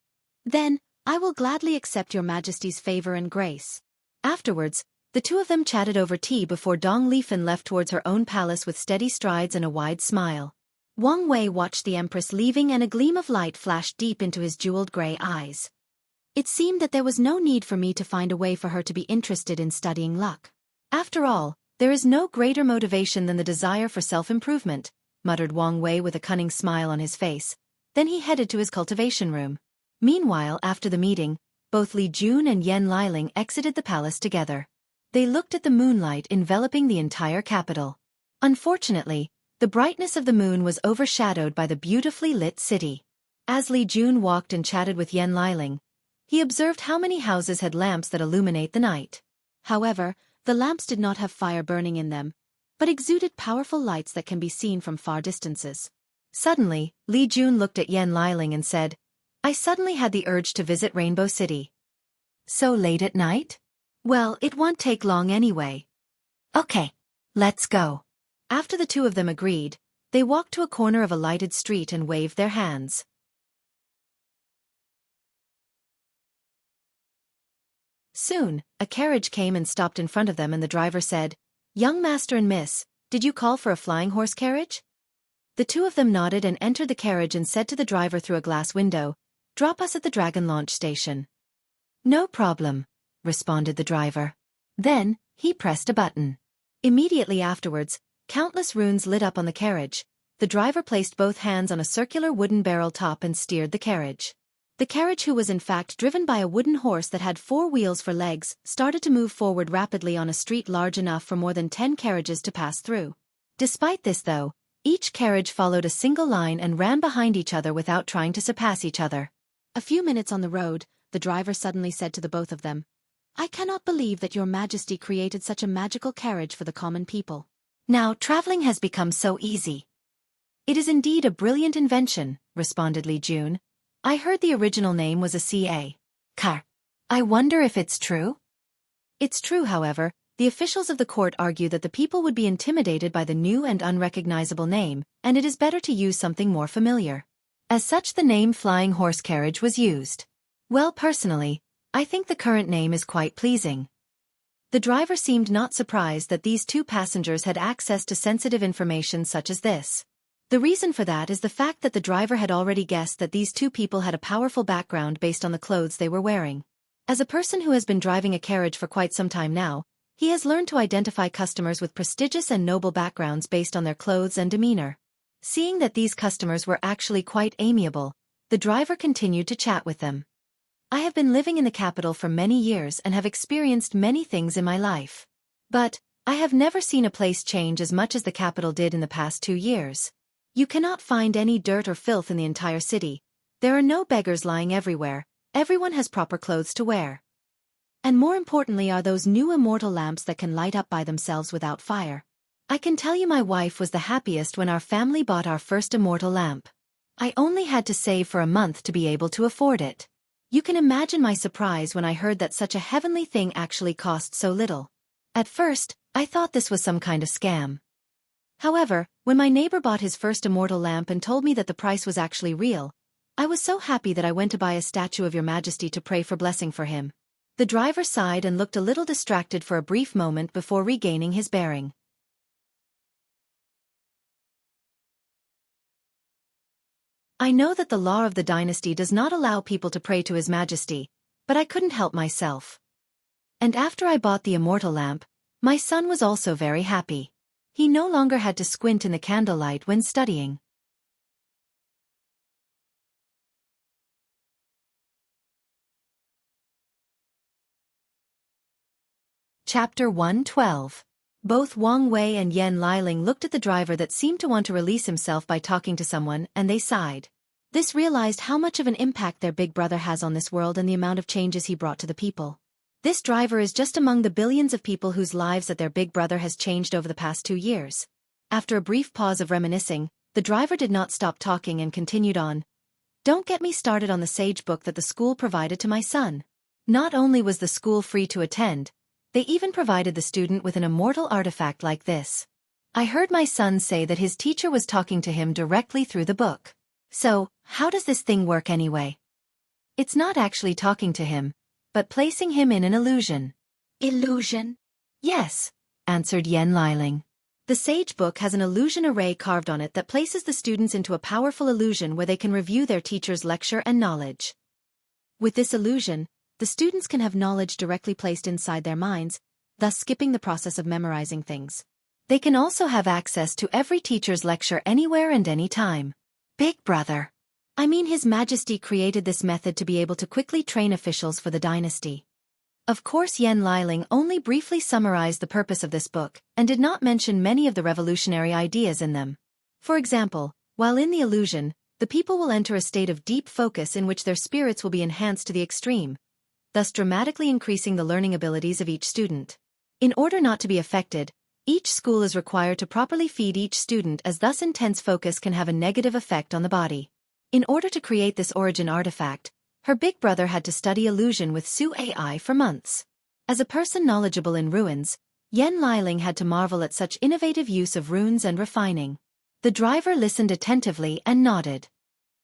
Speaker 1: "Then, I will gladly accept your Majesty's favor and grace." Afterwards, the two of them chatted over tea before Dong Lifen left towards her own palace with steady strides and a wide smile. Wang Wei watched the Empress leaving and a gleam of light flashed deep into his jeweled gray eyes. It seemed that there was no need for me to find a way for her to be interested in studying luck. After all, there is no greater motivation than the desire for self-improvement, muttered Wang Wei with a cunning smile on his face. Then he headed to his cultivation room. Meanwhile, after the meeting, both Li Jun and Yan Liling exited the palace together. They looked at the moonlight enveloping the entire capital. Unfortunately, the brightness of the moon was overshadowed by the beautifully lit city. As Li Jun walked and chatted with Yan Liling, he observed how many houses had lamps that illuminate the night. However, the lamps did not have fire burning in them, but exuded powerful lights that can be seen from far distances. Suddenly, Li Jun looked at Yan Liling and said, "I suddenly had the urge to visit Rainbow City." "So late at night?" "Well, it won't take long anyway." "Okay, let's go." After the two of them agreed, they walked to a corner of a lighted street and waved their hands. Soon, a carriage came and stopped in front of them and the driver said, "Young master and miss, did you call for a flying horse carriage?" The two of them nodded and entered the carriage and said to the driver through a glass window, "Drop us at the Dragon Launch Station." "No problem," responded the driver. Then, he pressed a button. Immediately afterwards, countless runes lit up on the carriage. The driver placed both hands on a circular wooden barrel top and steered the carriage. The carriage, who was in fact driven by a wooden horse that had 4 wheels for legs, started to move forward rapidly on a street large enough for more than 10 carriages to pass through. Despite this though, each carriage followed a single line and ran behind each other without trying to surpass each other. A few minutes on the road, the driver suddenly said to the both of them, "I cannot believe that your Majesty created such a magical carriage for the common people. Now traveling has become so easy." "It is indeed a brilliant invention," responded Li Jun. "I heard the original name was a ca. Car. I wonder if it's true?" "It's true, however. The officials of the court argue that the people would be intimidated by the new and unrecognizable name, and it is better to use something more familiar. As such, the name Flying Horse Carriage was used. Well, personally, I think the current name is quite pleasing." The driver seemed not surprised that these two passengers had access to sensitive information such as this. The reason for that is the fact that the driver had already guessed that these two people had a powerful background based on the clothes they were wearing. As a person who has been driving a carriage for quite some time now, he has learned to identify customers with prestigious and noble backgrounds based on their clothes and demeanor. Seeing that these customers were actually quite amiable, the driver continued to chat with them. "I have been living in the capital for many years and have experienced many things in my life. But I have never seen a place change as much as the capital did in the past 2 years. You cannot find any dirt or filth in the entire city. There are no beggars lying everywhere. Everyone has proper clothes to wear. And more importantly are those new immortal lamps that can light up by themselves without fire. I can tell you my wife was the happiest when our family bought our first immortal lamp. I only had to save for a month to be able to afford it. You can imagine my surprise when I heard that such a heavenly thing actually cost so little. At first, I thought this was some kind of scam. However, when my neighbor bought his first immortal lamp and told me that the price was actually real, I was so happy that I went to buy a statue of your majesty to pray for blessing for him. The driver sighed and looked a little distracted for a brief moment before regaining his bearing. I know that the law of the dynasty does not allow people to pray to His Majesty, but I couldn't help myself. And after I bought the immortal lamp, my son was also very happy. He no longer had to squint in the candlelight when studying. Chapter 112. Both Wang Wei and Yan Liling looked at the driver that seemed to want to release himself by talking to someone, and they sighed. This realized how much of an impact their big brother has on this world and the amount of changes he brought to the people. This driver is just among the billions of people whose lives that their big brother has changed over the past 2 years. After a brief pause of reminiscing, the driver did not stop talking and continued on. Don't get me started on the sage book that the school provided to my son. Not only was the school free to attend, they even provided the student with an immortal artifact like this. I heard my son say that his teacher was talking to him directly through the book. So, how does this thing work anyway? It's not actually talking to him, but placing him in an illusion. Illusion? Yes, answered Yan Liling. The sage book has an illusion array carved on it that places the students into a powerful illusion where they can review their teacher's lecture and knowledge. With this illusion, the students can have knowledge directly placed inside their minds, thus skipping the process of memorizing things. They can also have access to every teacher's lecture anywhere and any time. Big brother. I mean, His Majesty created this method to be able to quickly train officials for the dynasty. Of course, Yan Liling only briefly summarized the purpose of this book and did not mention many of the revolutionary ideas in them. For example, while in the illusion, the people will enter a state of deep focus in which their spirits will be enhanced to the extreme, thus dramatically increasing the learning abilities of each student. In order not to be affected, each school is required to properly feed each student, as thus intense focus can have a negative effect on the body. In order to create this origin artifact, her big brother had to study illusion with Su AI for months. As a person knowledgeable in runes, Yan Liling had to marvel at such innovative use of runes and refining. The driver listened attentively and nodded.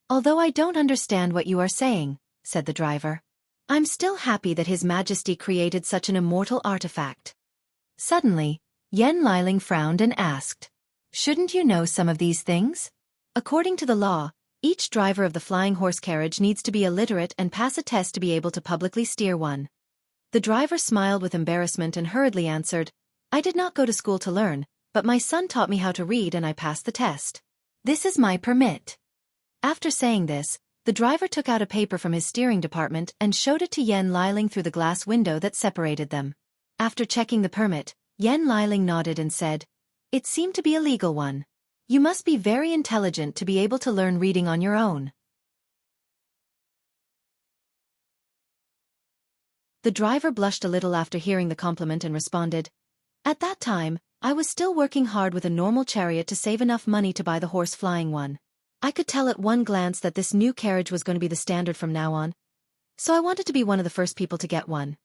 Speaker 1: Although I don't understand what you are saying, said the driver, I'm still happy that His Majesty created such an immortal artifact. Suddenly, Yan Liling frowned and asked, shouldn't you know some of these things? According to the law, each driver of the flying horse carriage needs to be illiterate and pass a test to be able to publicly steer one. The driver smiled with embarrassment and hurriedly answered, I did not go to school to learn, but my son taught me how to read and I passed the test. This is my permit. After saying this, the driver took out a paper from his steering department and showed it to Yan Liling through the glass window that separated them. After checking the permit, Yan Liling nodded and said, it seemed to be a legal one. You must be very intelligent to be able to learn reading on your own. The driver blushed a little after hearing the compliment and responded, at that time, I was still working hard with a normal chariot to save enough money to buy the horse-flying one. I could tell at one glance that this new carriage was going to be the standard from now on, so I wanted to be one of the first people to get one.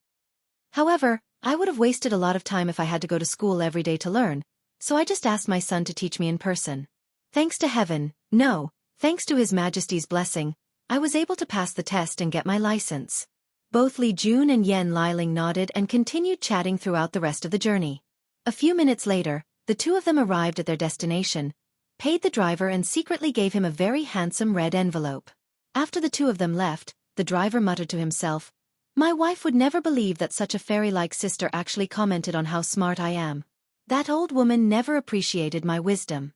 Speaker 1: However, I would have wasted a lot of time if I had to go to school every day to learn, so I just asked my son to teach me in person. Thanks to heaven, no, thanks to His Majesty's blessing, I was able to pass the test and get my license. Both Li Jun and Yan Liling nodded and continued chatting throughout the rest of the journey. A few minutes later, the two of them arrived at their destination, paid the driver and secretly gave him a very handsome red envelope. After the two of them left, the driver muttered to himself, my wife would never believe that such a fairy-like sister actually commented on how smart I am. That old woman never appreciated my wisdom.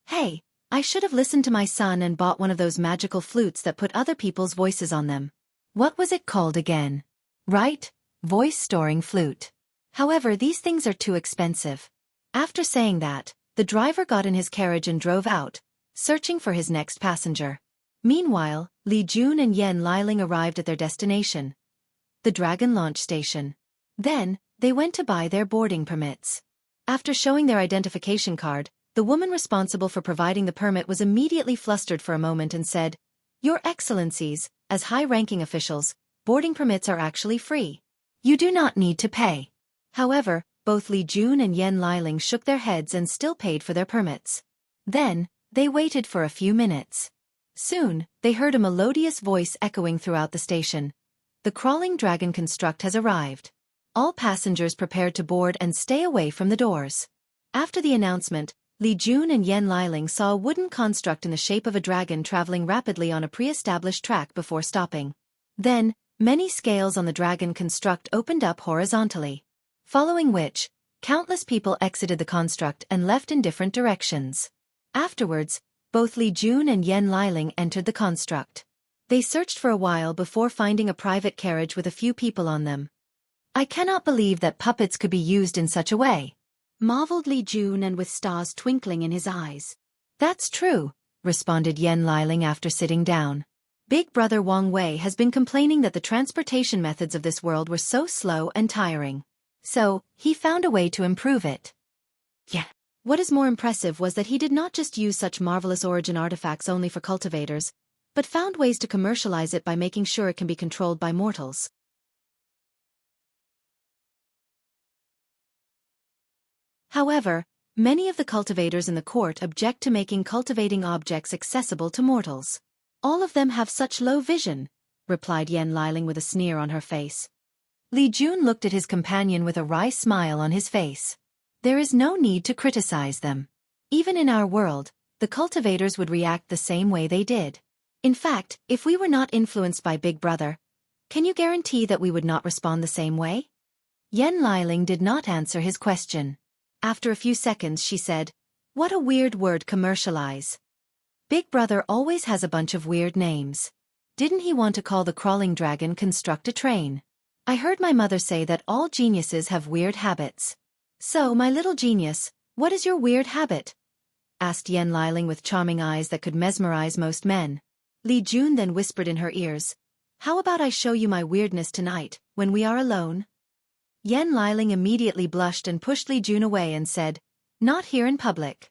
Speaker 1: Hey, I should have listened to my son and bought one of those magical flutes that put other people's voices on them. What was it called again? Right, voice storing flute. However, these things are too expensive. After saying that, the driver got in his carriage and drove out, searching for his next passenger. Meanwhile, Li Jun and Yan Liling arrived at their destination, the Dragon Launch Station. Then, they went to buy their boarding permits. After showing their identification card, the woman responsible for providing the permit was immediately flustered for a moment and said, "Your Excellencies, as high-ranking officials, boarding permits are actually free. You do not need to pay." However, both Li Jun and Yan Liling shook their heads and still paid for their permits. Then, they waited for a few minutes. Soon, they heard a melodious voice echoing throughout the station. "The crawling dragon construct has arrived. All passengers prepared to board and stay away from the doors." After the announcement, Li Jun and Yan Liling saw a wooden construct in the shape of a dragon traveling rapidly on a pre-established track before stopping. Then, many scales on the dragon construct opened up horizontally. Following which, countless people exited the construct and left in different directions. Afterwards, both Li Jun and Yan Liling entered the construct. They searched for a while before finding a private carriage with a few people on them. "I cannot believe that puppets could be used in such a way," marveled Li Jun, and with stars twinkling in his eyes. "That's true," responded Yan Liling after sitting down. "Big brother Wang Wei has been complaining that the transportation methods of this world were so slow and tiring. So, he found a way to improve it." Yeah. What is more impressive was that he did not just use such marvelous origin artifacts only for cultivators, but found ways to commercialize it by making sure it can be controlled by mortals. However, many of the cultivators in the court object to making cultivating objects accessible to mortals. "All of them have such low vision," replied Yan Liling with a sneer on her face. Li Jun looked at his companion with a wry smile on his face. "There is no need to criticize them. Even in our world, the cultivators would react the same way they did. In fact, if we were not influenced by Big Brother, can you guarantee that we would not respond the same way?" Yan Liling did not answer his question. After a few seconds she said, "What a weird word, commercialize. Big Brother always has a bunch of weird names. Didn't he want to call the crawling dragon construct a train? I heard my mother say that all geniuses have weird habits. So, my little genius, what is your weird habit?" asked Yan Liling with charming eyes that could mesmerize most men. Li Jun then whispered in her ears, "How about I show you my weirdness tonight, when we are alone?" Yan Liling immediately blushed and pushed Li Jun away and said, "Not here in public."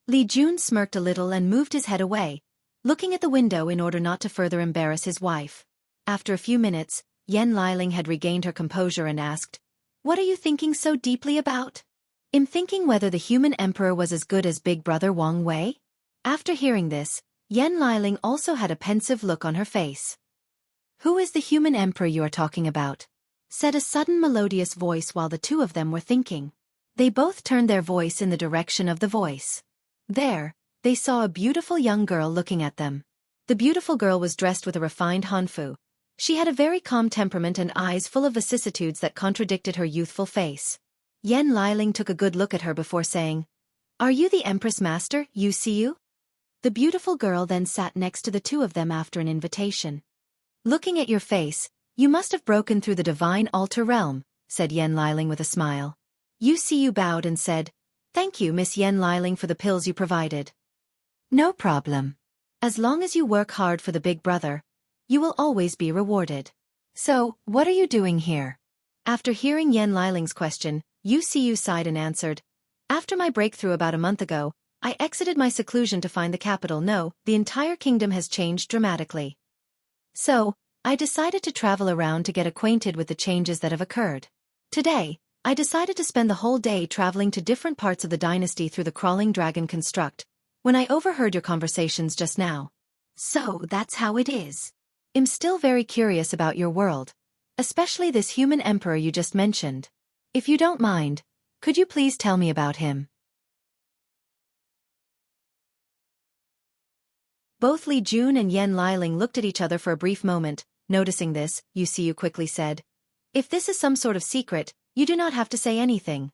Speaker 1: Li Jun smirked a little and moved his head away, looking at the window in order not to further embarrass his wife. After a few minutes, Yan Liling had regained her composure and asked, "What are you thinking so deeply about?" "I'm thinking whether the human emperor was as good as Big Brother Wang Wei." After hearing this, Yan Liling also had a pensive look on her face. "Who is the human emperor you are talking about?" said a sudden melodious voice while the two of them were thinking. They both turned their voice in the direction of the voice. There, they saw a beautiful young girl looking at them. The beautiful girl was dressed with a refined hanfu. She had a very calm temperament and eyes full of vicissitudes that contradicted her youthful face. Yan Liling took a good look at her before saying, "Are you the Empress Master, Yu Siyu?" The beautiful girl then sat next to the two of them after an invitation. "Looking at your face, you must have broken through the divine altar realm," said Yan Liling with a smile. Yu Siyu bowed and said, "Thank you, Miss Yan Liling, for the pills you provided." "No problem. As long as you work hard for the Big Brother, you will always be rewarded. So, what are you doing here?" After hearing Yan Liling's question, Yu Siyu sighed and answered, "After my breakthrough about a month ago, I exited my seclusion to find the capital. No, the entire kingdom has changed dramatically. So, I decided to travel around to get acquainted with the changes that have occurred. Today, I decided to spend the whole day traveling to different parts of the dynasty through the crawling dragon construct, when I overheard your conversations just now. So that's how it is. I'm still very curious about your world, especially this human emperor you just mentioned. If you don't mind, could you please tell me about him?" Both Li Jun and Yan Liling looked at each other for a brief moment. Noticing this, Yu Siyu quickly said, "If this is some sort of secret, you do not have to say anything."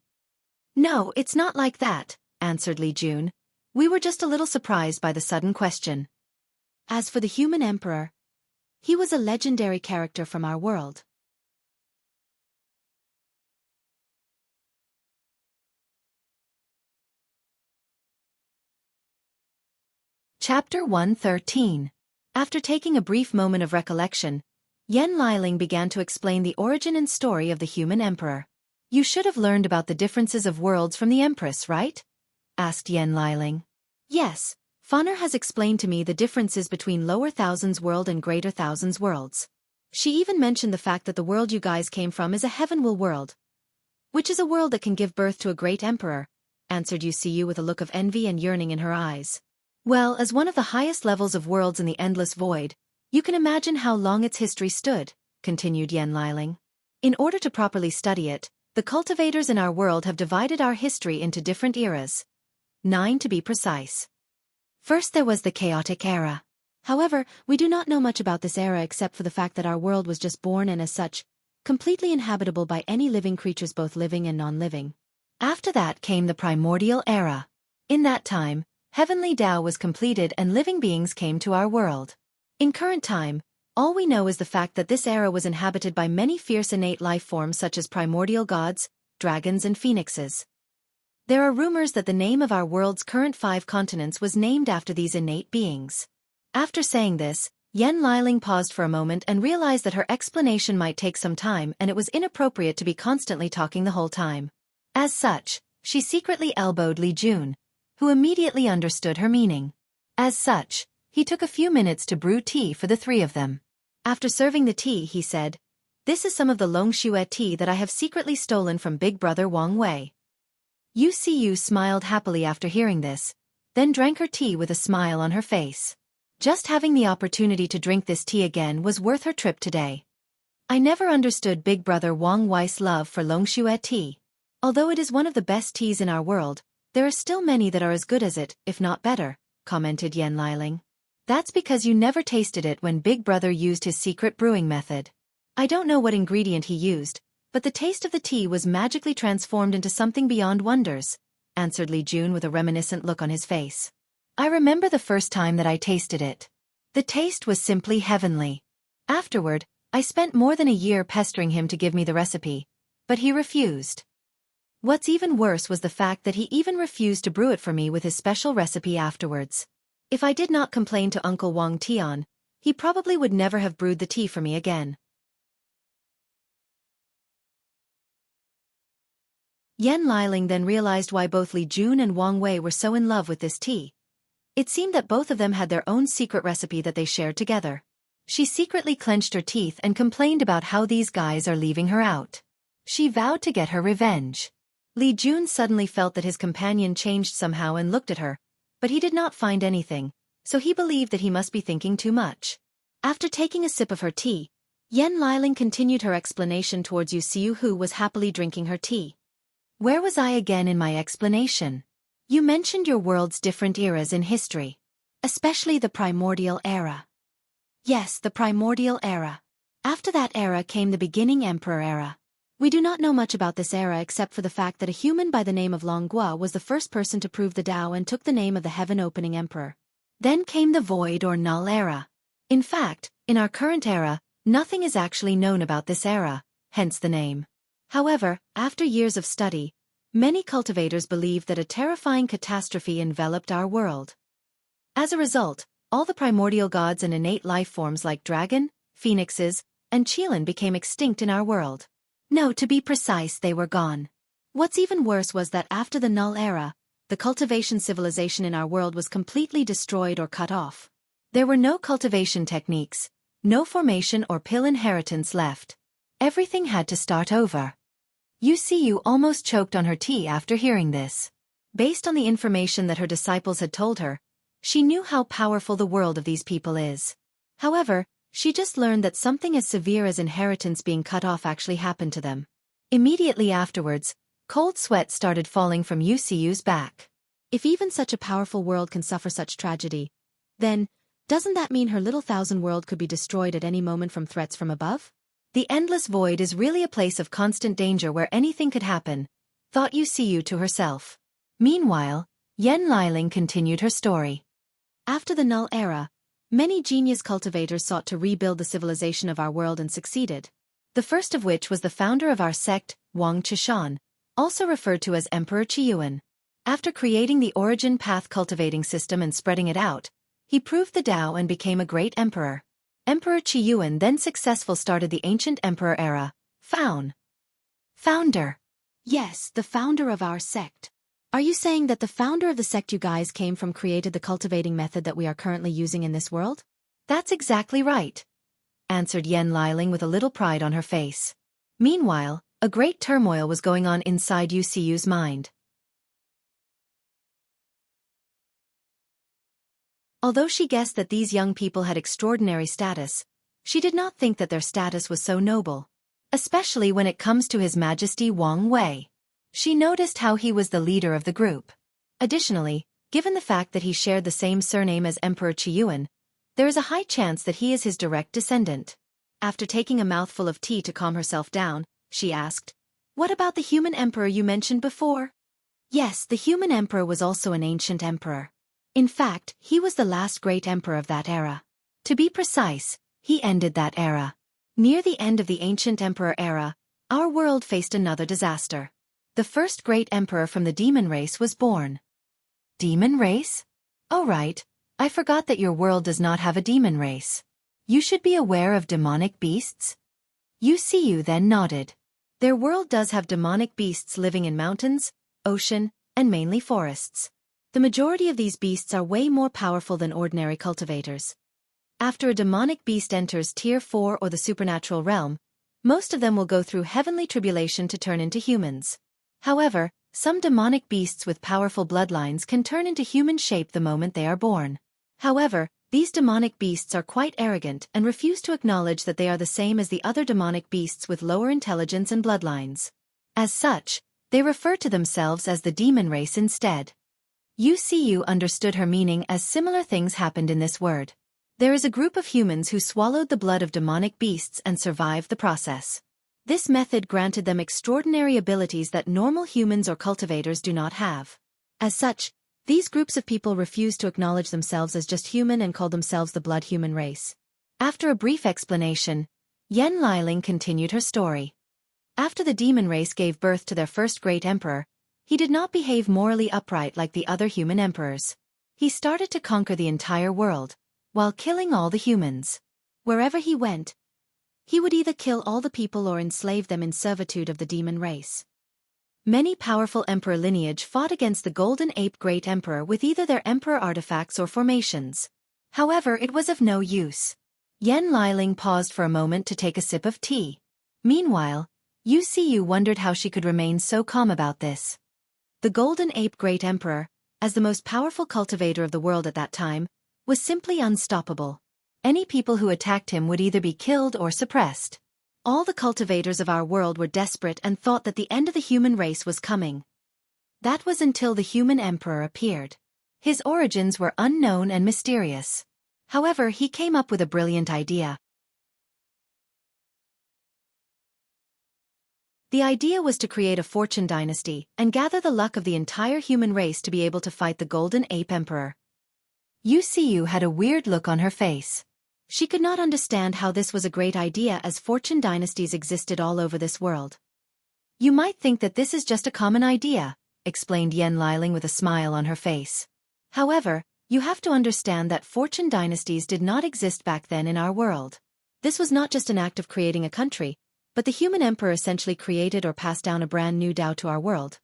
Speaker 1: "No, it's not like that," answered Li Jun. "We were just a little surprised by the sudden question. As for the human emperor, he was a legendary character from our world. Chapter 113. After taking a brief moment of recollection, Yan Liling began to explain the origin and story of the human emperor. You should have learned about the differences of worlds from the empress, right? Asked Yan Liling. Yes, Faner has explained to me the differences between Lower Thousands world and Greater Thousands worlds. She even mentioned the fact that the world you guys came from is a Heavenwell world, which is a world that can give birth to a great emperor, answered Wuxia with a look of envy and yearning in her eyes. Well, as one of the highest levels of worlds in the endless void, you can imagine how long its history stood, continued Yan Liling. In order to properly study it, the cultivators in our world have divided our history into different eras. 9 to be precise. First there was the chaotic era. However, we do not know much about this era except for the fact that our world was just born and as such, completely inhabitable by any living creatures both living and non-living. After that came the primordial era. In that time, heavenly Tao was completed and living beings came to our world. In current time, all we know is the fact that this era was inhabited by many fierce innate life forms such as primordial gods, dragons and phoenixes. There are rumors that the name of our world's current 5 continents was named after these innate beings. After saying this, Yan Liling paused for a moment and realized that her explanation might take some time and it was inappropriate to be constantly talking the whole time. As such, she secretly elbowed Li Jun, who immediately understood her meaning. As such, he took a few minutes to brew tea for the 3 of them. After serving the tea, he said, "This is some of the legends.At tea that I have secretly stolen from Big Brother Wang Wei." Wuxia smiled happily after hearing this, then drank her tea with a smile on her face. Just having the opportunity to drink this tea again was worth her trip today. I never understood Big Brother Wang Wei's love for legends.At tea. Although it is one of the best teas in our world, there are still many that are as good as it, if not better, commented Yan Liling. That's because you never tasted it when Big Brother used his secret brewing method. I don't know what ingredient he used, but the taste of the tea was magically transformed into something beyond wonders, answered Li Jun with a reminiscent look on his face. I remember the first time that I tasted it. The taste was simply heavenly. Afterward, I spent more than a year pestering him to give me the recipe, but he refused. What's even worse was the fact that he even refused to brew it for me with his special recipe afterwards. If I did not complain to Uncle Wang Tian, he probably would never have brewed the tea for me again. Yan Liling then realized why both Li Jun and Wang Wei were so in love with this tea. It seemed that both of them had their own secret recipe that they shared together. She secretly clenched her teeth and complained about how these guys are leaving her out. She vowed to get her revenge. Li Jun suddenly felt that his companion changed somehow and looked at her, but he did not find anything, so he believed that he must be thinking too much. After taking a sip of her tea, Yan Liling continued her explanation towards Wuxia, who was happily drinking her tea. Where was I again in my explanation? You mentioned your world's different eras in history, especially the primordial era. Yes, the primordial era. After that era came the beginning emperor era. We do not know much about this era except for the fact that a human by the name of Longhua was the first person to prove the Tao and took the name of the heaven-opening emperor. Then came the void or null era. In fact, in our current era, nothing is actually known about this era, hence the name. However, after years of study, many cultivators believe that a terrifying catastrophe enveloped our world. As a result, all the primordial gods and innate life forms like dragon, phoenixes, and qilin became extinct in our world. No, to be precise, they were gone. What's even worse was that after the null era, the cultivation civilization in our world was completely destroyed or cut off. There were no cultivation techniques, no formation or pill inheritance left. Everything had to start over. Wuxia almost choked on her tea after hearing this. Based on the information that her disciples had told her, she knew how powerful the world of these people is. However, she just learned that something as severe as inheritance being cut off actually happened to them. Immediately afterwards, cold sweat started falling from Wuxia's back. If even such a powerful world can suffer such tragedy, then, doesn't that mean her little thousand world could be destroyed at any moment from threats from above? The endless void is really a place of constant danger where anything could happen, thought Wuxia to herself. Meanwhile, Yan Liling continued her story. After the null era, many genius cultivators sought to rebuild the civilization of our world and succeeded. The first of which was the founder of our sect, Wang Chishan, also referred to as Emperor Qiyuan. After creating the origin path cultivating system and spreading it out, He proved the Tao and became a great emperor. Emperor Qiyuan then successfully started the ancient emperor era. Founder. Yes, the founder of our sect. Are you saying that the founder of the sect you guys came from created the cultivating method that we are currently using in this world? That's exactly right, answered Yen Liling with a little pride on her face. Meanwhile, a great turmoil was going on inside Yu's mind. Although she guessed that these young people had extraordinary status, she did not think that their status was so noble. Especially when it comes to His Majesty Wang Wei. She noticed how he was the leader of the group. Additionally, given the fact that he shared the same surname as Emperor Qiyuan, there is a high chance that he is his direct descendant. After taking a mouthful of tea to calm herself down, she asked, "What about the human emperor you mentioned before?" Yes, the human emperor was also an ancient emperor. In fact, he was the last great emperor of that era. To be precise, he ended that era. Near the end of the ancient emperor era, our world faced another disaster. The first great emperor from the demon race was born. Demon race? Oh right, I forgot that your world does not have a demon race. You should be aware of demonic beasts? You then nodded. Their world does have demonic beasts living in mountains, ocean, and mainly forests. The majority of these beasts are way more powerful than ordinary cultivators. After a demonic beast enters Tier 4 or the supernatural realm, most of them will go through heavenly tribulation to turn into humans. However, some demonic beasts with powerful bloodlines can turn into human shape the moment they are born. However, these demonic beasts are quite arrogant and refuse to acknowledge that they are the same as the other demonic beasts with lower intelligence and bloodlines. As such, they refer to themselves as the demon race instead. Yu understood her meaning as similar things happened in this word. There is a group of humans who swallowed the blood of demonic beasts and survived the process. This method granted them extraordinary abilities that normal humans or cultivators do not have. As such, these groups of people refuse to acknowledge themselves as just human and call themselves the blood human race. After a brief explanation, Yen Liling continued her story. After the demon race gave birth to their first great emperor, he did not behave morally upright like the other human emperors. He started to conquer the entire world, while killing all the humans. Wherever he went, he would either kill all the people or enslave them in servitude of the demon race. Many powerful emperor lineage fought against the Golden Ape Great Emperor with either their emperor artifacts or formations. However, it was of no use. Yen Liling paused for a moment to take a sip of tea. Meanwhile, Yu wondered how she could remain so calm about this. The Golden Ape Great Emperor, as the most powerful cultivator of the world at that time, was simply unstoppable. Any people who attacked him would either be killed or suppressed. All the cultivators of our world were desperate and thought that the end of the human race was coming. That was until the human emperor appeared. His origins were unknown and mysterious. However, he came up with a brilliant idea. The idea was to create a fortune dynasty and gather the luck of the entire human race to be able to fight the Golden Ape Emperor. Yu had a weird look on her face. She could not understand how this was a great idea as fortune dynasties existed all over this world. You might think that this is just a common idea, explained Yen Liling with a smile on her face. However, you have to understand that fortune dynasties did not exist back then in our world. This was not just an act of creating a country, but the human emperor essentially created or passed down a brand new Tao to our world.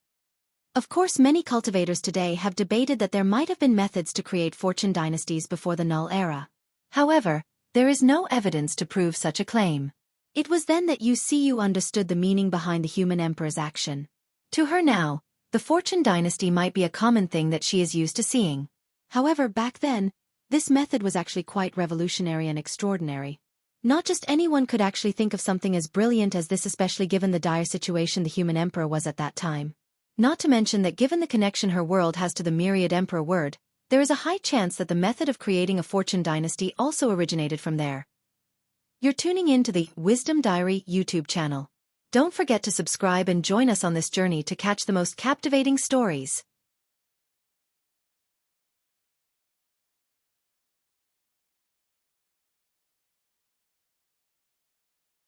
Speaker 1: Of course, many cultivators today have debated that there might have been methods to create fortune dynasties before the Null Era. However, there is no evidence to prove such a claim. It was then that Yu understood the meaning behind the human emperor's action. To her now, the fortune dynasty might be a common thing that she is used to seeing. However, back then, this method was actually quite revolutionary and extraordinary. Not just anyone could actually think of something as brilliant as this, especially given the dire situation the human emperor was at that time. Not to mention that given the connection her world has to the myriad emperor word, there is a high chance that the method of creating a fortune dynasty also originated from there. You're tuning in to the Wisdom Diary YouTube channel. Don't forget to subscribe and join us on this journey to catch the most captivating stories.